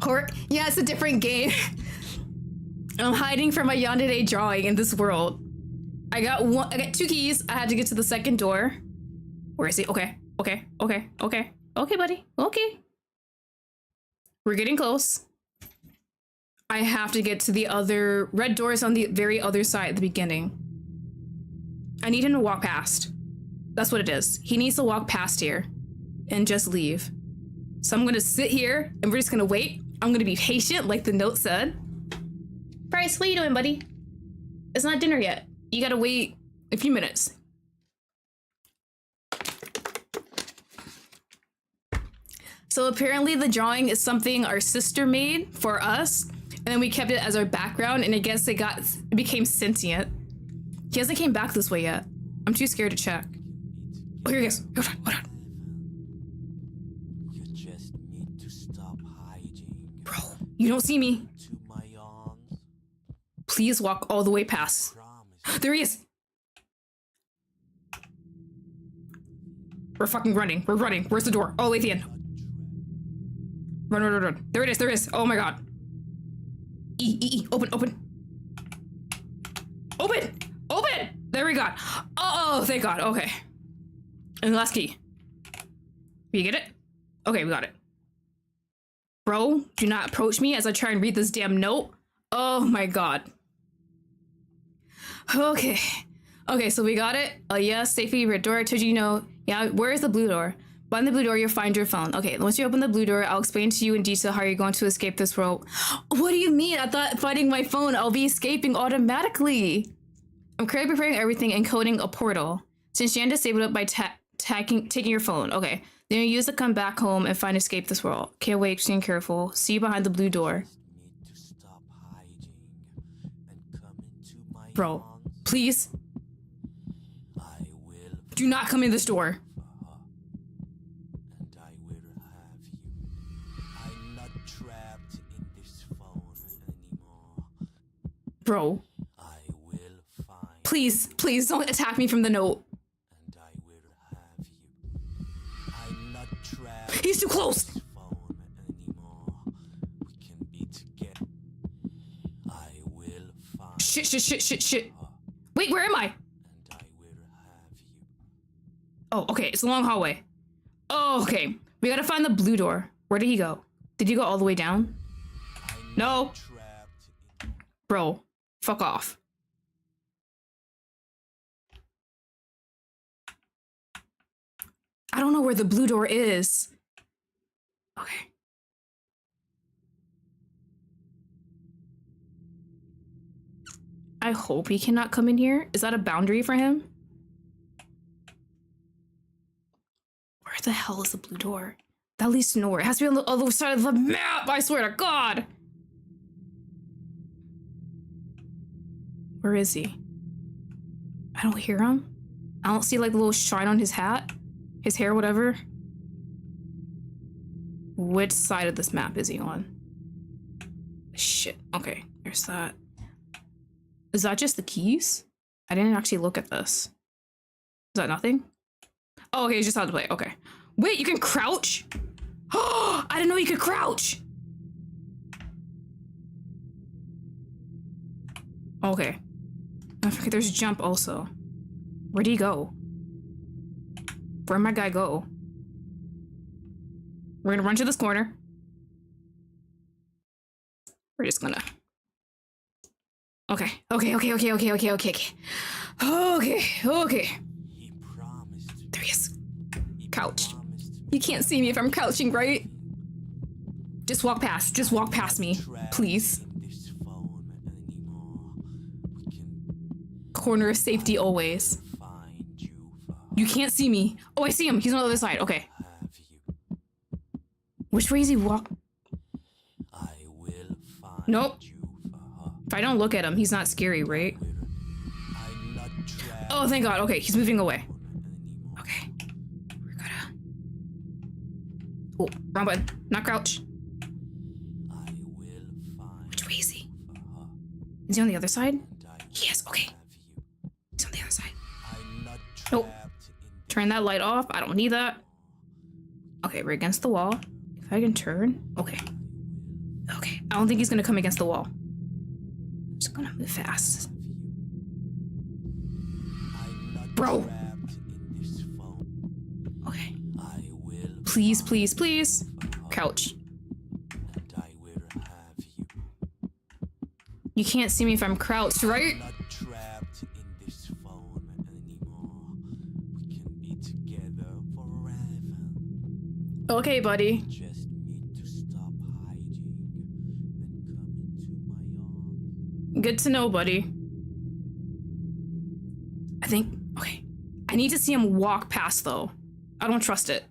Or yeah, it's a different game. I'm hiding from my Yandere drawing in this world. I got 2 keys. I had to get to the second door. Where is he? Okay. Okay. Okay. Okay. Okay, buddy. Okay. We're getting close. I have to get to the other red doors on the very other side at the beginning. I need him to walk past. That's what it is. He needs to walk past here and just leave. So I'm gonna sit here and we're just gonna wait. I'm gonna be patient, like the note said. Bryce, what are you doing, buddy? It's not dinner yet. You gotta wait a few minutes. So apparently the drawing is something our sister made for us, and then we kept it as our background, and I guess it became sentient. He hasn't came back this way yet. I'm too scared to check. Oh, here he is. Hold on, hold on. You just need to stop hiding. Bro, you don't see me. To my arms. Please walk all the way past. Promise. There he is. We're fucking running. We're running. Where's the door? Oh, wait, the end. Run, run, run, run. There it is. There it is. Oh my God. E. Open, open. Open. Open. There we go. Oh, thank God. Okay. And the last key. You get it? Okay, we got it. Bro, do not approach me as I try and read this damn note. Oh my God. Okay. Okay, so we got it. Yes, safely red door. I told you, yeah, where is the blue door? Behind the blue door, you'll find your phone. Okay, once you open the blue door, I'll explain to you in detail how you're going to escape this world. What do you mean? I thought finding my phone, I'll be escaping automatically. I'm currently preparing everything and coding a portal. Since Yann disabled it by taking your phone. Okay, then you use to come back home and find escape this world. Can't wait, staying careful. See you behind the blue door. Need to stop hiding and come into my Bro, arms. please I will do not come in this door. and I will have you. I'm not trapped in this phone anymore. Bro, I will find please don't attack me from the note. and I will have you. I'm not trapped He's too close. in this phone anymore. We can be together. I will find Shit. Wait, where am I? and I will have you. Oh, okay, it's a long hallway. Oh, okay. We gotta find the blue door. Where did he go? Did he go all the way down? I'm No. not trapped in Bro, fuck off. I don't know where the blue door is. Okay. I hope he cannot come in here. Is that a boundary for him? Where the hell is the blue door? That leads to nowhere. It has to be on the other side of the map, I swear to God. Where is he? I don't hear him. I don't see like the little shine on his hat, his hair, whatever. Which side of this map is he on? Shit. Okay, there's that. Is that just the keys? I didn't actually look at this. Is that nothing? Oh, okay, it's just how to play. Okay. Wait, you can crouch? Oh, I didn't know you could crouch. Okay. I forget there's jump also. Where'd he go? Where'd my guy go? We're gonna run to this corner. We're just gonna... Okay. Okay. He promised. There he is. He Couch. promised me You can't see me if I'm crouching, right? Just walk past. Just walk past me, please. in this phone anymore. We can Corner of safety always. find you for You can't see me. Oh, I see him. He's on the other side. Okay. have you. Which way is he walk? I will find Nope. you for her. If I don't look at him, he's not scary, right? I'm not trapped Oh, thank God. Okay, he's moving away. anymore. Okay. We're gonna... Oh, wrong button. Not crouch. I will find Which way is he? for her. Is he on the other side? And I He is. Okay. have you. He's on the other side. I'm not Nope. trapped in Turn that light off. I don't need that. Okay, we're against the wall. If I can turn. Okay. Okay. I don't think he's gonna come against the wall. I'm just gonna move fast. I'm not Bro. trapped in this phone. Okay. I will Please, find please, please. for her. Couch. And I will have you. You can't see me if I'm crouched, right? Not trapped in this phone anymore. We can be together forever. Okay, buddy. Just need to stop hiding and come into my arms. Good to know, buddy. I think... Okay. I need to see him walk past, though. I don't trust it.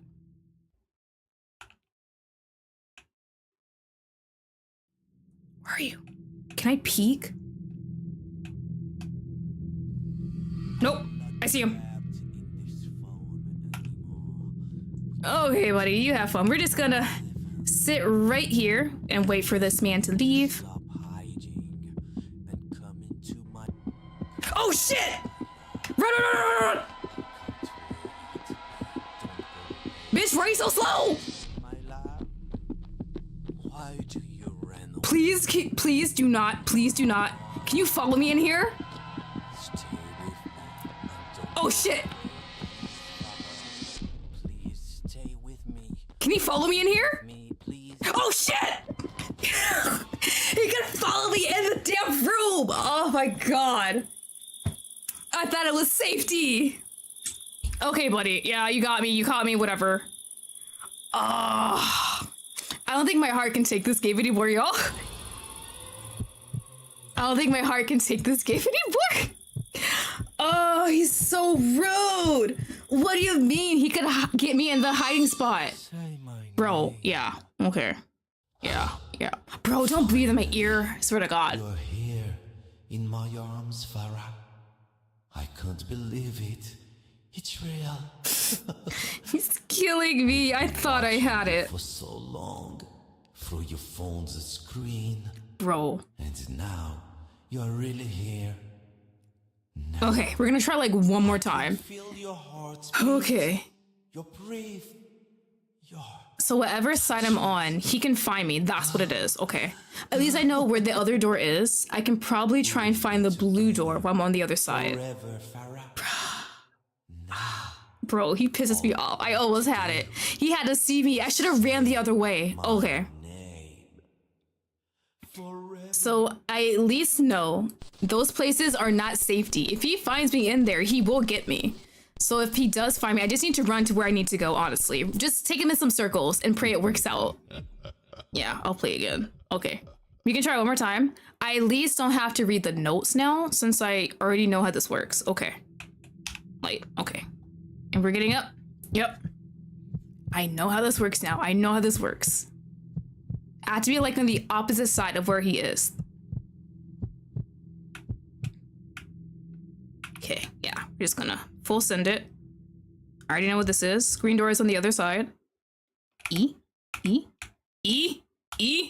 Where are you? Can I peek? Nope. I see him. Trapped in this phone anymore. Okay, buddy. You have fun. We're just gonna sit right here and wait for this man to leave. Stop hiding and come into my Oh, shit! Run! Bitch, why are you so slow? my love. Why do you run away? Please do not. Please do not. Can you follow me in here? Stay with me and don't Oh, shit. please stay with me. Can he follow me in here? Me, please. Oh, shit! He can follow me in the damn room! Oh my God. I thought it was safety. Okay, buddy. Yeah, you got me. You caught me. Whatever. I don't think my heart can take this game anymore, y'all. I don't think my heart can take this game anymore. Oh, he's so rude. What do you mean he could get me in the hiding spot? Say my Bro, name. yeah. Okay. Yeah. Bro, don't breathe in my ear. I swear to God. You're here in my arms, Farah. I can't believe it. It's real. He's killing me. I thought I had it. For so long, through your phone's screen, Bro. and now you're really here. Okay, we're gonna try like one more time. Feel your heart. Okay. You're brave. You're So whatever side I'm on, he can find me. That's what it is. Okay. At least I know where the other door is. I can probably try and find the blue door while I'm on the other side. forever, Farah. Bro, he pisses me off. I almost had it. He had to see me. I should have ran the other way. Okay. Name. Forever. So I at least know those places are not safety. If he finds me in there, he will get me. So if he does find me, I just need to run to where I need to go, honestly. Just take him in some circles and pray it works out. Yeah, I'll play again. Okay. We can try one more time. I at least don't have to read the notes now since I already know how this works. Okay. Light. Okay. And we're getting up. Yep. I know how this works now. I know how this works. I have to be like on the opposite side of where he is. Okay, yeah. We're just gonna full send it. I already know what this is. Screen door is on the other side. E.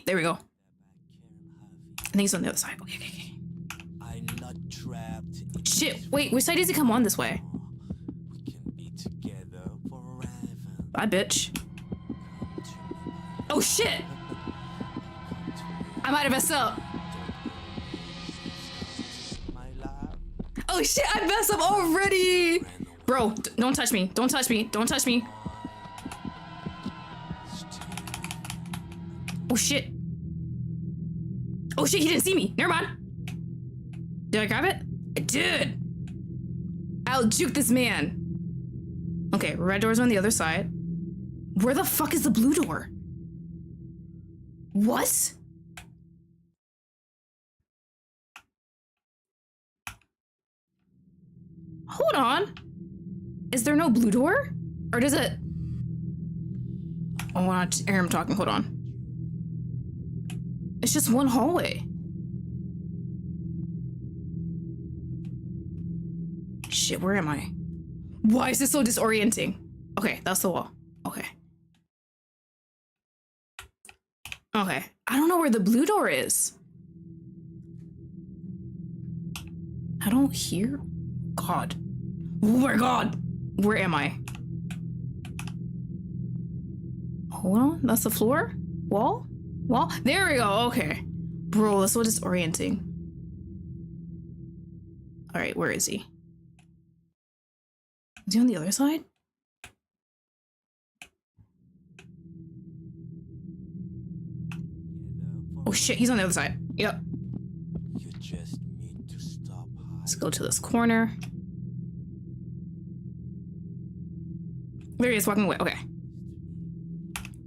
There we go. I think it's on the other side. Okay. I'm not trapped in Shit, wait, which side does he come on this way? We can be together forever. Bye, bitch. Oh, shit! I might have messed up. My love. Oh shit, I messed up already! Bro, don't touch me. Don't touch me. Don't touch me. Oh shit. Oh shit, he didn't see me. Never mind. Did I grab it? I did. I'll juke this man. Okay, red door's on the other side. Where the fuck is the blue door? What? Hold on. Is there no blue door? Or does it? Oh, I want to hear him talking. Hold on. It's just one hallway. Shit, where am I? Why is this so disorienting? Okay, that's the wall. Okay. Okay. I don't know where the blue door is. I don't hear. God. Oh my god. Where am I? Hold on. That's the floor? Wall? Wall? There we go. Okay. Bro, that's so disorienting. Alright, where is he? Is he on the other side? Oh shit, he's on the other side. Yep. You just need to stop hiding. Let's go to this corner. There he is, walking away. Okay.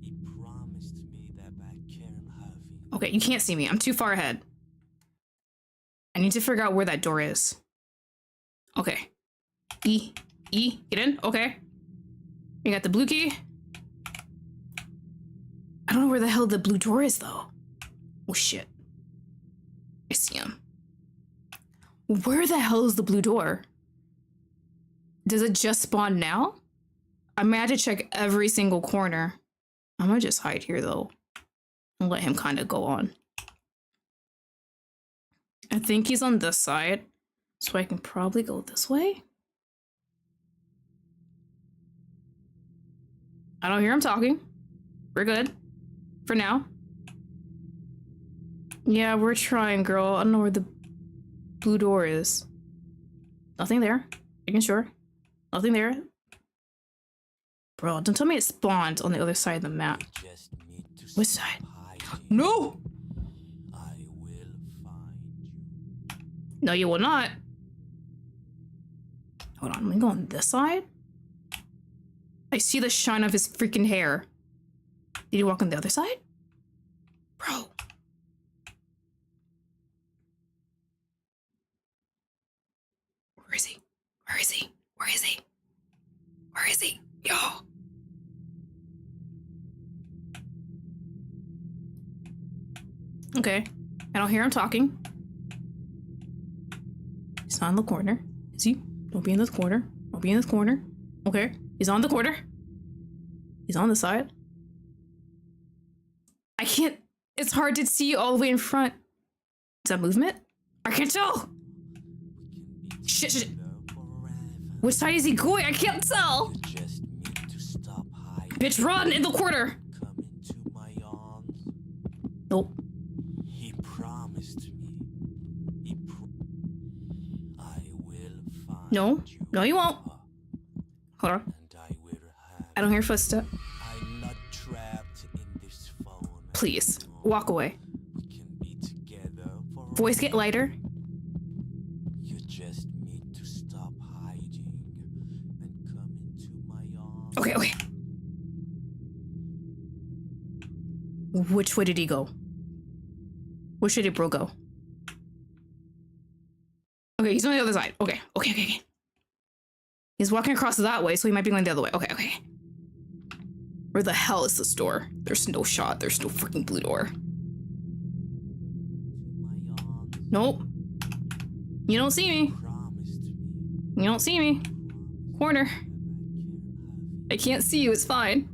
He promised me that I can't have him. Okay, you can't see me. I'm too far ahead. I need to figure out where that door is. Okay. E. Get in. Okay. You got the blue key. I don't know where the hell the blue door is, though. Oh, shit. I see him. Where the hell is the blue door? Does it just spawn now? I might have to check every single corner. I'm gonna just hide here, though, and let him kind of go on. I think he's on this side, so I can probably go this way. I don't hear him talking. We're good. For now. Yeah, we're trying, girl. I don't know where the blue door is. Nothing there. Making sure. Nothing there. Bro, don't tell me it spawned on the other side of the map. You just need to Which stop side? hiding. No! I will find you. No, you will not. Hold on, let me go on this side. I see the shine of his freaking hair. Did he walk on the other side? Bro. Where is he? Where is he? Where is he? Where is he? Yo. Okay. I don't hear him talking. He's not in the corner. Is he? Don't be in this corner. Don't be in this corner. Okay. He's on the corner. He's on the side. I can't. It's hard to see all the way in front. Is that movement? I can't tell. Shit. Which side is he going? I can't tell. You just need to stop hiding. Bitch, run in the corner. Come into my arms. Nope. He promised me. I will find No. you. No, you won't. Hold on. And I will have. I don't hear footsteps. I'm not trapped in this phone. Please, anymore. walk away. We can be together for Voice get lighter. You just need to stop hiding and come into my arms. Okay. Which way did he go? Which way did bro go? Okay, he's on the other side. Okay. He's walking across that way, so he might be going the other way. Okay. Where the hell is this door? There's no shot. There's no freaking blue door. To my arms. Nope. You don't see me. Promised me. You don't see me. Corner. I can't see you. It's fine.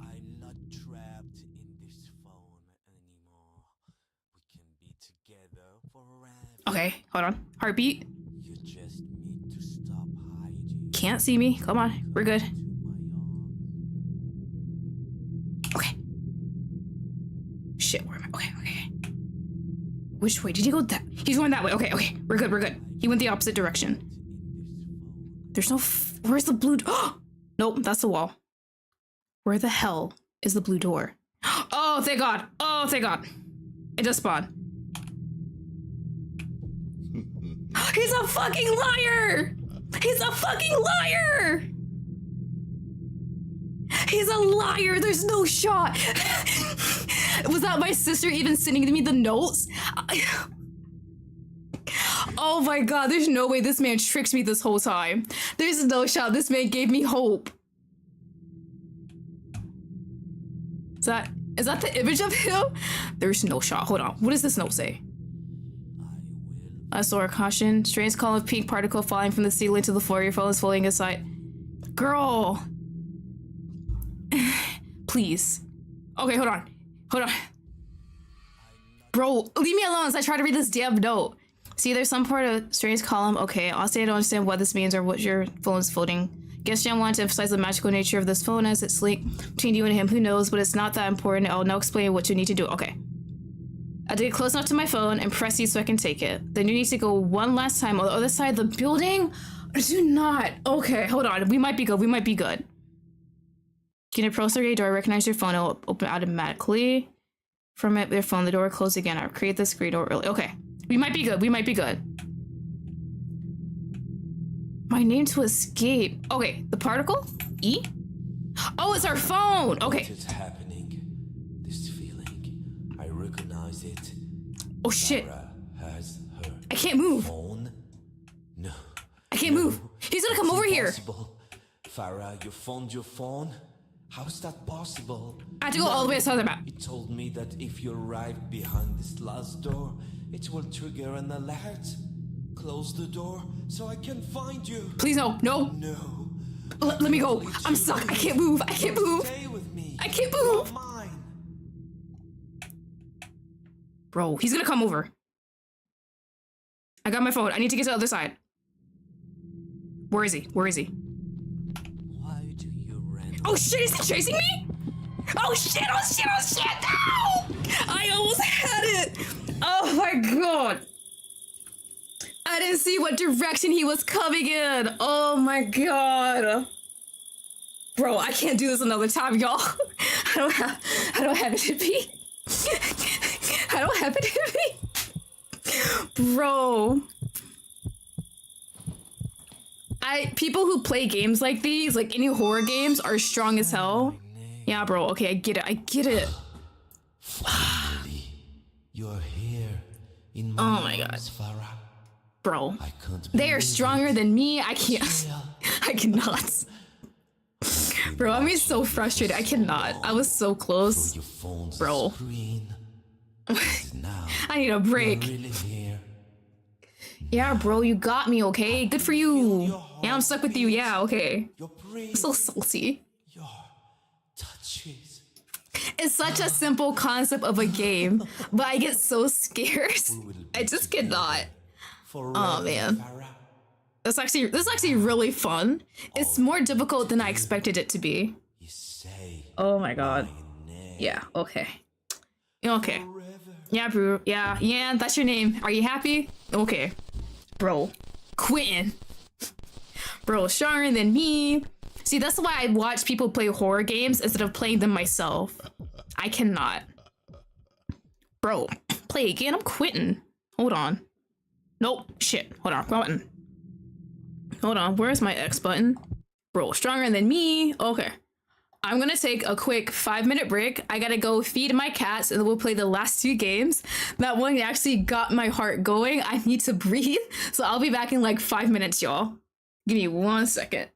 I'm not trapped in this phone anymore. We can be together forever. Okay, hold on. Heartbeat. You just need to stop hiding. Can't see me. Come on. We're good. To my arms. Okay. Shit, where am I? Okay. Which way? Did he go that? He's going that way. Okay. We're good. I He went the opposite direction. There's no where's the blue nope, that's the wall. Where the hell is the blue door? Oh, thank God. Oh, thank God. It just spawned. He's a fucking liar! He's a fucking liar! He's a liar! There's no shot! Was that my sister even sending me the notes? Oh my God, there's no way this man tricked me this whole time. There's no shot. This man gave me hope. Is that the image of him? There's no shot. Hold on. What does this note say? A sword caution. Strange column of pink particle falling from the ceiling to the floor. Your phone is floating aside. Girl. Please. Okay, hold on. Hold on. Bro, leave me alone as I try to read this damn note. See, there's some part of strange column. Okay, I'll say I don't understand what this means or what your phone is floating. Guess Jan wanted to emphasize the magical nature of this phone as it's linked between you and him. Who knows, but it's not that important. I'll now explain what you need to do. Okay. I have to get close enough to my phone and press E so I can take it. Then you need to go one last time on the other side of the building. Do not. Okay, hold on. We might be good. We might be good. Can you approach the door? Recognize your phone. It'll open automatically. From your phone, the door will close again. I'll create the screen door early. Okay. We might be good. We might be good. My name to escape. Okay, the particle? E? Oh, it's our phone. Okay. What is happening? This feeling. I recognize it. Oh shit. Farah has her I can't move. phone? No. I can't move. He's gonna come over here. Impossible. Farah, you found your phone? How is that possible? I have to go all the way to the other map. It told me that if you arrive behind this last door, it will trigger an alert. Close the door so I can find you. Please no. No. No. Let me go. I'm stuck. I can't move. I can't move. Stay with me. I can't You're move. mine. Bro, he's gonna come over. I got my phone. I need to get to the other side. Where is he? Where is he? Why do you run? Oh shit, is he chasing me? Oh shit, oh shit, oh shit, no! I almost had it! Oh my God. I didn't see what direction he was coming in. Oh my God. Bro, I can't do this another time, y'all. I don't have it in me. I don't have it in me. Bro. People who play games like these, like any horror games, are strong as hell. Yeah, bro. Okay, I get it. I get it. Finally, you're here in my Oh my God. arms, Farah. Bro. I can't They are believe stronger than me. I can't. I cannot. Bro, I'm getting so frustrated. I cannot. I was so close. your phone's Bro. screen. Now I need a break. you're really here. Yeah, bro, you got me, okay? Good for you. Yeah, I'm stuck with you. Yeah, okay. Your breath, I'm so salty. your touches. It's such a simple concept of a game, but I get so scared. I just cannot. Forever, man. Farah. This is actually really fun. It's more difficult than I expected it to be. You say Oh my God. my name Yeah, okay. Okay. forever. Yeah, bro. Yeah, Yann, that's your name. Are you happy? Okay. Bro. Quentin. Bro, stronger than me. See, that's why I watch people play horror games instead of playing them myself. I cannot. Bro, play again. I'm quitting. Hold on. Nope. Shit. Hold on. Button. Hold on. Where's my X button? Bro, stronger than me. Okay. I'm gonna take a quick 5-minute break. I gotta go feed my cats and then we'll play the last 2 games. That one actually got my heart going. I need to breathe. So I'll be back in like 5 minutes, y'all. Give me 1 second.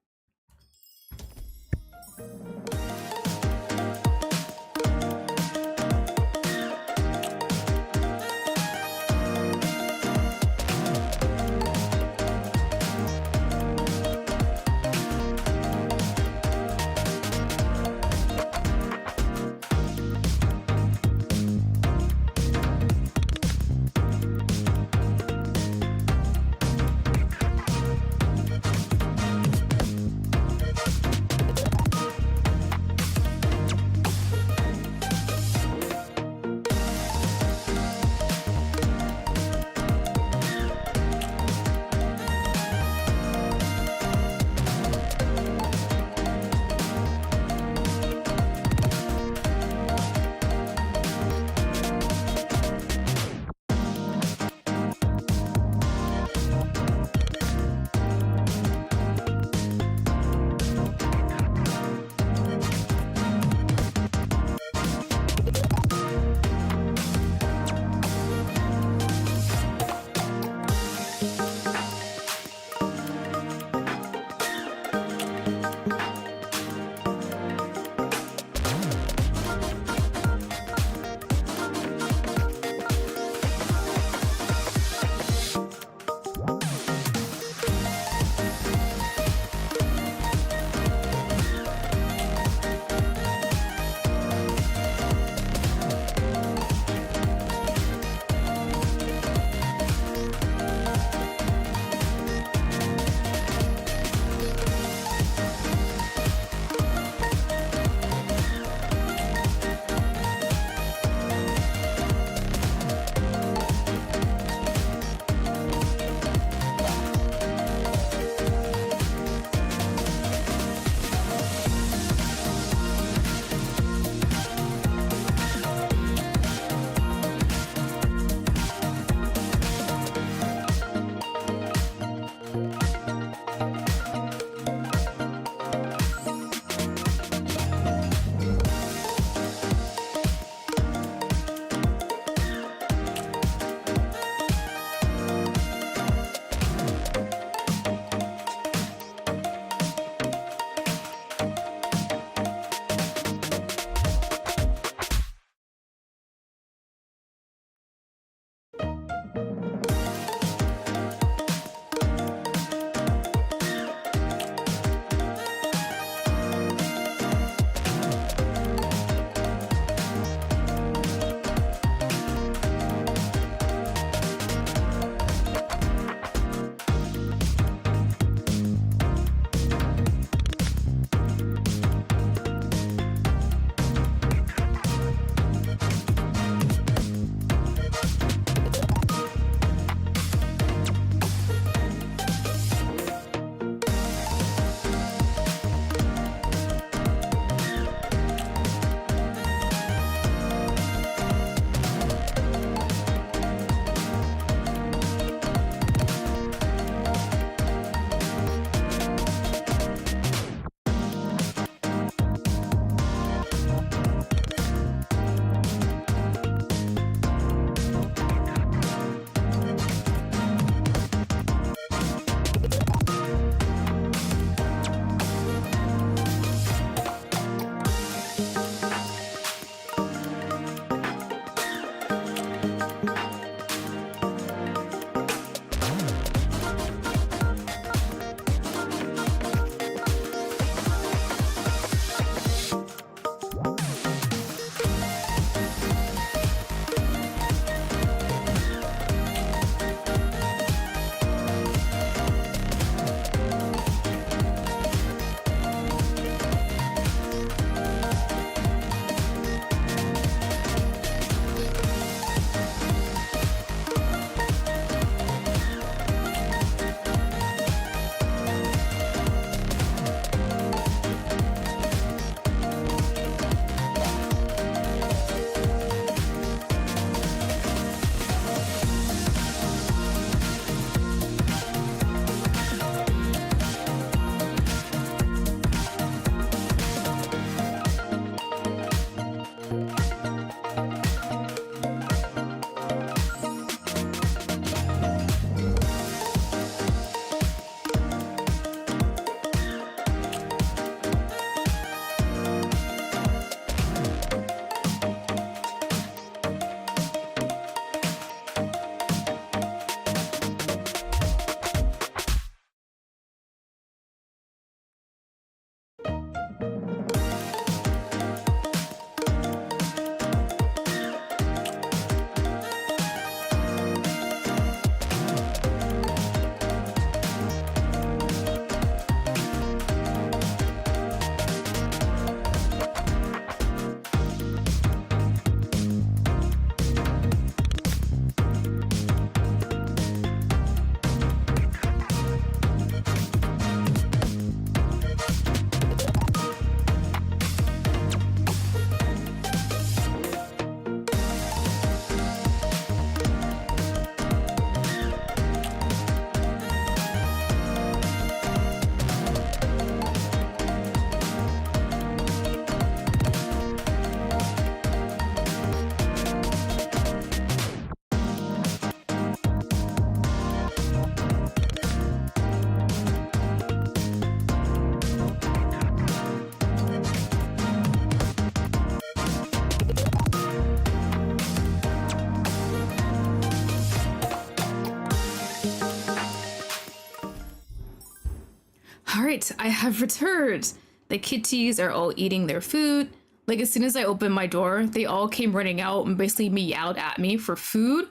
right, I have returned. The kitties are all eating their food. Like, as soon as I opened my door, they all came running out and basically meowed at me for food.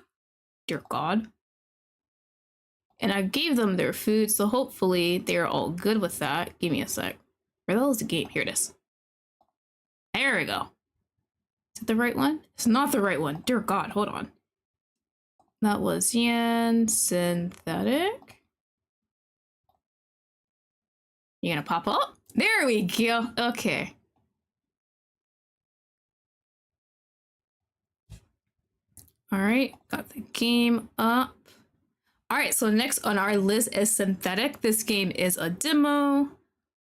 Dear God. And I gave them their food, so hopefully they're all good with that. Give me a sec. Where the hell is the game? Here it is. There we go. Is it the right one? It's not the right one. Dear God, hold on. That was YANN synthetic. You gonna pop up? There we go. Okay. All right, got the game up. All right, so next on our list is synthetic. This game is a demo.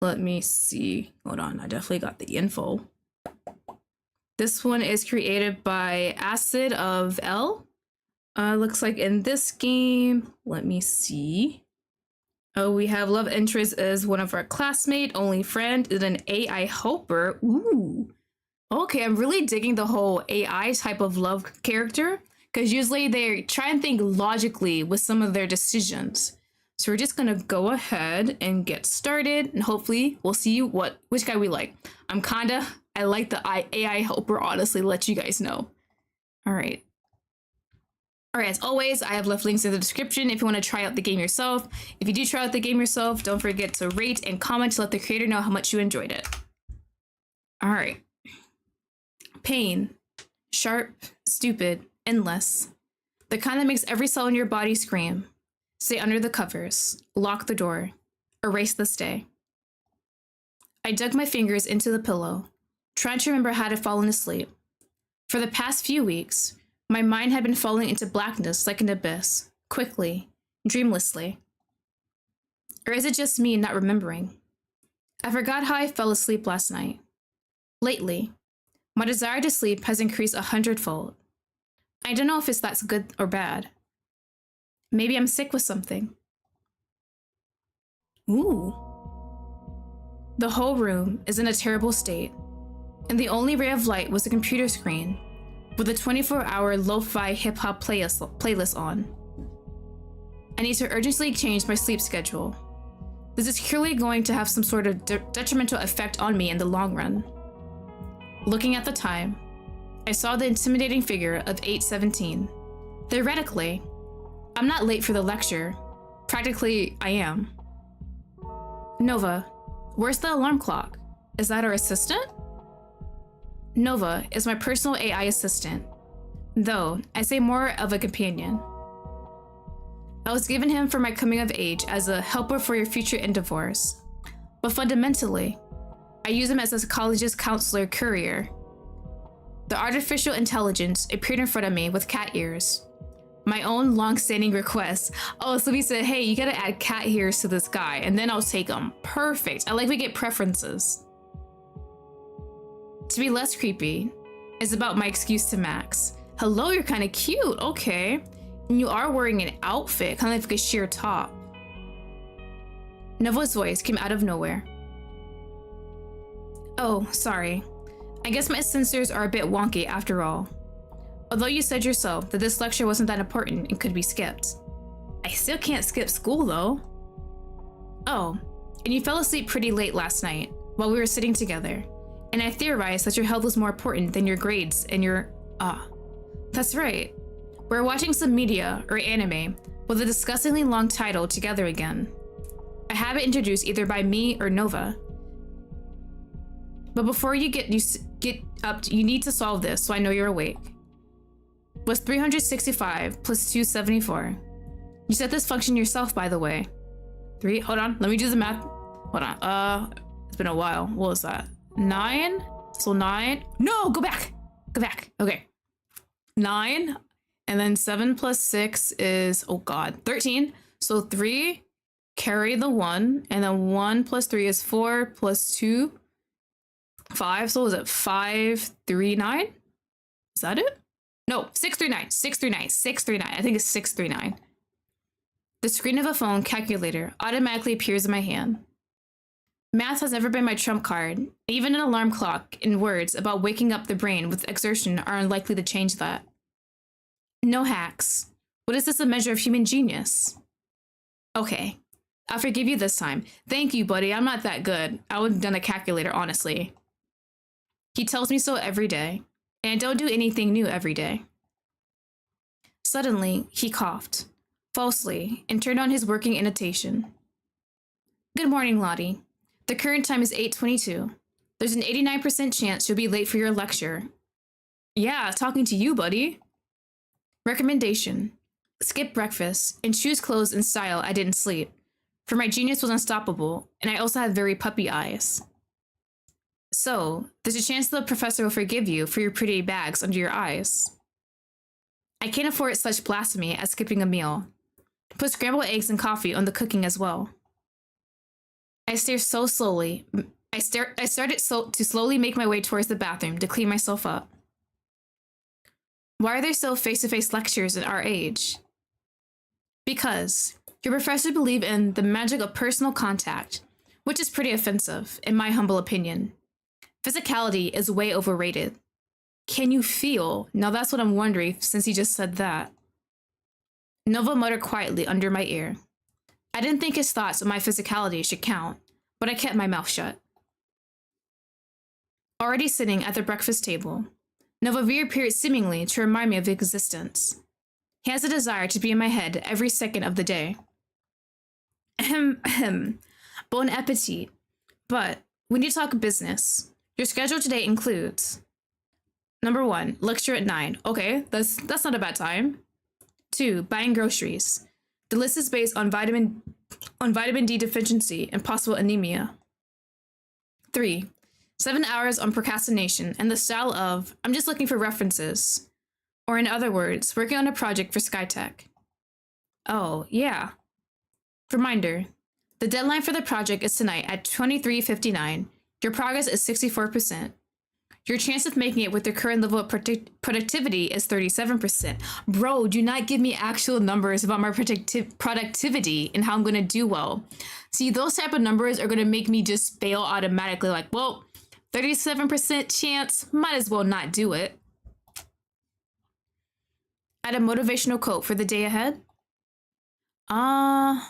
Let me see. Hold on, I definitely got the info. This one is created by Acid of L. Looks like in this game, let me see. Oh, we have love interest as one of our classmate, only friend is an AI helper. Ooh. Okay, I'm really digging the whole AI type of love character, because usually they try and think logically with some of their decisions. So we're just gonna go ahead and get started, and hopefully we'll see which guy we like. I like the AI helper, honestly, let you guys know. All right. All right, as always, I have left links in the description if you want to try out the game yourself. If you do try out the game yourself, don't forget to rate and comment to let the creator know how much you enjoyed it. All right. Pain. Sharp, stupid, endless. The kind that makes every cell in your body scream. Stay under the covers. Lock the door. Erase this day. I dug my fingers into the pillow, trying to remember how to fall asleep. For the past few weeks, my mind had been falling into blackness like an abyss, quickly, dreamlessly. Or is it just me not remembering? I forgot how I fell asleep last night. Lately, my desire to sleep has increased 100-fold. I don't know if that's good or bad. Maybe I'm sick with something. Ooh. The whole room is in a terrible state, and the only ray of light was a computer screen with a 24-hour lo-fi hip-hop playlist on. I need to urgently change my sleep schedule. This is clearly going to have some sort of detrimental effect on me in the long run. Looking at the time, I saw the intimidating figure of 8:17. Theoretically, I'm not late for the lecture. Practically, I am. Nova, where's the alarm clock? Is that our assistant? Nova is my personal AI assistant, though I say more of a companion. I was given him for my coming of age as a helper for your future endeavors, but fundamentally, I use him as a psychologist, counselor, courier. The artificial intelligence appeared in front of me with cat ears. My own long-standing request. Oh, so we said, hey, you gotta add cat ears to this guy, and then I'll take them. Perfect. I like we get preferences. To be less creepy is about my excuse to Max. Hello, you're kind of cute. Okay. And you are wearing an outfit, kind of like a sheer top. Nova's voice came out of nowhere. Oh, sorry. I guess my sensors are a bit wonky after all. Although you said yourself that this lecture wasn't that important and could be skipped. I still can't skip school though. Oh, and you fell asleep pretty late last night while we were sitting together. And I theorized that your health was more important than your grades and your... That's right. We're watching some media or anime with a disgustingly long title together again. I have it introduced either by me or Nova. But before you get up, you need to solve this so I know you're awake. What's 365 plus 274? You set this function yourself, by the way. Hold on, let me do the math. Hold on, it's been a while. What was that? 9? So 9, no, go back. Okay. 9, and then 7 plus 6 is, oh God, 13. So 3, carry the 1, and then 1 plus 3 is 4 plus 2, 5. So is it 5, 3, 9? Is that it? No, 639. I think it's 639. The screen of a phone calculator automatically appears in my hand. Math has never been my trump card. Even an alarm clock and words about waking up the brain with exertion are unlikely to change that. No hacks. What is this a measure of human genius? Okay, I'll forgive you this time. Thank you, buddy. I'm not that good. I would have done a calculator, honestly. He tells me so every day, and I don't do anything new every day. Suddenly, he coughed, falsely, and turned on his working intonation. Good morning, Lottie. The current time is 8:22. There's an 89% chance you'll be late for your lecture. Yeah, talking to you, buddy. Recommendation. Skip breakfast and choose clothes in style I didn't sleep, for my genius was unstoppable, and I also had very puppy eyes. So, there's a chance the professor will forgive you for your pretty bags under your eyes. I can't afford such blasphemy as skipping a meal. Put scrambled eggs and coffee on the cooking as well. I started to slowly make my way towards the bathroom to clean myself up. Why are there still face-to-face lectures at our age? Because your professors believe in the magic of personal contact, which is pretty offensive, in my humble opinion. Physicality is way overrated. Can you feel? Now that's what I'm wondering since he just said that. Nova muttered quietly under my ear. I didn't think his thoughts on my physicality should count, but I kept my mouth shut. Already sitting at the breakfast table, Nova reappeared seemingly to remind me of existence. He has a desire to be in my head every second of the day. Bon appetit. But we need to talk business. Your schedule today includes: Number 1, lecture at 9. Okay, that's not a bad time. 2, buying groceries. The list is based on vitamin D deficiency and possible anemia. 3, 7 hours on procrastination and the style of, I'm just looking for references. Or in other words, working on a project for SkyTech. Oh, yeah. Reminder, the deadline for the project is tonight at 23:59. Your progress is 64%. Your chance of making it with your current level of productivity is 37%. Bro, do not give me actual numbers about my productivity and how I'm going to do well. See, those type of numbers are going to make me just fail automatically. Like, well, 37% chance, might as well not do it. Add a motivational quote for the day ahead. Yeah,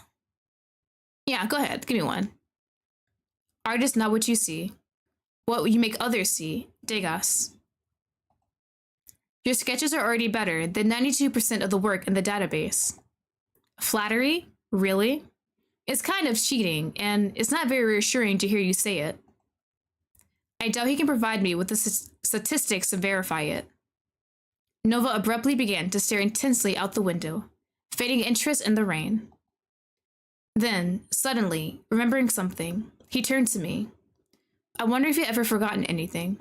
go ahead. Give me one. Art is not what you see. What you make others see. Degas. Your sketches are already better than 92% of the work in the database. Flattery? Really? It's kind of cheating, and it's not very reassuring to hear you say it. I doubt he can provide me with the statistics to verify it. Nova abruptly began to stare intensely out the window, fading interest in the rain. Then, suddenly, remembering something, he turned to me. I wonder if you've ever forgotten anything.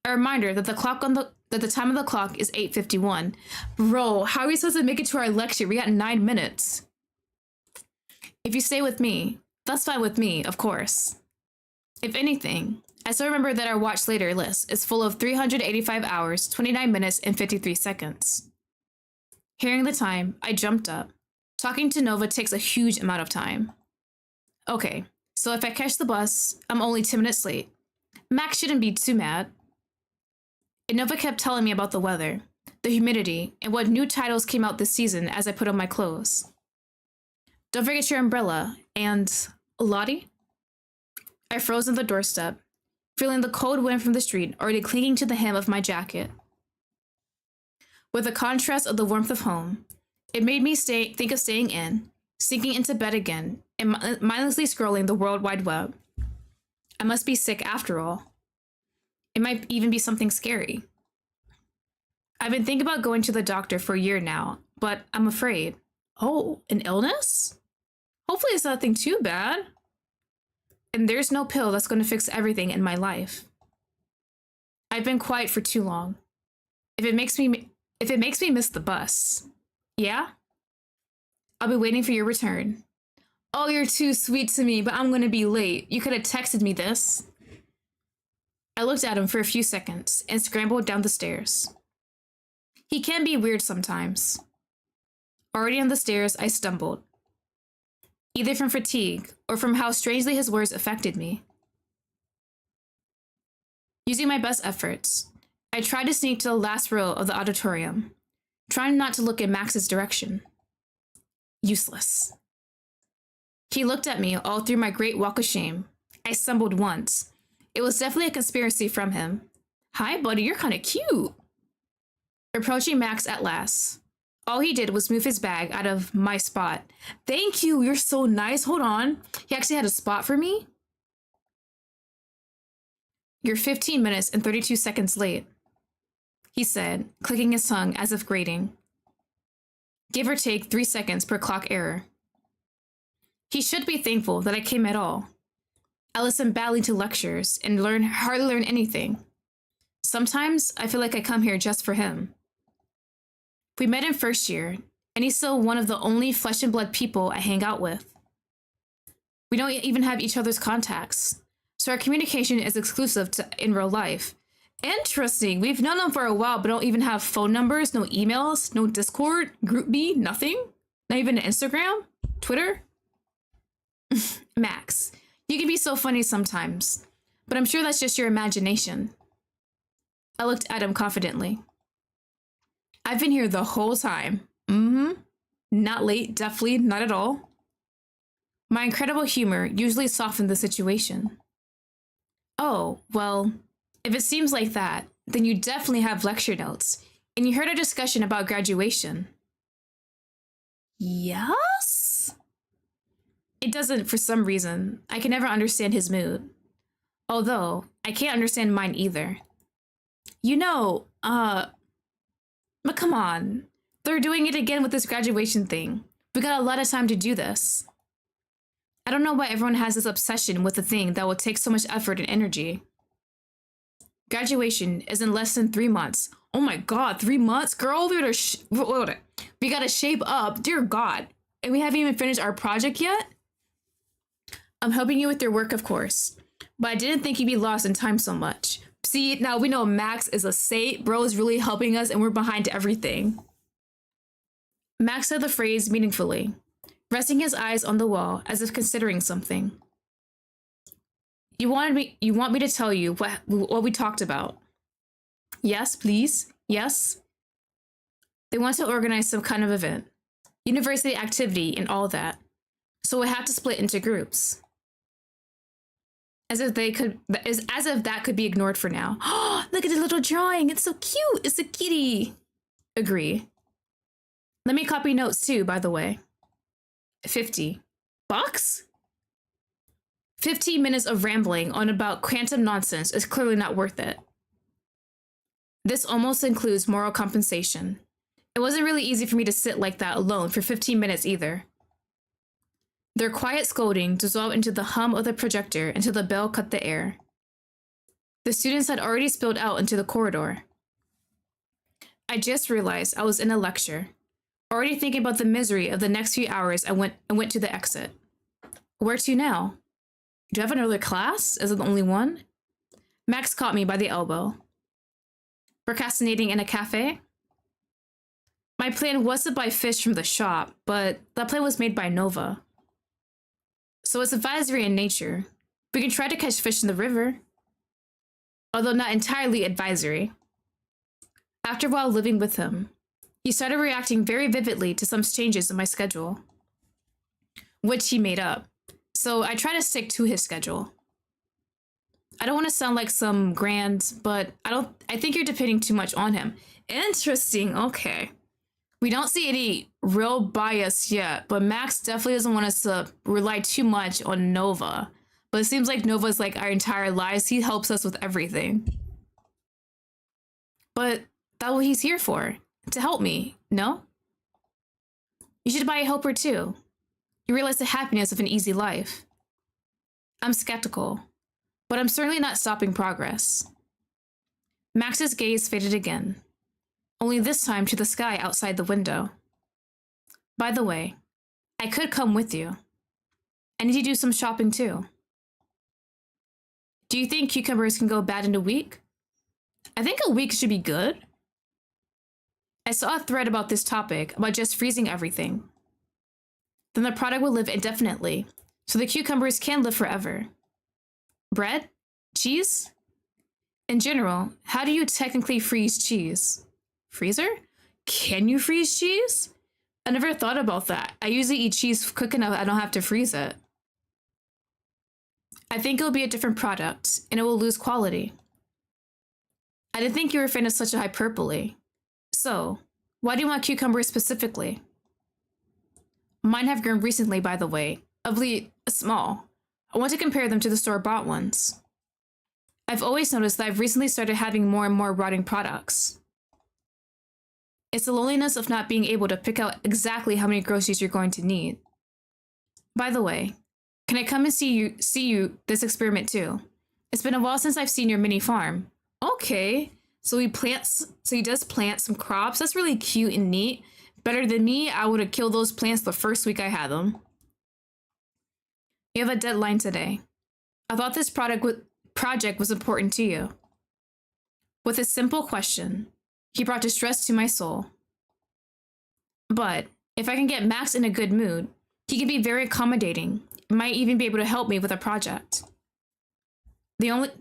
A reminder that the time of the clock is 8:51. Bro, how are we supposed to make it to our lecture? We got 9 minutes. If you stay with me, that's fine with me, of course. If anything, I still remember that our watch later list is full of 385 hours, 29 minutes, and 53 seconds. Hearing the time, I jumped up. Talking to Nova takes a huge amount of time. Okay, so if I catch the bus, I'm only 10 minutes late. Max shouldn't be too mad. And Nova kept telling me about the weather, the humidity, and what new titles came out this season as I put on my clothes. Don't forget your umbrella, and Lottie? I froze on the doorstep, feeling the cold wind from the street already clinging to the hem of my jacket. With the contrast of the warmth of home, it made me think of staying in, sinking into bed again, and mindlessly scrolling the World Wide Web. I must be sick after all. It might even be something scary. I've been thinking about going to the doctor for a year now, but I'm afraid. Oh, an illness? Hopefully it's nothing too bad. And there's no pill that's going to fix everything in my life. I've been quiet for too long. If it makes me miss the bus. Yeah? I'll be waiting for your return. Oh, you're too sweet to me, but I'm going to be late. You could have texted me this. I looked at him for a few seconds and scrambled down the stairs. He can be weird sometimes. Already on the stairs, I stumbled. Either from fatigue or from how strangely his words affected me. Using my best efforts, I tried to sneak to the last row of the auditorium, trying not to look in Max's direction. Useless. He looked at me all through my great walk of shame. I stumbled once. It was definitely a conspiracy from him. Hi, buddy, you're kind of cute. Approaching Max at last. All he did was move his bag out of my spot. Thank you, you're so nice. Hold on. He actually had a spot for me? You're 15 minutes and 32 seconds late, he said, clicking his tongue as if grating. Give or take 3 seconds per clock error. He should be thankful that I came at all. I listen badly to lectures and hardly learn anything. Sometimes I feel like I come here just for him. We met in first year, and he's still one of the only flesh and blood people I hang out with. We don't even have each other's contacts, so our communication is exclusive to in real life. Interesting. We've known him for a while, but don't even have phone numbers, no emails, no Discord, Group B, nothing? Not even Instagram? Twitter? Max, you can be so funny sometimes, but I'm sure that's just your imagination. I looked at him confidently. I've been here the whole time. Not late, definitely not at all. My incredible humor usually softened the situation. Oh, well, if it seems like that, then you definitely have lecture notes, and you heard a discussion about graduation. Yes? It doesn't for some reason. I can never understand his mood. Although, I can't understand mine either. You know, but come on. They're doing it again with this graduation thing. We got a lot of time to do this. I don't know why everyone has this obsession with a thing that will take so much effort and energy. Graduation is in less than 3 months. Oh my god, 3 months? Girl, we gotta shape up, dear god. And we haven't even finished our project yet? I'm helping you with your work, of course. But I didn't think you'd be lost in time so much. See, now we know Max is a saint. Bro is really helping us and we're behind everything. Max said the phrase meaningfully, resting his eyes on the wall as if considering something. You want me to tell you what we talked about? Yes, please. Yes. They want to organize some kind of event, university activity and all that. So we have to split into groups. As if that could be ignored for now. Look at the little drawing. It's so cute. It's a kitty. Agree. Let me copy notes too, by the way. 50 bucks? 15 minutes of rambling on about quantum nonsense is clearly not worth it. This almost includes moral compensation. It wasn't really easy for me to sit like that alone for 15 minutes either. Their quiet scolding dissolved into the hum of the projector until the bell cut the air. The students had already spilled out into the corridor. I just realized I was in a lecture, already thinking about the misery of the next few hours. I went to the exit. Where to now? Do you have another class? Is it the only one? Max caught me by the elbow. Procrastinating in a cafe? My plan was to buy fish from the shop, but that plan was made by Nova. So it's advisory in nature. We can try to catch fish in the river. Although not entirely advisory. After a while living with him, he started reacting very vividly to some changes in my schedule, which he made up. So I try to stick to his schedule. I don't want to sound like some grand, but I think you're depending too much on him. Interesting, okay. We don't see any real bias yet, but Max definitely doesn't want us to rely too much on Nova. But it seems like Nova's like our entire lives. He helps us with everything. But that's what he's here for, to help me, no? You should buy a helper too. You realize the happiness of an easy life. I'm skeptical, but I'm certainly not stopping progress. Max's gaze faded again. Only this time to the sky outside the window. By the way, I could come with you. I need to do some shopping too. Do you think cucumbers can go bad in a week? I think a week should be good. I saw a thread about this topic, about just freezing everything. Then the product will live indefinitely, so the cucumbers can live forever. Bread? Cheese? In general, how do you technically freeze cheese? Freezer? Can you freeze cheese? I never thought about that. I usually eat cheese quick enough I don't have to freeze it. I think it will be a different product, and it will lose quality. I didn't think you were a fan of such a hyperbole. So, why do you want cucumbers specifically? Mine have grown recently, by the way, oddly small. I want to compare them to the store-bought ones. I've always noticed that I've recently started having more and more rotting products. It's the loneliness of not being able to pick out exactly how many groceries you're going to need. By the way, can I come and see you this experiment too? It's been a while since I've seen your mini farm. Okay, so he does plant some crops. That's really cute and neat. Better than me, I would have killed those plants the first week I had them. You have a deadline today. I thought this project was important to you. With a simple question, he brought distress to my soul. But if I can get Max in a good mood, he can be very accommodating and might even be able to help me with a project.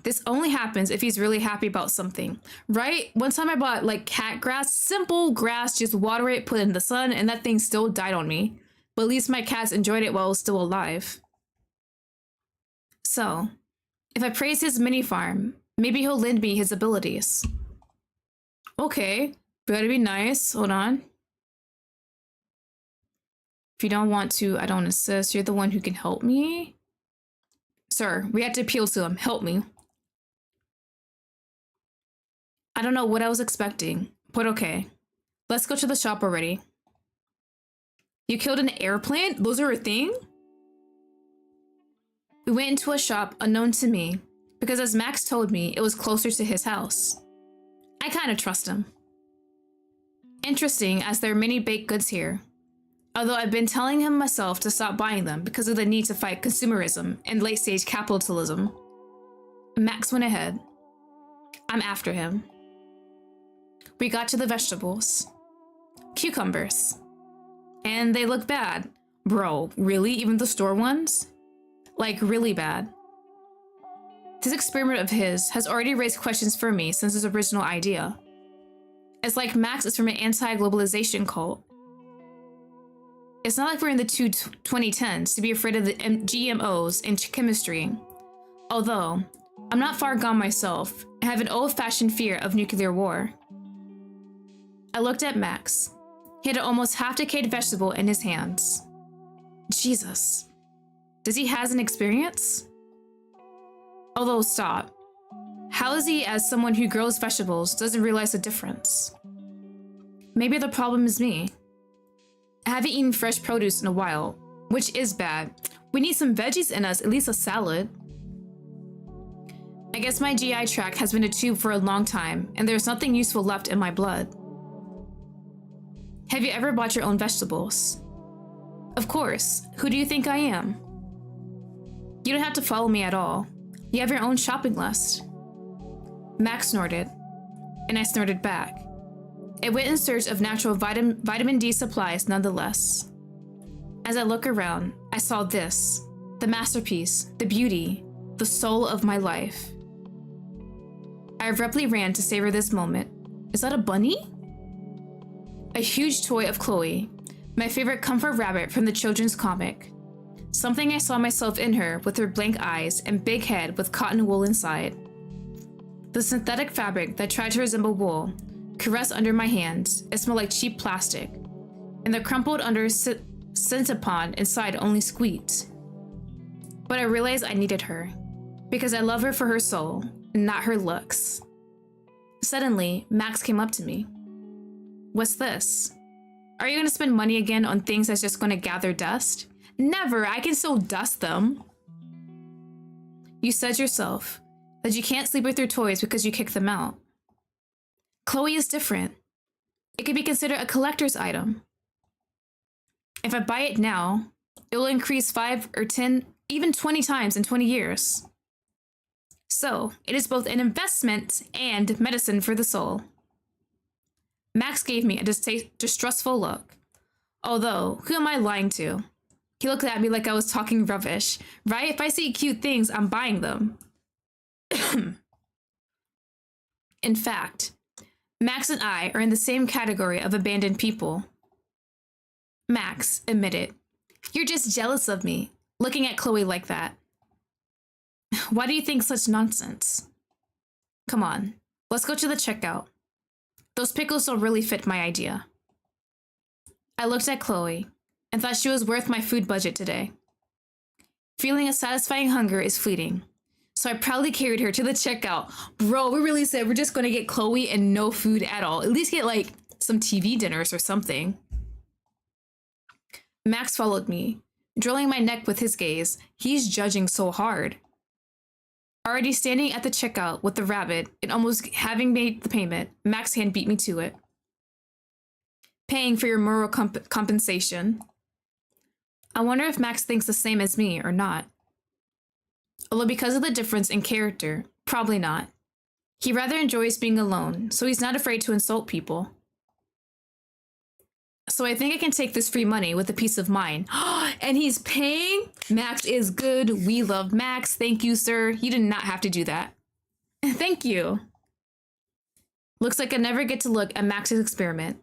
This only happens if he's really happy about something, right? One time I bought like cat grass, simple grass, just water it, put it in the sun, and that thing still died on me. But at least my cats enjoyed it while it was still alive. So, if I praise his mini farm, maybe he'll lend me his abilities. Okay, better be nice. Hold on. If you don't want to, I don't insist. You're the one who can help me. Sir, we had to appeal to him. Help me. I don't know what I was expecting, but okay. Let's go to the shop already. You killed an airplane? Those are a thing? We went into a shop unknown to me, because as Max told me, it was closer to his house. I kind of trust him. Interesting, as there are many baked goods here. Although I've been telling him myself to stop buying them because of the need to fight consumerism and late-stage capitalism. Max went ahead. I'm after him. We got to the vegetables. Cucumbers. And they look bad. Bro, really? Even the store ones? Like, really bad. This experiment of his has already raised questions for me since his original idea. It's like Max is from an anti-globalization cult. It's not like we're in the 2010s to be afraid of the GMOs and chemistry. Although, I'm not far gone myself and have an old-fashioned fear of nuclear war. I looked at Max. He had an almost half-decayed vegetable in his hands. Jesus. Does he have an experience? Although, stop. How is he, as someone who grows vegetables, doesn't realize the difference? Maybe the problem is me. I haven't eaten fresh produce in a while, which is bad. We need some veggies in us, at least a salad. I guess my GI tract has been a tube for a long time, and there's nothing useful left in my blood. Have you ever bought your own vegetables? Of course. Who do you think I am? You don't have to follow me at all. You have your own shopping list. Max snorted, and I snorted back. It went in search of natural vitamin D supplies nonetheless. As I look around, I saw this, the masterpiece, the beauty, the soul of my life. I abruptly ran to savor this moment. Is that a bunny? A huge toy of Chloe, my favorite comfort rabbit from the children's comic. Something I saw myself in her with her blank eyes and big head with cotton wool inside. The synthetic fabric that tried to resemble wool caressed under my hands. It smelled like cheap plastic, and the crumpled under centipede inside only squeaked. But I realized I needed her, because I love her for her soul, not her looks. Suddenly, Max came up to me. What's this? Are you going to spend money again on things that's just going to gather dust? Never, I can still dust them. You said yourself that you can't sleep with your toys because you kick them out. Chloe is different. It could be considered a collector's item. If I buy it now, it will increase 5 or 10, even 20 times in 20 years. So, it is both an investment and medicine for the soul. Max gave me a distrustful look. Although, who am I lying to? He looked at me like I was talking rubbish, right? If I see cute things, I'm buying them. In fact, Max and I are in the same category of abandoned people. Max admitted, "You're just jealous of me, looking at Chloe like that." Why do you think such nonsense? Come on, let's go to the checkout. Those pickles don't really fit my idea. I looked at Chloe and thought she was worth my food budget today. Feeling a satisfying hunger is fleeting, so I proudly carried her to the checkout. Bro, we really said we're just gonna get Chloe and no food at all. At least get like some TV dinners or something. Max followed me, drilling my neck with his gaze. He's judging so hard. Already standing at the checkout with the rabbit and almost having made the payment, Max's hand beat me to it. Paying for your moral compensation. I wonder if Max thinks the same as me or not. Although because of the difference in character, probably not. He rather enjoys being alone, so he's not afraid to insult people. So I think I can take this free money with a peace of mind. And he's paying? Max is good. We love Max. Thank you, sir. You did not have to do that. Thank you. Looks like I never get to look at Max's experiment,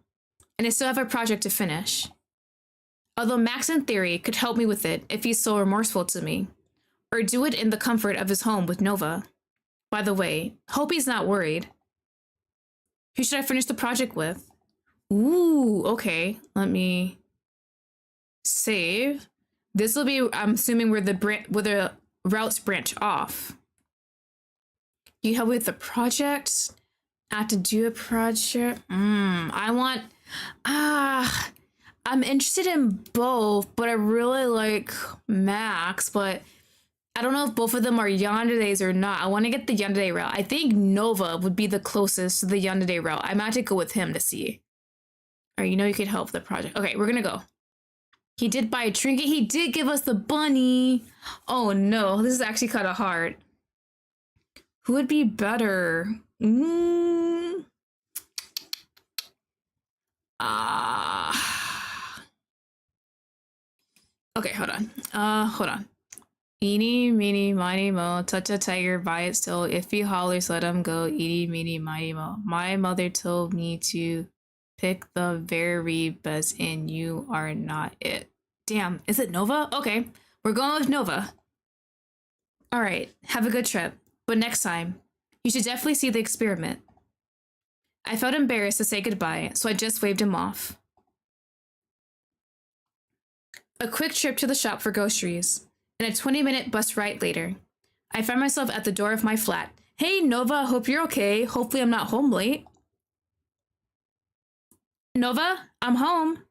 and I still have a project to finish. Although Max in theory could help me with it if he's so remorseful to me, or do it in the comfort of his home with Nova. By the way, hope he's not worried. Who should I finish the project with? Ooh, okay. Let me save. This will be, I'm assuming, where the routes branch off. You help with the project? I have to do a project. I'm interested in both, but I really like Max, but I don't know if both of them are Yanderes or not. I want to get the Yandere route. I think Nova would be the closest to the Yandere route. I might have to go with him to see. Or you know you could help the project. Okay, we're gonna go. He did buy a trinket. He did give us the bunny. Oh no, this is actually kind of hard. Who would be better? Okay, hold on. Eeny, meeny, miny, mo, touch a tiger by its tail. If he hollers, let him go. Eeny, meeny, miny, mo. My mother told me to pick the very best, and you are not it. Damn, is it Nova? Okay, we're going with Nova. All right, have a good trip. But next time, you should definitely see the experiment. I felt embarrassed to say goodbye, so I just waved him off. A quick trip to the shop for groceries, and a 20-minute bus ride later, I found myself at the door of my flat. Hey, Nova, hope you're okay. Hopefully I'm not home late. Nova, I'm home.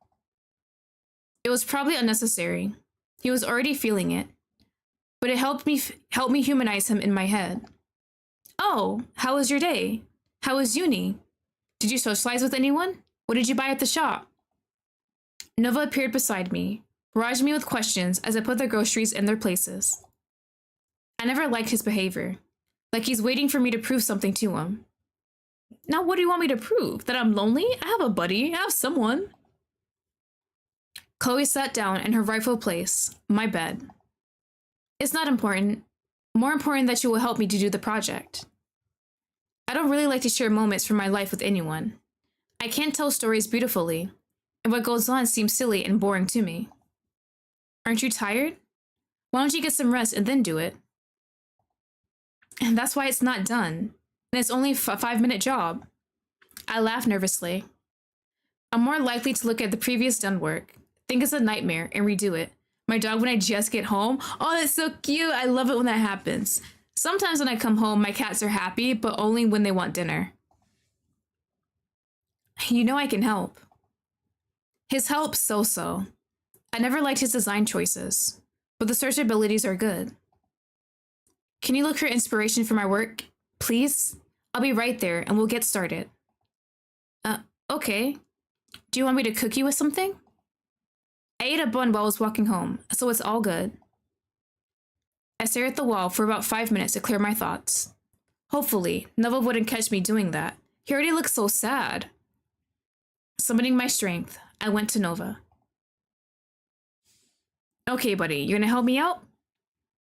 It was probably unnecessary. He was already feeling it, but it helped me humanize him in my head. Oh, how was your day? How was uni? Did you socialize with anyone? What did you buy at the shop? Nova appeared beside me, barraged me with questions as I put the groceries in their places. I never liked his behavior, like he's waiting for me to prove something to him. Now, what do you want me to prove? That I'm lonely? I have a buddy. I have someone. Chloe sat down in her rightful place, my bed. It's not important. More important that you will help me to do the project. I don't really like to share moments from my life with anyone. I can't tell stories beautifully, and what goes on seems silly and boring to me. Aren't you tired? Why don't you get some rest and then do it? And that's why it's not done. And it's only a 5-minute job. I laugh nervously. I'm more likely to look at the previous done work, think it's a nightmare, and redo it. My dog when I just get home. Oh, that's so cute. I love it when that happens. Sometimes when I come home, my cats are happy, but only when they want dinner. You know I can help. His help, so-so. I never liked his design choices, but the search abilities are good. Can you look for inspiration for my work, please? I'll be right there, and we'll get started. Okay. Do you want me to cook you with something? I ate a bun while I was walking home, so it's all good. I stared at the wall for about 5 minutes to clear my thoughts. Hopefully, Nova wouldn't catch me doing that. He already looks so sad. Summoning my strength, I went to Nova. Okay, buddy, you gonna help me out?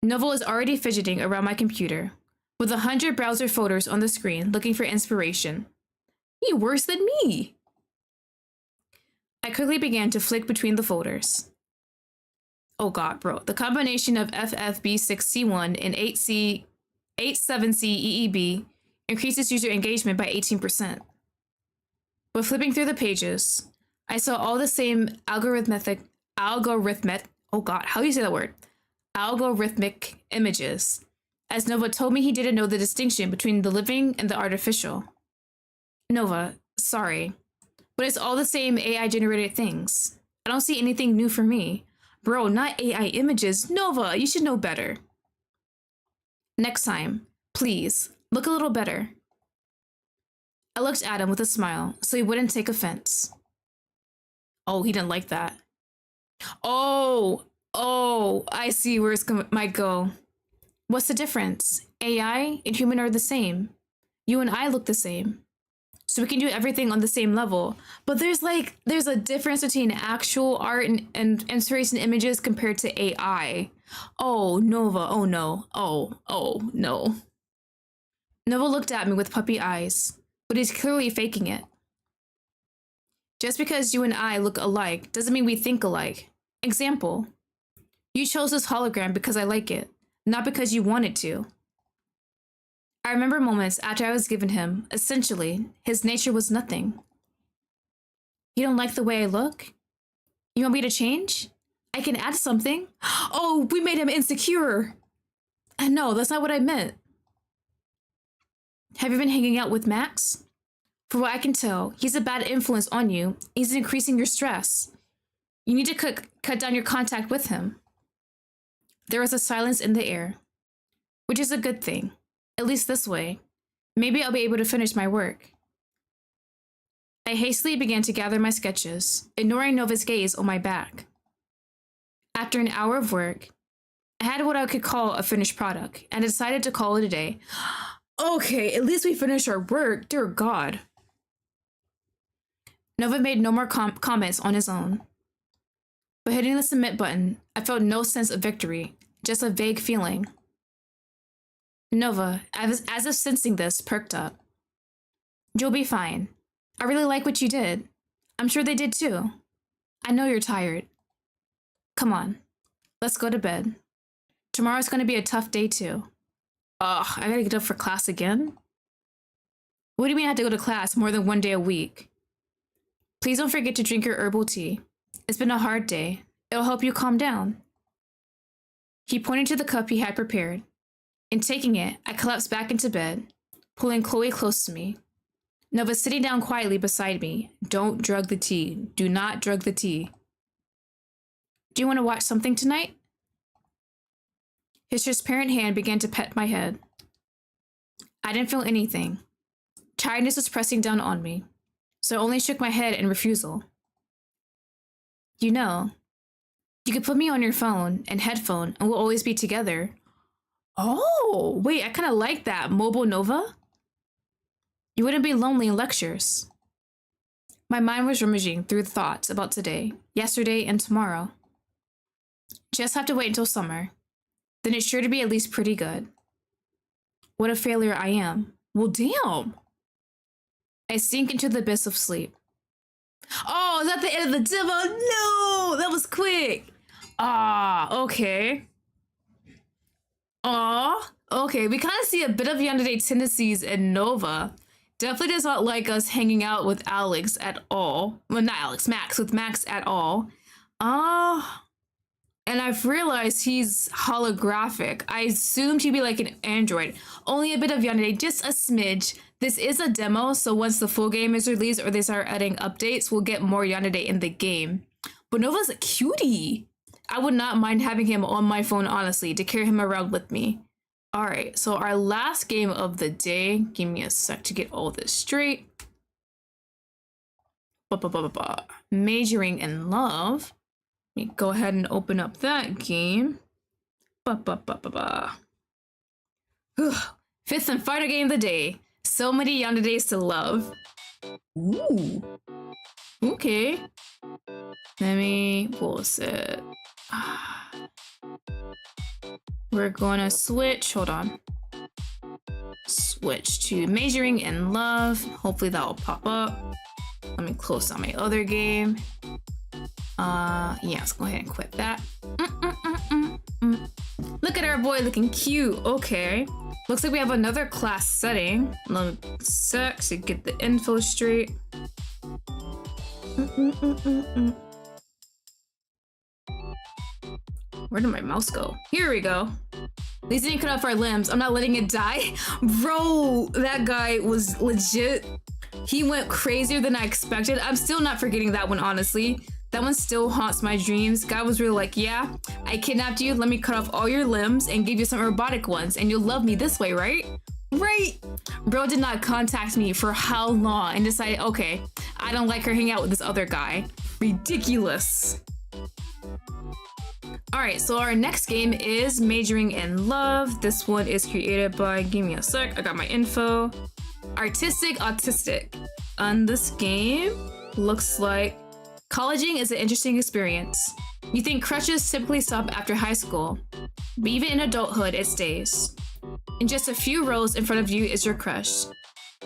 Nova was already fidgeting around my computer, with 100 browser photos on the screen looking for inspiration. You're worse than me! I quickly began to flick between the folders. Oh god, bro. The combination of FFB6C1 and 87C EEB increases user engagement by 18%. But flipping through the pages, I saw all the same algorithmic, oh god, how do you say that word? Algorithmic images, as Nova told me he didn't know the distinction between the living and the artificial. Nova, sorry, but it's all the same AI-generated things. I don't see anything new for me. Bro, not AI images. Nova, you should know better. Next time, please, look a little better. I looked at him with a smile, so he wouldn't take offense. Oh, he didn't like that. Oh, I see where it might go. What's the difference? AI and human are the same. You and I look the same. So we can do everything on the same level. But there's a difference between actual art and inspiration images compared to AI. Oh, Nova, oh no. Oh, no. Nova looked at me with puppy eyes, but he's clearly faking it. Just because you and I look alike doesn't mean we think alike. Example, you chose this hologram because I like it, not because you wanted to. I remember moments after I was given him, essentially, his nature was nothing. You don't like the way I look? You want me to change? I can add something. Oh, we made him insecure. No, that's not what I meant. Have you been hanging out with Max? For what I can tell, he's a bad influence on you. He's increasing your stress. You need to cut down your contact with him. There was a silence in the air, which is a good thing. At least this way. Maybe I'll be able to finish my work. I hastily began to gather my sketches, ignoring Nova's gaze on my back. After an hour of work, I had what I could call a finished product, and decided to call it a day. Okay, at least we finished our work, dear God. Nova made no more comments on his own. But hitting the submit button, I felt no sense of victory, just a vague feeling. Nova, as if sensing this, perked up. You'll be fine. I really like what you did. I'm sure they did too. I know you're tired. Come on, let's go to bed. Tomorrow's gonna be a tough day too. Ugh, I gotta get up for class again? What do you mean I have to go to class more than one day a week? Please don't forget to drink your herbal tea. It's been a hard day. It'll help you calm down. He pointed to the cup he had prepared. In taking it, I collapsed back into bed, pulling Chloe close to me. Nova sitting down quietly beside me. Don't drug the tea. Do not drug the tea. Do you want to watch something tonight? His transparent hand began to pet my head. I didn't feel anything. Tiredness was pressing down on me, so I only shook my head in refusal. You know, you could put me on your phone and headphone and we'll always be together. Oh, wait, I kind of like that. Mobile Nova? You wouldn't be lonely in lectures. My mind was rummaging through thoughts about today, yesterday, and tomorrow. Just have to wait until summer. Then it's sure to be at least pretty good. What a failure I am. Well, damn. I sink into the abyss of sleep. Oh, is that the end of the demo? No, that was quick. Okay. Okay. We kind of see a bit of Yandere tendencies in Nova. Definitely does not like us hanging out with Alex at all. Well, not Alex, Max, with Max at all. And I've realized he's holographic. I assumed he'd be like an android. Only a bit of Yandere, just a smidge. This is a demo, so once the full game is released or they start adding updates, we'll get more Yandere in the game. But Nova's a cutie. I would not mind having him on my phone, honestly, to carry him around with me. All right, so our last game of the day. Give me a sec to get all this straight. Majoring in Love. Let me go ahead and open up that game. Fifth and final game of the day. So many Yanderes to love. Ooh. Okay. Let me pause it. We're gonna switch. Hold on. Switch to Majoring in Love. Hopefully that will pop up. Let me close down my other game. Yeah, let's go ahead and quit that. our boy looking cute. Okay. Looks like we have another class setting. Let me sec to get the info straight. Where did my mouse go? Here we go. At least didn't cut off our limbs. I'm not letting it die. Bro, that guy was legit. He went crazier than I expected. I'm still not forgetting that one, honestly. That one still haunts my dreams. Guy was really like, yeah, I kidnapped you. Let me cut off all your limbs and give you some robotic ones, and you'll love me this way, right? Right. Bro did not contact me for how long and decided, okay, I don't like her hanging out with this other guy. Ridiculous. All right, so our next game is Majoring in Love. This one is created by, give me a sec, I got my info. Artistic Autistic. On this game, looks like colleging is an interesting experience. You think crushes typically stop after high school, but even in adulthood, it stays. In just a few rows in front of you is your crush.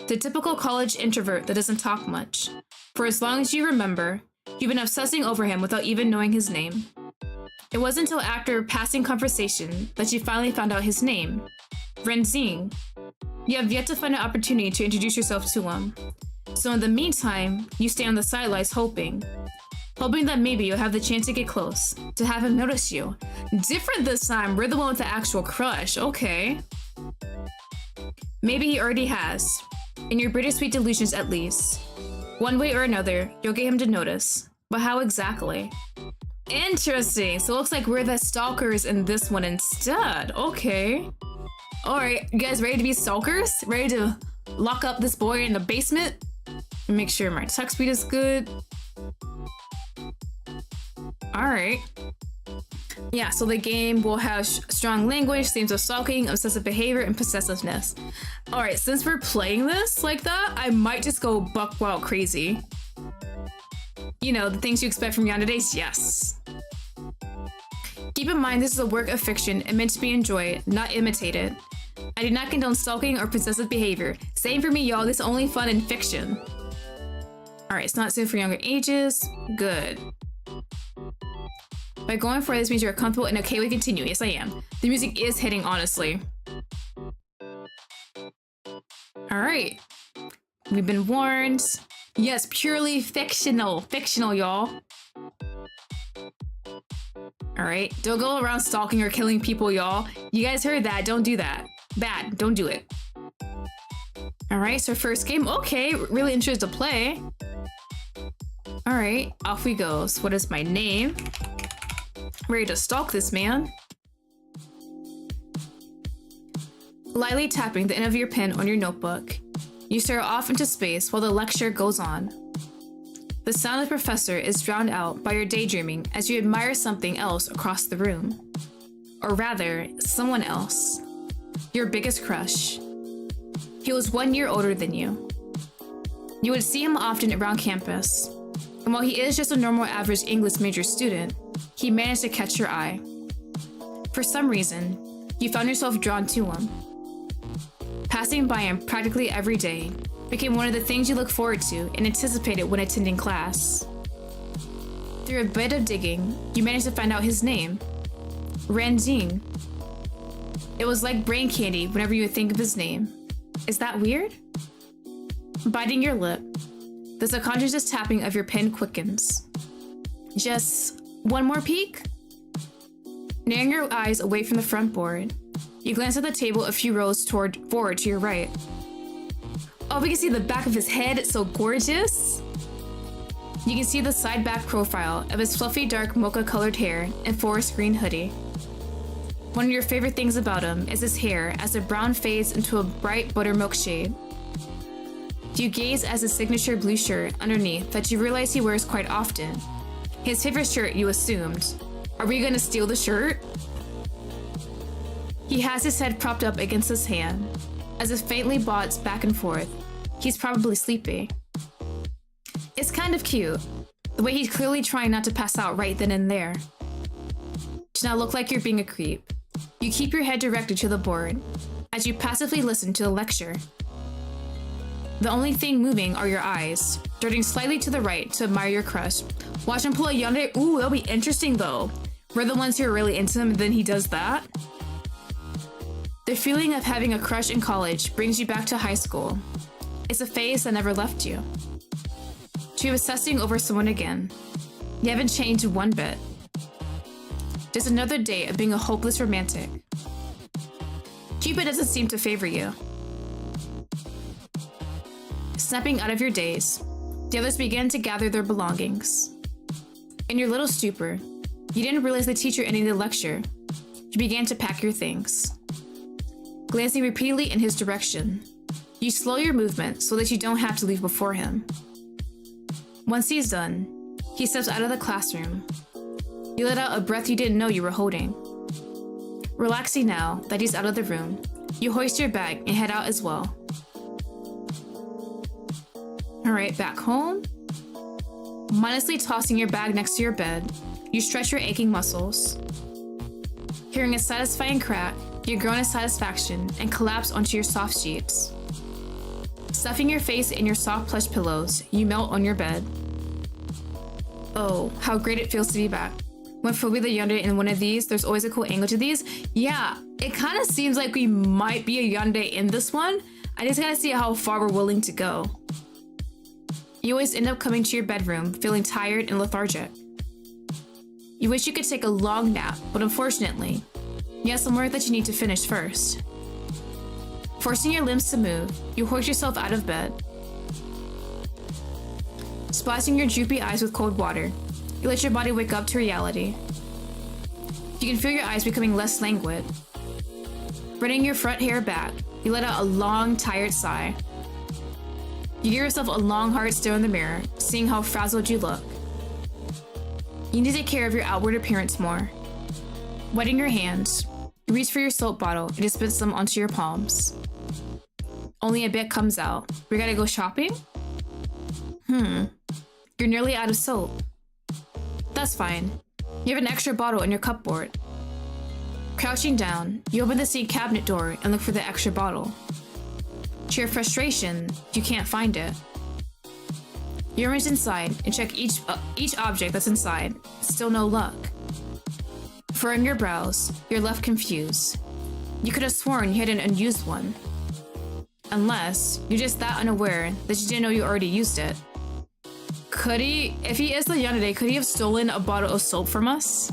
The typical college introvert that doesn't talk much. For as long as you remember, you've been obsessing over him without even knowing his name. It wasn't until after passing conversation that you finally found out his name, Renzing. You have yet to find an opportunity to introduce yourself to him. So in the meantime, you stay on the sidelines hoping that maybe you'll have the chance to get close, to have him notice you. Different this time, we're the one with the actual crush, okay. Maybe he already has, in your bittersweet delusions at least. One way or another, you'll get him to notice, but how exactly? Interesting, so it looks like we're the stalkers in this one instead, okay. Alright, you guys ready to be stalkers? Ready to lock up this boy in the basement? Make sure my text speed is good. Alright. Yeah, so the game will have strong language, themes of stalking, obsessive behavior, and possessiveness. Alright, since we're playing this like that, I might just go buck wild crazy. You know, the things you expect from Yanderes, yes. Keep in mind this is a work of fiction and meant to be enjoyed, not imitated. I do not condone stalking or possessive behavior. Same for me, y'all, this is only fun in fiction. Alright, it's not safe for younger ages. Good. By going for this means you're comfortable and okay with continue. Yes, I am. The music is hitting, honestly. Alright. We've been warned. Yes, purely fictional. Fictional, y'all. Alright, don't go around stalking or killing people, y'all. You guys heard that, don't do that. Bad, don't do it. Alright, so first game, okay, really interested to play. Alright, off we go. So what is my name? Ready to stalk this man. Lightly tapping the end of your pen on your notebook, you stare off into space while the lecture goes on. The sound of the professor is drowned out by your daydreaming as you admire something else across the room. Or rather, someone else. Your biggest crush. He was 1 year older than you. You would see him often around campus, and while he is just a normal average English major student, he managed to catch your eye. For some reason, you found yourself drawn to him. Passing by him practically every day became one of the things you look forward to and anticipated when attending class. Through a bit of digging, you managed to find out his name, Renzing. It was like brain candy whenever you would think of his name. Is that weird? Biting your lip, the subconscious tapping of your pen quickens. Just one more peek? Narrowing your eyes away from the front board, you glance at the table a few rows forward to your right. Oh, we can see the back of his head, it's so gorgeous. You can see the side back profile of his fluffy dark mocha colored hair and forest green hoodie. One of your favorite things about him is his hair as the brown fades into a bright buttermilk shade. You gaze as his signature blue shirt underneath that you realize he wears quite often. His favorite shirt, you assumed. Are we gonna steal the shirt? He has his head propped up against his hand, as if faintly bods back and forth. He's probably sleepy. It's kind of cute, the way he's clearly trying not to pass out right then and there. To not look like you're being a creep, you keep your head directed to the board, as you passively listen to the lecture. The only thing moving are your eyes, darting slightly to the right to admire your crush. Watch him pull a yandere. Ooh, that'll be interesting though. We're the ones who are really into him and then he does that. The feeling of having a crush in college brings you back to high school. It's a phase that never left you. To obsessing over someone again. You haven't changed one bit. Just another day of being a hopeless romantic. Cupid doesn't seem to favor you. Snapping out of your daze, the others began to gather their belongings. In your little stupor, you didn't realize the teacher ending the lecture. You began to pack your things. Glancing repeatedly in his direction, you slow your movement so that you don't have to leave before him. Once he's done, he steps out of the classroom. You let out a breath you didn't know you were holding. Relaxing now that he's out of the room, you hoist your bag and head out as well. Alright, back home. Mindlessly tossing your bag next to your bed, you stretch your aching muscles. Hearing a satisfying crack, you groan in satisfaction and collapse onto your soft sheets. Stuffing your face in your soft plush pillows, you melt on your bed. Oh, how great it feels to be back. When fully the yandere in one of these, there's always a cool angle to these. Yeah, it kind of seems like we might be a yandere in this one. I just gotta see how far we're willing to go. You always end up coming to your bedroom feeling tired and lethargic. You wish you could take a long nap, but unfortunately, you have some work that you need to finish first. Forcing your limbs to move, you hoist yourself out of bed. Splashing your droopy eyes with cold water, you let your body wake up to reality. You can feel your eyes becoming less languid. Running your front hair back, you let out a long, tired sigh. You give yourself a long, hard stare in the mirror, seeing how frazzled you look. You need to take care of your outward appearance more. Wetting your hands, you reach for your soap bottle and dispense them onto your palms. Only a bit comes out. We gotta go shopping? You're nearly out of soap. That's fine. You have an extra bottle in your cupboard. Crouching down, you open the sink cabinet door and look for the extra bottle. To your frustration, you can't find it. You rummage inside and check each object that's inside. Still no luck. Furrowing your brows, you're left confused. You could have sworn you had an unused one. Unless you're just that unaware that you didn't know you already used it. Could he, if he is the yandere, could he have stolen a bottle of soap from us?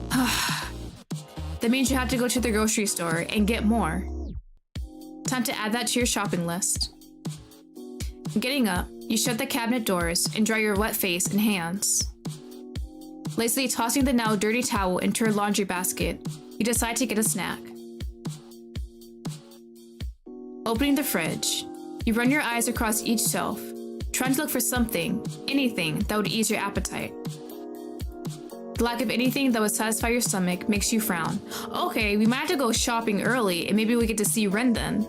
That means you have to go to the grocery store and get more. Time to add that to your shopping list. Getting up, you shut the cabinet doors and dry your wet face and hands. Lazily tossing the now dirty towel into your laundry basket, you decide to get a snack. Opening the fridge, you run your eyes across each shelf, trying to look for something, anything that would ease your appetite. The lack of anything that would satisfy your stomach makes you frown. Okay, we might have to go shopping early and maybe we get to see Ren then.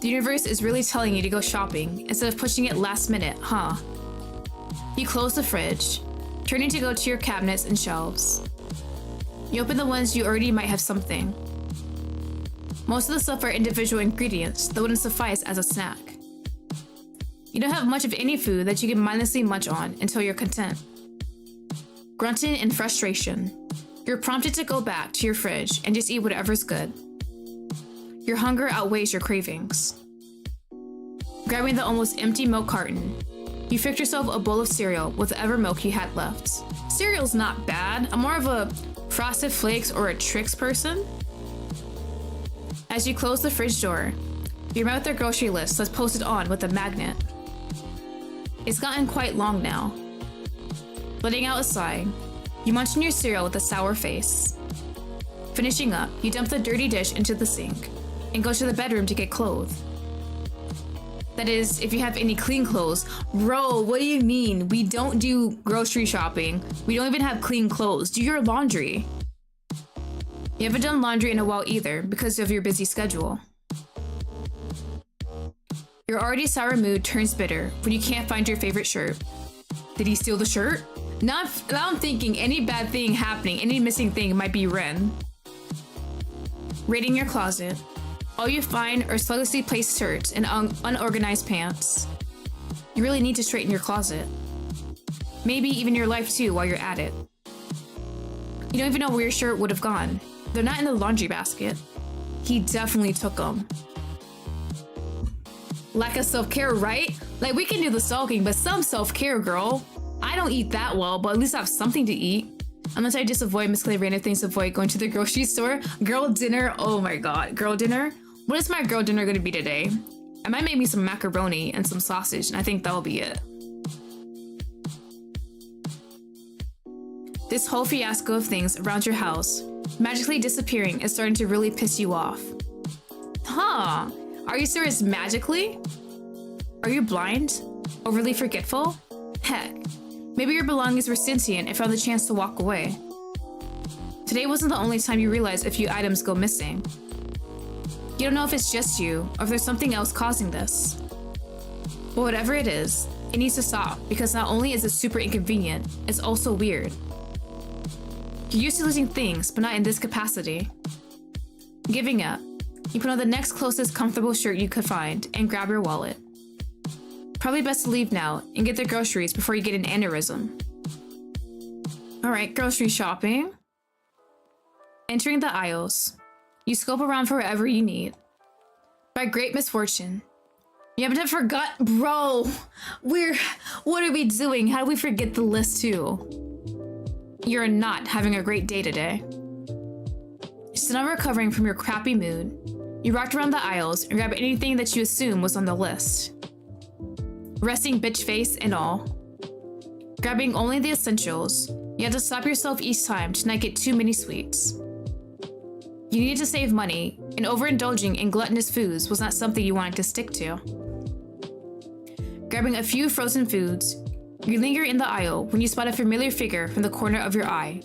The universe is really telling you to go shopping instead of pushing it last minute, huh? You close the fridge, turning to go to your cabinets and shelves. You open the ones you already might have something. Most of the stuff are individual ingredients that wouldn't suffice as a snack. You don't have much of any food that you can mindlessly munch on until you're content. Grunting in frustration, you're prompted to go back to your fridge and just eat whatever's good. Your hunger outweighs your cravings. Grabbing the almost empty milk carton, you fix yourself a bowl of cereal with whatever milk you had left. Cereal's not bad. I'm more of a Frosted Flakes or a Trix person. As you close the fridge door, you're met with their grocery list that's posted on with a magnet. It's gotten quite long now. Letting out a sigh, you munch on your cereal with a sour face. Finishing up, you dump the dirty dish into the sink and go to the bedroom to get clothed. That is, if you have any clean clothes. Bro, what do you mean? We don't do grocery shopping. We don't even have clean clothes. Do your laundry. You haven't done laundry in a while either because of your busy schedule. Your already sour mood turns bitter when you can't find your favorite shirt. Did he steal the shirt? Now I'm thinking any bad thing happening, any missing thing might be Ren. Raiding your closet, all you find are sluggishly placed shirts and unorganized pants. You really need to straighten your closet. Maybe even your life too while you're at it. You don't even know where your shirt would have gone. They're not in the laundry basket. He definitely took them. Lack of self-care, right? Like, we can do the stalking, but some self-care, girl. I don't eat that well, but at least I have something to eat. Unless I just avoid miscellaneous random things, avoid going to the grocery store. Girl dinner, oh my god, girl dinner? What is my girl dinner gonna be today? I might make me some macaroni and some sausage, and I think that'll be it. This whole fiasco of things around your house magically disappearing is starting to really piss you off. Huh? Are you serious magically? Are you blind? Overly forgetful? Heck, maybe your belongings were sentient and found the chance to walk away. Today wasn't the only time you realized a few items go missing. You don't know if it's just you or if there's something else causing this. But whatever it is, it needs to stop because not only is it super inconvenient, it's also weird. You're used to losing things, but not in this capacity. Giving up, you put on the next closest comfortable shirt you could find and grab your wallet. Probably best to leave now and get the groceries before you get an aneurysm. Alright, grocery shopping. Entering the aisles, you scope around for whatever you need. By great misfortune, you haven't forgot, bro. What are we doing? How do we forget the list too? You're not having a great day today. Still not recovering from your crappy mood, you walked around the aisles and grabbed anything that you assume was on the list. Resting bitch face and all. Grabbing only the essentials, you had to stop yourself each time to not get too many sweets. You needed to save money, and overindulging in gluttonous foods was not something you wanted to stick to. Grabbing a few frozen foods, you linger in the aisle when you spot a familiar figure from the corner of your eye.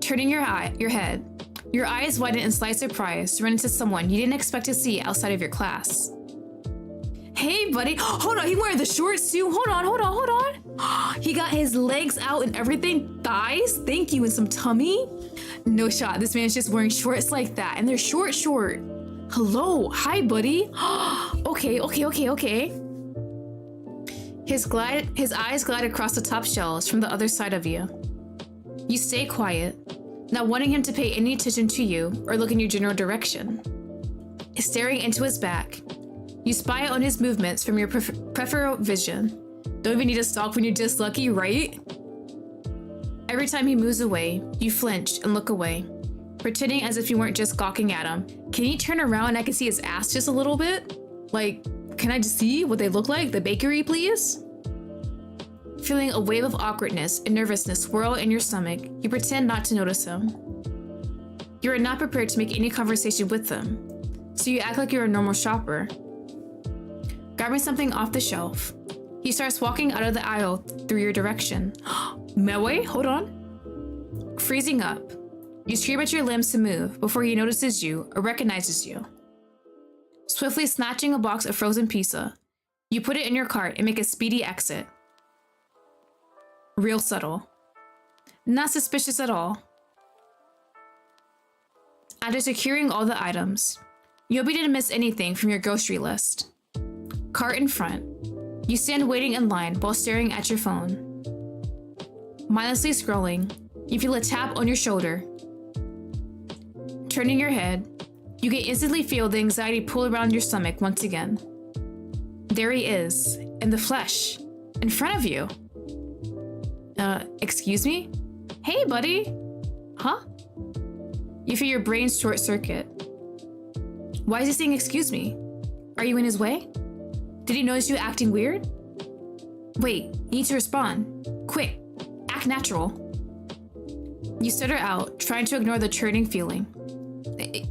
Turning your head, your eyes widen in slight surprise to run into someone you didn't expect to see outside of your class. Hey, buddy. Hold on, he wearing the shorts too. Hold on. He got his legs out and everything. Thighs? Thank you, and some tummy? No shot. This man's just wearing shorts like that, and they're short. Hello. Hi, buddy. Okay. His eyes glide across the top shelves from the other side of you. You stay quiet, not wanting him to pay any attention to you or look in your general direction. Staring into his back, you spy on his movements from your peripheral vision. Don't even need to stalk when you're just lucky, right? Every time he moves away, you flinch and look away, pretending as if you weren't just gawking at him. Can you turn around and I can see his ass just a little bit? Like, can I just see what they look like? The bakery, please? Feeling a wave of awkwardness and nervousness swirl in your stomach, you pretend not to notice him. You are not prepared to make any conversation with him, so you act like you're a normal shopper. Grabbing something off the shelf, he starts walking out of the aisle through your direction. Wait, hold on. Freezing up, you scream at your limbs to move before he notices you or recognizes you. Swiftly snatching a box of frozen pizza, you put it in your cart and make a speedy exit. Real subtle. Not suspicious at all. After securing all the items, you hope you didn't miss anything from your grocery list. Cart in front, you stand waiting in line while staring at your phone. Mindlessly scrolling, you feel a tap on your shoulder. Turning your head, you can instantly feel the anxiety pull around your stomach once again. There he is, in the flesh, in front of you. Excuse me? Hey, buddy. Huh? You feel your brain short circuit. Why is he saying excuse me? Are you in his way? Did he notice you acting weird? Wait, you need to respond. Quick, act natural. You stutter out, trying to ignore the churning feeling.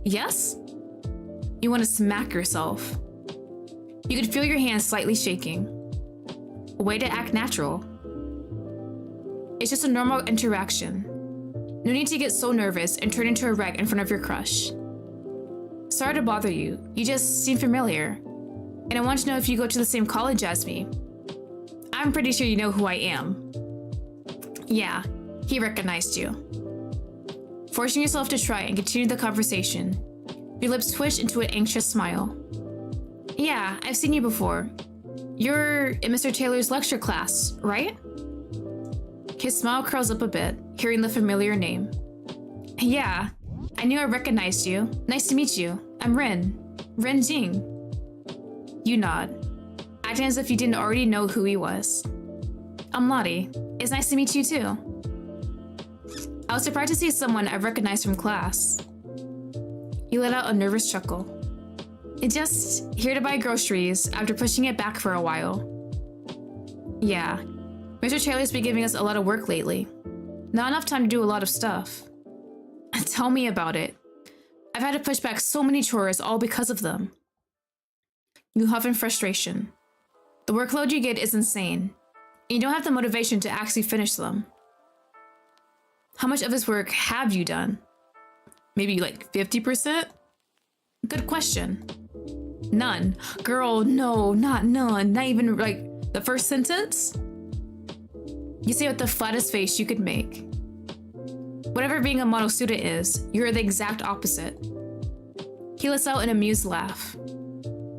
Yes? You want to smack yourself. You could feel your hands slightly shaking. A way to act natural. It's just a normal interaction. No need to get so nervous and turn into a wreck in front of your crush. Sorry to bother you, you just seem familiar. And I want to know if you go to the same college as me. I'm pretty sure you know who I am. Yeah, he recognized you. Forcing yourself to try and continue the conversation, your lips twitch into an anxious smile. Yeah, I've seen you before. You're in Mr. Taylor's lecture class, right? His smile curls up a bit, hearing the familiar name. Yeah, I knew I recognized you. Nice to meet you. I'm Rin. Rin Jing. You nod, acting as if you didn't already know who he was. I'm Lottie. It's nice to meet you too. I was surprised to see someone I recognized from class. He let out a nervous chuckle. Just here to buy groceries after pushing it back for a while. Yeah, Mr. Taylor's been giving us a lot of work lately. Not enough time to do a lot of stuff. Tell me about it. I've had to push back so many chores all because of them. You huff in frustration. The workload you get is insane, and you don't have the motivation to actually finish them. How much of this work have you done? Maybe like 50%? Good question. None. Girl, no, not none. Not even like the first sentence? You say with the flattest face you could make. Whatever being a model student is, you're the exact opposite. He lets out an amused laugh.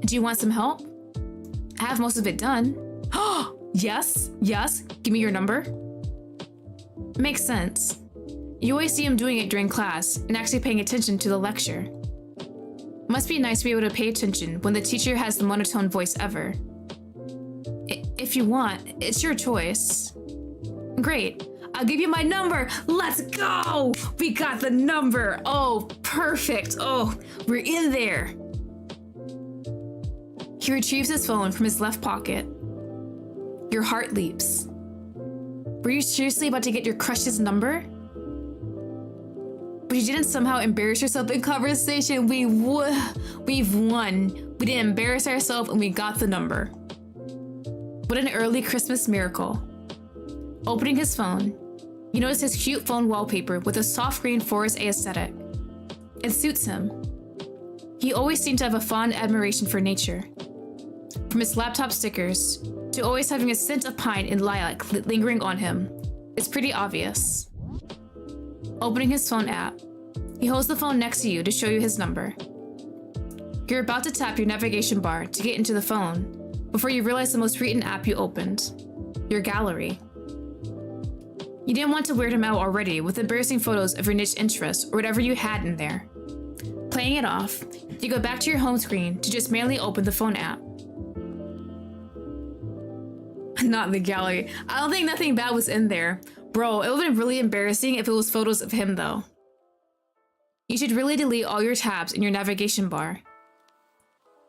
Do you want some help? I have most of it done. Yes, give me your number. Makes sense. You always see him doing it during class and actually paying attention to the lecture. Must be nice to be able to pay attention when the teacher has the monotone voice ever. If you want, it's your choice. Great, I'll give you my number. Let's go! We got the number. Oh, perfect. Oh, we're in there. He retrieves his phone from his left pocket. Your heart leaps. Were you seriously about to get your crush's number? But you didn't somehow embarrass yourself in conversation. We've won. We didn't embarrass ourselves and we got the number. What an early Christmas miracle. Opening his phone, you notice his cute phone wallpaper with a soft green forest aesthetic. It suits him. He always seemed to have a fond admiration for nature. From his laptop stickers to always having a scent of pine and lilac lingering on him, it's pretty obvious. Opening his phone app, he holds the phone next to you to show you his number. You're about to tap your navigation bar to get into the phone before you realize the most recent app you opened, your gallery. You didn't want to weird him out already with embarrassing photos of your niche interest or whatever you had in there. Playing it off, you go back to your home screen to just manually open the phone app. Not the gallery. I don't think nothing bad was in there. Bro, it would have been really embarrassing if it was photos of him though. You should really delete all your tabs in your navigation bar.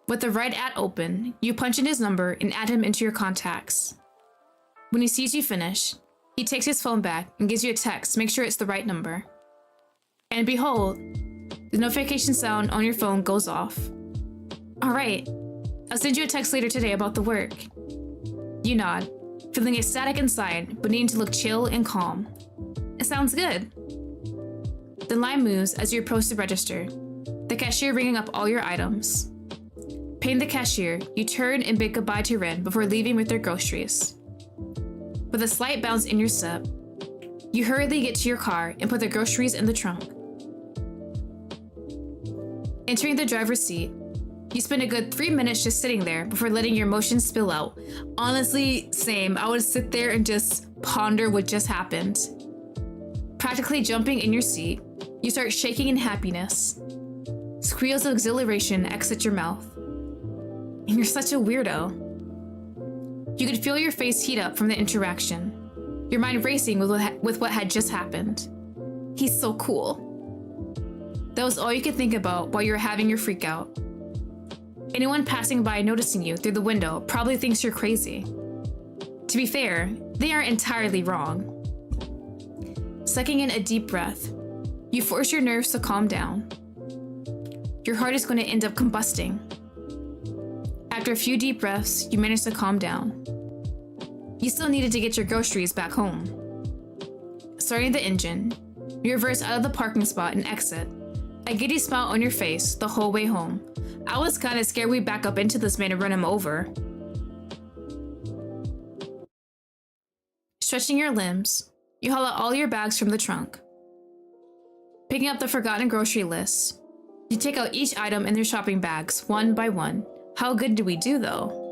With the right app open, you punch in his number and add him into your contacts. When he sees you finish, he takes his phone back and gives you a text to make sure it's the right number. And behold, the notification sound on your phone goes off. Alright, I'll send you a text later today about the work. You nod, feeling ecstatic inside, but needing to look chill and calm. It sounds good. The line moves as you approach the register, the cashier ringing up all your items. Paying the cashier, you turn and bid goodbye to Ren before leaving with their groceries. With a slight bounce in your step, you hurriedly get to your car and put the groceries in the trunk. Entering the driver's seat, you spend a good 3 minutes just sitting there before letting your emotions spill out. Honestly, same. I would sit there and just ponder what just happened. Practically jumping in your seat, you start shaking in happiness. Squeals of exhilaration exit your mouth. And you're such a weirdo. You could feel your face heat up from the interaction, your mind racing with what had just happened. He's so cool. That was all you could think about while you were having your freak out. Anyone passing by noticing you through the window probably thinks you're crazy. To be fair, they aren't entirely wrong. Sucking in a deep breath, you force your nerves to calm down. Your heart is going to end up combusting. After a few deep breaths, you manage to calm down. You still needed to get your groceries back home. Starting the engine, you reverse out of the parking spot and exit, a giddy smile on your face the whole way home. I was kind of scared we'd back up into this man and run him over. Stretching your limbs, you haul out all your bags from the trunk. Picking up the forgotten grocery list, you take out each item in their shopping bags one by one. How good do we do though?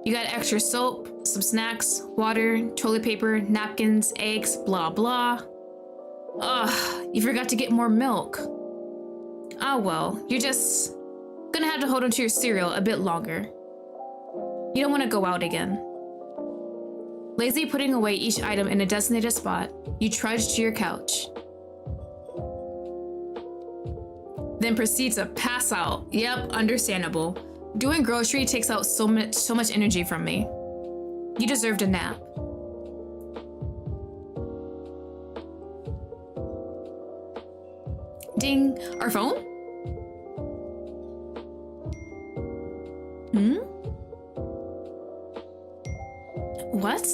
You got extra soap, some snacks, water, toilet paper, napkins, eggs, blah blah. Ugh, you forgot to get more milk. Ah well, you're just gonna have to hold on to your cereal a bit longer. You don't want to go out again. Lazily putting away each item in a designated spot, you trudge to your couch. Then proceed to pass out. Yep, understandable. Doing grocery takes out so much energy from me. You deserved a nap. Ding, our phone? What?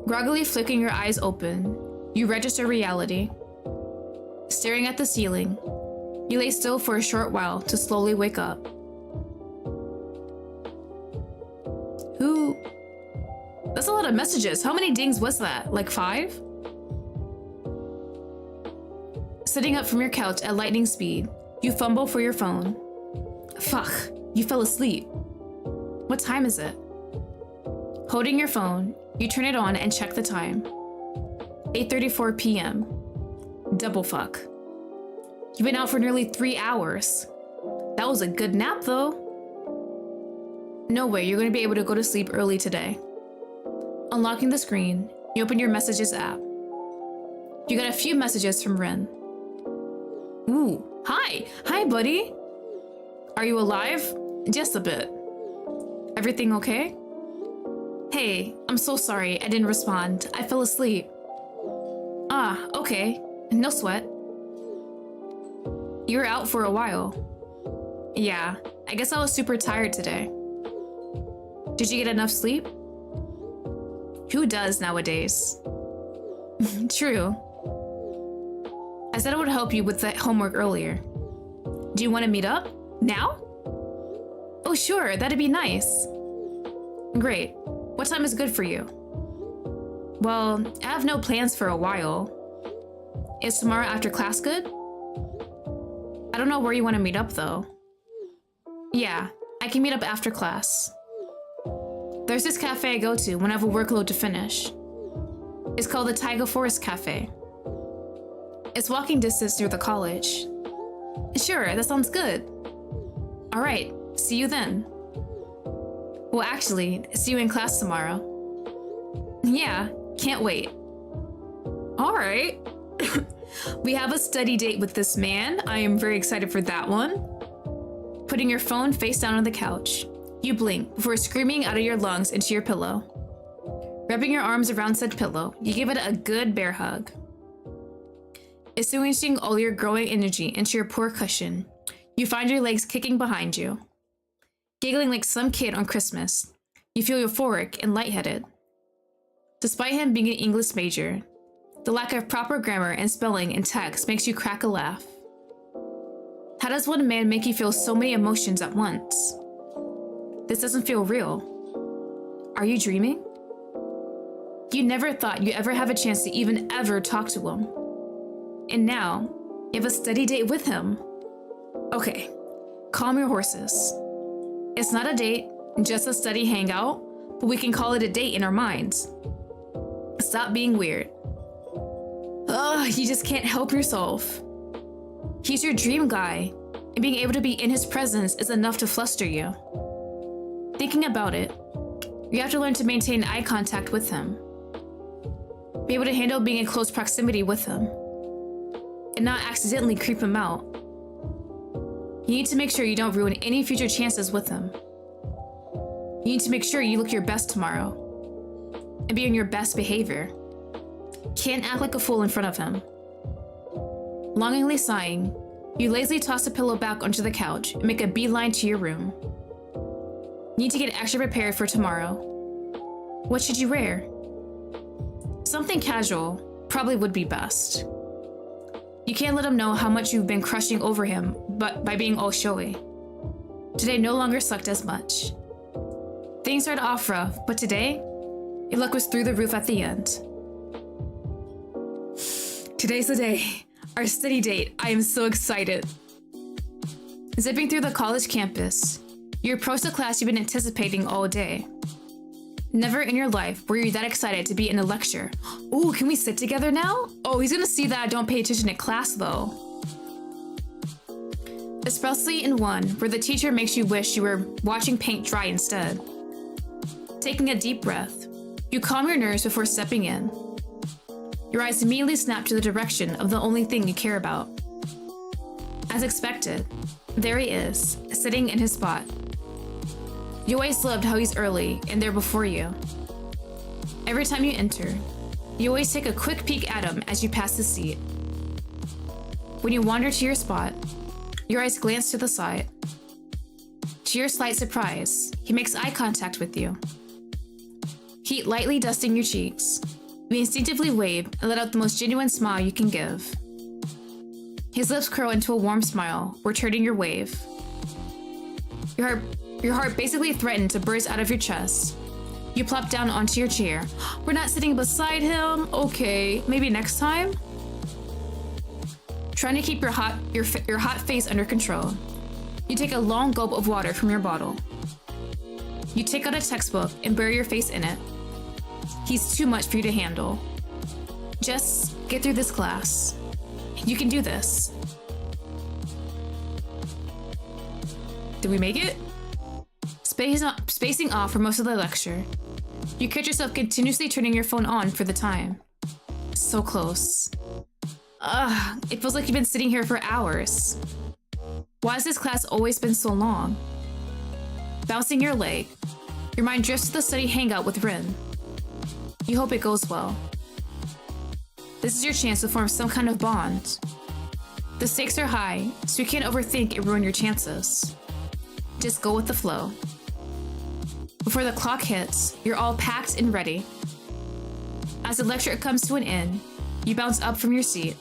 Groggily flicking your eyes open, you register reality. Staring at the ceiling, you lay still for a short while to slowly wake up. Who? That's a lot of messages. How many dings was that? Like 5? Sitting up from your couch at lightning speed, you fumble for your phone. Fuck, you fell asleep. What time is it? Holding your phone, you turn it on and check the time. 8:34 p.m. Double fuck. You've been out for nearly 3 hours. That was a good nap though. No way you're gonna be able to go to sleep early today. Unlocking the screen, you open your messages app. You got a few messages from Ren. Ooh, hi! Hi, buddy! Are you alive? Just a bit. Everything okay? Hey, I'm so sorry I didn't respond. I fell asleep. Ah, okay. No sweat. You were out for a while. Yeah, I guess I was super tired today. Did you get enough sleep? Who does nowadays? True. I said I would help you with that homework earlier. Do you want to meet up? Now? Oh sure, that'd be nice. Great. What time is good for you? Well, I have no plans for a while. Is tomorrow after class good? I don't know where you want to meet up though. Yeah, I can meet up after class. There's this cafe I go to when I have a workload to finish. It's called the Taiga Forest Cafe. It's walking distance near the college. Sure, that sounds good. All right, see you then. Well, actually, see you in class tomorrow. Yeah, can't wait. All right. We have a study date with this man. I am very excited for that one. Putting your phone face down on the couch, you blink before screaming out of your lungs into your pillow. Wrapping your arms around said pillow, you give it a good bear hug. Extinguishing all your growing energy into your poor cushion, you find your legs kicking behind you. Giggling like some kid on Christmas, you feel euphoric and lightheaded. Despite him being an English major, the lack of proper grammar and spelling in text makes you crack a laugh. How does one man make you feel so many emotions at once? This doesn't feel real. Are you dreaming? You never thought you'd ever have a chance to even ever talk to him. And now, you have a study date with him. Okay, calm your horses. It's not a date, just a study hangout, but we can call it a date in our minds. Stop being weird. Ugh, you just can't help yourself. He's your dream guy, and being able to be in his presence is enough to fluster you. Thinking about it, you have to learn to maintain eye contact with him. Be able to handle being in close proximity with him, and not accidentally creep him out. You need to make sure you don't ruin any future chances with him. You need to make sure you look your best tomorrow, and be on your best behavior. Can't act like a fool in front of him. Longingly sighing, you lazily toss the pillow back onto the couch and make a beeline to your room. You need to get extra prepared for tomorrow. What should you wear? Something casual probably would be best. You can't let him know how much you've been crushing over him by being all showy. Today no longer sucked as much. Things started off rough, but today, your luck was through the roof at the end. Today's the day. Our study date. I am so excited. Zipping through the college campus, you approach the class you've been anticipating all day. Never in your life were you that excited to be in a lecture. Ooh, can we sit together now? Oh, he's gonna see that I don't pay attention in class though. Especially in one where the teacher makes you wish you were watching paint dry instead. Taking a deep breath, you calm your nerves before stepping in. Your eyes immediately snap to the direction of the only thing you care about. As expected, there he is, sitting in his spot. You always loved how he's early and there before you. Every time you enter, you always take a quick peek at him as you pass his seat. When you wander to your spot, your eyes glance to the side. To your slight surprise, he makes eye contact with you. Heat lightly dusting your cheeks, you instinctively wave and let out the most genuine smile you can give. His lips curl into a warm smile, returning your wave. Your heart basically threatened to burst out of your chest. You plop down onto your chair. We're not sitting beside him? Okay, maybe next time? Trying to keep your hot face under control, you take a long gulp of water from your bottle. You take out a textbook and bury your face in it. He's too much for you to handle. Just get through this class. You can do this. Did we make it? Spacing off for most of the lecture, you catch yourself continuously turning your phone on for the time. So close. It feels like you've been sitting here for hours. Why has this class always been so long? Bouncing your leg, your mind drifts to the study hangout with Rin. You hope it goes well. This is your chance to form some kind of bond. The stakes are high, so you can't overthink and ruin your chances. Just go with the flow. Before the clock hits, you're all packed and ready. As the lecture comes to an end, you bounce up from your seat.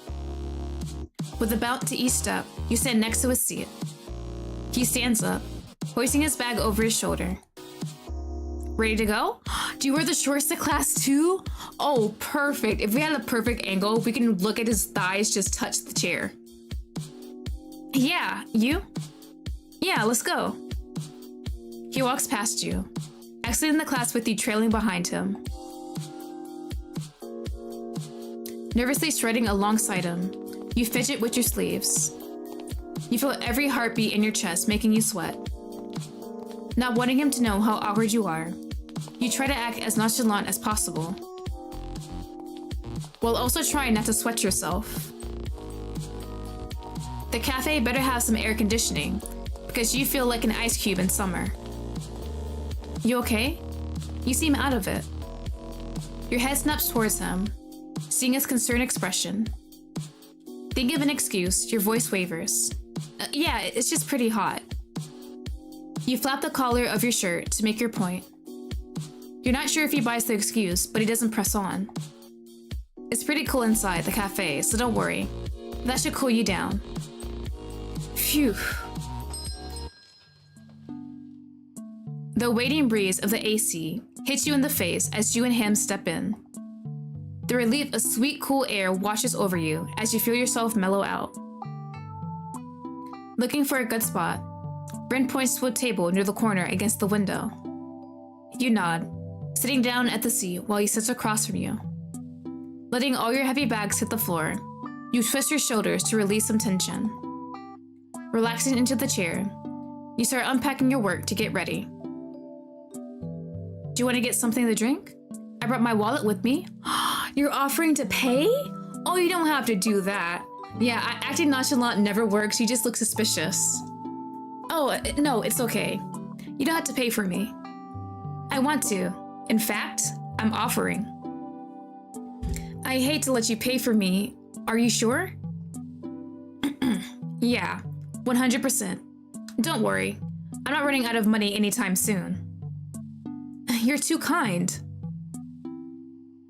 With a bout to each step, you stand next to his seat. He stands up, hoisting his bag over his shoulder. Ready to go? Do you wear the shorts to class too? Oh, perfect. If we had a perfect angle, we can look at his thighs just touch the chair. Yeah, you? Yeah, let's go. He walks past you, exiting the class with you trailing behind him. Nervously striding alongside him, you fidget with your sleeves. You feel every heartbeat in your chest making you sweat. Not wanting him to know how awkward you are, you try to act as nonchalant as possible, while also trying not to sweat yourself. The cafe better have some air conditioning, because you feel like an ice cube in summer. You okay? You seem out of it. Your head snaps towards him, seeing his concerned expression. Think of an excuse, your voice wavers. Yeah, it's just pretty hot. You flap the collar of your shirt to make your point. You're not sure if he buys the excuse, but he doesn't press on. It's pretty cool inside the cafe, so don't worry. That should cool you down. Phew. The waiting breeze of the AC hits you in the face as you and him step in. The relief of sweet, cool air washes over you as you feel yourself mellow out. Looking for a good spot, Bryn points to a table near the corner against the window. You nod, sitting down at the seat while he sits across from you. Letting all your heavy bags hit the floor, you twist your shoulders to release some tension. Relaxing into the chair, you start unpacking your work to get ready. Do you want to get something to drink? I brought my wallet with me. You're offering to pay? Oh, you don't have to do that. Yeah, acting nonchalant never works. You just look suspicious. Oh, no, it's okay. You don't have to pay for me. I want to. In fact, I'm offering. I hate to let you pay for me. Are you sure? Yeah, 100%. Don't worry. I'm not running out of money anytime soon. You're too kind.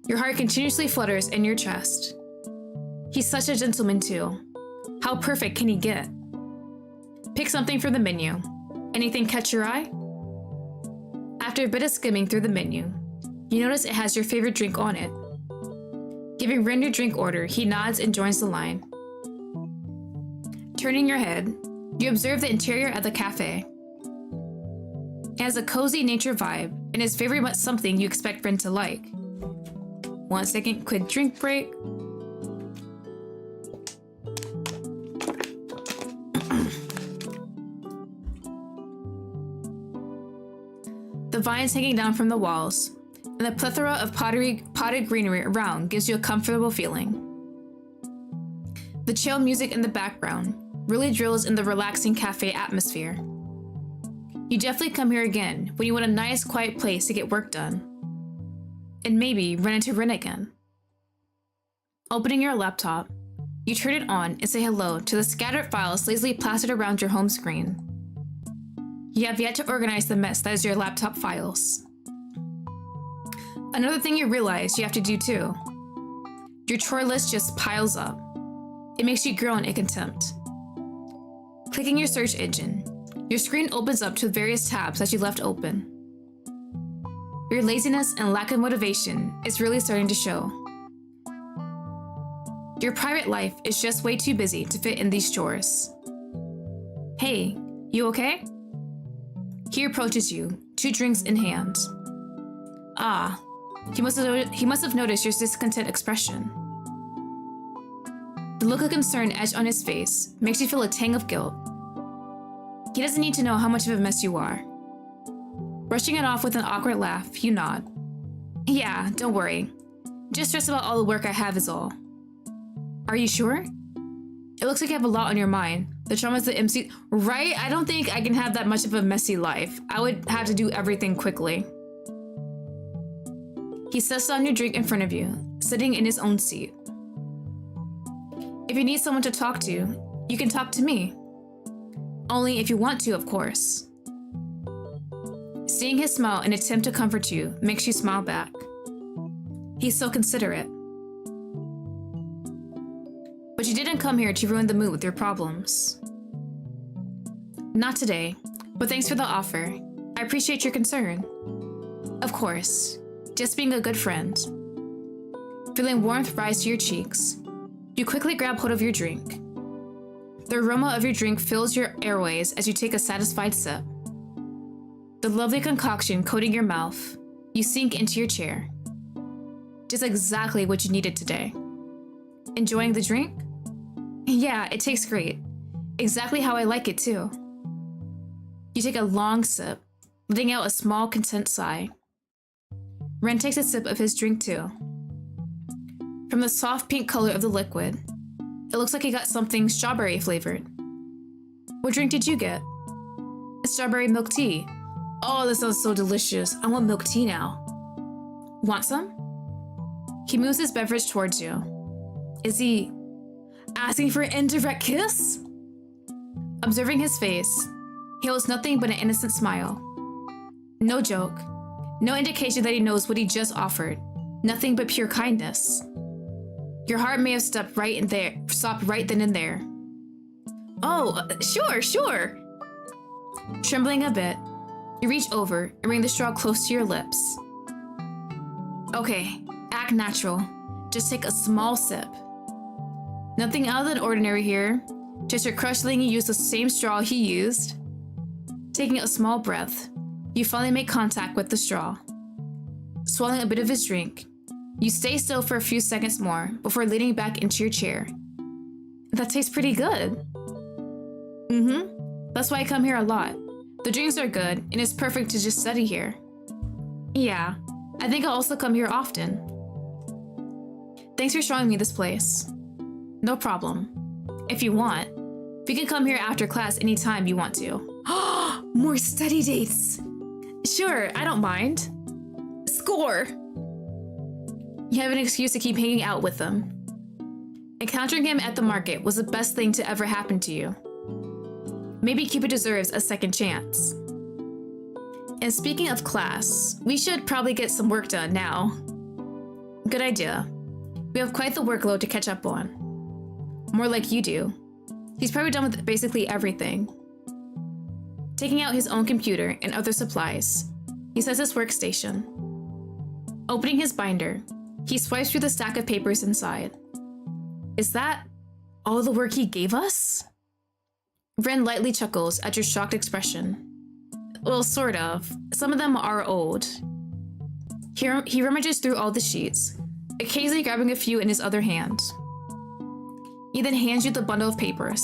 Your heart continuously flutters in your chest. He's such a gentleman too. How perfect can he get? Pick something from the menu. Anything catch your eye? After a bit of skimming through the menu, you notice it has your favorite drink on it. Giving Ren your drink order, he nods and joins the line. Turning your head, you observe the interior of the cafe. It has a cozy nature vibe and is very much something you expect Ren to like. 1 second, quick drink break. The vines hanging down from the walls, and the plethora of potted greenery around gives you a comfortable feeling. The chill music in the background really drills in the relaxing cafe atmosphere. You definitely come here again when you want a nice quiet place to get work done. And maybe run into Ren again. Opening your laptop, you turn it on and say hello to the scattered files lazily plastered around your home screen. You have yet to organize the mess that is your laptop files. Another thing you realize you have to do too. Your chore list just piles up. It makes you groan in contempt. Clicking your search engine, your screen opens up to various tabs that you left open. Your laziness and lack of motivation is really starting to show. Your private life is just way too busy to fit in these chores. Hey, you okay? He approaches you, 2 drinks in hand. Ah, he must have noticed your discontent expression. The look of concern etched on his face makes you feel a tang of guilt. He doesn't need to know how much of a mess you are. Brushing it off with an awkward laugh, you nod. Yeah, don't worry. Just stressed about all the work I have is all. Are you sure? It looks like you have a lot on your mind. The traumas the MC, right? I don't think I can have that much of a messy life. I would have to do everything quickly. He sets down your drink in front of you, sitting in his own seat. If you need someone to talk to, you can talk to me. Only if you want to, of course. Seeing his smile and attempt to comfort you makes you smile back. He's so considerate. But you didn't come here to ruin the mood with your problems. Not today, but thanks for the offer. I appreciate your concern. Of course, just being a good friend. Feeling warmth rise to your cheeks, you quickly grab hold of your drink. The aroma of your drink fills your airways as you take a satisfied sip. The lovely concoction coating your mouth, you sink into your chair. Just exactly what you needed today. Enjoying the drink? Yeah, it tastes great. Exactly how I like it too. You take a long sip, letting out a small content sigh. Ren takes a sip of his drink too. From the soft pink color of the liquid, it looks like he got something strawberry flavored. What drink did you get? Strawberry milk tea. Oh, this sounds so delicious. I want milk tea now. Want some? He moves his beverage towards you. Is he asking for an indirect kiss? Observing his face, he holds nothing but an innocent smile. No joke. No indication that he knows what he just offered. Nothing but pure kindness. Your heart may have stopped right then and there. Oh, sure. Trembling a bit, you reach over and bring the straw close to your lips. Okay, act natural. Just take a small sip. Nothing out of the ordinary here. Just your crush letting you use the same straw he used. Taking a small breath, you finally make contact with the straw. Swallowing a bit of his drink, you stay still for a few seconds more before leaning back into your chair. That tastes pretty good. That's why I come here a lot. The drinks are good, and it's perfect to just study here. Yeah, I think I'll also come here often. Thanks for showing me this place. No problem. If you want, we can come here after class anytime you want to. More study dates! Sure, I don't mind. Score! You have an excuse to keep hanging out with them. Encountering him at the market was the best thing to ever happen to you. Maybe Cupid deserves a second chance. And speaking of class, we should probably get some work done now. Good idea. We have quite the workload to catch up on. More like you do. He's probably done with basically everything. Taking out his own computer and other supplies, he sets his workstation. Opening his binder, he swipes through the stack of papers inside. Is that all the work he gave us? Ren lightly chuckles at your shocked expression. Well, sort of. Some of them are old. He rummages through all the sheets, occasionally grabbing a few in his other hand. He then hands you the bundle of papers.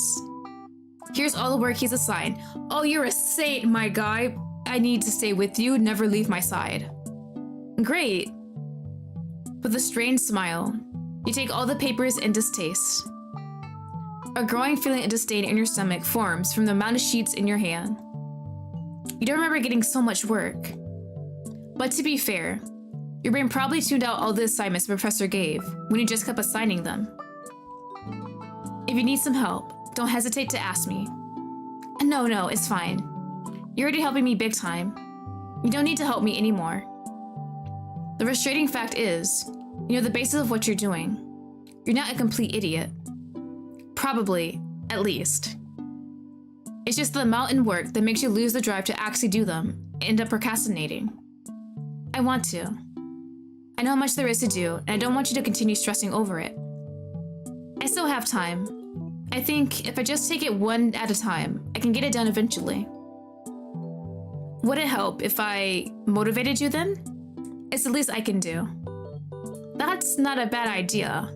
Here's all the work he's assigned. Oh, you're a saint, my guy. I need to stay with you, never leave my side. Great. With a strange smile, you take all the papers in distaste. A growing feeling of disdain in your stomach forms from the amount of sheets in your hand. You don't remember getting so much work. But to be fair, your brain probably tuned out all the assignments the professor gave when you just kept assigning them. If you need some help, don't hesitate to ask me. No, it's fine. You're already helping me big time. You don't need to help me anymore. The frustrating fact is, you know the basis of what you're doing. You're not a complete idiot. Probably, at least. It's just the amount in work that makes you lose the drive to actually do them and end up procrastinating. I want to. I know how much there is to do, and I don't want you to continue stressing over it. I still have time. I think if I just take it one at a time, I can get it done eventually. Would it help if I motivated you then? It's the least I can do. That's not a bad idea.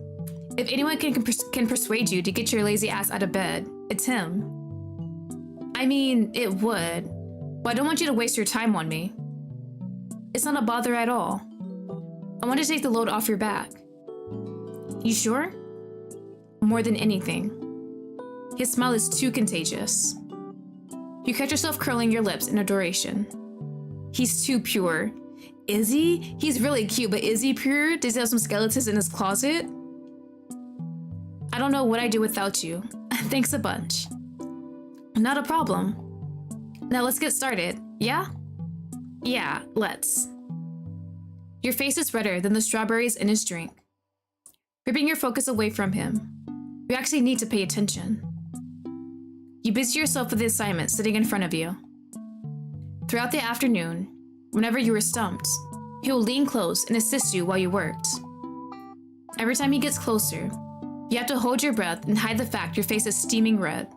If anyone can persuade you to get your lazy ass out of bed, it's him. I mean, it would, but I don't want you to waste your time on me. It's not a bother at all. I want to take the load off your back. You sure? More than anything. His smile is too contagious. You catch yourself curling your lips in adoration. He's too pure. Is he? He's really cute, but is he pure? Does he have some skeletons in his closet? I don't know what I'd do without you. Thanks a bunch. Not a problem. Now let's get started, yeah? Yeah, let's. Your face is redder than the strawberries in his drink. Ripping your focus away from him. You actually need to pay attention. You busy yourself with the assignment sitting in front of you. Throughout the afternoon, whenever you were stumped, he will lean close and assist you while you worked. Every time he gets closer, you have to hold your breath and hide the fact your face is steaming red.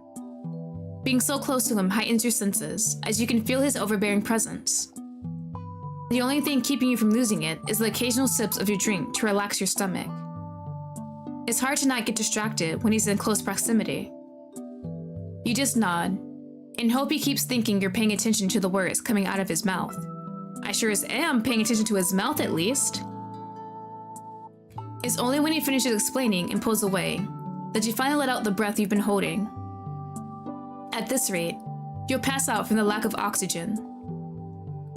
Being so close to him heightens your senses, as you can feel his overbearing presence. The only thing keeping you from losing it is the occasional sips of your drink to relax your stomach. It's hard to not get distracted when he's in close proximity. You just nod, and hope he keeps thinking you're paying attention to the words coming out of his mouth. I sure as am paying attention to his mouth at least. It's only when he finishes explaining and pulls away that you finally let out the breath you've been holding. At this rate, you'll pass out from the lack of oxygen.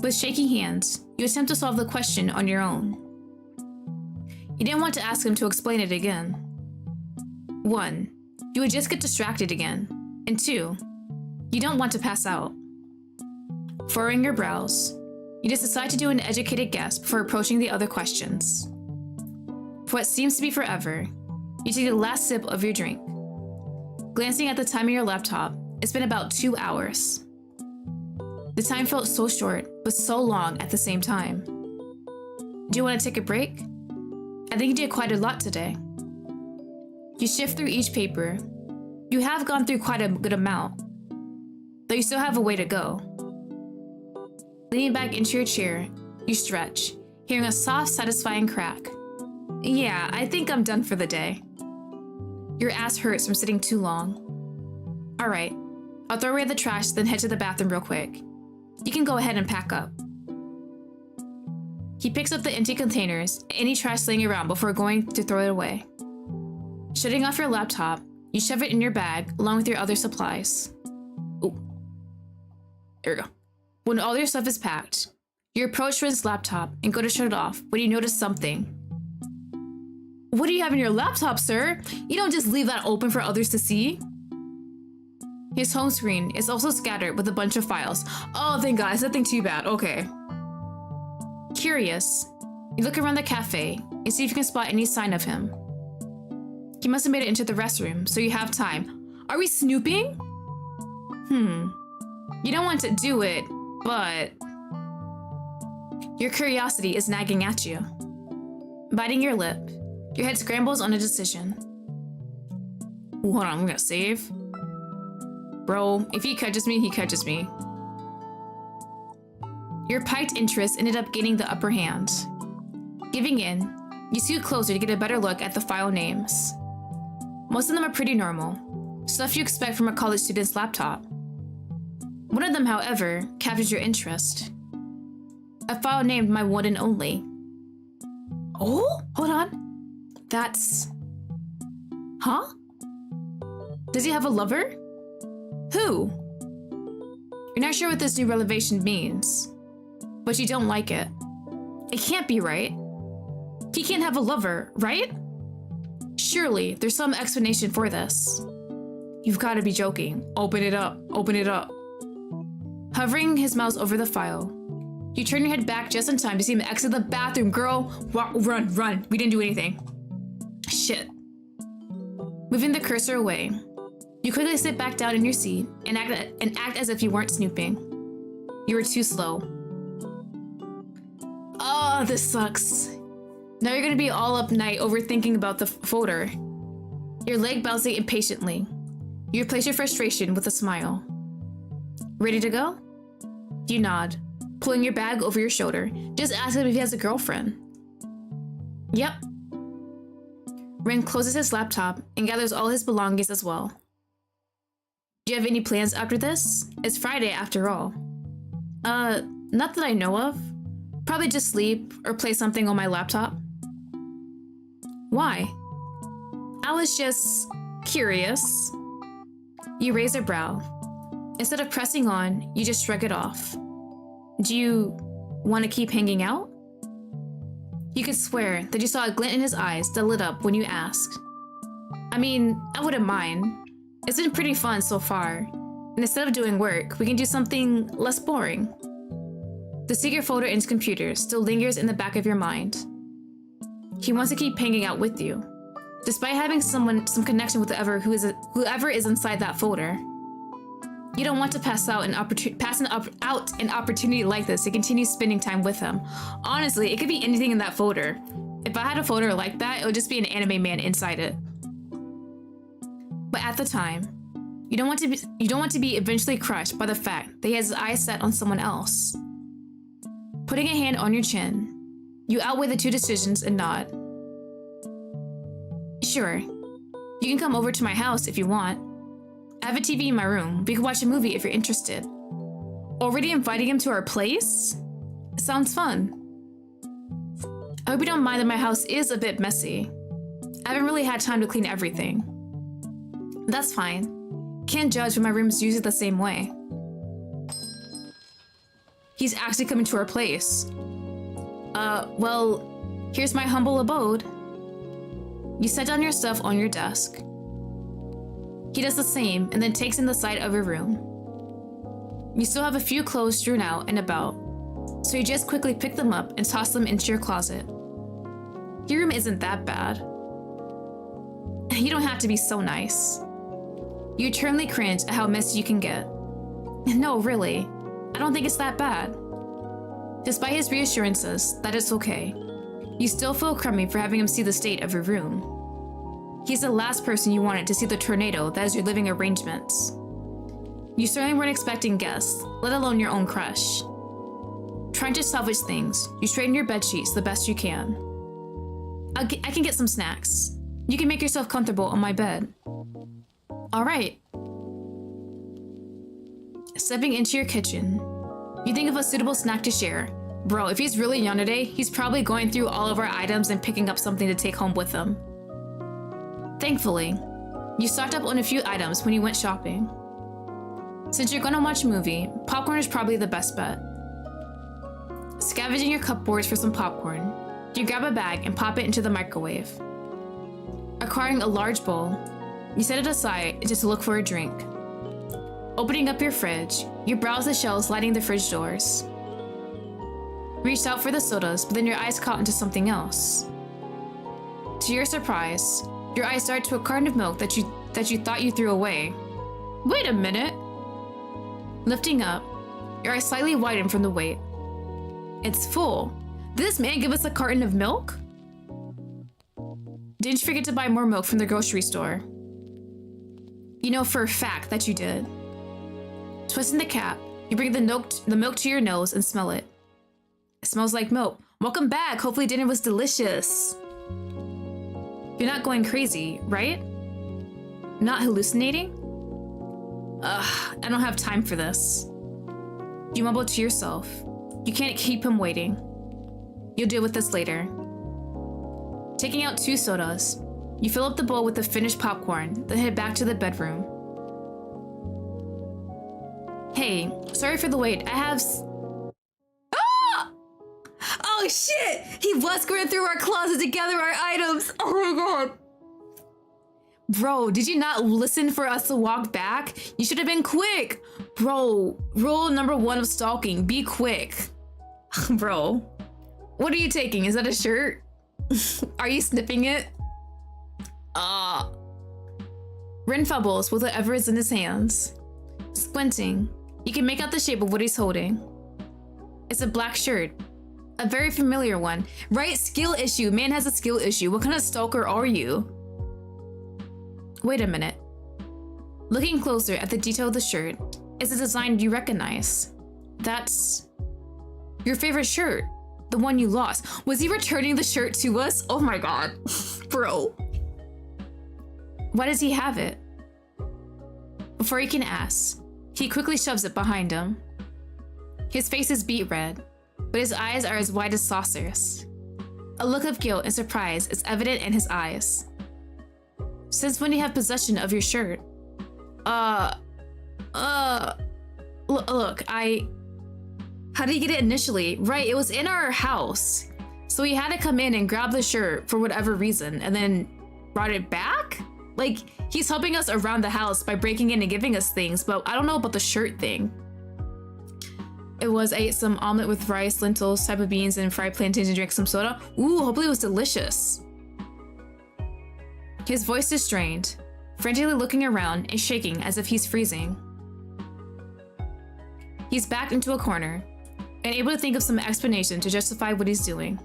With shaking hands, you attempt to solve the question on your own. You didn't want to ask him to explain it again. 1, you would just get distracted again. And 2, you don't want to pass out. Furrowing your brows, you just decide to do an educated guess before approaching the other questions. For what seems to be forever, you take the last sip of your drink. Glancing at the time on your laptop, it's been about 2 hours. The time felt so short, but so long at the same time. Do you want to take a break? I think you did quite a lot today. You shift through each paper. You have gone through quite a good amount, though you still have a way to go. Leaning back into your chair, you stretch, hearing a soft, satisfying crack. Yeah, I think I'm done for the day. Your ass hurts from sitting too long. All right, I'll throw away the trash, then head to the bathroom real quick. You can go ahead and pack up. He picks up the empty containers and any trash laying around before going to throw it away. Shutting off your laptop, you shove it in your bag along with your other supplies. Ooh. There we go. When all your stuff is packed, you approach Rin's laptop and go to shut it off when you notice something. What do you have in your laptop, sir? You don't just leave that open for others to see. His home screen is also scattered with a bunch of files. Oh, thank God, it's nothing too bad. Okay. Curious, you look around the cafe and see if you can spot any sign of him. He must have made it into the restroom, so you have time. Are we snooping? You don't want to do it, but your curiosity is nagging at you. Biting your lip, your head scrambles on a decision. Ooh, hold on, I'm gonna save. Bro, if he catches me, he catches me. Your piqued interest ended up gaining the upper hand. Giving in, you scoot closer to get a better look at the file names. Most of them are pretty normal, stuff you expect from a college student's laptop. One of them, however, captures your interest. A file named My One and Only. Oh, hold on. That's... Huh? Does he have a lover? Who? You're not sure what this new revelation means, but you don't like it. It can't be right. He can't have a lover, right? Surely, there's some explanation for this. You've got to be joking. Open it up. Open it up. Hovering his mouse over the file, you turn your head back just in time to see him exit the bathroom. Girl, run, run. We didn't do anything. Shit. Moving the cursor away, you quickly sit back down in your seat and act as if you weren't snooping. You were too slow. Oh, this sucks. Now you're gonna be all up night overthinking about the folder. Your leg bouncing impatiently. You replace your frustration with a smile. Ready to go? You nod, pulling your bag over your shoulder. Just ask him if he has a girlfriend. Yep. Ren closes his laptop and gathers all his belongings as well. Do you have any plans after this? It's Friday after all. Not that I know of. Probably just sleep or play something on my laptop. Why? I was just curious. You raise a brow. Instead of pressing on, you just shrug it off. Do you want to keep hanging out? You could swear that you saw a glint in his eyes that lit up when you asked. I mean, I wouldn't mind. It's been pretty fun so far. And instead of doing work, we can do something less boring. The secret folder in his computer still lingers in the back of your mind. He wants to keep hanging out with you, despite having some connection with whoever is inside that folder. You don't want to pass out an opportunity like this to continue spending time with him. Honestly, it could be anything in that folder. If I had a folder like that, it would just be an anime man inside it. But at the time, you don't want to be eventually crushed by the fact that he has his eyes set on someone else. Putting a hand on your chin, you outweigh the two decisions and nod. Sure, you can come over to my house if you want. I have a TV in my room. We could watch a movie if you're interested. Already inviting him to our place? Sounds fun. I hope you don't mind that my house is a bit messy. I haven't really had time to clean everything. That's fine. Can't judge when my room's usually the same way. He's actually coming to our place. Well, here's my humble abode. You set down your stuff on your desk. He does the same and then takes in the side of your room. You still have a few clothes strewn out and about, so you just quickly pick them up and toss them into your closet. Your room isn't that bad. You don't have to be so nice. You eternally cringe at how messy you can get. No, really, I don't think it's that bad. Despite his reassurances that it's okay, you still feel crummy for having him see the state of your room. He's the last person you wanted to see the tornado that is your living arrangements. You certainly weren't expecting guests, let alone your own crush. Trying to salvage things, you straighten your bedsheets the best you can. I can get some snacks. You can make yourself comfortable on my bed. All right. Stepping into your kitchen, you think of a suitable snack to share. Bro, if he's really Yandere, he's probably going through all of our items and picking up something to take home with him. Thankfully, you stocked up on a few items when you went shopping. Since you're gonna watch a movie, popcorn is probably the best bet. Scavenging your cupboards for some popcorn, you grab a bag and pop it into the microwave. Acquiring a large bowl, you set it aside just to look for a drink. Opening up your fridge, you browse the shelves lining the fridge doors. Reached out for the sodas, but then your eyes caught into something else. To your surprise, your eyes dart to a carton of milk that you thought you threw away. Wait a minute! Lifting up, your eyes slightly widen from the weight. It's full. Did this man give us a carton of milk? Didn't you forget to buy more milk from the grocery store? You know for a fact that you did. Twisting the cap, you bring the milk to your nose and smell it. It smells like milk. Welcome back. Hopefully dinner was delicious. You're not going crazy, right? Not hallucinating? Ugh, I don't have time for this. You mumble to yourself. You can't keep him waiting. You'll deal with this later. Taking out 2 sodas, you fill up the bowl with the finished popcorn, then head back to the bedroom. Hey, sorry for the wait. I have... Ah! Oh shit! He was going through our closet to gather our items. Oh my god. Bro, did you not listen for us to walk back? You should have been quick. Bro, rule number 1 of stalking, be quick. Bro, what are you taking? Is that a shirt? Are you sniffing it? Rin fumbles with whatever is in his hands. Squinting, you can make out the shape of what he's holding. It's a black shirt. A very familiar one. Right? Skill issue. Man has a skill issue. What kind of stalker are you? Wait a minute. Looking closer at the detail of the shirt, it's a design you recognize. That's your favorite shirt. The one you lost. Was he returning the shirt to us? Oh my god. Bro. Why does he have it? Before he can ask, he quickly shoves it behind him. His face is beet red, but his eyes are as wide as saucers. A look of guilt and surprise is evident in his eyes. Since when do you have possession of your shirt? Look, how did he get it initially? Right, it was in our house. So he had to come in and grab the shirt for whatever reason and then brought it back? Like, he's helping us around the house by breaking in and giving us things, but I don't know about the shirt thing. It was, I ate some omelet with rice, lentils, type of beans, and fried plantains and drank some soda. Ooh, hopefully it was delicious. His voice is strained, frantically looking around and shaking as if he's freezing. He's backed into a corner, and able to think of some explanation to justify what he's doing.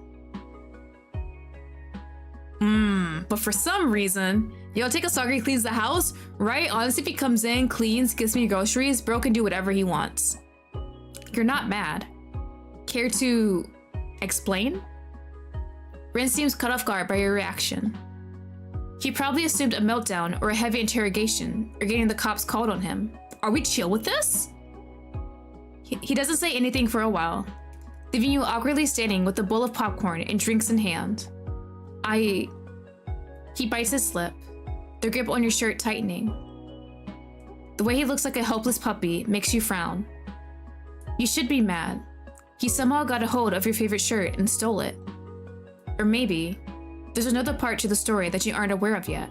But for some reason, y'all take a stalker, cleans the house, right? Honestly, if he comes in, cleans, gives me groceries, bro can do whatever he wants. You're not mad. Care to explain? Rin seems caught off guard by your reaction. He probably assumed a meltdown or a heavy interrogation or getting the cops called on him. Are we chill with this? He doesn't say anything for a while, leaving you awkwardly standing with a bowl of popcorn and drinks in hand. He bites his lip, the grip on your shirt tightening. The way he looks like a helpless puppy makes you frown. You should be mad. He somehow got a hold of your favorite shirt and stole it. Or maybe there's another part to the story that you aren't aware of yet.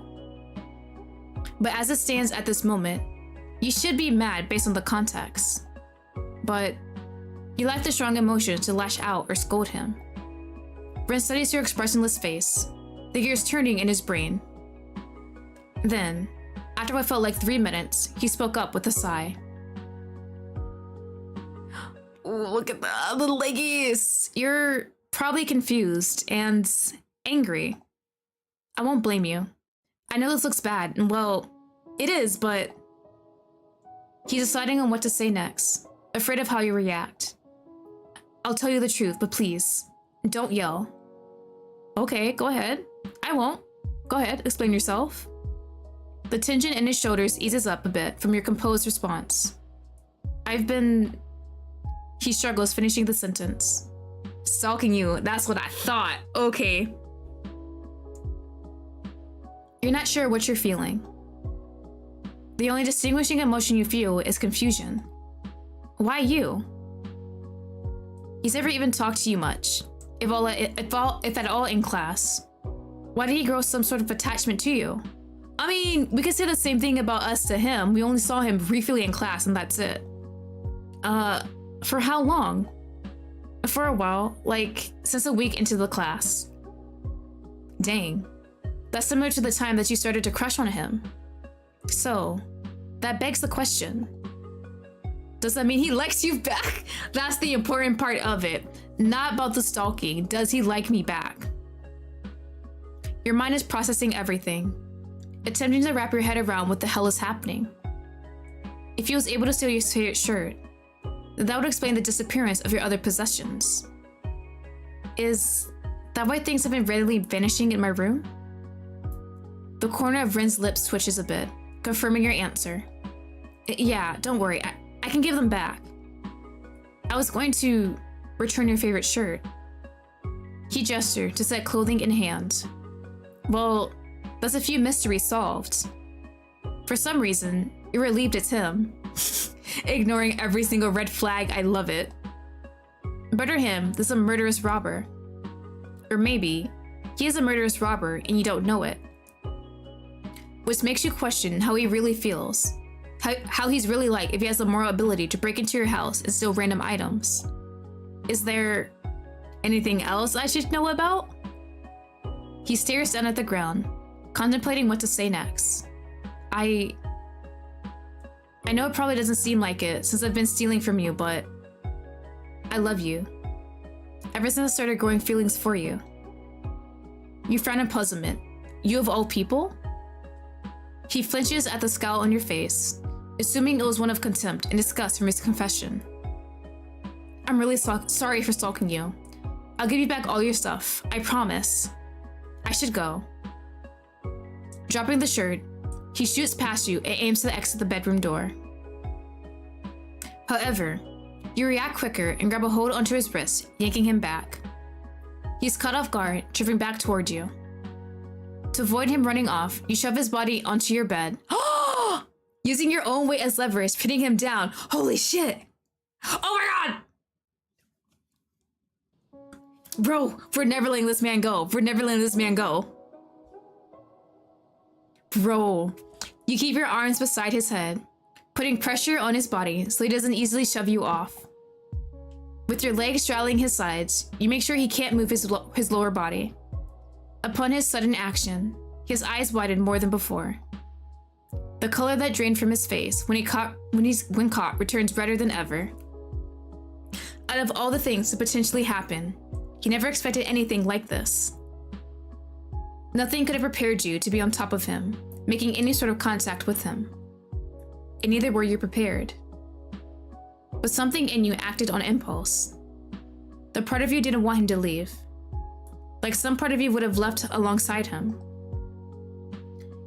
But as it stands at this moment, you should be mad based on the context. But you lack the strong emotions to lash out or scold him. Ren studies your expressionless face, the gears turning in his brain. Then, after what felt like 3 minutes, he spoke up with a sigh. Ooh, look at the little leggies! You're probably confused and angry. I won't blame you. I know this looks bad, and well, it is, but... He's deciding on what to say next, afraid of how you react. I'll tell you the truth, but please, don't yell. Okay, go ahead. I won't. Go ahead, explain yourself. The tension in his shoulders eases up a bit from your composed response. He struggles, finishing the sentence. Stalking you, that's what I thought. Okay. You're not sure what you're feeling. The only distinguishing emotion you feel is confusion. Why you? He's never even talked to you much, if at all in class. Why did he grow some sort of attachment to you? I mean, we could say the same thing about us to him. We only saw him briefly in class and that's it. For how long? For a while, like since a week into the class. Dang. That's similar to the time that you started to crush on him. So, that begs the question. Does that mean he likes you back? That's the important part of it. Not about the stalking. Does he like me back? Your mind is processing everything, attempting to wrap your head around what the hell is happening. If he was able to steal your favorite shirt, that would explain the disappearance of your other possessions. Is that why things have been readily vanishing in my room? The corner of Rin's lips twitches a bit, confirming your answer. Yeah, don't worry, I can give them back. I was going to return your favorite shirt. He gestured to set clothing in hand. Well, that's a few mysteries solved. For some reason, you're relieved it's him. Ignoring every single red flag, I love it. Better him than some murderous robber. Or maybe, he is a murderous robber and you don't know it. Which makes you question how he really feels. How he's really like if he has the moral ability to break into your house and steal random items. Is there anything else I should know about? He stares down at the ground, contemplating what to say next. I know it probably doesn't seem like it since I've been stealing from you, but I love you. Ever since I started growing feelings for you. You frown in puzzlement. You of all people? He flinches at the scowl on your face, assuming it was one of contempt and disgust from his confession. I'm really sorry for stalking you. I'll give you back all your stuff, I promise. I should go. Dropping the shirt, he shoots past you and aims to exit the bedroom door. However, you react quicker and grab a hold onto his wrist, yanking him back. He's caught off guard, drifting back toward you. To avoid him running off, you shove his body onto your bed. Using your own weight as leverage, pinning him down. Holy shit! Oh my god! Bro, we're never letting this man go. We're never letting this man go. Bro, you keep your arms beside his head, putting pressure on his body so he doesn't easily shove you off. With your legs straddling his sides, you make sure he can't move his lower body. Upon his sudden action, his eyes widened more than before. The color that drained from his face when caught returns redder than ever. Out of all the things to potentially happen, he never expected anything like this. Nothing could have prepared you to be on top of him, making any sort of contact with him. And neither were you prepared. But something in you acted on impulse. The part of you didn't want him to leave. Like some part of you would have left alongside him.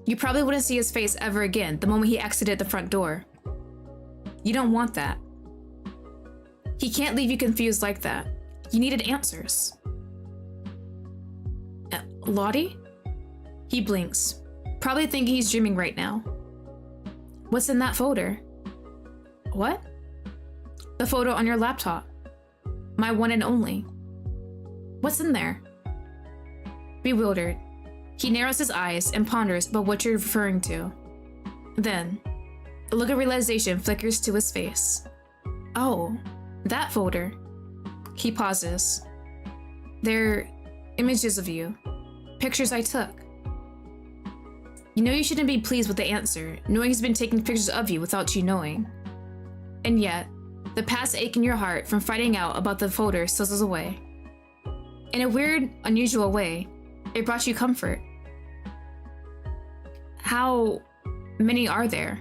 You probably wouldn't see his face ever again the moment he exited the front door. You don't want that. He can't leave you confused like that. You needed answers. Lottie? He blinks, probably thinking he's dreaming right now. What's in that folder? What? The photo on your laptop. My one and only. What's in there? Bewildered, he narrows his eyes and ponders about what you're referring to. Then, a look of realization flickers to his face. Oh, that folder. He pauses. They're images of you. Pictures I took. You know you shouldn't be pleased with the answer, knowing he's been taking pictures of you without you knowing. And yet, the past ache in your heart from finding out about the folder sizzles away. In a weird, unusual way, it brought you comfort. How many are there?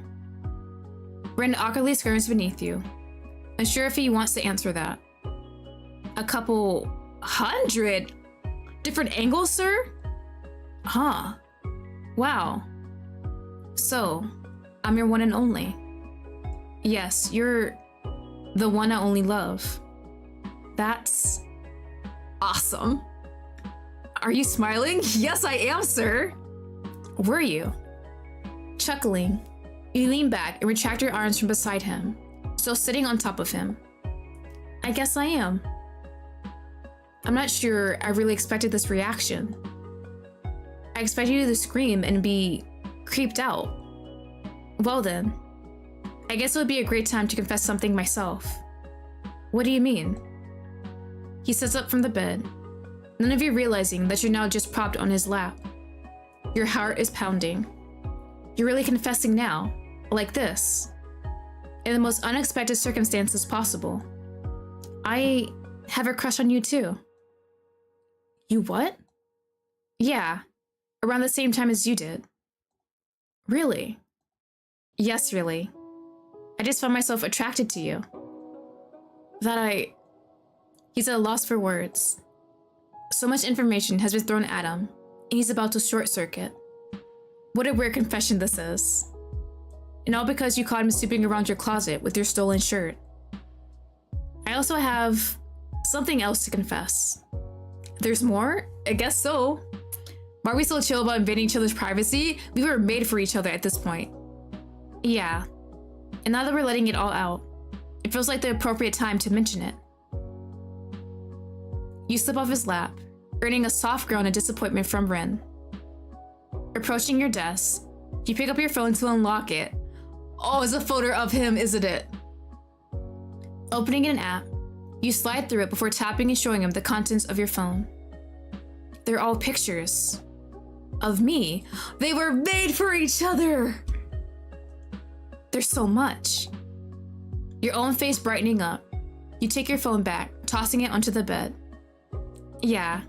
Ren awkwardly skirms beneath you, unsure if he wants to answer that. A couple 100 different angles, sir? Huh. Wow. So, I'm your one and only. Yes, you're the one I only love. That's awesome. Are you smiling? Yes, I am, sir. Were you? Chuckling, you lean back and retract your arms from beside him, still sitting on top of him. I guess I am. I'm not sure I really expected this reaction. I expected you to scream and be creeped out. Well then, I guess it would be a great time to confess something myself. What do you mean? He sits up from the bed, none of you realizing that you're now just propped on his lap. Your heart is pounding. You're really confessing now, like this, in the most unexpected circumstances possible. I have a crush on you too. You what? Yeah, around the same time as you did. Really? Yes, really. I just found myself attracted to you. He's at a loss for words. So much information has been thrown at him, and he's about to short circuit. What a weird confession this is. And all because you caught him snooping around your closet with your stolen shirt. I also have something else to confess. There's more? I guess so. Why are we so chill about invading each other's privacy? We were made for each other at this point. Yeah. And now that we're letting it all out, it feels like the appropriate time to mention it. You slip off his lap, earning a soft groan of disappointment from Ren. Approaching your desk, you pick up your phone to unlock it. Oh, it's a photo of him, isn't it? Opening an app, you slide through it before tapping and showing him the contents of your phone. They're all pictures of me. They were made for each other. There's so much. Your own face brightening up, you take your phone back, tossing it onto the bed. Yeah,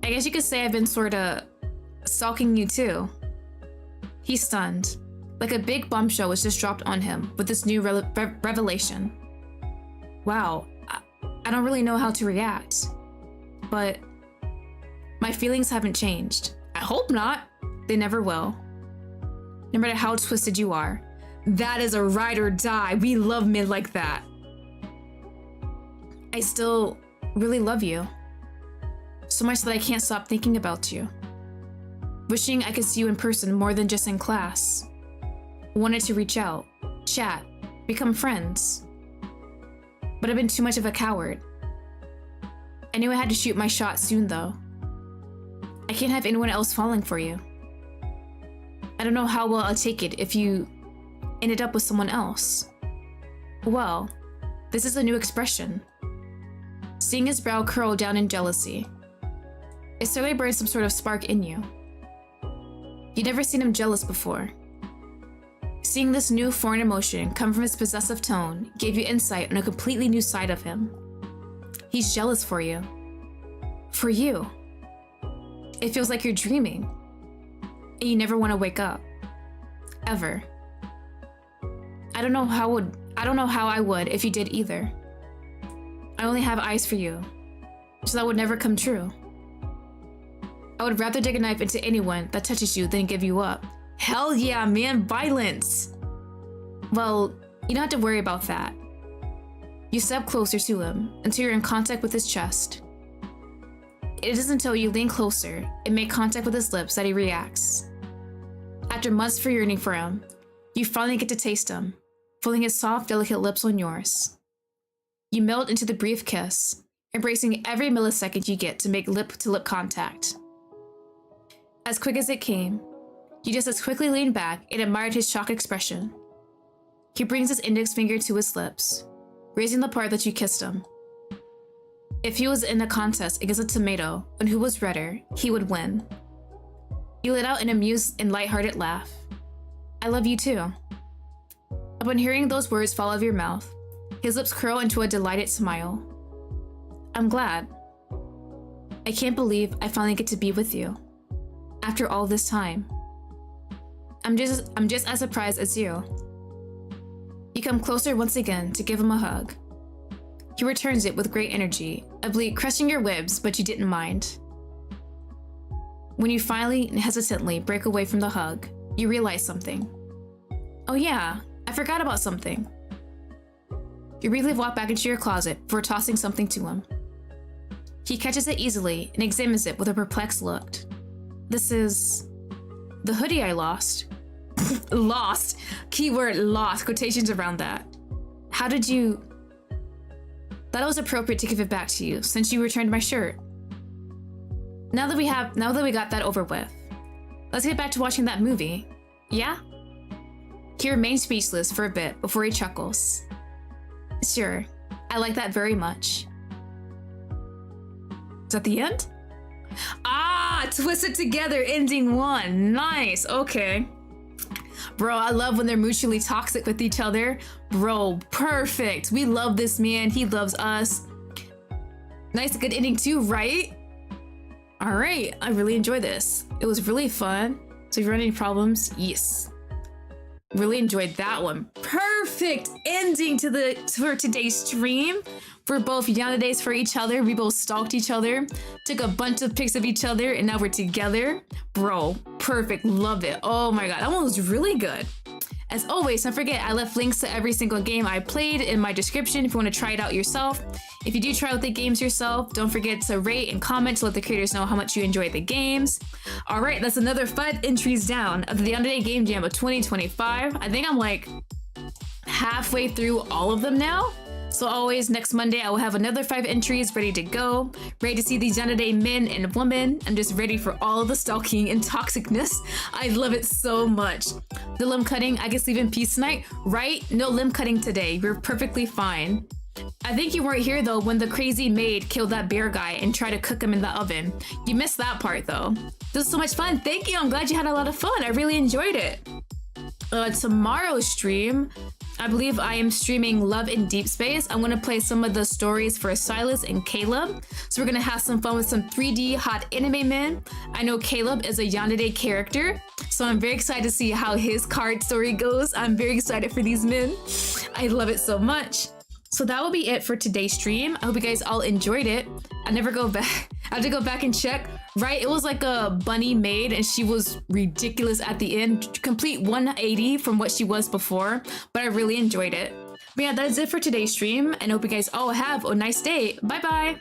I guess you could say I've been sorta stalking you too. He's stunned, like a big bombshell was just dropped on him with this new revelation. Wow, I don't really know how to react, but my feelings haven't changed. I hope not. They never will. No matter how twisted you are. That is a ride or die. We love men like that. I still really love you. So much that I can't stop thinking about you. Wishing I could see you in person more than just in class. Wanted to reach out, chat, become friends. But I've been too much of a coward. I knew I had to shoot my shot soon though. I can't have anyone else falling for you. I don't know how well I'll take it if you ended up with someone else. Well, this is a new expression. Seeing his brow curl down in jealousy. It certainly burns some sort of spark in you. You'd never seen him jealous before. Seeing this new foreign emotion come from his possessive tone gave you insight on a completely new side of him. He's jealous for you. For you. It feels like you're dreaming. And you never want to wake up. Ever. I don't know how I would if you did either. I only have eyes for you. So that would never come true. I would rather dig a knife into anyone that touches you than give you up. Hell yeah, man, violence! Well, you don't have to worry about that. You step closer to him until you're in contact with his chest. It isn't until you lean closer and make contact with his lips that he reacts. After months for yearning for him, you finally get to taste him, feeling his soft, delicate lips on yours. You melt into the brief kiss, embracing every millisecond you get to make lip-to-lip contact. As quick as it came, you just as quickly leaned back and admired his shocked expression. He brings his index finger to his lips, raising the part that you kissed him. If he was in a contest against a tomato on who was redder, he would win. You let out an amused and lighthearted laugh. I love you too. Upon hearing those words fall out of your mouth, his lips curl into a delighted smile. I'm glad. I can't believe I finally get to be with you. After all this time. I'm just as surprised as you. You come closer once again to give him a hug. He returns it with great energy, a bleed crushing your ribs, but you didn't mind. When you finally and hesitantly break away from the hug, you realize something. Oh yeah, I forgot about something. You briefly walk back into your closet before tossing something to him. He catches it easily and examines it with a perplexed look. This is the hoodie I lost. Lost. Keyword lost. Quotations around that. How did you... Thought it was appropriate to give it back to you since you returned my shirt. Now that we got that over with, let's get back to watching that movie. Yeah? He remains speechless for a bit before he chuckles. Sure, I like that very much. Is that the end? Ah, twisted together, ending one. Nice, okay. Bro, I love when they're mutually toxic with each other. Bro, perfect. We love this man. He loves us. Nice, good ending too, right? All right, I really enjoyed this. It was really fun. So if you run any problems, yes. Really enjoyed that one. Perfect ending for today's stream. We're both Yanderes for each other. We both stalked each other, took a bunch of pics of each other, and now we're together. Bro, perfect. Love it. Oh my god, that one was really good. As always, don't forget, I left links to every single game I played in my description if you want to try it out yourself. If you do try out the games yourself, don't forget to rate and comment to let the creators know how much you enjoyed the games. All right, that's another 5 entries down of the Yandere Game Jam of 2025. I think I'm like halfway through all of them now. So always, next Monday, I will have another 5 entries ready to go. Ready to see these Yandere men and women. I'm just ready for all of the stalking and toxicness. I love it so much. The limb cutting, I can sleep in peace tonight, right? No limb cutting today. We're perfectly fine. I think you weren't here though when the crazy maid killed that bear guy and tried to cook him in the oven. You missed that part though. This was so much fun. Thank you. I'm glad you had a lot of fun. I really enjoyed it. Tomorrow's stream, I believe I am streaming Love in Deep Space. I'm going to play some of the stories for Silas and Caleb. So we're going to have some fun with some 3D hot anime men. I know Caleb is a Yandere character, so I'm very excited to see how his card story goes. I'm very excited for these men. I love it so much. So that will be it for today's stream. I hope you guys all enjoyed it. I never go back. I have to go back and check. Right? It was like a bunny maid and she was ridiculous at the end. Complete 180 from what she was before. But I really enjoyed it. But yeah, that is it for today's stream. And I hope you guys all have a nice day. Bye bye.